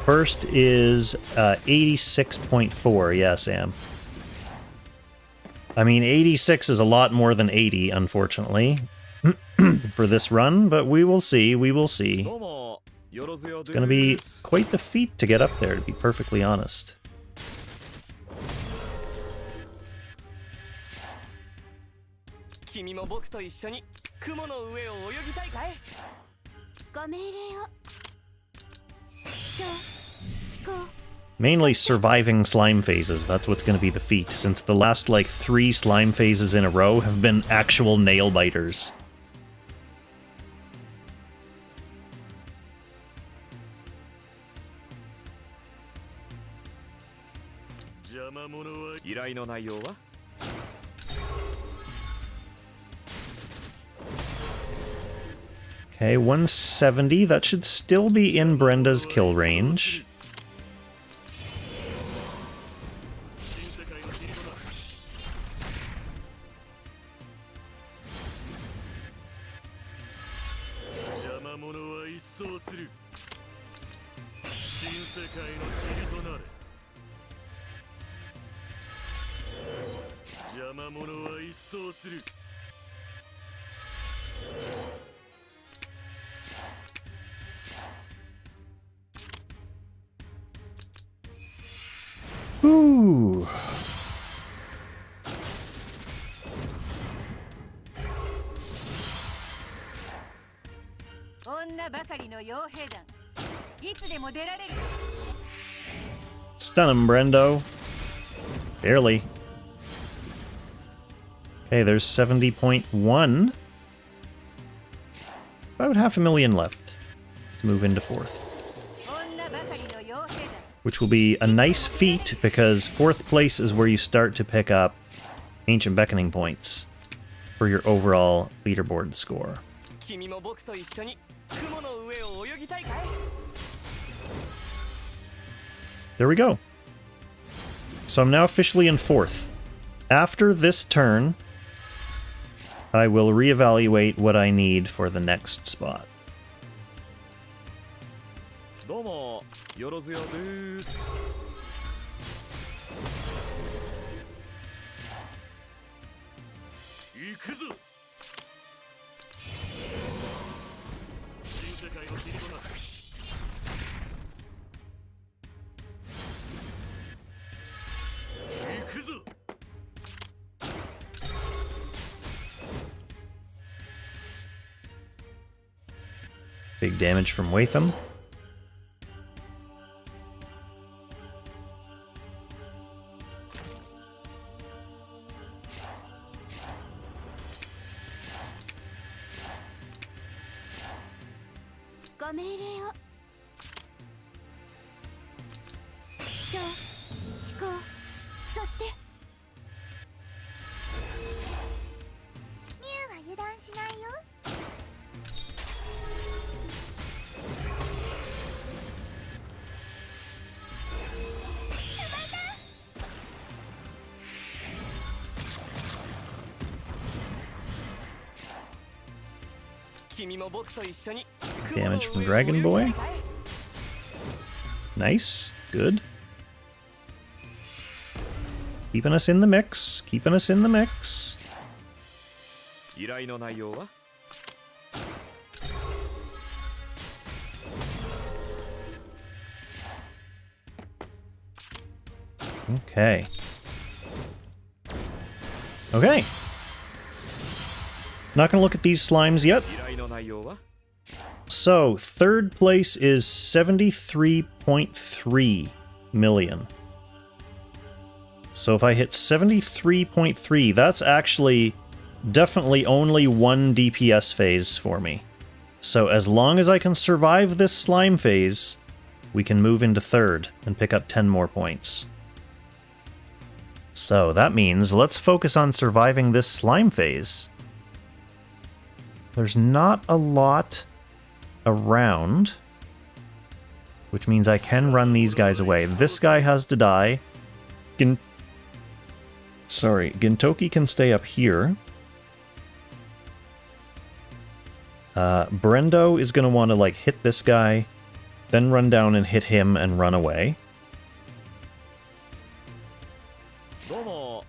First is 86.4, yeah, Sam. I mean, 86 is a lot more than 80, unfortunately, for this run, but we will see, we will see. It's going to be quite the feat to get up there, to be perfectly honest. Mainly surviving slime phases, that's what's going to be the feat, since the last, like, 3 slime phases in a row have been actual nail biters. 邪魔者は依頼の内容は Okay, 170. That should still be in Brenda's kill range. 新世界の霧となる邪魔者は一掃する新世界の塵となれ邪魔者は一掃する Ooh. Stun him, Brendo. Barely. Okay, there's 70.1. About 500,000 left to move into 4th. Which will be a nice feat, because 4th place is where you start to pick up Ancient Beckoning points for your overall leaderboard score. 君も僕と一緒に雲の上を泳ぎたいかい There we go. So I'm now officially in 4th. After this turn, I will reevaluate what I need for the next spot. どうもよろずやです 行くぞ新世界の霧となる行くぞ Big damage from Watham. Damage from Dragon Boy. Nice. Good. Keeping us in the mix. Keeping us in the mix. 依頼の内容は Okay. Okay. Not gonna look at these slimes yet. 依頼の内容は So, 3rd place is 73.3 million. So if I hit 73.3, that's actually definitely only one DPS phase for me. So as long as I can survive this slime phase, we can move into 3rd and pick up 10 more points. So that means let's focus on surviving this slime phase. There's not a lot around, which means I can run these guys away. This guy has to die. Gintoki can stay up here. Brendo is going to want to, like, hit this guy, then run down and hit him and run away.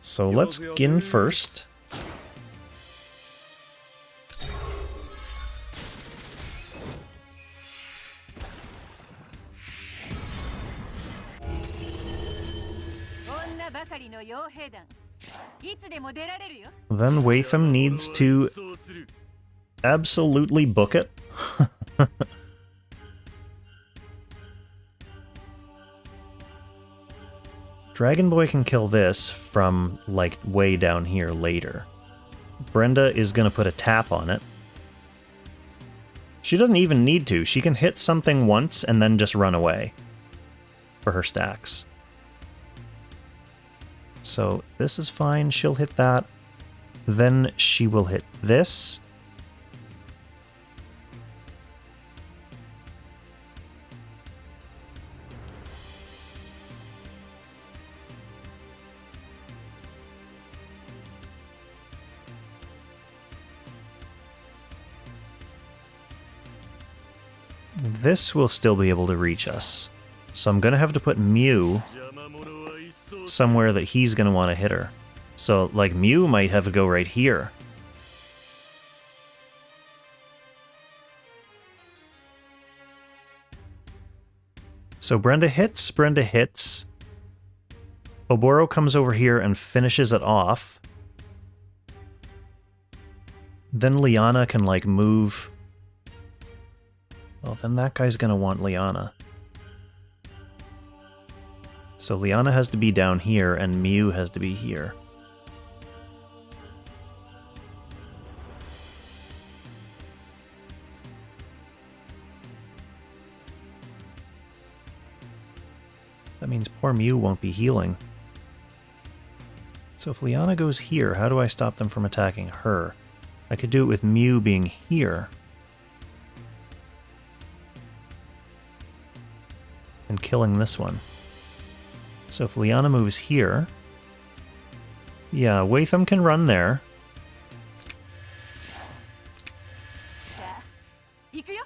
So let's Gin first. Then Watham needs to absolutely book it. Dragon Boy can kill this from, like, way down here later. Brenda is going to put a tap on it. She doesn't even need to. She can hit something once and then just run away for her stacks. So this is fine. She'll hit that. Then she will hit this. This will still be able to reach us. So I'm going to have to put Mew 邪魔者は一層 somewhere that he's going to want to hit her. So, like, Mew might have to go right here. So Brenda hits, Brenda hits. Oboro comes over here and finishes it off. Then Liana can, like, move. Well, then that guy's gonna want Liana. So Liana has to be down here, and Mew has to be here. That means poor Mew won't be healing. So if Liana goes here, how do I stop them from attacking her? I could do it with Mew being here. And killing this one. So if Liana moves here... Yeah, Watham can run there. さあ行くよ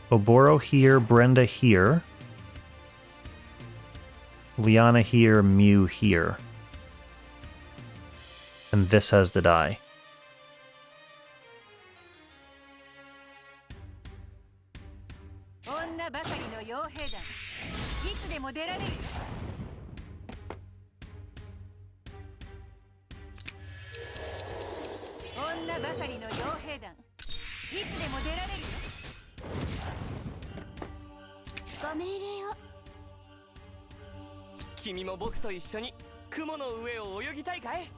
Oboro here, Brenda here. Liana here, Mew here. And this has to die. 女ばかりの傭兵団いつでも出られるよ女ばかりの傭兵団いつでも出られるよご命令を。君も僕と一緒に雲の上を泳ぎたいかい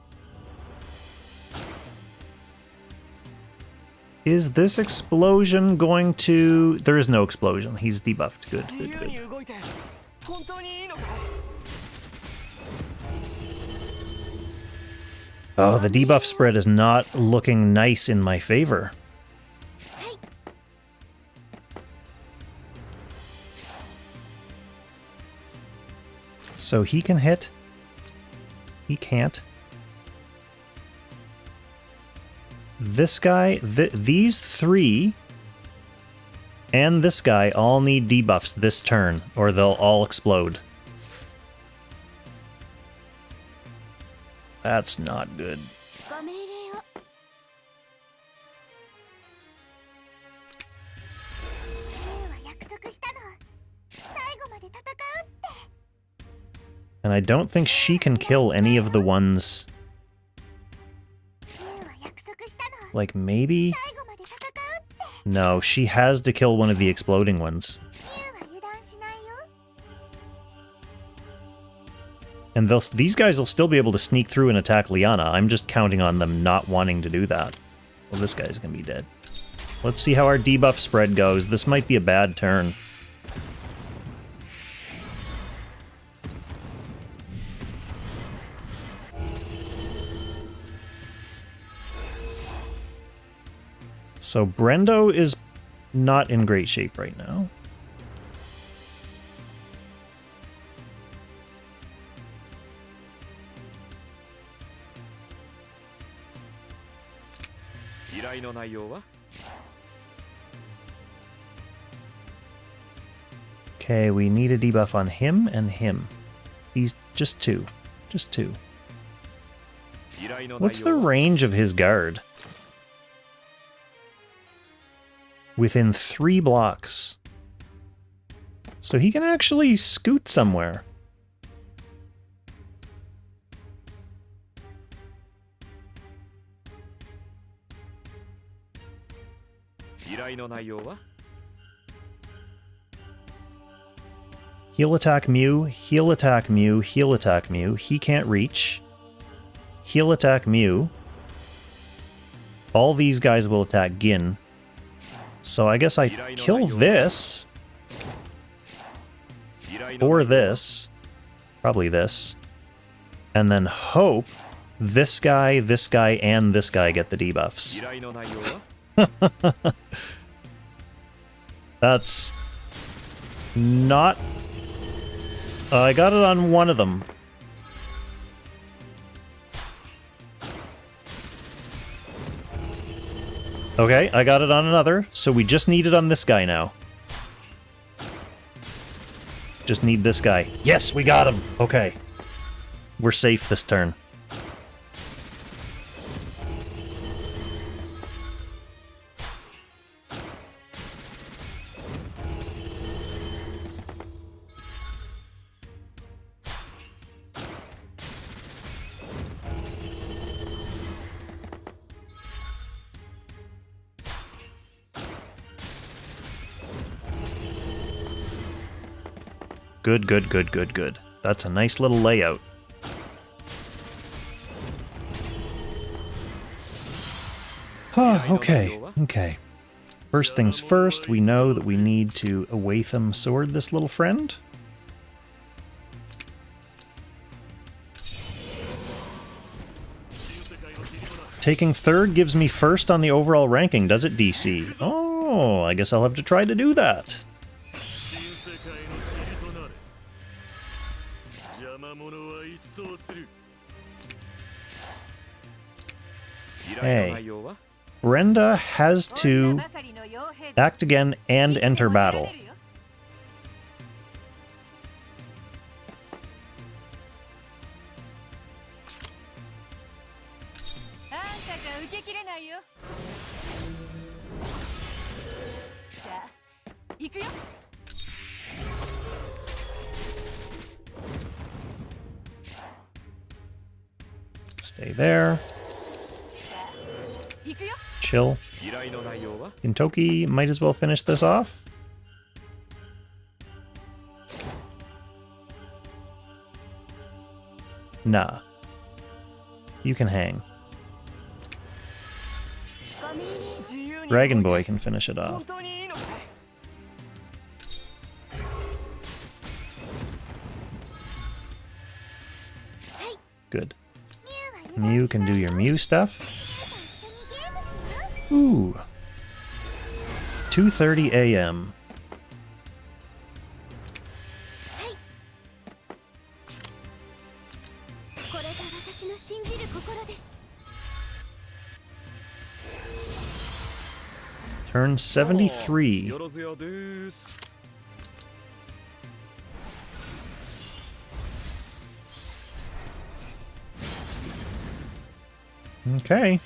Is this explosion going to... There is no explosion. He's debuffed. Good, 自 good, 由 good. に動いて本当にいいのか Oh, the debuff spread is not looking nice in my favor. So he can hit. He can't. This guy, these three, and this guy all need debuffs this turn, or they'll all explode. That's not good. ご命令を。ユウは約束したの。最後まで戦うって。 And I don't think she can kill any of the ones. ユウは約束したの。 Like, maybe? 最後まで戦うって。 No, she has to kill one of the exploding ones. ユウは油断しないよ。 And these guys will still be able to sneak through and attack Liana. I'm just counting on them not wanting to do that. Well, this guy's gonna be dead. Let's see how our debuff spread goes. This might be a bad turn. So Brendo is not in great shape right now. Okay, we need a debuff on him and him. He's just two. Just two. What's the range of his guard? Within 3 blocks. So he can actually scoot somewhere. He'll attack Mew, he'll attack Mew, he'll attack Mew. He can't reach. He'll attack Mew. All these guys will attack Gin. So I guess I kill this. Or this. Probably this. And then hope this guy, and this guy get the debuffs. 依頼の内容は That's not... I got it on one of them. Okay, I got it on another, so we just need it on this guy now. Just need this guy. Yes, we got him! Okay. We're safe this turn. Good, good, good, good, good. That's a nice little layout. Okay, okay. First things first, we know that we need to Awatham Sword this little friend. Taking third gives me first on the overall ranking, does it, DC? Oh, I guess I'll have to try to do that. 新世界の塵となれ邪魔者は一掃する 依頼の内容は Brenda has こん to なばかりの傭兵団 act again and いつでも enter 出ら battle. れるよあんたじゃ受けきれないよさあ行くよ Stay there. 行くよ Chill. 依頼の内容は Gintoki might as well finish this off. Nah. You can hang. ゴミに 自由に Dragon Boy can finish it 本 off. 当にいいのかい Good. ミュウは油断 Mew し can ない do よ your Mew stuff. 一緒にゲームしよ Ooh. 2:30 a.m. これが私の信じる心です Turn 73. よろずやです Okay.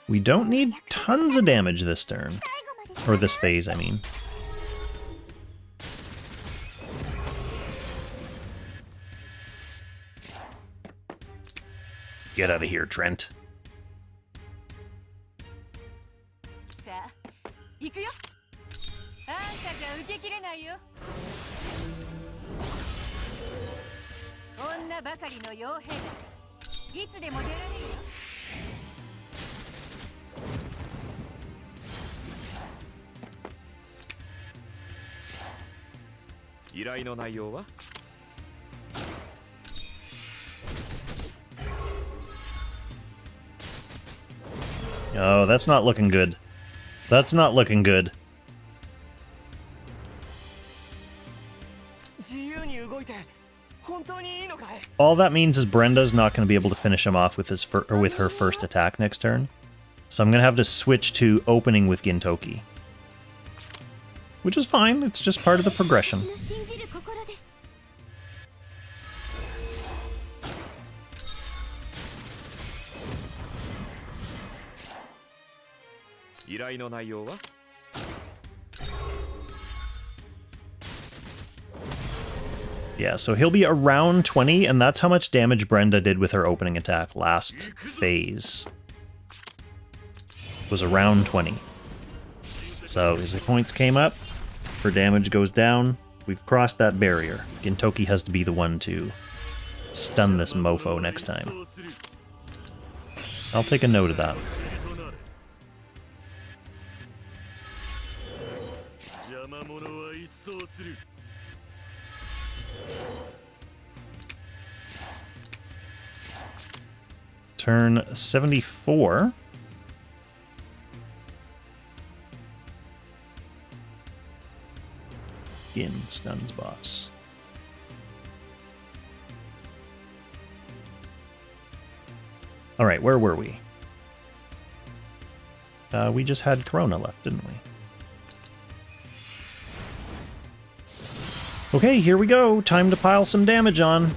We don't need tons of damage this turn. 最後まで Or this phase, I mean. Get out of here, Trent. さあ行くよあんたじゃ受けきれないよ女ばかりの傭兵団いつでも出られるよ依頼の内容は Oh, that's not looking good. That's not looking good. 自由に動いて本当にいいのかい All that means is Brenda's not going to be able to finish him off with his with her first attack next turn. So I'm going to have to switch to opening with Gintoki. Which is fine, it's just part of the progression. 私の信じる心です 依頼の内容は Yeah, so he'll be around 20, and that's how much damage Brenda did with her opening attack last phase. Was around 20. So his points came up, her damage goes down, we've crossed that barrier. Gintoki has to be the one to stun this mofo next time. そうする I'll take a note of that. 塵となれ邪魔者は一掃する Turn 74. In stuns boss. All right, where were we? We just had Corona left, didn't we? Okay, here we go. Time to pile some damage on.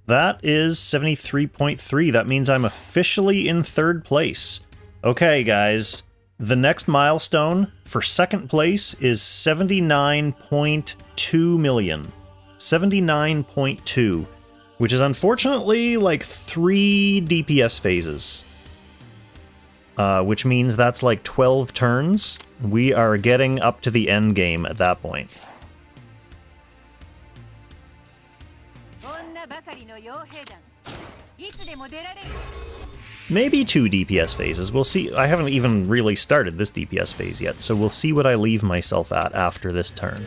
That is 73.3. That means I'm officially in third place. Okay, guys. The next milestone for second place is 79.2 million. 79.2. Which is unfortunately like 3 DPS phases. Which means that's like 12 turns. We are getting up to the end game at that point. Maybe 2 DPS phases. We'll see. I haven't even really started this DPS phase yet, so we'll see what I leave myself at after this turn.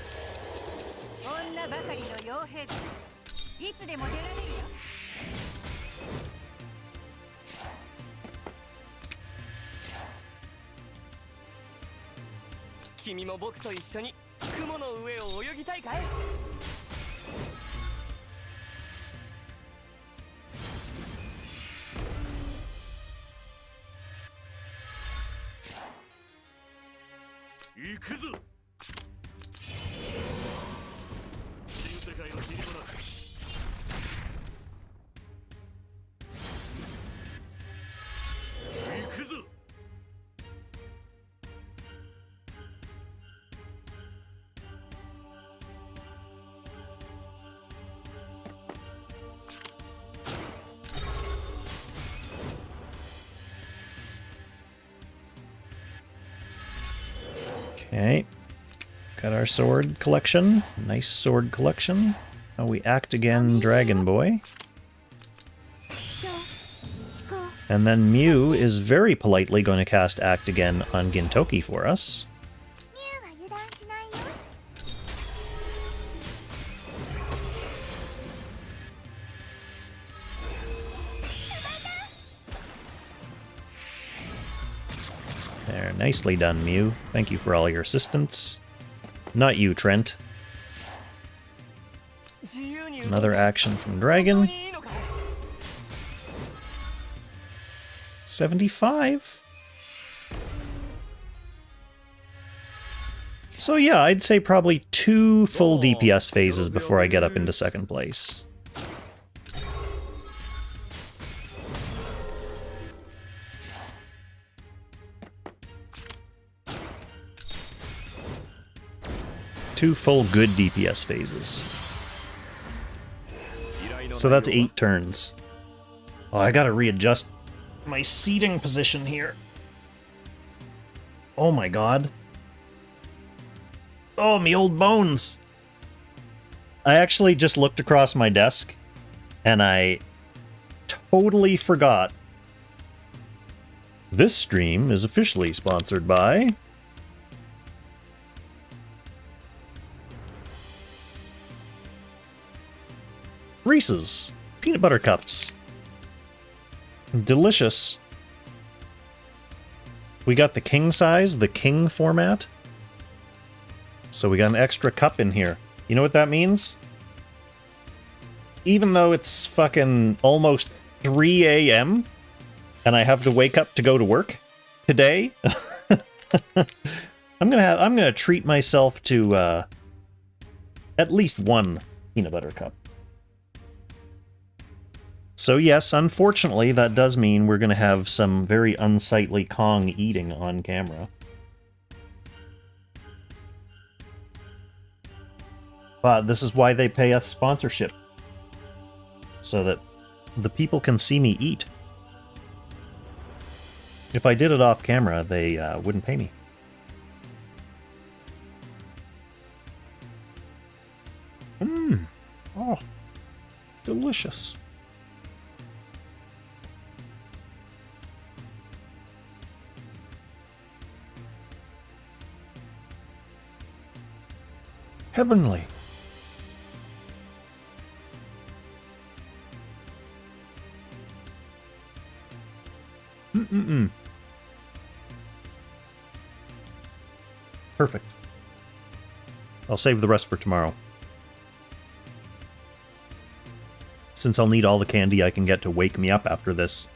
Okay, got our sword collection. Nice sword collection. Now we act again, Dragon Boy. And then Mew is very politely going to cast Act Again on Gintoki for us. There, nicely done, Mew. Thank you for all your assistance. Not you, Trent. Another action from Dragon. 75. So yeah, I'd say probably 2 full DPS phases before I get up into second place. Two full good DPS phases. So that's 8 turns. Oh, I gotta readjust my seating position here. Oh my god. Oh, me old bones. I actually just looked across my desk and I totally forgot. This stream is officially sponsored by Reese's Peanut Butter Cups. Delicious. We got the king size, the king format. So we got an extra cup in here. You know what that means? Even though it's fucking almost 3 a.m. and I have to wake up to go to work today, I'm gonna treat myself to at least 1 peanut butter cup. So yes, unfortunately, that does mean we're going to have some very unsightly Kong eating on camera. But this is why they pay us sponsorship. So that the people can see me eat. If I did it off camera, they wouldn't pay me. Oh, delicious. Heavenly. Perfect. I'll save the rest for tomorrow. Since I'll need all the candy I can get to wake me up after this.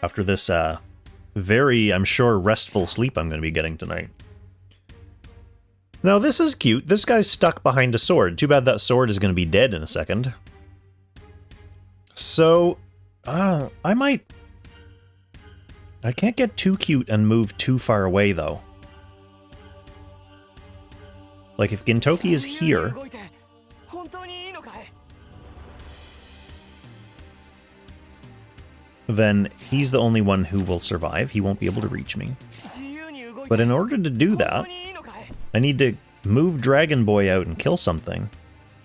After this, very, I'm sure, restful sleep I'm going to be getting tonight. Now, this is cute. This guy's stuck behind a sword. Too bad that sword is going to be dead in a second. So, I can't get too cute and move too far away, though. Like, if Gintoki is here... then he's the only one who will survive. He won't be able to reach me. But in order to do that, I need to move Dragon Boy out and kill something,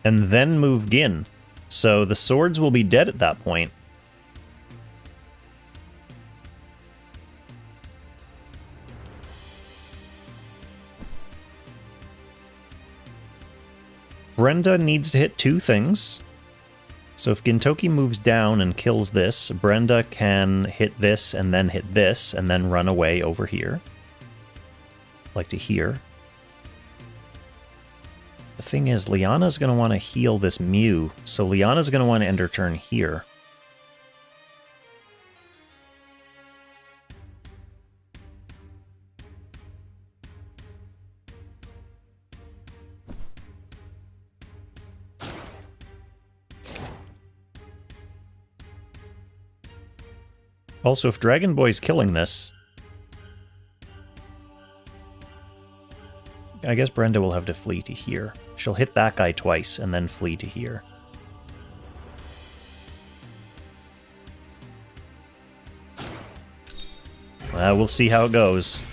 and then move Gin. So the swords will be dead at that point. Brenda needs to hit two things. So if Gintoki moves down and kills this, Brenda can hit this and then run away over here. Like to here. The thing is, Liana's going to want to heal this Mew, so Liana's going to want to end her turn here. Also, if Dragon Boy's killing this, I guess Brenda will have to flee to here. She'll hit that guy twice and then flee to here. We'll see how it goes.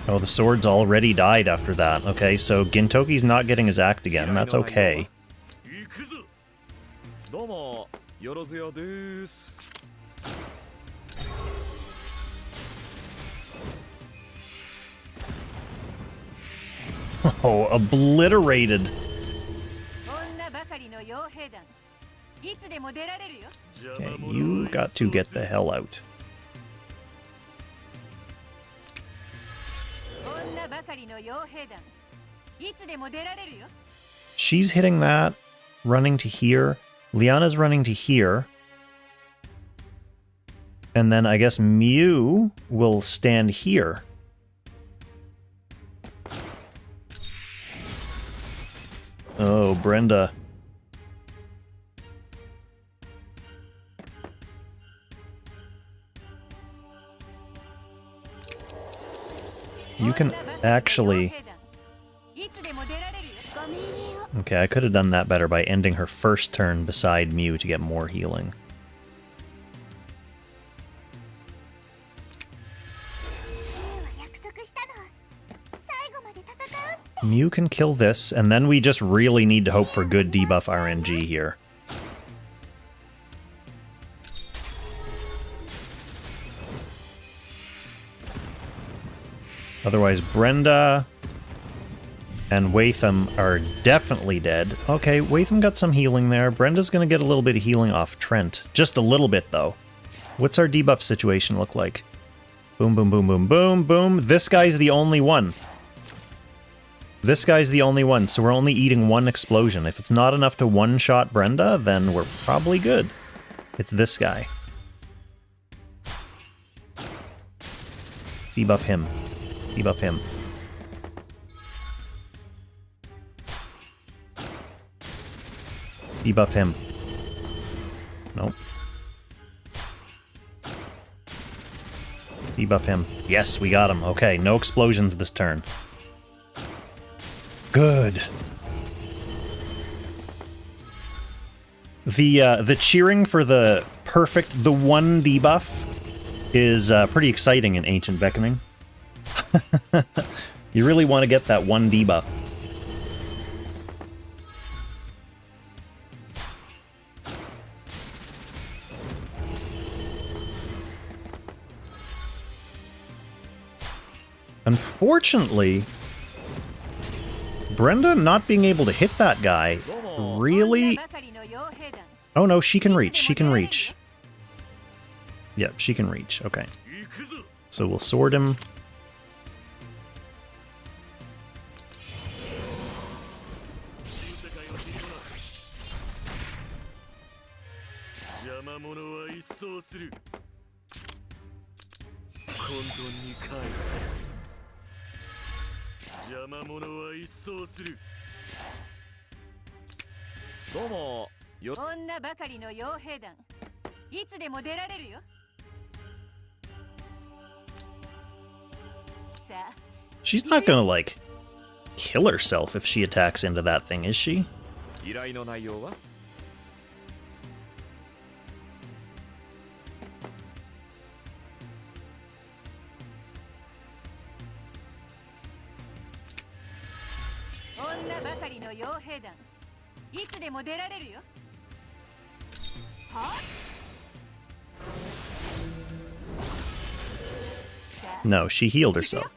Oh, the sword's already died after that. Okay, so Gintoki's not getting his act again. That's okay. Oh, obliterated. Okay, you got to get the hell out. She's hitting that, running to here. Liana's running to here. And then I guess Mew will stand here. Oh, Brenda. You can actually... Okay, I could have done that better by ending her first turn beside Mew to get more healing. Mew can kill this, and then we just really need to hope for good debuff RNG here. Otherwise, Brenda and Watham are definitely dead. Okay, Watham got some healing there. Brenda's gonna get a little bit of healing off Trent. Just a little bit, though. What's our debuff situation look like? Boom, boom, boom, boom, boom, boom. This guy's the only one. This guy's the only one, so we're only eating one explosion. If it's not enough to one-shot Brenda, then we're probably good. It's this guy. Debuff him. Debuff him. Debuff him. Nope. Debuff him. Yes, we got him. Okay, no explosions this turn. Good. The cheering for the one debuff is pretty exciting in Ancient Beckoning. You really want to get that one debuff. Unfortunately, Brenda not being able to hit that guy really... Oh no, she can reach, she can reach. Yep, she can reach, okay. So we'll sword him. She's not gonna, like, kill herself if she attacks into that thing, is she? 依頼の内容は No, she healed herself.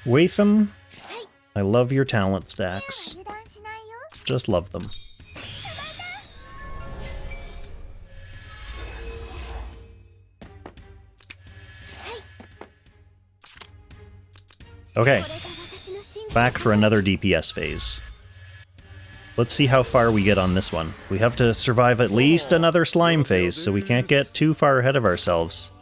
Watham, I love your talent stacks. Just love them. Okay, back for another DPS phase. Let's see how far we get on this one. We have to survive at least another slime phase, so we can't get too far ahead of ourselves.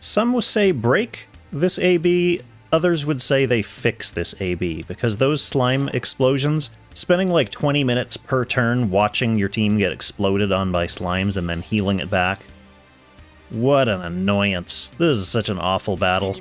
Some would say break this AB, others would say they fix this AB, because those slime explosions, spending like 20 minutes per turn watching your team get exploded on by slimes and then healing it back. What an annoyance. This is such an awful battle.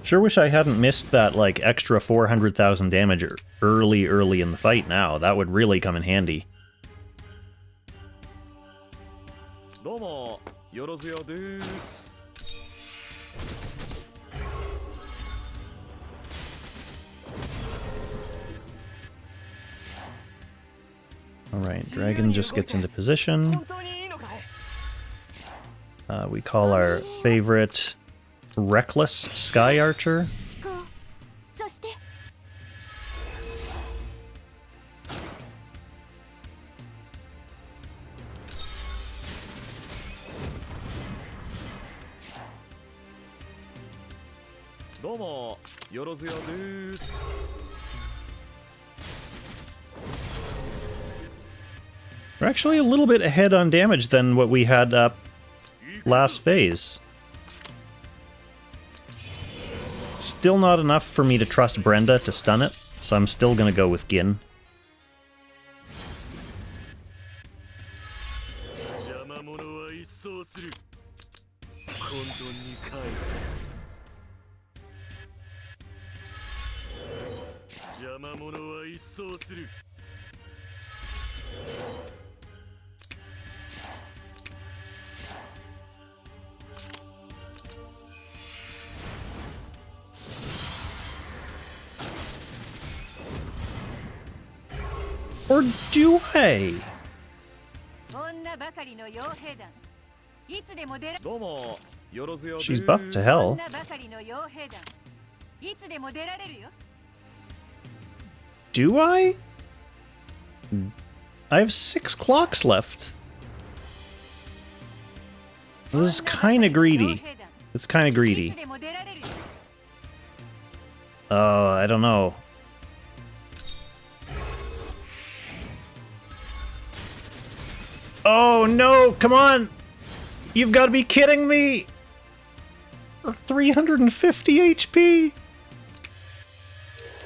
Sure wish I hadn't missed that, like, extra 400,000 damage early in the fight now. That would really come in handy. どうもよろずよです Alright, Dragon just gets into position. We call our favorite Reckless Sky Archer. We're actually a little bit ahead on damage than what we had up last phase. Still not enough for me to trust Brenda to stun it, so I'm still gonna go with Gin. Or do I? ばかりの傭兵団いつでも出らどうもよろずよです She's buffed to そ hell. んなばかりの傭兵団いつでも出られるよ Do I? I have 6 clocks left. This is kind of greedy. It's kind of い greedy. つでも出られるよ Oh, I don't know. Oh no, come on! You've got to be kidding me! 350 HP!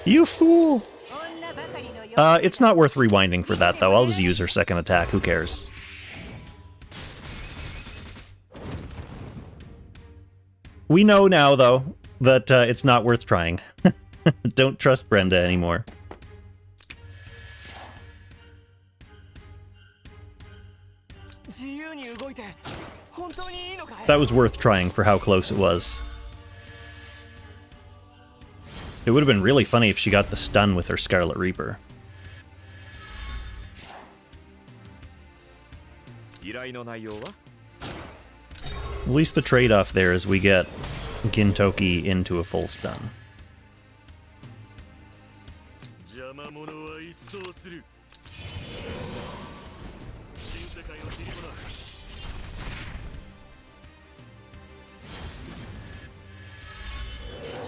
You fool! 女ばかりの傭 It's not worth rewinding for that, though. I'll just use her second attack. Who cares? We know now, though, that it's not worth trying. Don't trust Brenda anymore. 自由に動いて本当にいいのかい That was worth trying for how close it was. It would have been really funny if she got the stun with her Scarlet Reaper. 依頼の内容は At least the trade-off there is we get Gintoki into a full stun. 邪魔者は一掃する新世界を切り離す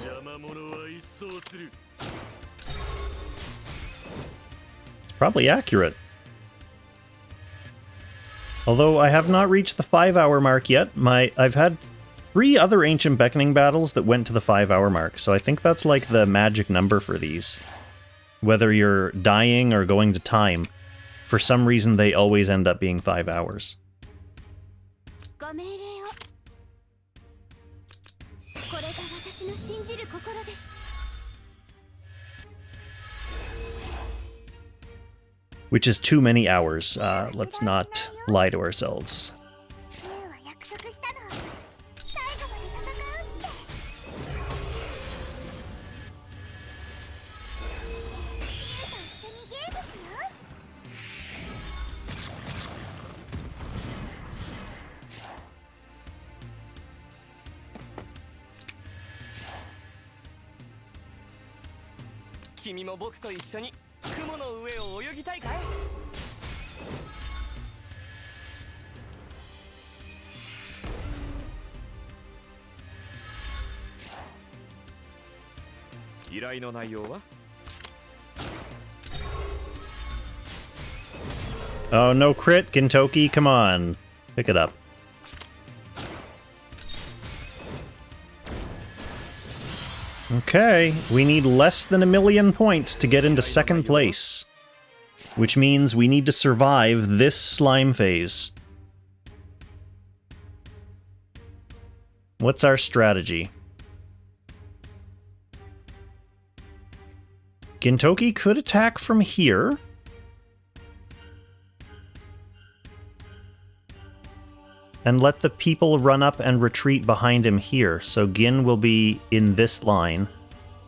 邪魔者は一掃する It's probably accurate. Although I have not reached the 5-hour mark yet. I've had 3 other Ancient Beckoning battles that went to the 5-hour mark, so I think that's like the magic number for these. Whether you're dying or going to time, for some reason they always end up being 5 hours. ご命令をこれが私の信じる心です Which is too many hours. Let's not lie to ourselves. ミュウは約束したの最後まで戦うってミュウと一緒にゲームしよう 君も僕と一緒に雲の上を泳ぎたいかい 依頼の内容は Oh, no crit, Gintoki, come on. Pick it up. Okay, we need less than 1,000,000 points to get into second place. Which means we need to survive this slime phase. What's our strategy? Gintoki could attack from here. And let the people run up and retreat behind him here. So Gin will be in this line.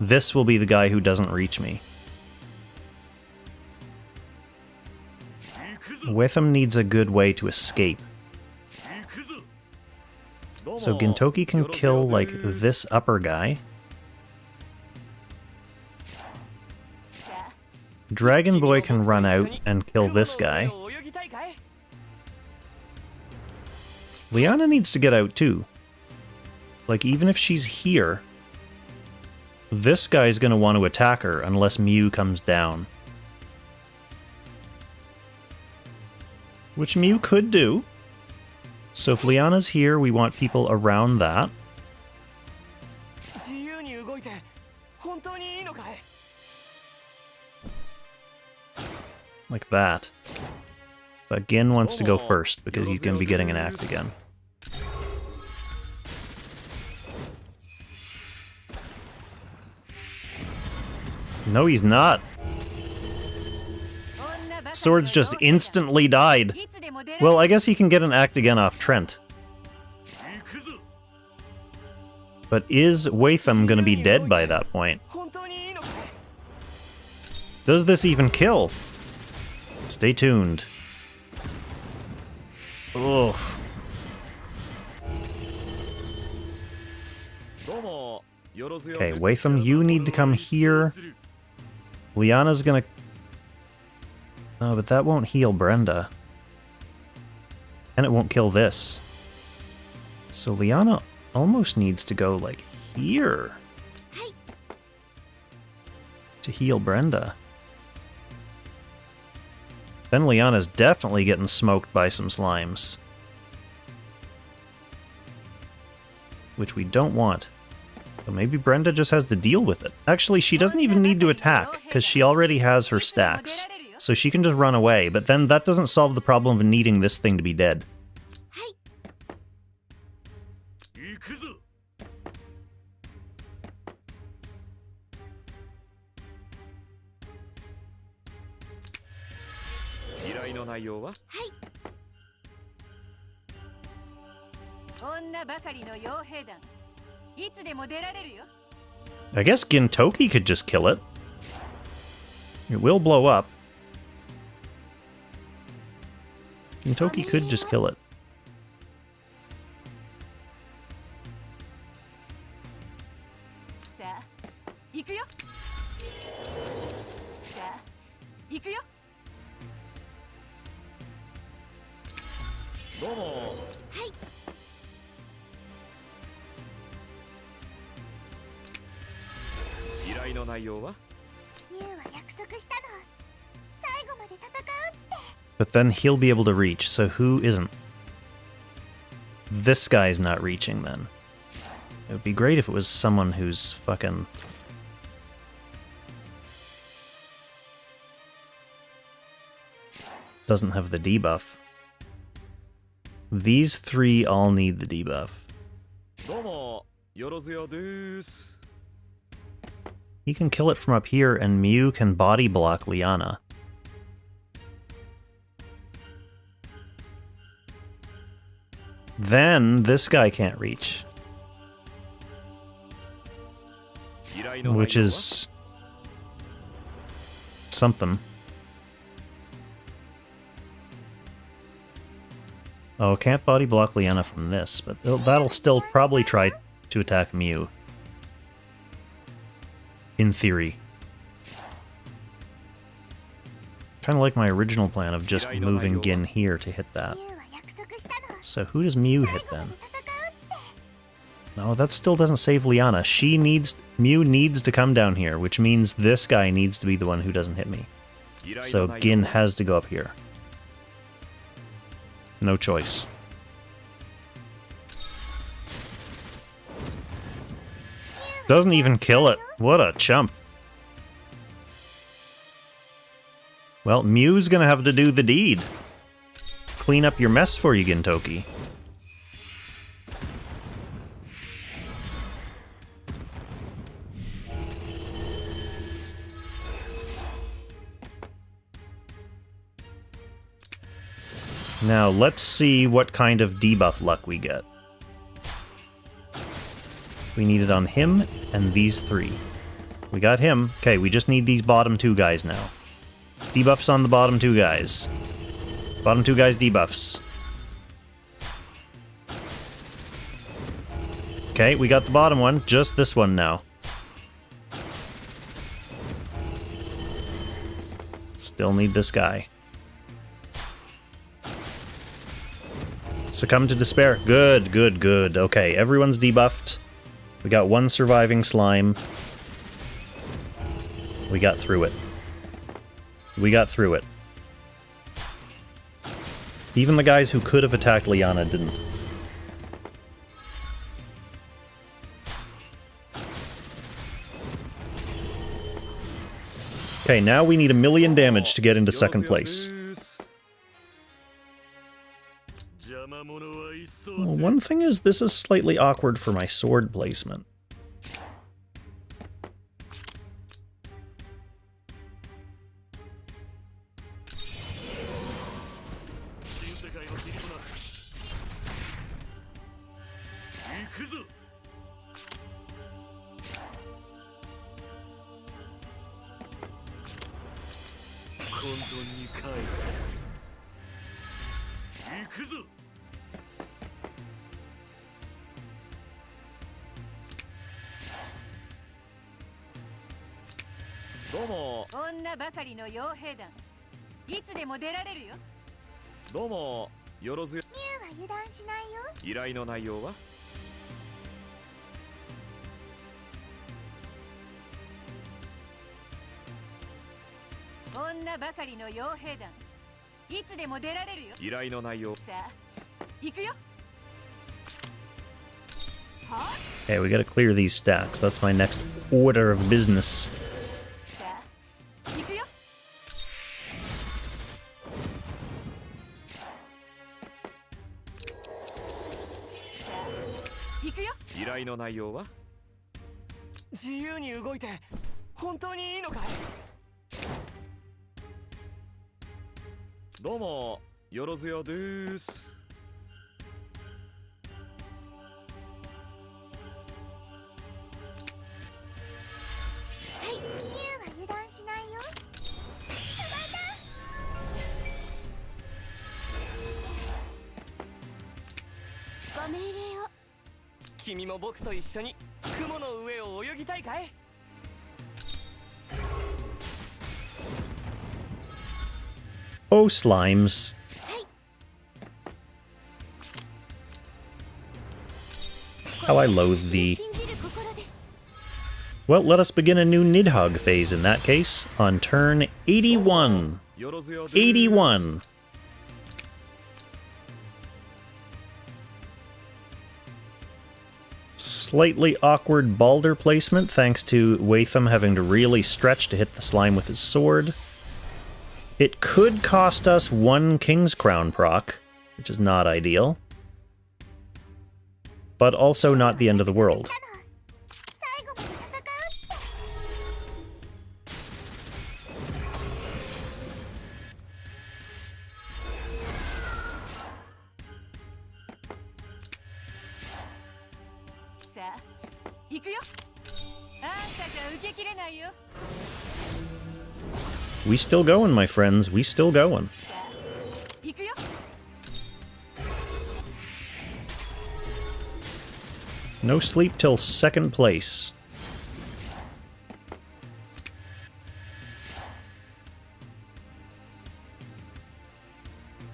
This will be the guy who doesn't reach me. Witham needs a good way to escape. So Gintoki can kill, like, this upper guy. Dragon Boy can run out and kill this guy. Liana needs to get out too. Like, even if she's here, this guy's gonna want to attack her unless Mew comes down. Which Mew could do. So if Liana's here, we want people around that. Like that. But Gin wants to go first, because he's going to be getting an act again. No, he's not. Swords just instantly died. Well, I guess he can get an act again off Trent. But is Watham going to be dead by that point? Does this even kill? Stay tuned. Oof. どうもよろずよ Okay, Watham, you need to come here. Liana's gonna... Oh, but that won't heal Brenda. And it won't kill this. So Liana almost needs to go, like, here. To heal Brenda. Then Liana's definitely getting smoked by some slimes. Which we don't want. So maybe Brenda just has to deal with it. Actually, she doesn't even need to attack, because she already has her stacks. So she can just run away, but then that doesn't solve the problem of needing this thing to be dead. 行くぞ。依頼の内容は女ばかりの傭兵団いつでも出られるよ I guess Gintoki could just kill it. It will blow up. Gintoki could just kill it. さあ行くよさあ行くよどうも依頼の内容はミュウは約束したの。最後まで戦うって。 But then he'll be able to reach, so who isn't? This guy's not reaching then. It would be great if it was someone who's fucking... doesn't have the debuff. These three all need the debuff. どうもよろずよです He can kill it from up here, and Mew can body block Liana. Then this guy can't reach. 依頼の内容は Which is... something. Oh, can't body block Liana from this, but that'll still probably try to attack Mew. In theory. Kind of like my original plan of just moving Gin here to hit that. ミュウは約束したの。 So who does Mew hit 最後ま then? で戦うって。 No, that still doesn't save Liana. Mew needs to come down here, which means this guy needs to be the one who doesn't hit me. 依頼の So 内容 Gin は has to go up here. No choice. Doesn't even kill it. What a chump. Well, Mew's gonna have to do the deed. Clean up your mess for you, Gintoki. Now, let's see what kind of debuff luck we get. We need it on him and these three. We got him. Okay, we just need these bottom two guys now. Debuffs on the bottom two guys. Bottom two guys debuffs. Okay, we got the bottom one. Just this one now. Still need this guy. Succumb to despair. Good, good, good. Okay, everyone's debuffed. We got one surviving slime. We got through it. We got through it. Even the guys who could have attacked Liana didn't. Okay, now we need 1,000,000 damage to get into second place. 邪魔者は一掃 Well, する。 one thing is, this is slightly awkward for my sword placement. 新世界の切りとなる。行くぞ。混沌に帰る。行くぞ。どうも女ばかりの傭兵団いつでも出られるよ。どうもよろずよ。ミュウは油断しないよ。依頼の内容は？女ばかりの傭兵団いつでも出られるよ。依頼の内容。さあ行くよ。 Okay, we gotta clear these stacks. That's my next order of business. さあ行くよ。さあ行くよ。依頼の内容は？自由に動いて本当にいいのかい？どうもよろずよです。はい、ミュウは油断しないよ。ご命令を。君も僕と一緒に雲の上を泳ぎたいかい？ Oh, slimes. How I loathe thee. 信じる心です。 Well, let us begin a new Nidhogg phase in that case, on turn 81. よろずよです。 81. Slightly awkward balder placement, thanks to Watham having to really stretch to hit the slime with his sword. It could cost us 1 King's Crown proc, which is not ideal. But also not the end of the world. 最後まで戦うって。さあ行くよ。あんたじゃ受けきれないよ。 We still going, my friends. We still going. さあ行くよ。 No sleep till 2nd place.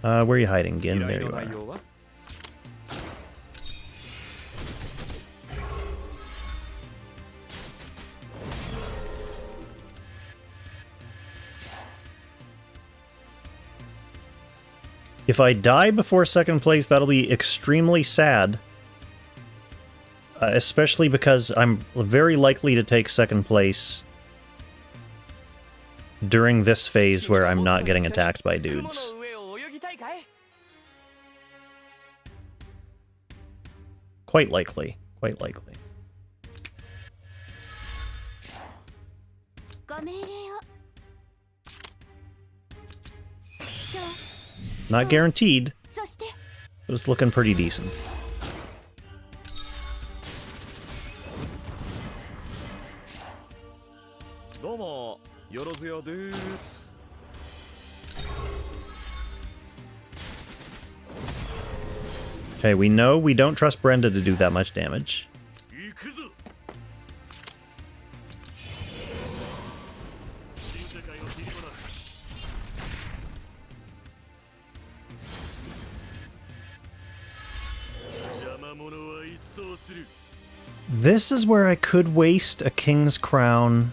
Where are you hiding, 依 Gin? 頼 There の you 内 are. 容は？ If I die before 2nd place, that'll be extremely sad. Especially because I'm very likely to take 2nd place during this phase where I'm not getting attacked by 雲 dudes. の上を泳ぎたいかい？ Quite likely. Quite likely. ご命令を。人、 Not guaranteed, そして but it's looking pretty decent. どうもよろずよです。 Okay, we know we don't trust Brenda to do that much damage. 行くぞ。新世界を切り離す。邪魔者は一掃する。 This is where I could waste a King's Crown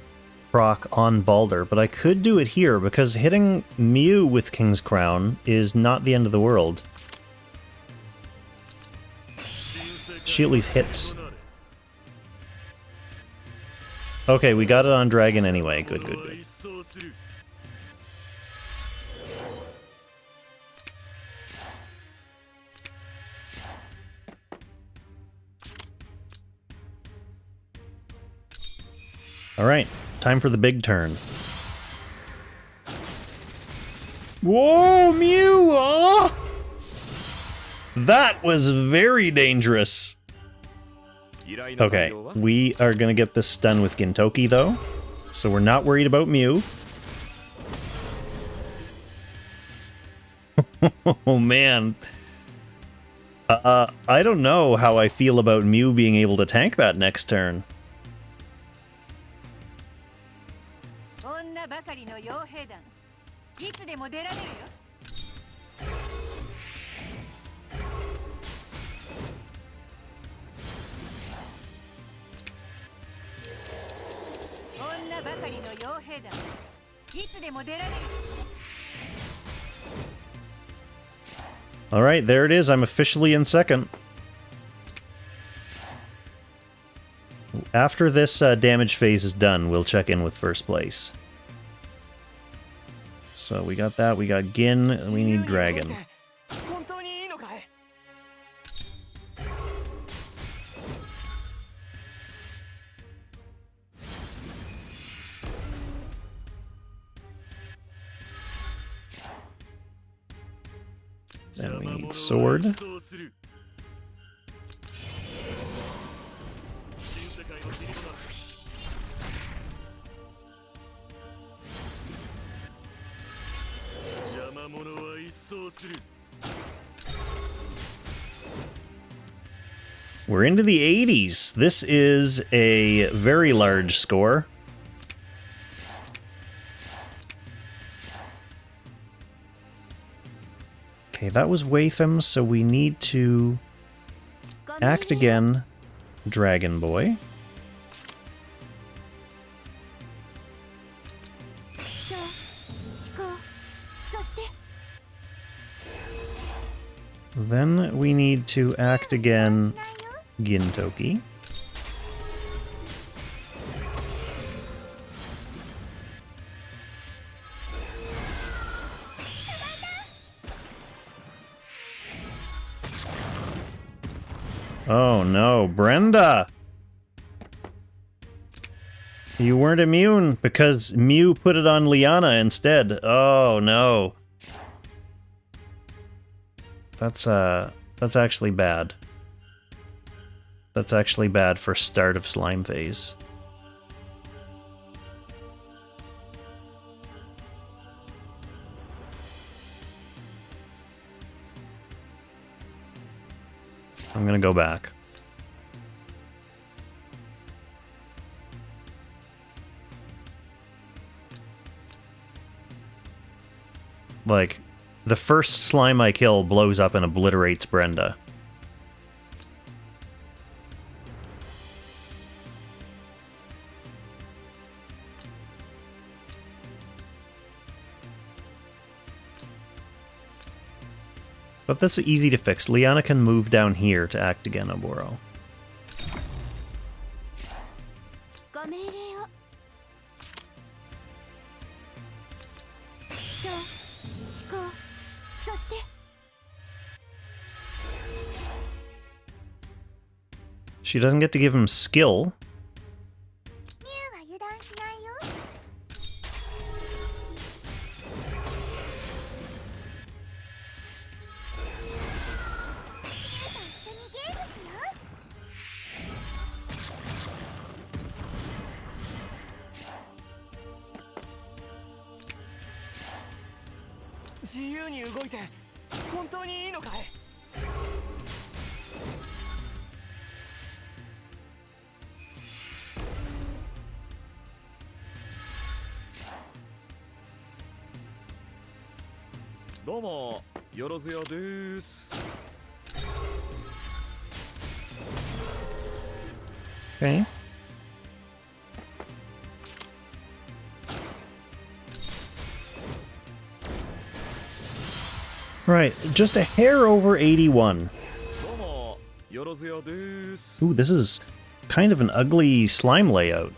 proc on Balder, but I could do it here because hitting Mew with King's Crown is not the end of the world. She at least hits. Okay, we got it on Dragon anyway. Good, good, good. 一掃する。 Alright, time for the big turn. Whoa, Mew! Oh! That was very dangerous. 依頼の内 Okay, 容は？ we are gonna get this done with Gintoki, though. So we're not worried about Mew. Oh, man. I don't know how I feel about Mew being able to tank that next turn. 兵団いつでも出られるよ。女ばかりの傭兵団いつでも出られる。 All right, there it is. I'm officially in second. After this damage phase is done, we'll check in with first place. So we got that. We got Gin. And we need Dragon. 本当にいいのかい？ Then we need Sword. そうする新世界の塵となる 邪魔者は一掃する We're into the 80s. This is a very large score. Okay, that was Watham, so we need to act again, Dragon Boy. 人思考そして Then we need to act again, Gintoki. Oh no, Brenda! You weren't immune because Mew put it on Liana instead. Oh no. That's actually bad. That's actually bad for start of slime phase. I'm gonna go back. Like, the first slime I kill blows up and obliterates Brenda. But that's easy to fix. Liana can move down here to act again, Oboro. ご命令を人思考そして She doesn't get to give him skill. ミュウは油断しないよ 一緒にゲームしよう 自由に動いて本当にいいのかい？ どうもよろずやです Okay. Right, just a hair over 81. どうもよろずやです Ooh, this is kind of an ugly slime layout.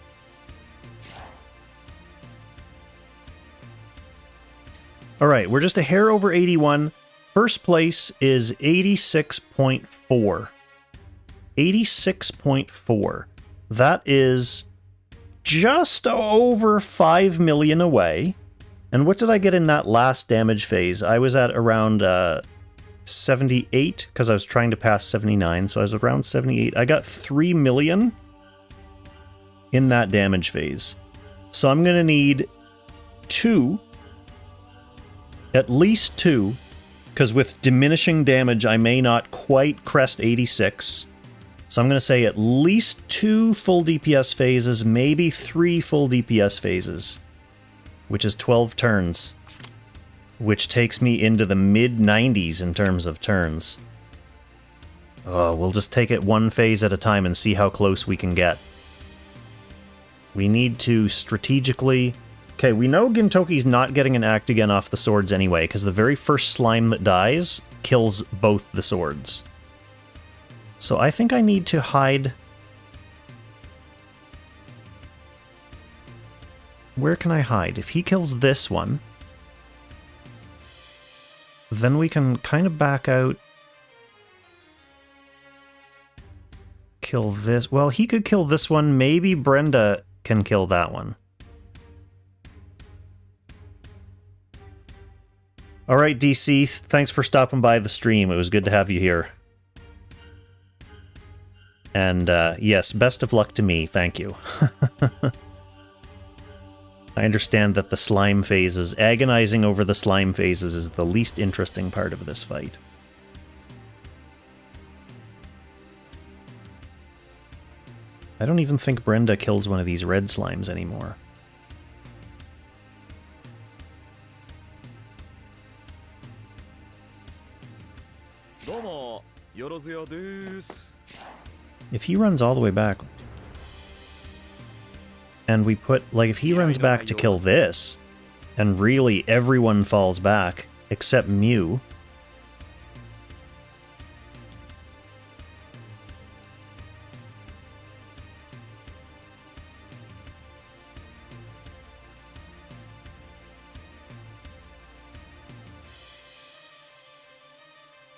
Alright, we're just a hair over 81. First place is 86.4. 86.4. That is just over 5 million away. And what did I get in that last damage phase? I was at around 78, because I was trying to pass 79, so I was around 78. I got 3 million in that damage phase. So I'm going to need 2, at least 2, because with diminishing damage I may not quite crest 86. So I'm going to say at least 2 full DPS phases, maybe 3 full DPS phases. which is 12 turns, which takes me into the mid-90s in terms of turns. Oh, we'll just take it one phase at a time and see how close we can get. We need to strategically... Okay, we know Gintoki's not getting an act again off the swords anyway, because the very first slime that dies kills both the swords. So I think I need to hide... Where can I hide? If he kills this one, then we can kind of back out. Kill this. Well, he could kill this one. Maybe Brenda can kill that one. All right, DC, thanks for stopping by the stream. It was good to have you here. And yes, best of luck to me. Thank you. I understand that the slime phases, agonizing over the slime phases, is the least interesting part of this fight. I don't even think Brenda kills one of these red slimes anymore. If he runs all the way back... And we put, like, if he runs back to kill this, and really everyone falls back, except Mew.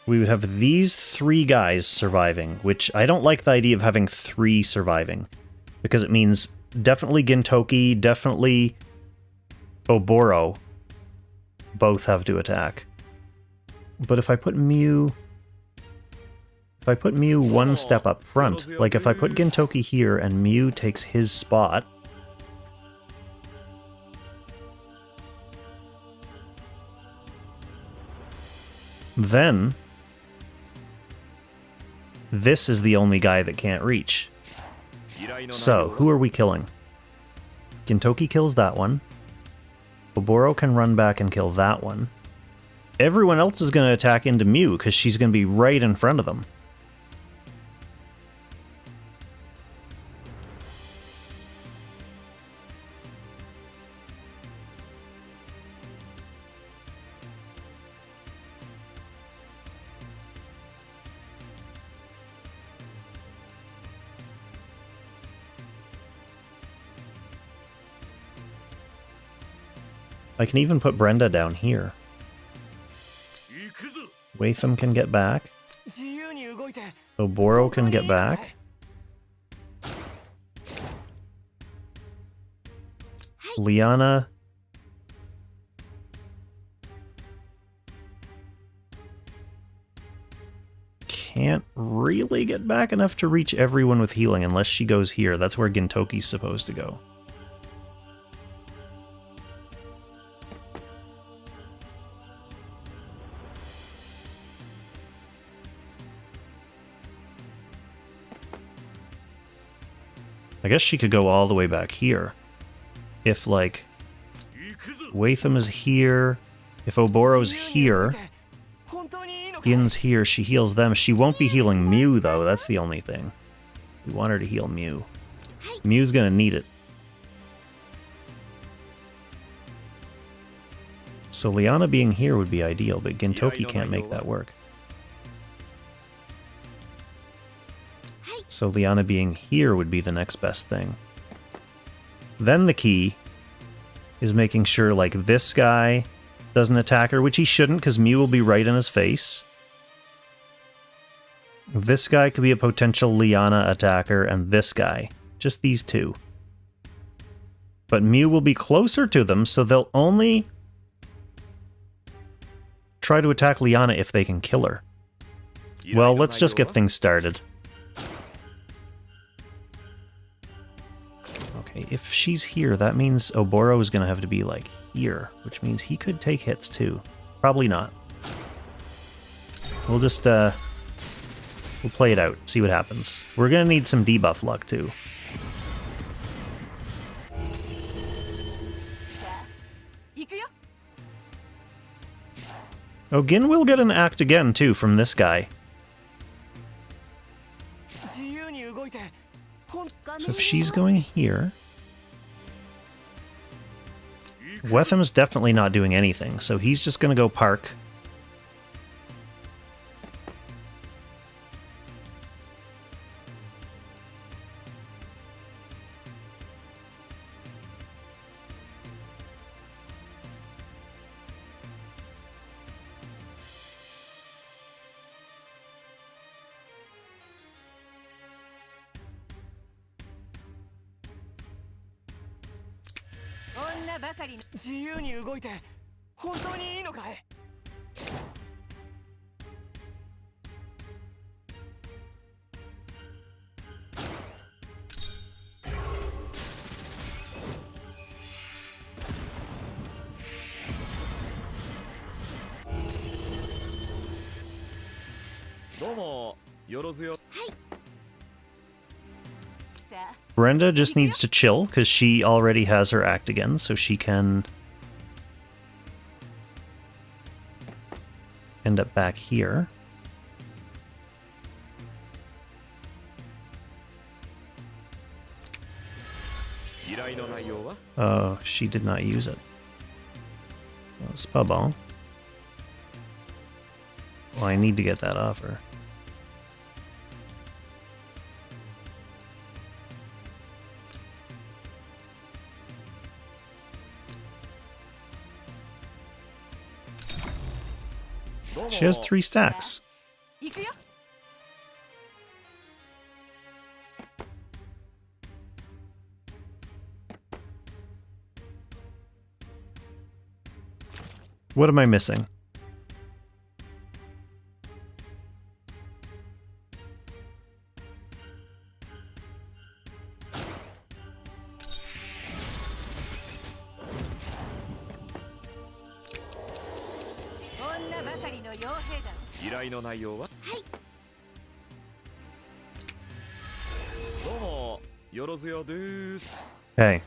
We would have these 3 guys surviving, which I don't like the idea of having 3 surviving, because it means definitely Gintoki, definitely Oboro both have to attack. But if I put Mew... If I put Mew one step up front, like if I put Gintoki here and Mew takes his spot... Then... This is the only guy that can't reach. So, who are we killing? Gintoki kills that one. Oboro can run back and kill that one. Everyone else is going to attack into Mew, because she's going to be right in front of them. I can even put Brenda down here. Watham can get back. Oboro can get back. Liana. Can't really get back enough to reach everyone with healing unless she goes here. That's where Gintoki's supposed to go. I guess she could go all the way back here. If, like, Watham is here, if Oboro's here, Gin's here, she heals them. She won't be healing Mew, though. That's the only thing. We want her to heal Mew. Mew's gonna need it. So Liana being here would be ideal, but Gintoki can't make that work. So Liana being here would be the next best thing. Then the key is making sure, like, this guy doesn't attack her, which he shouldn't, because Mew will be right in his face. This guy could be a potential Liana attacker, and this guy. Just these 2. But Mew will be closer to them, so they'll only try to attack Liana if they can kill her. Well, let's just get things started. Okay, if she's here, that means Oboro is going to have to be, like, here, which means he could take hits, too. Probably not. We'll just, we'll play it out, see what happens. We're going to need some debuff luck, too. Oh, Gin will get an act again, too, from this guy. 自由に動いてほん So if she's going here... Wetham's definitely not doing anything, so he's just gonna go park. Onna bakari no 自由に動いて本当にいいのかい どうもよろずよ sa Brenda just needs to chill, because she already has her act again, so she can end up back here. 依頼の内容は Oh, she did not use it. Well, it's pas bon. Well, I need to get that off her. She has 3 stacks. 行くよ What am I missing? Onna bakari no yohei da 依頼の内容はどうもよろずよです Hey.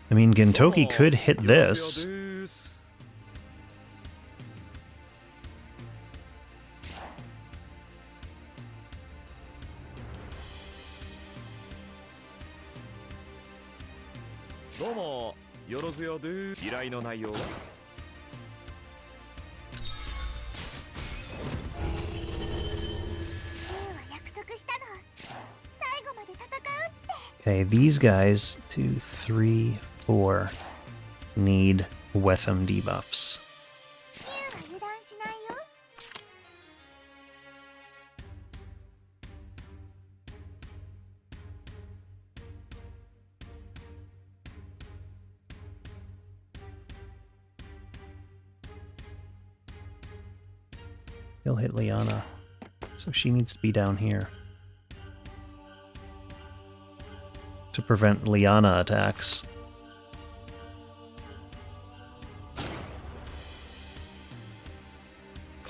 I mean, Gintoki could hit よろずよ this. ですどうもよろずよです依頼の内容は Okay, these guys, 2, 3, 4, need Wetham debuffs. He'll hit Liana, so she needs to be down here to prevent Liana attacks.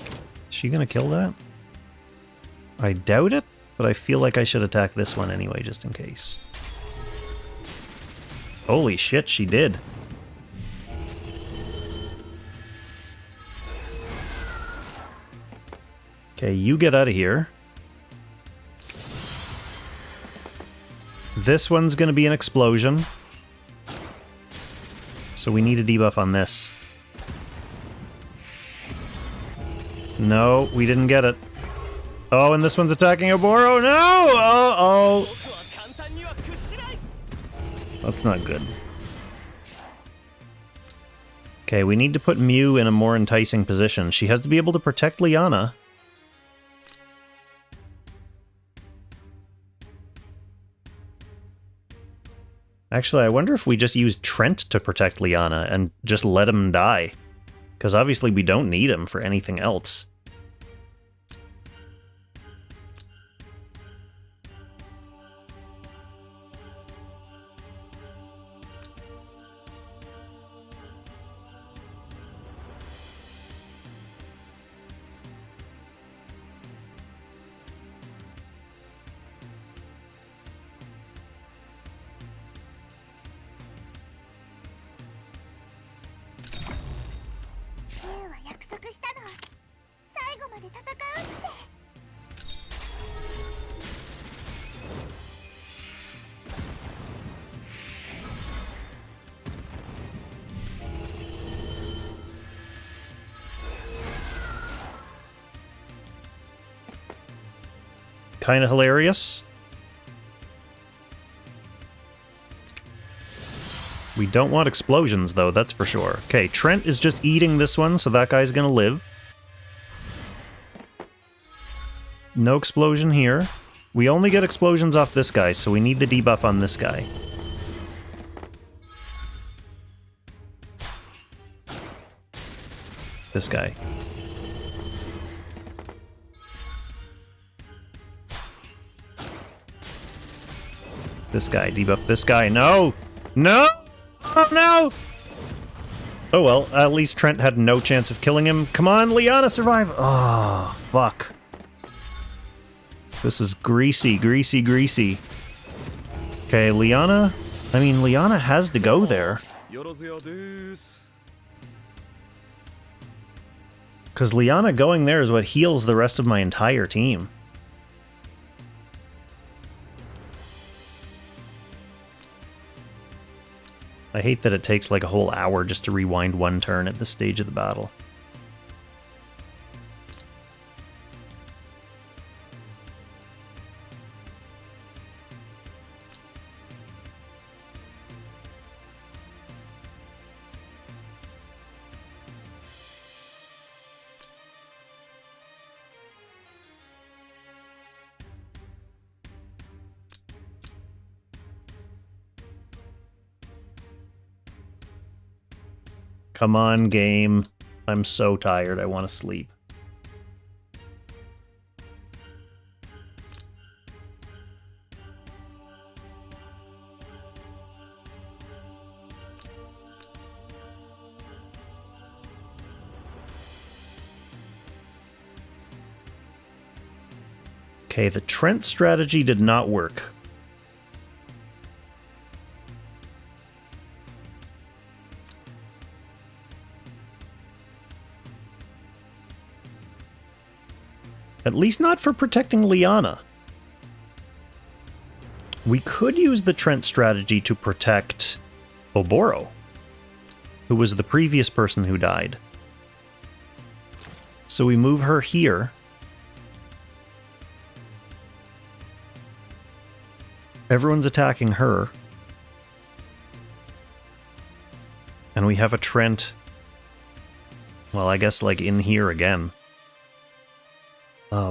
Is she gonna kill that? I doubt it, but I feel like I should attack this one anyway, just in case. Holy shit, she did. Okay, you get out of here. This one's gonna be an explosion. So we need a debuff on this. No, we didn't get it. Oh, and this one's attacking Oboro. No! Oh, 僕は簡単には屈しない that's not good. Okay, we need to put Mew in a more enticing position. She has to be able to protect Liana. Actually, I wonder if we just use Trent to protect Liana and just let him die. Because obviously we don't need him for anything else. したの。最後まで戦うって。Kind of hilarious. We don't want explosions, though, that's for sure. Okay, Trent is just eating this one, so that guy's gonna live. No explosion here. We only get explosions off this guy, so we need the debuff on this guy. This guy. This guy, debuff this guy. No! No! Oh no! Oh well, at least Trent had no chance of killing him. Come on, Liana, survive! Oh, fuck. This is greasy, greasy, greasy. Okay, Liana... I mean, Liana has to go there. よろずやです。 Because Liana going there is what heals the rest of my entire team. I hate that it takes like a whole hour just to rewind one turn at this stage of the battle. Come on, game. I'm so tired, I want to sleep. Okay, the Trent strategy did not work. At least not for protecting Liana. We could use the Trent strategy to protect Oboro, who was the previous person who died. So we move her here. Everyone's attacking her. And we have a Trent, well, I guess like in here again.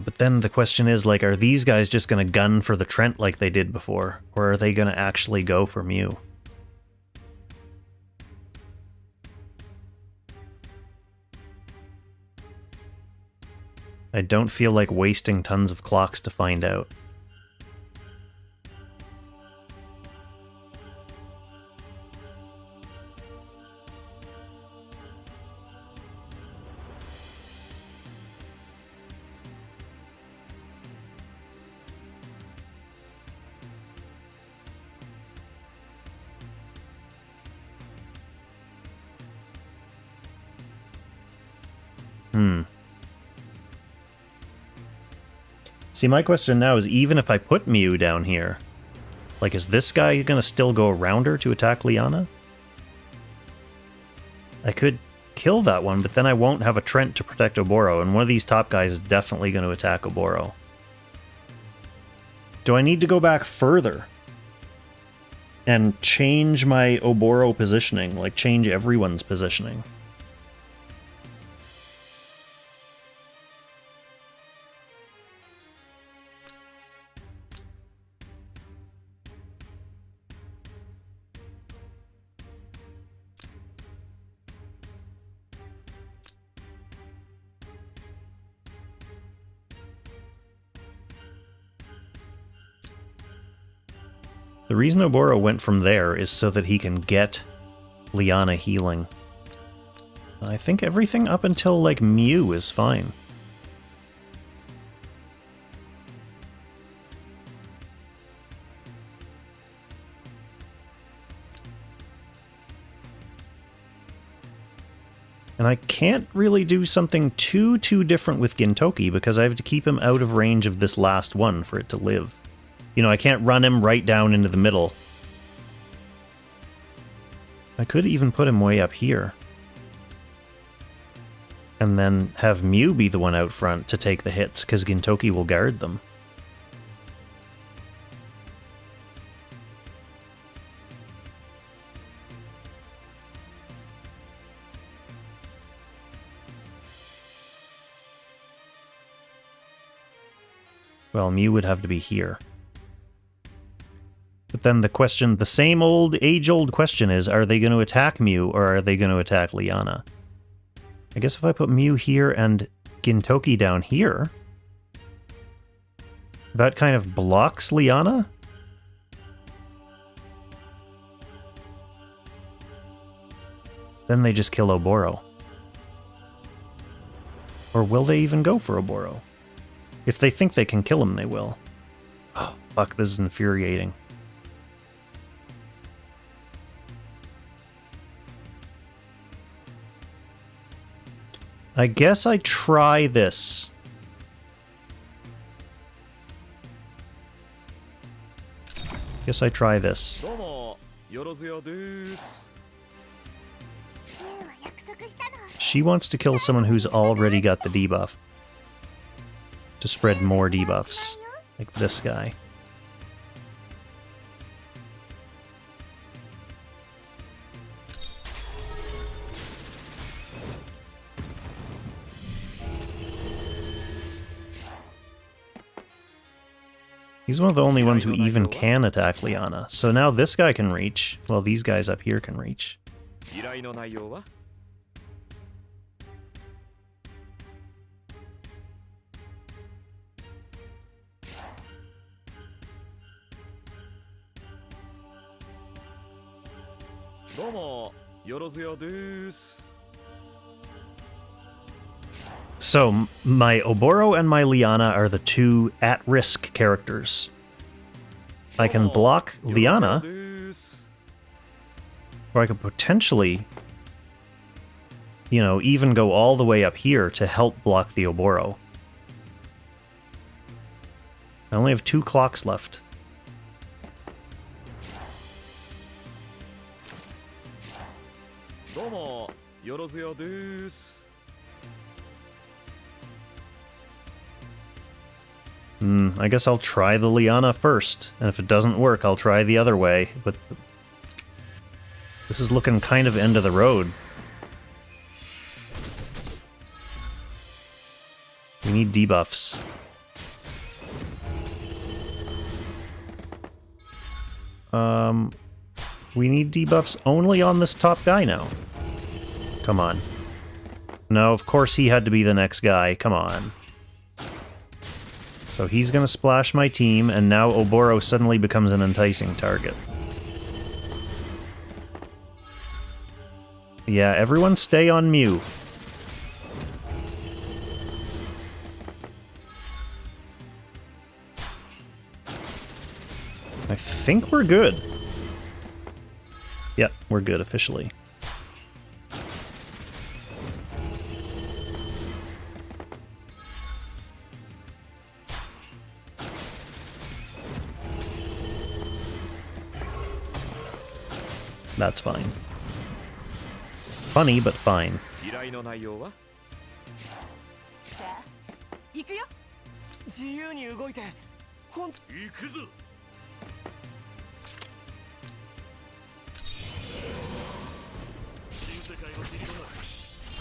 But then the question is, like, are these guys just going to gun for the Trent like they did before? Or are they going to actually go for Mew? I don't feel like wasting tons of clocks to find out. See, my question now is, even if I put Mew down here, like, is this guy gonna still go around her to attack Liana? I could kill that one, but then I won't have a Trent to protect Oboro, and one of these top guys is definitely going to attack Oboro. Do I need to go back further and change my Oboro positioning, like change everyone's positioning? The reason Oboro went from there is so that he can get Liana healing. I think everything up until, like, Mew is fine. And I can't really do something too different with Gintoki because I have to keep him out of range of this last one for it to live. You know, I can't run him right down into the middle. I could even put him way up here. And then have Mew be the one out front to take the hits, because Gintoki will guard them. Well, Mew would have to be here. But then the question, the same old, age-old question is, are they going to attack Mew or are they going to attack Liana? I guess if I put Mew here and Gintoki down here, that kind of blocks Liana? Then they just kill Oboro. Or will they even go for Oboro? If they think they can kill him, they will. Oh, fuck, this is infuriating. I guess I try this. Guess I try this. どうもよろずやです She wants to kill someone who's already got the debuff. To spread more debuffs. Like this guy. He's one of the only ones who even can attack Liana. So now this guy can reach. Well, these guys up here can reach. 依頼の内容は どうもよろずやです So, my Oboro and my Liana are the two at-risk characters. I can block Liana, です or I could potentially, you know, even go all the way up here to help block the Oboro. I only have 2 clocks left. どうもよろずやです I guess I'll try the Liana first, and if it doesn't work, I'll try the other way, but this is looking kind of end of the road. We need debuffs. We need debuffs only on this top guy now. Come on. No, of course he had to be the next guy. Come on. So he's gonna splash my team, and now Oboro suddenly becomes an enticing target. Yeah, everyone stay on Mew. I think we're good. Yep, we're good officially. That's fine. Funny, but fine. 依頼の内容は さあ行くよ。自由に動いてほん行くぞ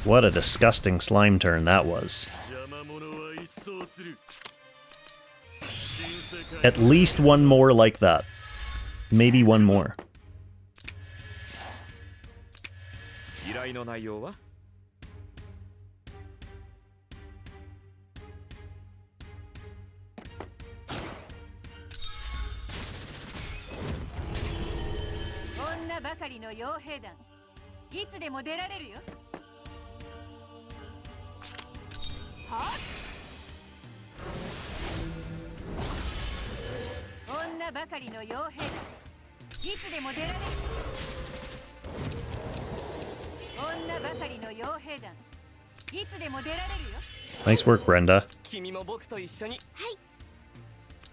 What a disgusting slime turn that was. 邪魔者は一掃する At least one more like that. Maybe one more. 依頼の内容は 女ばかりの傭兵団。いつでも出られるよ。はっ。女ばかりの傭兵団。いつでも出られる。女ばばかりの傭兵団いつでも出られるよ Nice work, Brenda. 君も僕と一緒にはい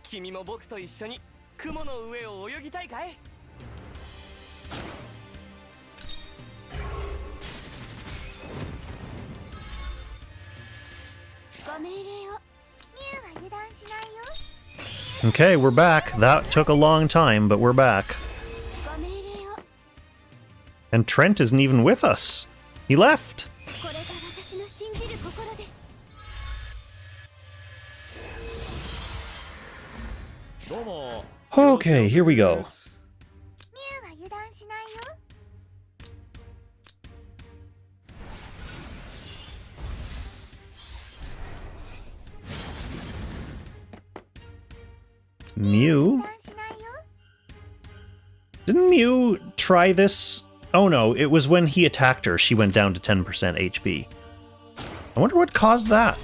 君も僕と一緒に雲の上を泳ぎたいかいご命令をミュウは油断しないよ Okay, we're back. That took a long time, but we're back. ご命令を And Trent isn't even with us. He left. これが私の信じる心です どうも Okay, here we go. ミュウは油断しないよ Mew? 油断しないよ Didn't Mew try this? Oh no, it was when he attacked her. She went down to 10% HP. I wonder what caused that.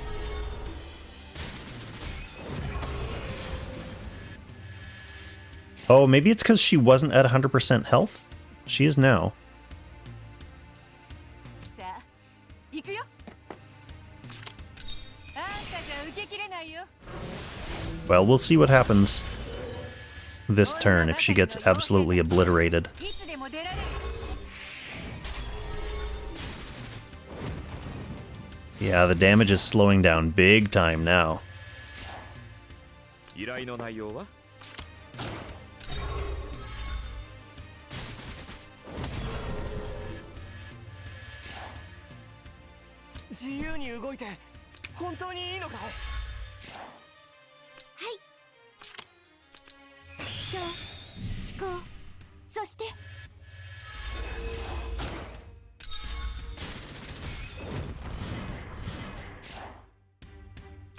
Oh, maybe it's because she wasn't at 100% health? She is now. さあ行くよあんたじゃ受けきれないよ Well, we'll see what happens this turn if she gets absolutely obliterated. いつでも出られる Yeah, the damage is slowing down big time now. 依頼の内容は自由に動いて本当にいいのかいはい人思考そして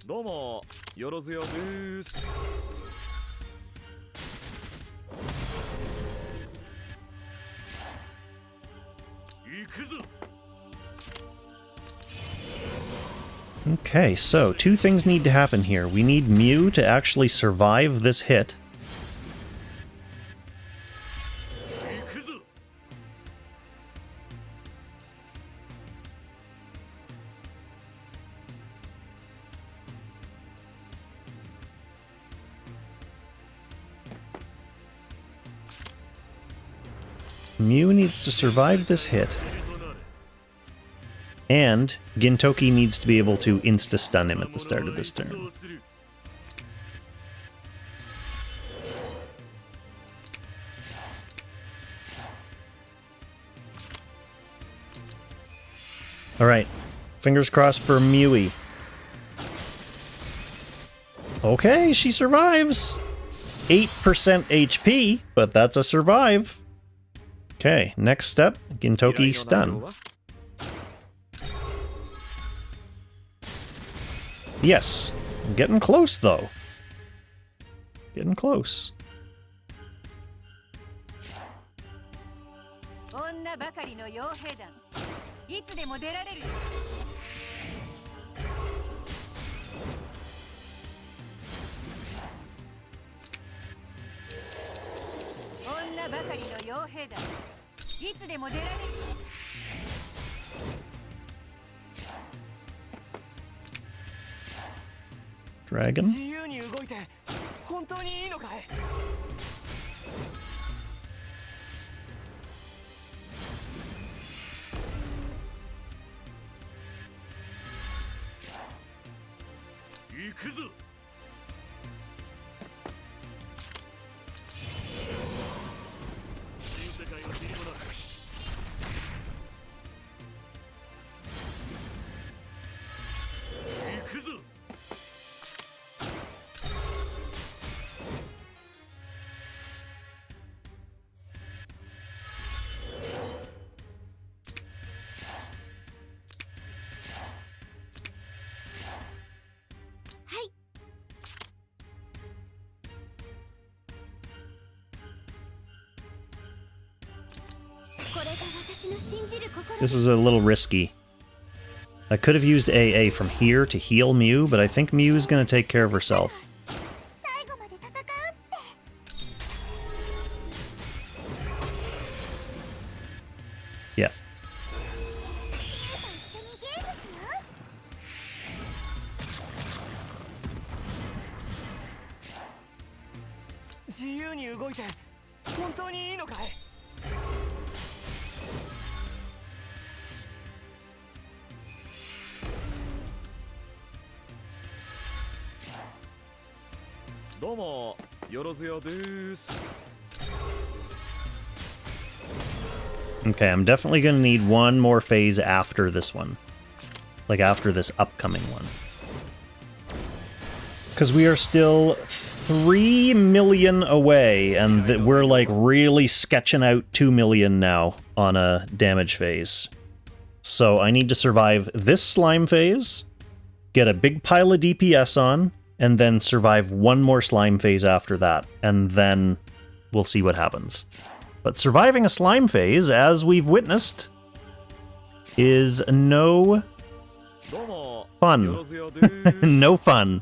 どうもよろずよです行くぞ Okay, so two things need to happen here. We need Mew to actually survive this hit. 行くぞ Mew needs to survive this hit. となれ And Gintoki needs to be able to insta-stun him at the start of this turn. そうする Alright, fingers crossed for Mewy. Okay, she survives! 8% HP, but that's a survive. Okay, next step, 依頼 Gintoki の内容 stun. は Yes, I'm getting close though. Getting close. 女ばかりの傭兵団いつでも出られるよ 女ばかりの傭兵団いつでも出られるよ Dragon? 自由に動いて本当にいいのかい行くぞ新世界の切り物行くぞ はい これが私の信じる心 This is a little risky. I could have used AA from here to heal Mew, but I think Mew is going to take care of herself. 最後まで戦うって Yeah. 自由に動いて本当にいいのかい？どうもよろずやです。 Okay, I'm definitely going to need one more phase after this one. Like, after this upcoming one. Because we are still 3 million away, and we're, like, really sketching out 2 million now on a damage phase. So I need to survive this slime phase, get a big pile of DPS on, and then survive one more slime phase after that, and then we'll see what happens. But surviving a slime phase, as we've witnessed, is no fun. No fun.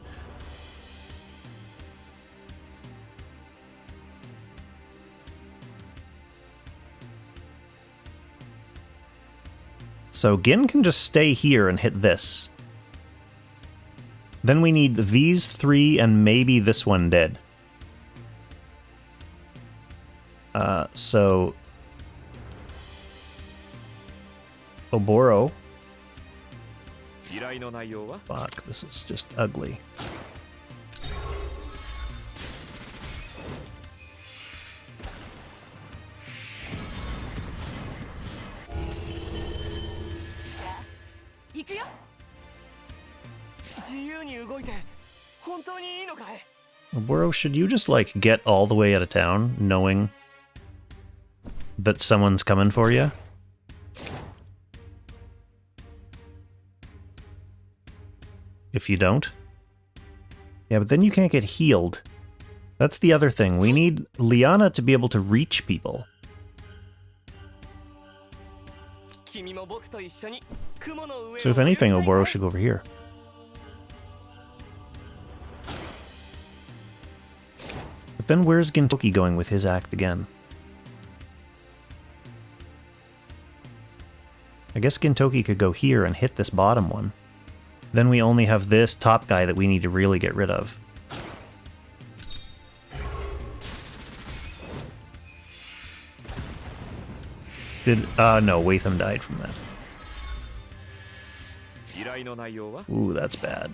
So Gin can just stay here and hit this. Then we need these 3 and maybe this one dead. So Oboro. Fuck, this is just ugly. Oboro, should you just, like, get all the way out of town, knowing that someone's coming for you? If you don't? Yeah, but then you can't get healed. That's the other thing. We need Liana to be able to reach people. So if anything, Oboro should go over here. But then where's Gintoki going with his act again? I guess Gintoki could go here and hit this bottom one. Then we only have this top guy that we need to really get rid of. No, Watham died from that. Ooh, that's bad.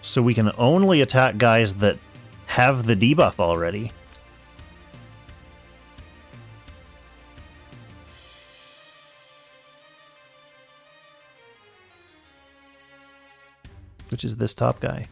So we can only attack guys that have the debuff already. Which is this top guy.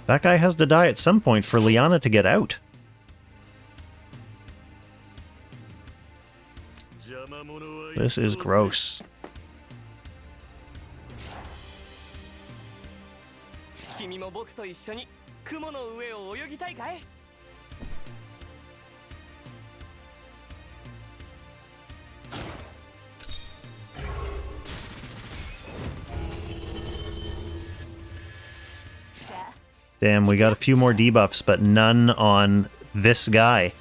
That guy has to die at some point for Liana to get out. This is gross. Damn, we got a few more debuffs, but none on this guy.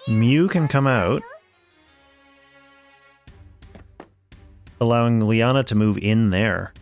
Mew can come out, allowing Liana to move in there.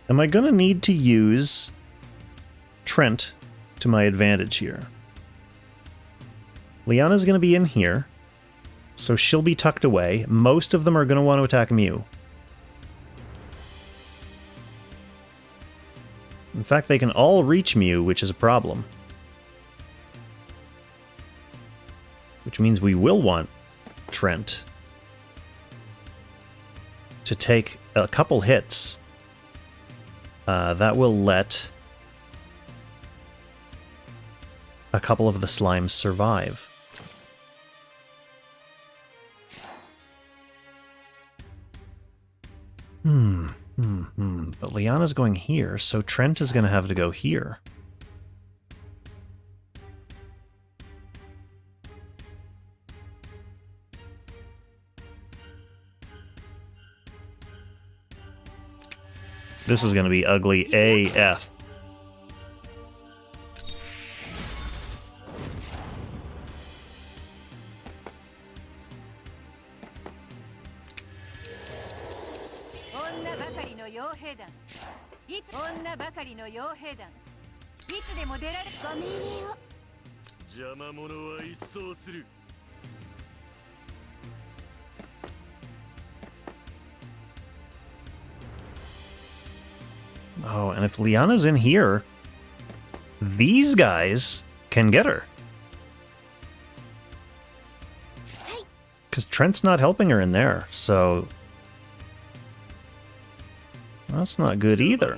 Am I gonna need to use Trent to my advantage here? Liana's gonna be in here. So she'll be tucked away. Most of them are going to want to attack Mew. In fact, they can all reach Mew, which is a problem. Which means we will want Trent to take a couple hits. That will let a couple of the slimes survive. But Liana's going here, so Trent is going to have to go here. This is going to be ugly AF. Oh, and if Liana's in here, these guys can get her. Because Trent's not helping her in there, so that's not good either.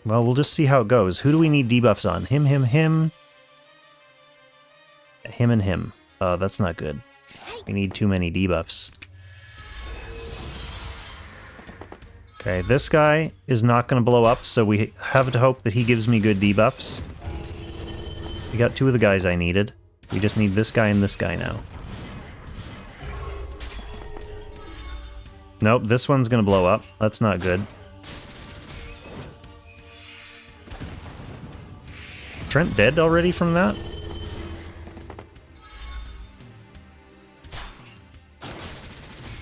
Well, we'll just see how it goes. Who do we need debuffs on? Him, him, him. Him and him. Oh, that's not good. We need too many debuffs. Okay, this guy is not going to blow up, so we have to hope that he gives me good debuffs. We got two of the guys I needed. We just need this guy and this guy now. Nope, this one's going to blow up. That's not good. Trent dead already from that?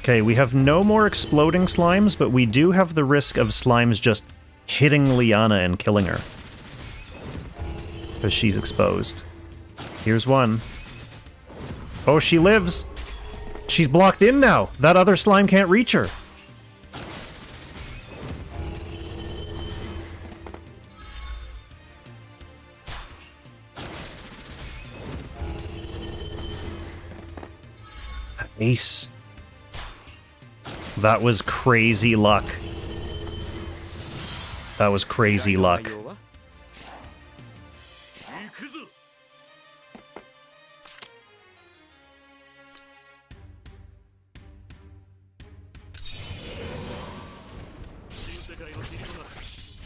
Okay, we have no more exploding slimes, but we do have the risk of slimes just hitting Liana and killing her. Because she's exposed. Here's one. Oh, she lives! She's blocked in now! That other slime can't reach her! Ace. That was crazy luck. That was crazy luck.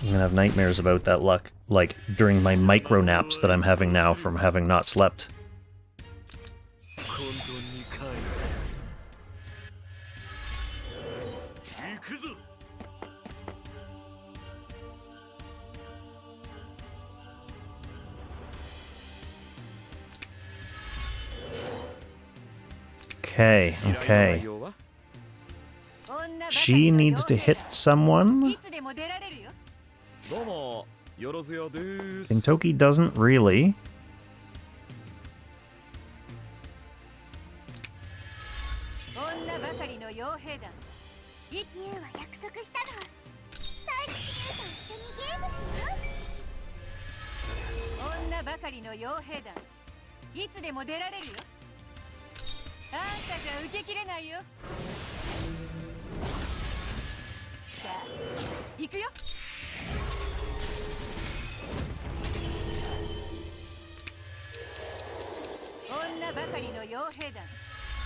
I'm gonna have nightmares about that luck, like, during my micro naps that I'm having now from having not slept. Okay, okay. She needs to hit someone. Kintoki doesn't really.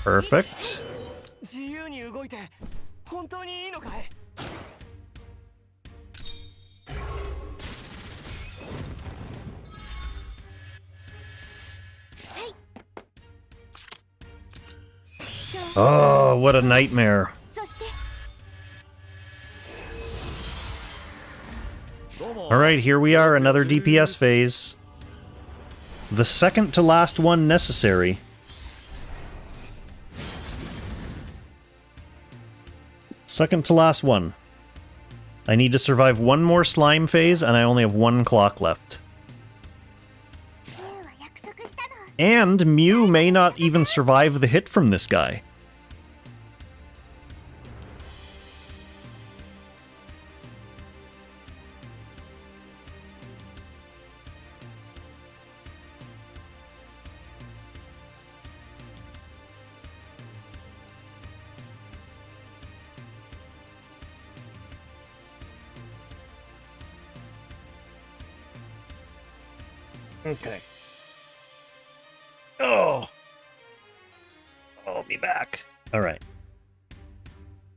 Perfect. Oh, what a nightmare. Alright, here we are, another DPS phase. The second to last one necessary. Second to last one. I need to survive one more slime phase, and I only have one clock left. And Mew may not even survive the hit from this guy. Okay. Oh, be back. All right.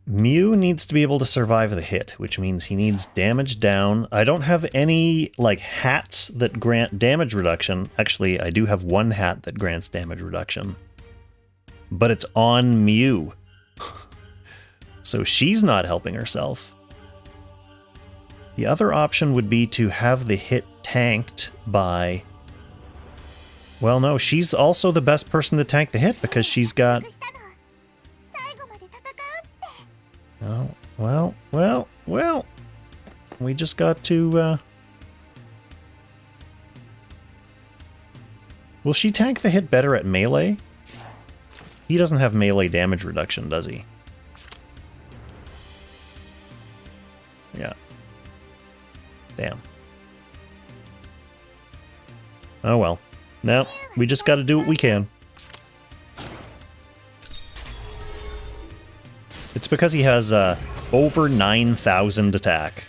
Mew needs to be able to survive the hit, which means he needs damage down. I don't have any, like, hats that grant damage reduction. Actually, I do have one hat that grants damage reduction. But it's on Mew. So she's not helping herself. The other option would be to have the hit tanked by... Well, no, she's also the best person to tank the hit because she's got... Oh, well. We just got to, Will she tank the hit better at melee? He doesn't have melee damage reduction, does he? Yeah. Damn. Oh well. No, we just gotta do what we can. It's because he has over 9,000 attack.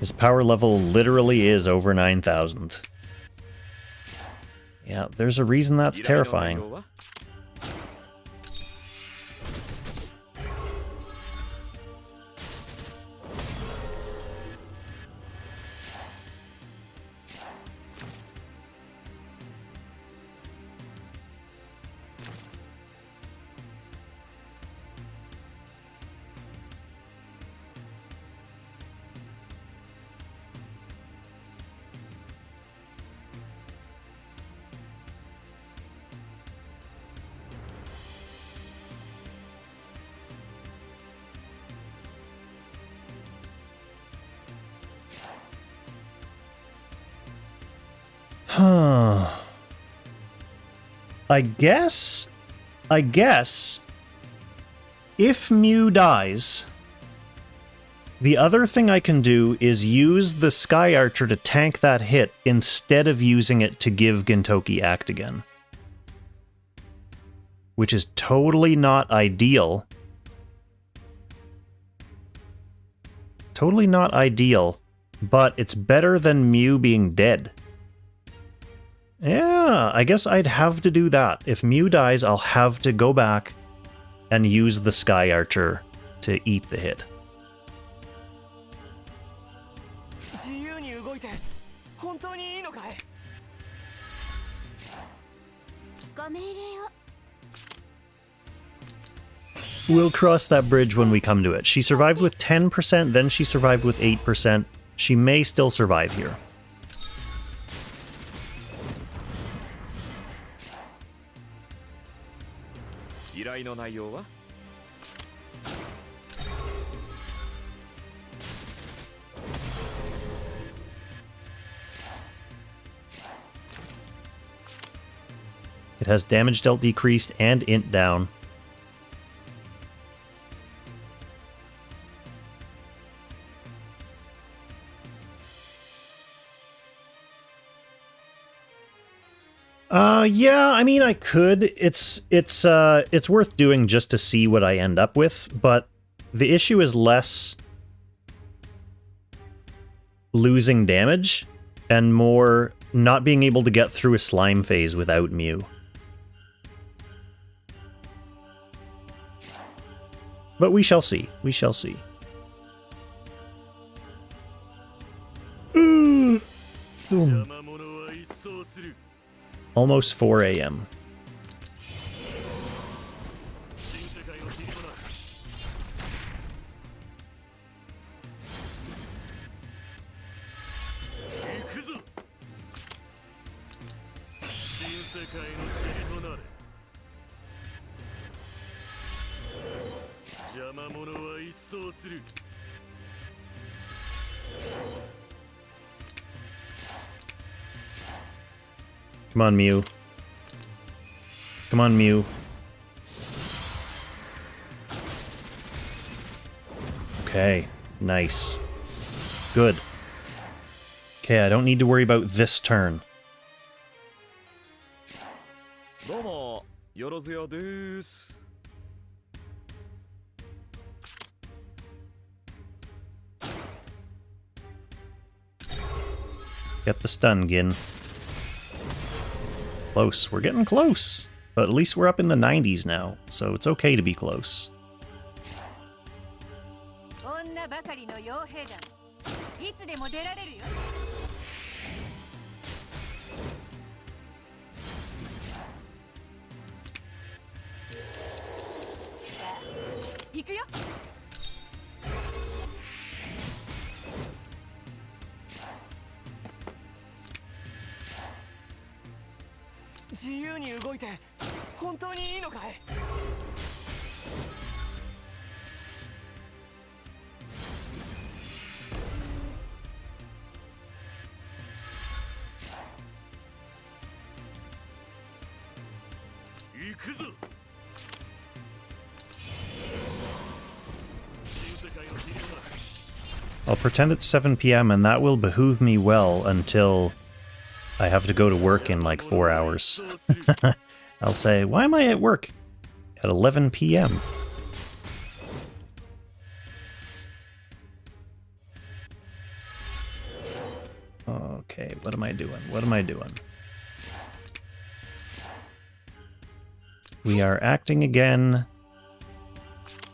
His power level literally is over 9,000. Yeah, there's a reason that's terrifying. I guess, if Mew dies, the other thing I can do is use the Sky Archer to tank that hit instead of using it to give Gintoki Act again. Which is totally not ideal. Totally not ideal, but it's better than Mew being dead. Yeah, I guess I'd have to do that. If Mew dies, I'll have to go back and use the Sky Archer to eat the hit. We'll cross that bridge when we come to it. She survived with 10%, then she survived with 8%. She may still survive here. It has damage dealt decreased and int down. Yeah, I mean, I could. It's worth doing just to see what I end up with, but the issue is less losing damage and more not being able to get through a slime phase without Mew. But we shall see. We shall see. Almost 4 a.m. 塵となれ邪魔者は一掃する Come on, Mew. Come on, Mew. Okay, nice. Good. Okay, I don't need to worry about this turn. どうもよろずやです Get the stun, Gin. Close. We're getting close. But at least we're up in the 90s now, so it's okay to be close. 女ばかりの傭兵団いつでも出られるよさあ行くよ自由に動いて本当にいいのかい行くぞ新世界の塵となれ I'll pretend it's 7 p.m. and that will behoove me well until I have to go to work in like 4 hours. I'll say, why am I at work at 11 p.m.? Okay, what am I doing? What am I doing? We are acting again.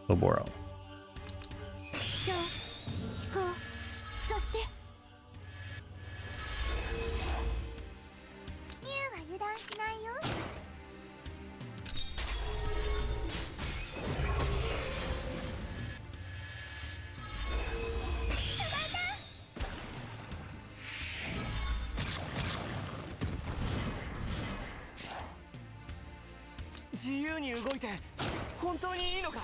Oboro. 今日思考そしてミュウは油断しないよ 自由に動いて本当にいいのかい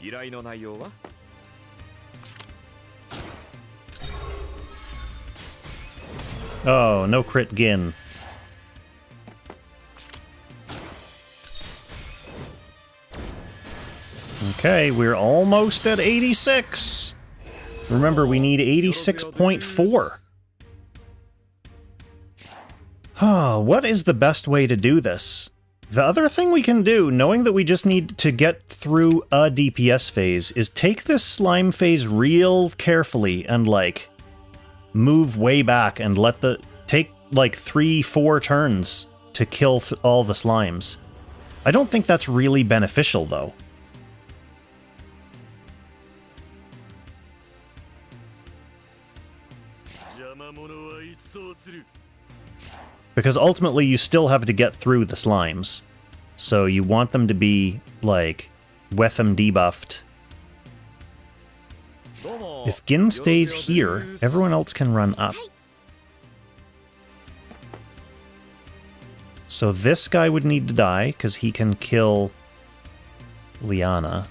依頼の内容は Oh, no crit Gin. Okay, we're almost at 86. Remember, we need 86.4. What is the best way to do this? The other thing we can do, knowing that we just need to get through a DPS phase, is take this slime phase real carefully and, like, move way back and take, like, 3-4 turns to kill all the slimes. I don't think that's really beneficial, though. Because ultimately you still have to get through the slimes. So you want them to be, like, Wetham debuffed. If Gin stays here, everyone else can run up. So this guy would need to die, because he can kill Liana.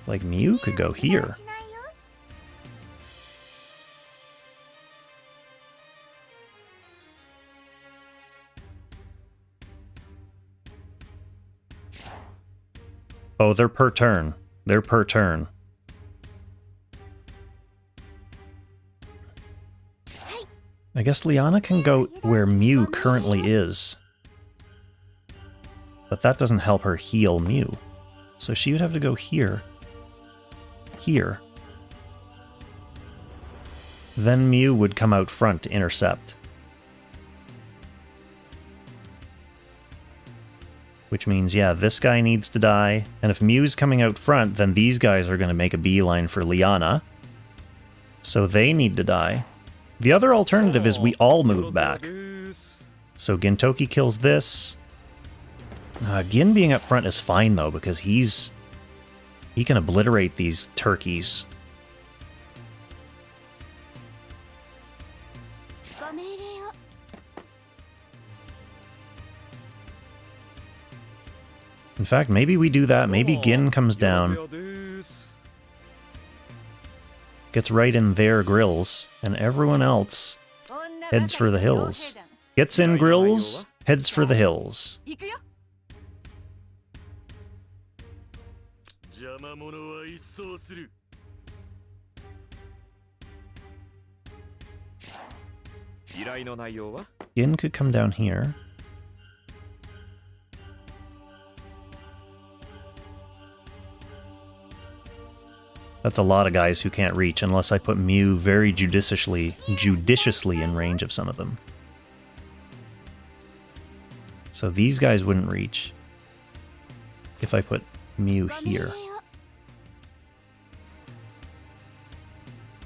Like, Mew could go here. Oh, they're per turn. They're per turn. I guess Liana can go where Mew currently is. But that doesn't help her heal Mew. So she would have to go here. Here. Then Mew would come out front to intercept. Which means, yeah, this guy needs to die. And if Mew's coming out front, then these guys are going to make a beeline for Liana. So they need to die. The other alternative is we all move よろずや back. です So Gintoki kills this. Gin being up front is fine though, because he can obliterate these turkeys. ご命令を。 In fact, maybe we do that. Maybe Gin comes よろ down, ずやです gets right in their grills, and everyone else 女 heads for the ばかりの傭 hills. 兵団 Gets in grills, heads for the hills. 行くよ。邪魔者は一掃する。依頼の内容は Gin could come down here. That's a lot of guys who can't reach unless I put Mew very judiciously in range of some of them. So these guys wouldn't reach if I put Mew ご命令 here. を。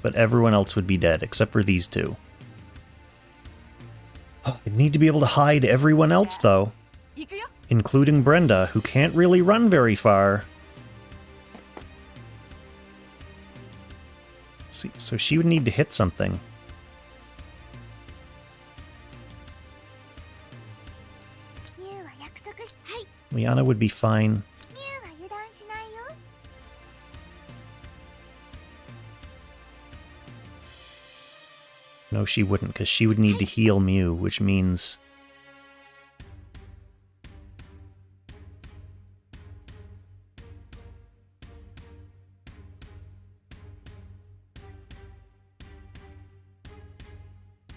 But everyone else would be dead except for these two. I need to be able to hide everyone else though, 行くよ。 including Brenda, who can't really run very far. See, so she would need to hit something. ミュウは約束し。はい。 Liana would be fine. ミュウは油断しないよ。 No, she wouldn't, because she would need to heal Mew, which means...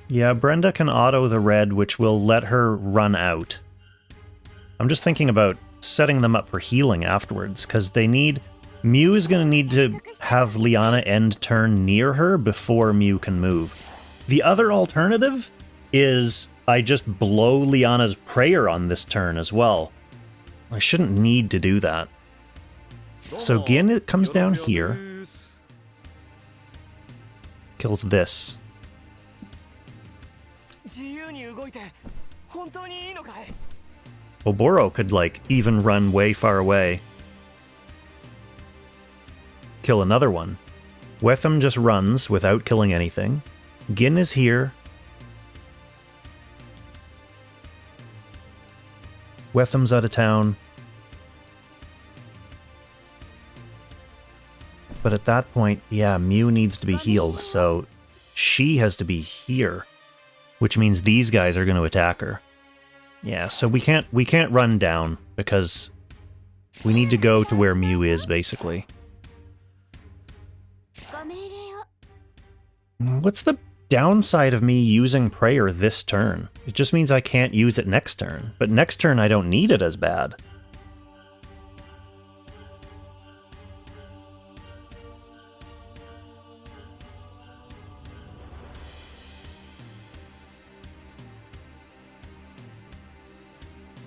Yeah, Brenda can auto the red, which will let her run out. I'm just thinking about setting them up for healing afterwards, because they need... Mew is going to need to have Liana end turn near her before Mew can move. The other alternative is I just blow Liana's prayer on this turn as well. I shouldn't need to do that. So Gin it comes down here, です kills this. 自由に動いて本当にいいのかい？ Oboro could, like, even run way far away. Kill another one. Wetham just runs without killing anything. Gin is here. Wetham's out of town. But at that point, yeah, Mew needs to be healed, so she has to be here. Which means these guys are going to attack her. Yeah, so we can't run down, because we need to go to where Mew is, basically. ご命令を。 What's the downside of me using Prayer this turn? It just means I can't use it next turn, but next turn I don't need it as bad.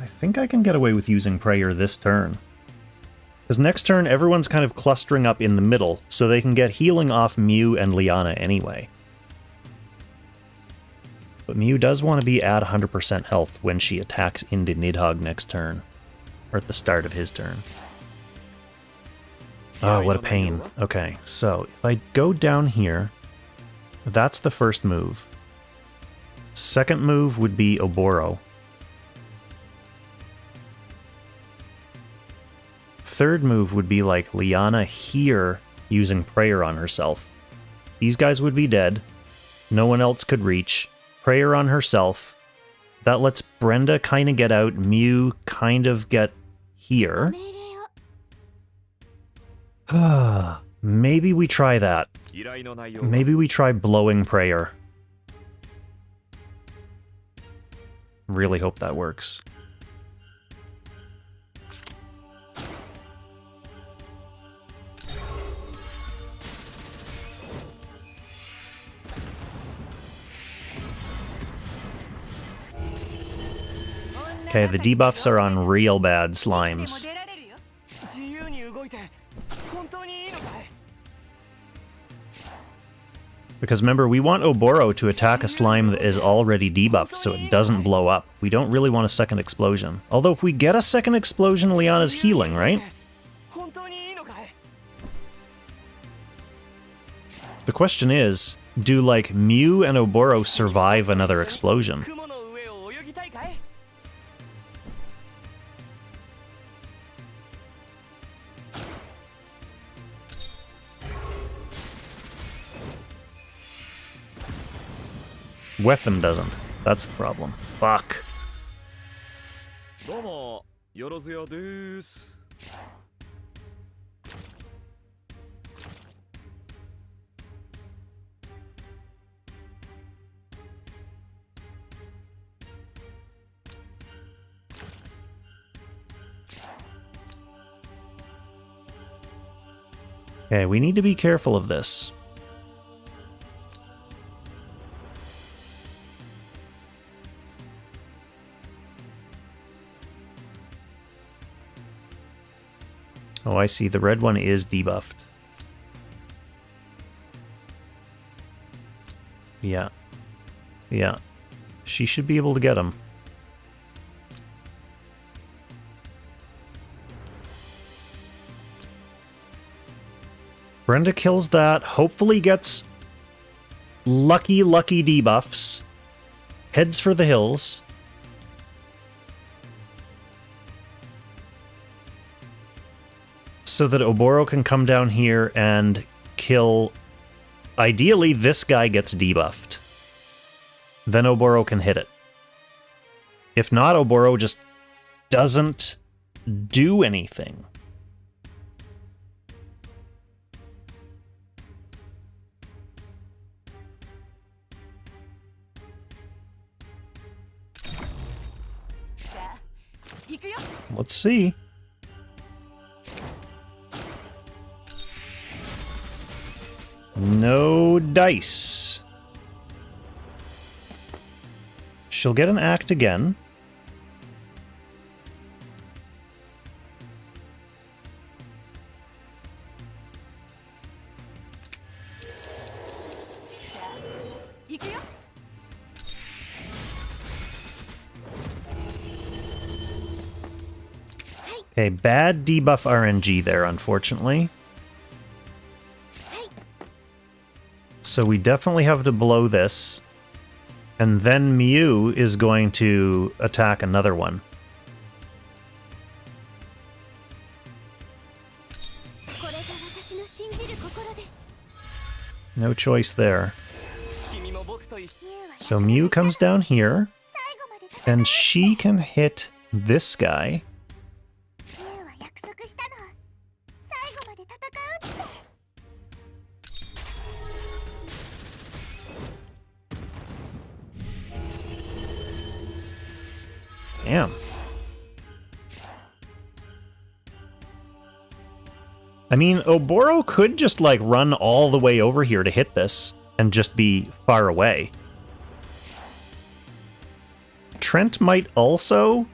I think I can get away with using Prayer this turn. Because next turn, everyone's kind of clustering up in the middle, so they can get healing off Mew and Liana anyway. But Mew does want to be at 100% health when she attacks into Nidhogg next turn. Or at the start of his turn. Oh, what a pain. Okay, so if I go down here, that's the first move. Second move would be Oboro. Third move would be like Liana here using Prayer on herself. These guys would be dead. No one else could reach. Prayer on herself. That lets Brenda kind of get out. Mew kind of get ご here. 命令を。 Maybe we try that. 依頼の内容は Maybe we try blowing Prayer. Really hope that works. Okay, the debuffs are on real bad いつ slimes. でも出られるよ。自由に動いて本当にいいのかい？ Because remember, we want Oboro to attack a slime that is already debuffed so it doesn't blow up. We don't really want a second explosion. Although if we get a second explosion, Liana's healing, right? 本当にいいのかい？ The question is, do like Mew and Oboro survive another explosion? 雲の上を泳ぎたいかい？ Wetham doesn't. That's the problem. Fuck. どうもよろずやです。 Okay, we need to be careful of this. Oh, I see. The red one is debuffed. Yeah. Yeah. She should be able to get him. Brenda kills that, hopefully gets lucky debuffs, heads for the hills. So that Oboro can come down here and kill... Ideally, this guy gets debuffed. Then Oboro can hit it. If not, Oboro just doesn't do anything. Let's see. No dice. She'll get an act again. Okay, bad debuff RNG there, unfortunately. So we definitely have to blow this. And then Mew is going to attack another one. No choice there. So Mew comes down here, and she can hit this guy. Damn. I mean, Oboro could just, like, run all the way over here to hit this and just be far away. Trent might also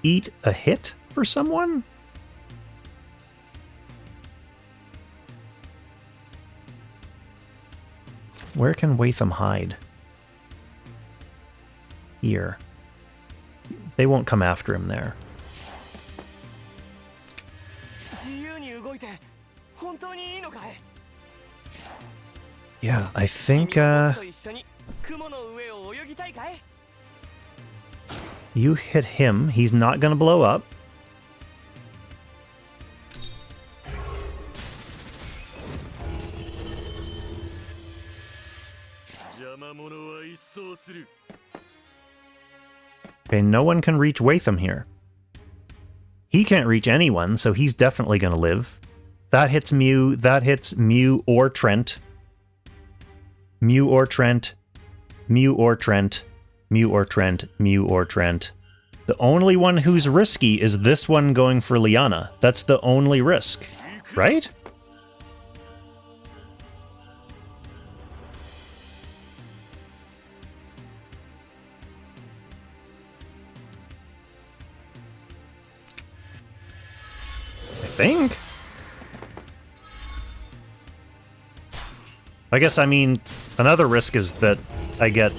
eat a hit for someone? Where can Watham hide? Here. They won't come after him there. Yeah, I think, you hit him. He's not gonna blow up. Okay, no one can reach Watham here. He can't reach anyone, so he's definitely gonna live. That hits Mew, that hits Mew or Trent. Mew or Trent. Mew or Trent. Mew or Trent. Mew or Trent. The only one who's risky is this one going for Liana. That's the only risk, right? I think. I guess, I mean, another risk is that I get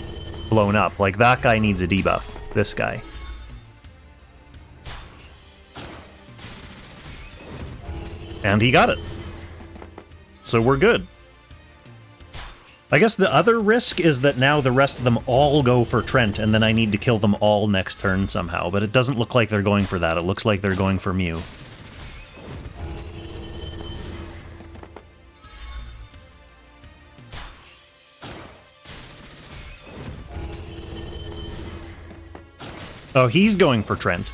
blown up. Like, that guy needs a debuff. This guy. And he got it. So we're good. I guess the other risk is that now the rest of them all go for Trent, and then I need to kill them all next turn somehow. But it doesn't look like they're going for that. It looks like they're going for Mew. Oh, he's going for Trent.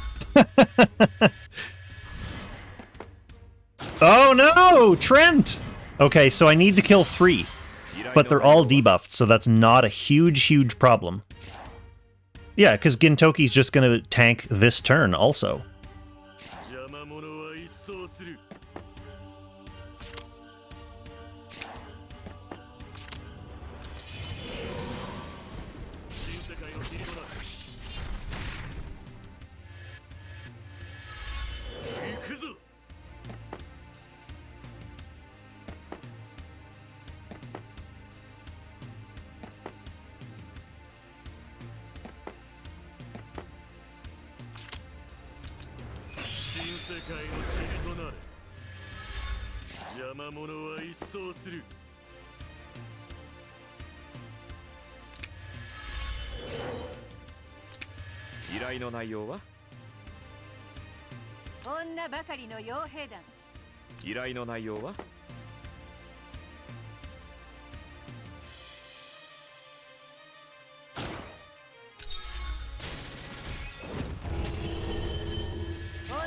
Oh no! Trent! Okay, so I need to kill 3. But they're all debuffed, so that's not a huge problem. Yeah, because Gintoki's just gonna tank this turn also. 邪魔者は一掃する 新世界の切りとなる行くぞ 新世界の塵となれ邪魔者は一掃する依頼の内容は女ばかりの傭兵団。依頼の内容は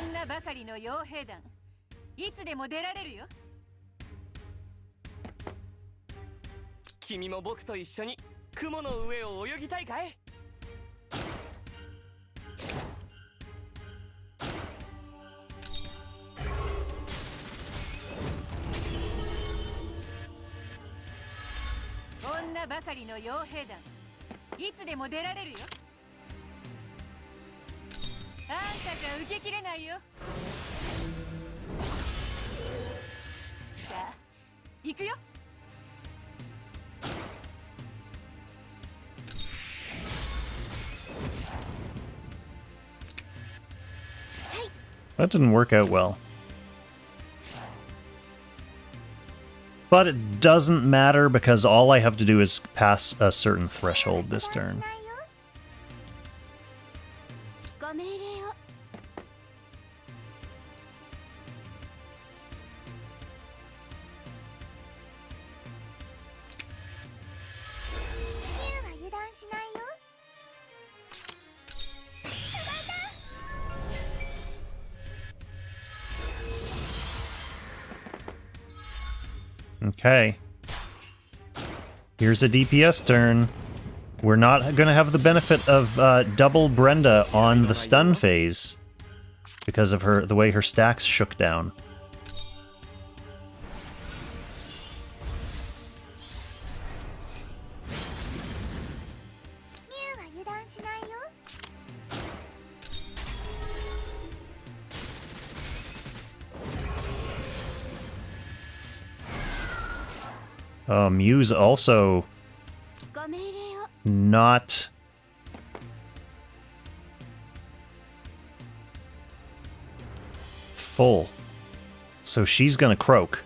女ばかりの傭兵団。いつでも出られるよ。君も僕と一緒に雲の上を泳ぎたいかい？女ばかりの傭兵団。いつでも出られるよ。あんたじゃ受けきれないよ。さあ、行くよ。That didn't work out well. But it doesn't matter because all I have to do is pass a certain threshold this turn. ご命令を ミュウは油断しないよ Okay. Here's a DPS turn. We're not going to have the benefit of double Brenda on the stun phase because of the way her stacks shook down. ミュウは油断しないよ Mew's also ご命令を not full. So she's gonna croak.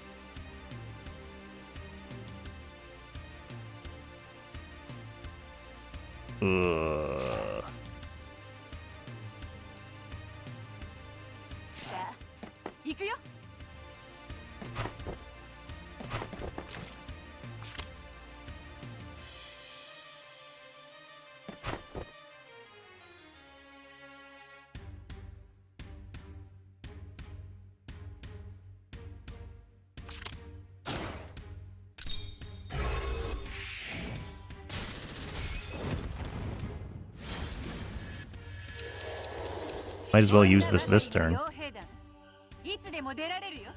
Ugh. さあ、行くよ。Might as well use this turn. 傭兵団。いつでも出られるよ。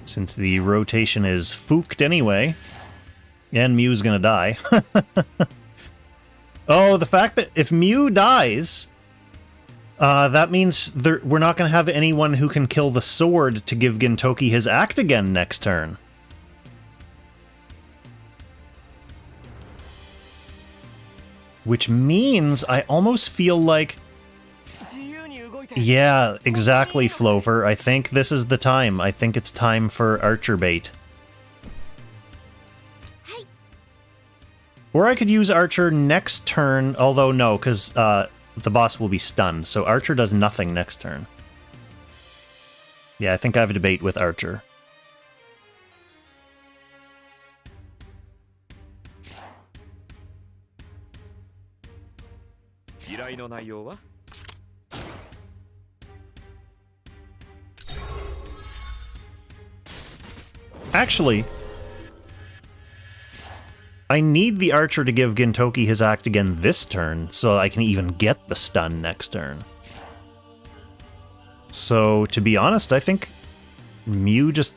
Since the rotation is fooked anyway. And Mew's gonna die. Oh, the fact that if Mew dies, That means we're not going to have anyone who can kill the sword to give Gintoki his act again next turn. Which means I almost feel like... Yeah, exactly, Flover. I think this is the time. I think it's time for Archer Bait. Or I could use Archer next turn, although no, because the boss will be stunned, so Archer does nothing next turn. Yeah, I think I have a debate with Archer. Actually, I need the Archer to give Gintoki his act again this turn, so I can even get the stun next turn. So, to be honest, I think Mew just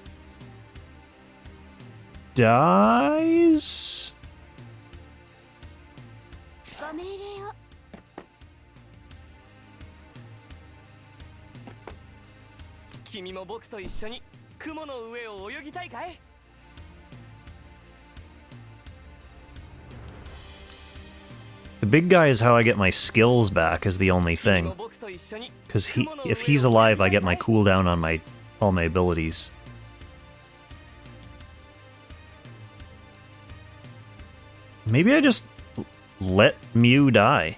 dies? ご命令を。君も僕と一緒に雲の上を泳ぎたいかい? The big guy is how I get my skills back, is the only thing. Because if he's alive, I get my cooldown on all my abilities. Maybe I just let Mew die.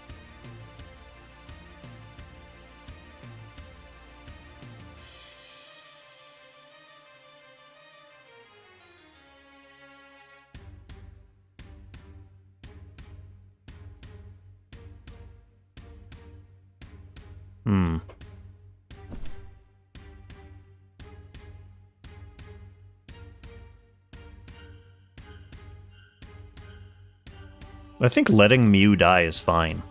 I think letting Mew die is fine.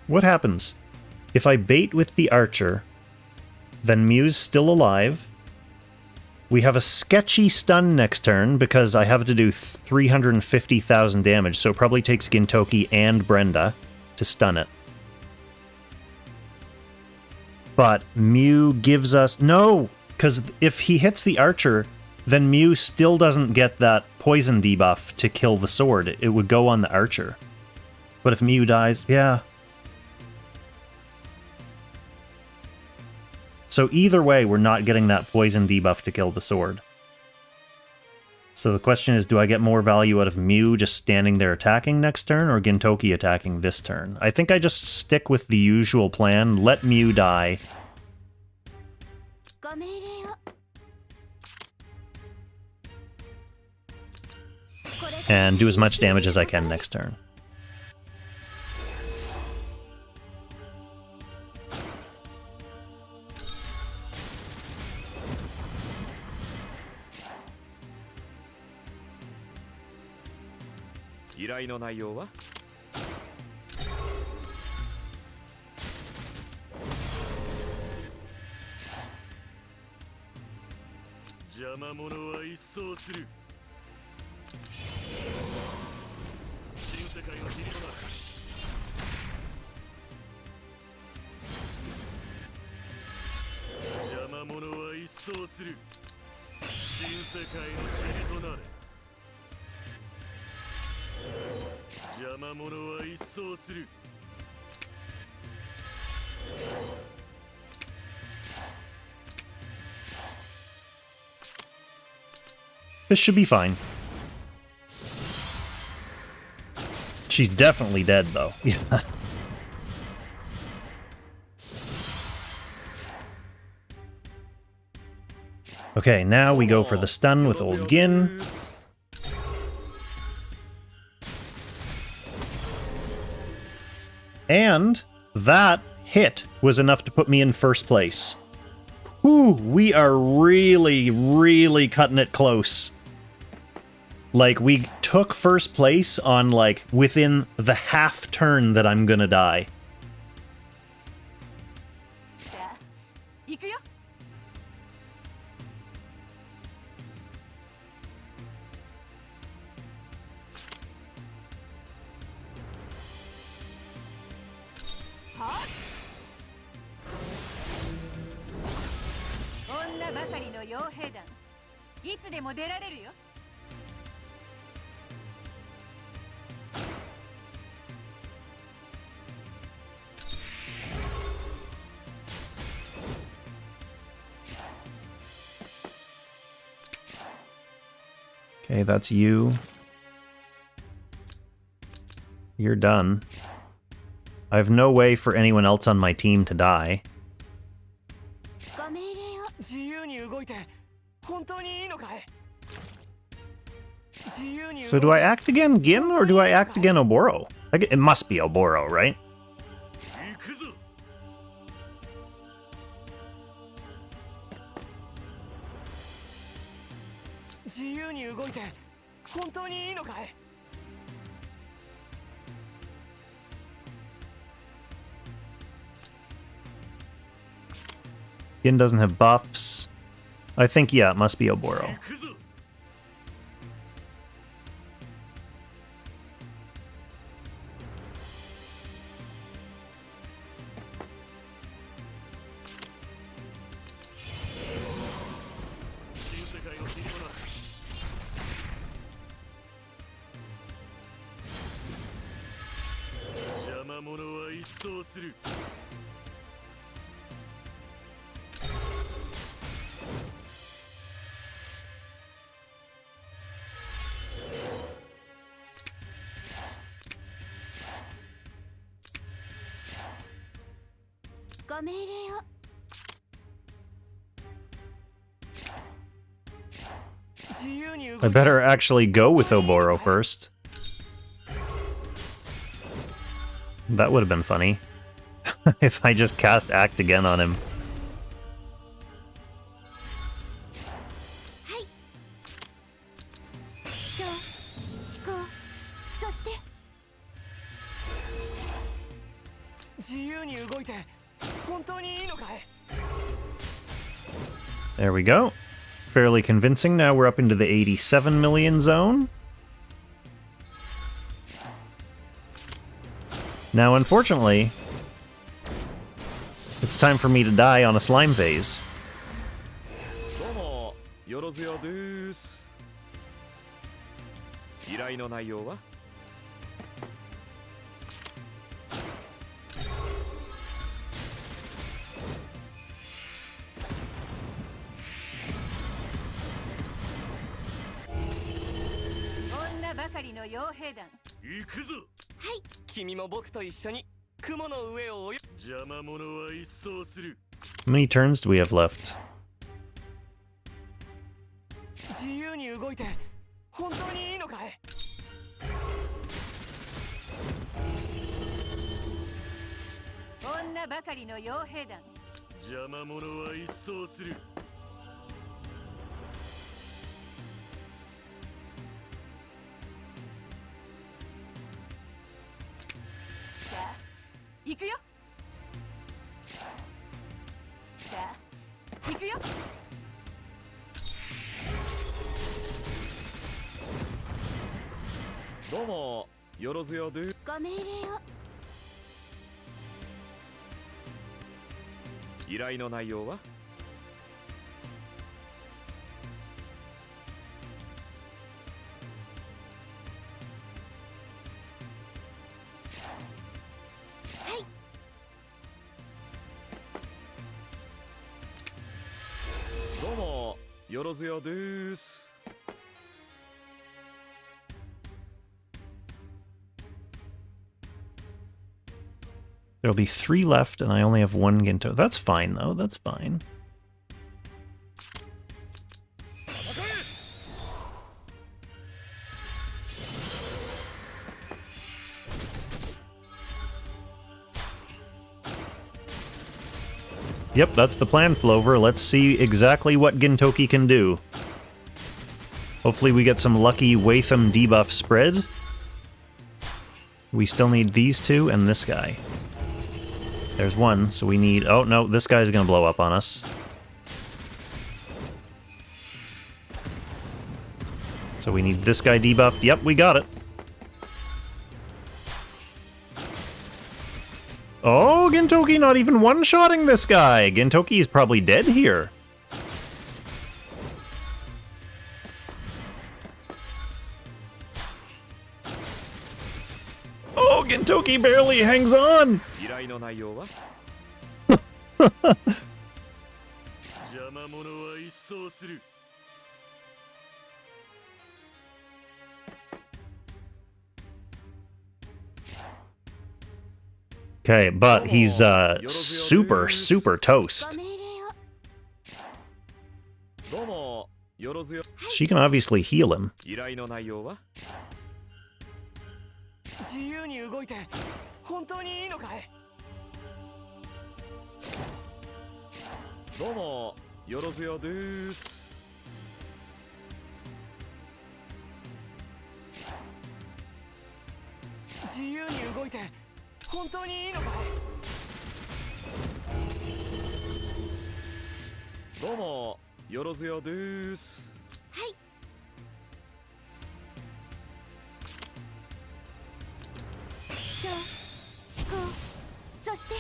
What happens? If I bait with the Archer, then Mew's still alive. We have a sketchy stun next turn because I have to do 350,000 damage, so it probably takes Gintoki and Brenda to stun it. But Mew gives us... No! Because if he hits the Archer, then Mew still doesn't get that poison debuff to kill the sword. It would go on the Archer. But if Mew dies... Yeah. So either way, we're not getting that poison debuff to kill the sword. So the question is, do I get more value out of Mew just standing there attacking next turn, or Gintoki attacking this turn? I think I just stick with the usual plan, let Mew die. And do as much damage as I can next turn. This should be fine. She's definitely dead, though. Yeah. Okay, now we go for the stun with old Gin. And that hit was enough to put me in first place. Whew, we are really, really cutting it close. Like, we took first place on, like, within the half turn that I'm gonna die. いつでも出られるよ。Okay, that's you. You're done. I have no way for anyone else on my team to die. ご命令を。自由に動いて本当にいいのかい？自由に動いて So do I act again Gin, or do I act again Oboro? It must be Oboro, right? 行くぞ。自由に動いて本当にいいのかい？ Gin doesn't have buffs. I think, yeah, it must be Oboro. 行くぞ。新世界の塵もなく。邪魔者は一掃する。ご命令を。 自由に動い I て better actually go with Oboro first. That would have been funny. If I just cast Act again on him. はい。人、思考、そして。 自由に動いて本当にいいのかい？ There we go. Fairly convincing. Now we're up into the 87 million zone. Now, unfortunately, it's time for me to die on a slime phase. どうもよろずやです。依頼の内容は？女ばかりの傭兵団。行くぞ。君も僕と一緒に雲の上を泳ぐ。邪魔者は一掃する。 How many turns do we have left? 自由に動いて本当にいいのかい？ 女ばかりの傭兵団。邪魔者は一掃する。さあ、行くよ。さあ、行くよ。どうもよろずやです。ご命令を。 依頼の内容は？どうもよろずやです。 There'll be 3 left, and I only have 1 Ginto. That's fine, though. That's fine. Yep, that's the plan, Flover. Let's see exactly what Gintoki can do. Hopefully we get some lucky Watham debuff spread. We still need these two and this guy. There's one, so we need... Oh, no, this guy's gonna blow up on us. So we need this guy debuffed. Yep, we got it. Oh, Gintoki not even one-shotting this guy! Gintoki is probably dead here. Gintoki barely hangs on! 依頼の内容は邪魔者は一掃する。 Okay, but he's super toast. ご命令を。どうもよろずよ She can obviously heal him. 依頼の内容は自由に動いて本当にいいのかい？どうもよろずよです。自由に動いて本当にいいのかい？どうもよろずよです。はい。人、思考、そして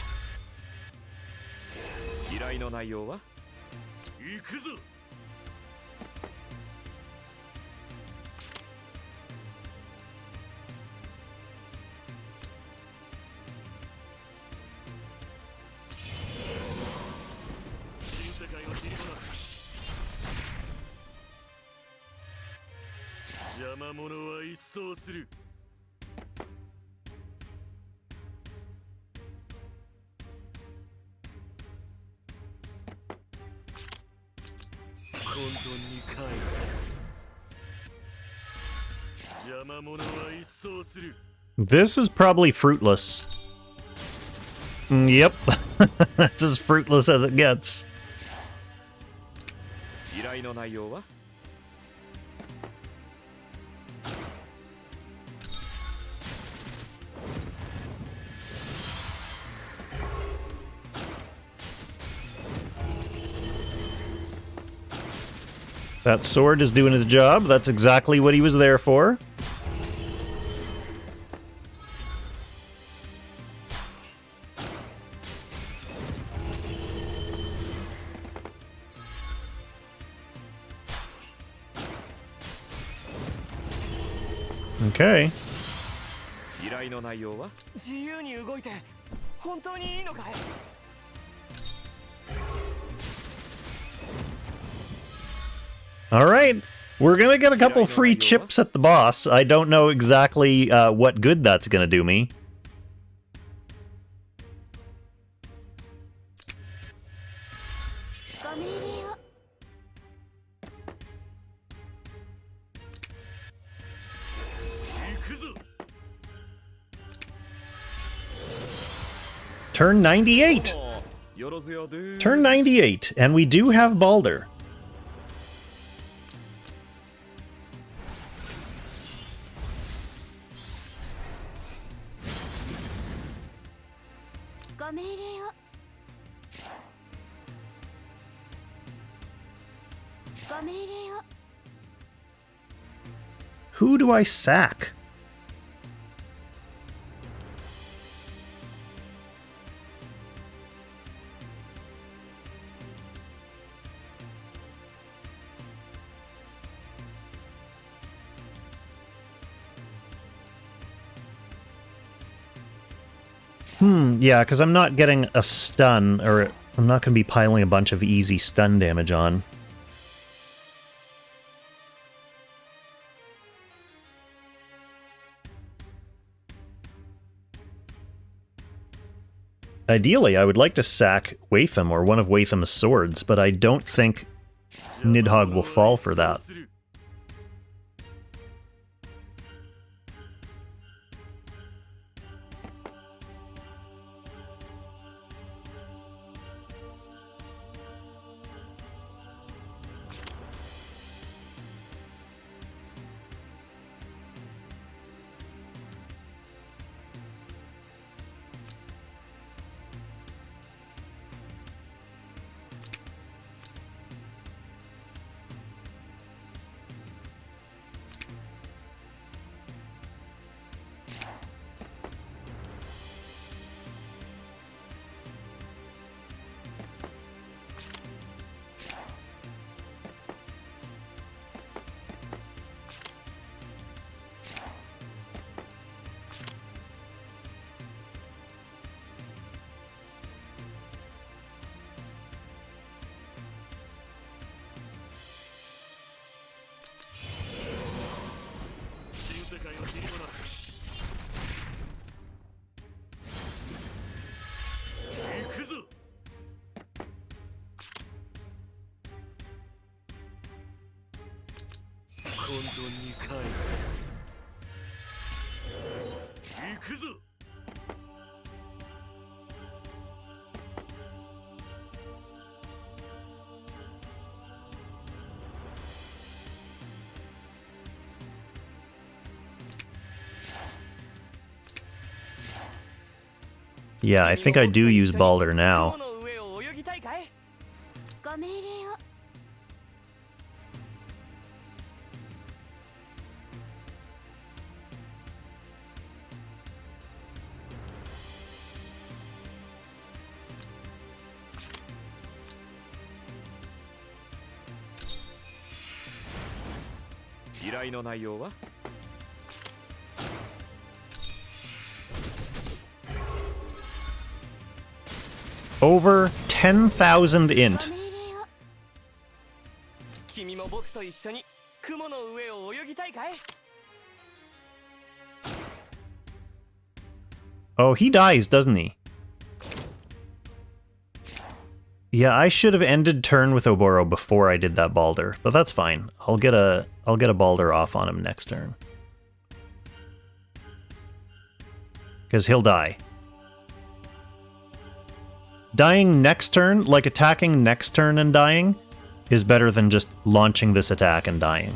依頼の内容は行くぞ。新世界を切り離す。邪魔者は一掃する。混沌に帰る。邪魔者は一掃する。 This is probably fruitless. Yep. That's as fruitless as it gets. 依頼の内容は That sword is doing its job. That's exactly what he was there for. Okay. 依頼の内容は自由に動いて本当にいいのかい？ All right. We're going to get a couple free chips at the boss. I don't know exactly what good that's going to do me. Turn 98. よろずよです。 Turn 98. And we do have Balder. Who do I sack? Yeah, because I'm not getting a stun, or I'm not going to be piling a bunch of easy stun damage on. Ideally, I would like to sack Watham or one of Watham's swords, but I don't think Nidhogg will fall for that. 行くぞ。混沌に帰る。行くぞ。Yeah, I think I do use Balder now. 雲の上を泳ぎたいかい？ご命令を。依頼の内容は？ Over 10,000 int. ご命令を。君も僕と一緒に雲の上を泳ぎたいかい？ Oh, he dies, doesn't he? Yeah, I should have ended turn with Oboro before I did that Balder, but that's fine. I'll get a Balder off on him next turn. Because he'll die. Dying next turn, like attacking next turn and dying, is better than just launching this attack and dying.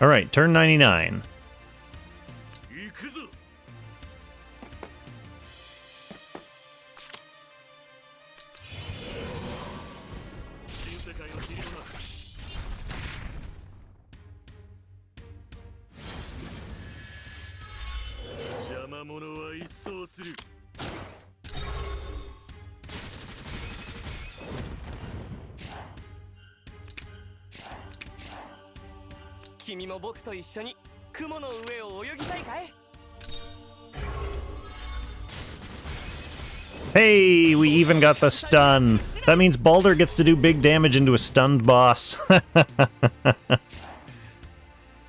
Alright, turn 99. 行くぞ。新世界の霧の中。邪魔者は一掃する。君も僕と一緒に雲の上を泳ぎたいかい？ Hey, we even got the stun. That means Balder gets to do big damage into a stunned boss.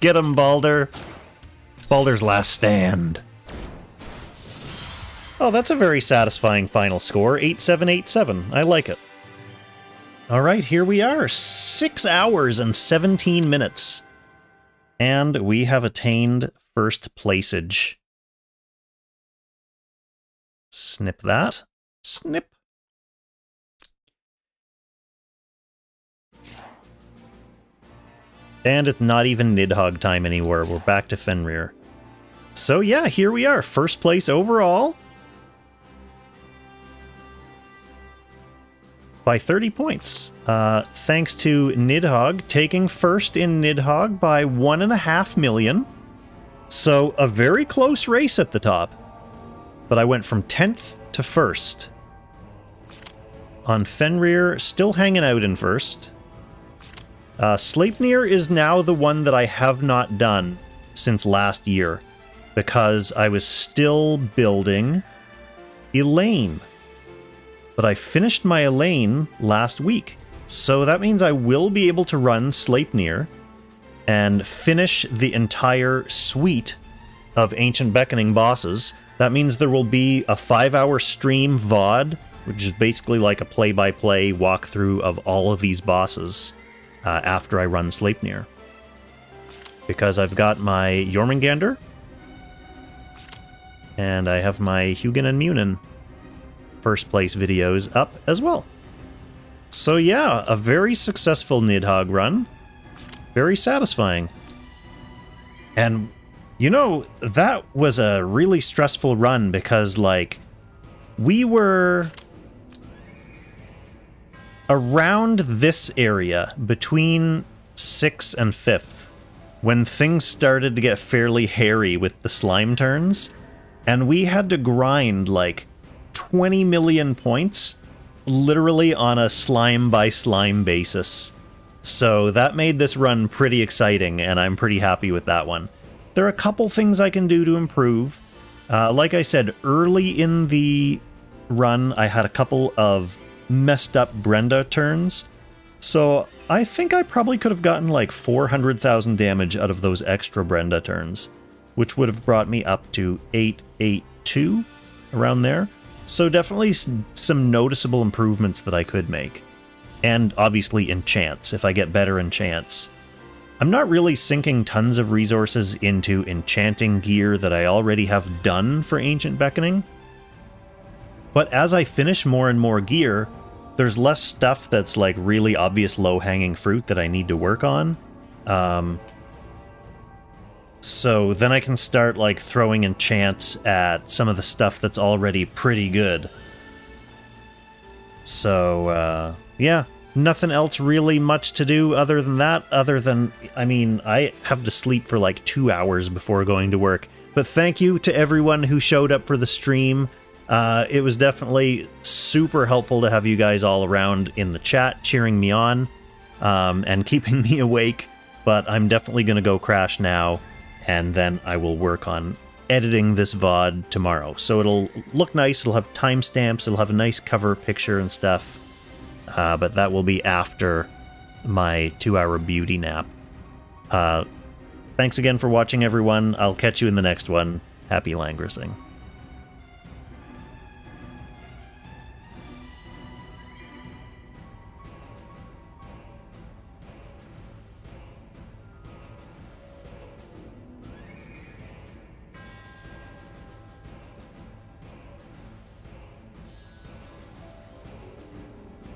Get him, Balder. Balder's last stand. Oh, that's a very satisfying final score. 8787. I like it. Alright, here we are. 6 hours and 17 minutes. And we have attained first placeage. Snip that. Snip. And it's not even Nidhogg time anymore. We're back to Fenrir. So yeah, here we are. First place overall. By 30 points. Thanks to Nidhogg taking first in Nidhogg by 1.5 million. So a very close race at the top. But I went from 10th to 1st. On Fenrir, still hanging out in 1st. Sleipnir is now the one that I have not done since last year. Because I was still building Elaine. But I finished my Elaine last week. So that means I will be able to run Sleipnir and finish the entire suite of Ancient Beckoning bosses. That means there will be a 5-hour stream VOD, which is basically like a play-by-play walkthrough of all of these bosses after I run Sleipnir. Because I've got my Jormungandr, and I have my Hugin and Munin first place videos up as well. So yeah, a very successful Nidhogg run. Very satisfying. And, you know, that was a really stressful run because, like, we were around this area, between 6th and 5th, when things started to get fairly hairy with the slime turns, and we had to grind like 20 million points, literally on a slime by slime basis. So that made this run pretty exciting, and I'm pretty happy with that one. There are a couple things I can do to improve. Like I said, early in the run, I had a couple of messed up Brenda turns. So I think I probably could have gotten like 400,000 damage out of those extra Brenda turns, which would have brought me up to 882, around there. So definitely some noticeable improvements that I could make. And obviously enchants, if I get better enchants. I'm not really sinking tons of resources into enchanting gear that I already have done for Ancient Beckoning. But as I finish more and more gear, there's less stuff that's like really obvious low-hanging fruit that I need to work on. So then I can start like throwing enchants at some of the stuff that's already pretty good. So, yeah, nothing else really much to do other than that, I mean, I have to sleep for like 2 hours before going to work. But thank you to everyone who showed up for the stream. It was definitely super helpful to have you guys all around in the chat cheering me on, and keeping me awake. But I'm definitely going to go crash now, and then I will work on editing this VOD tomorrow. So it'll look nice, it'll have timestamps, it'll have a nice cover picture and stuff. But that will be after my 2-hour beauty nap. Thanks again for watching, everyone. I'll catch you in the next one. Happy Langrissing.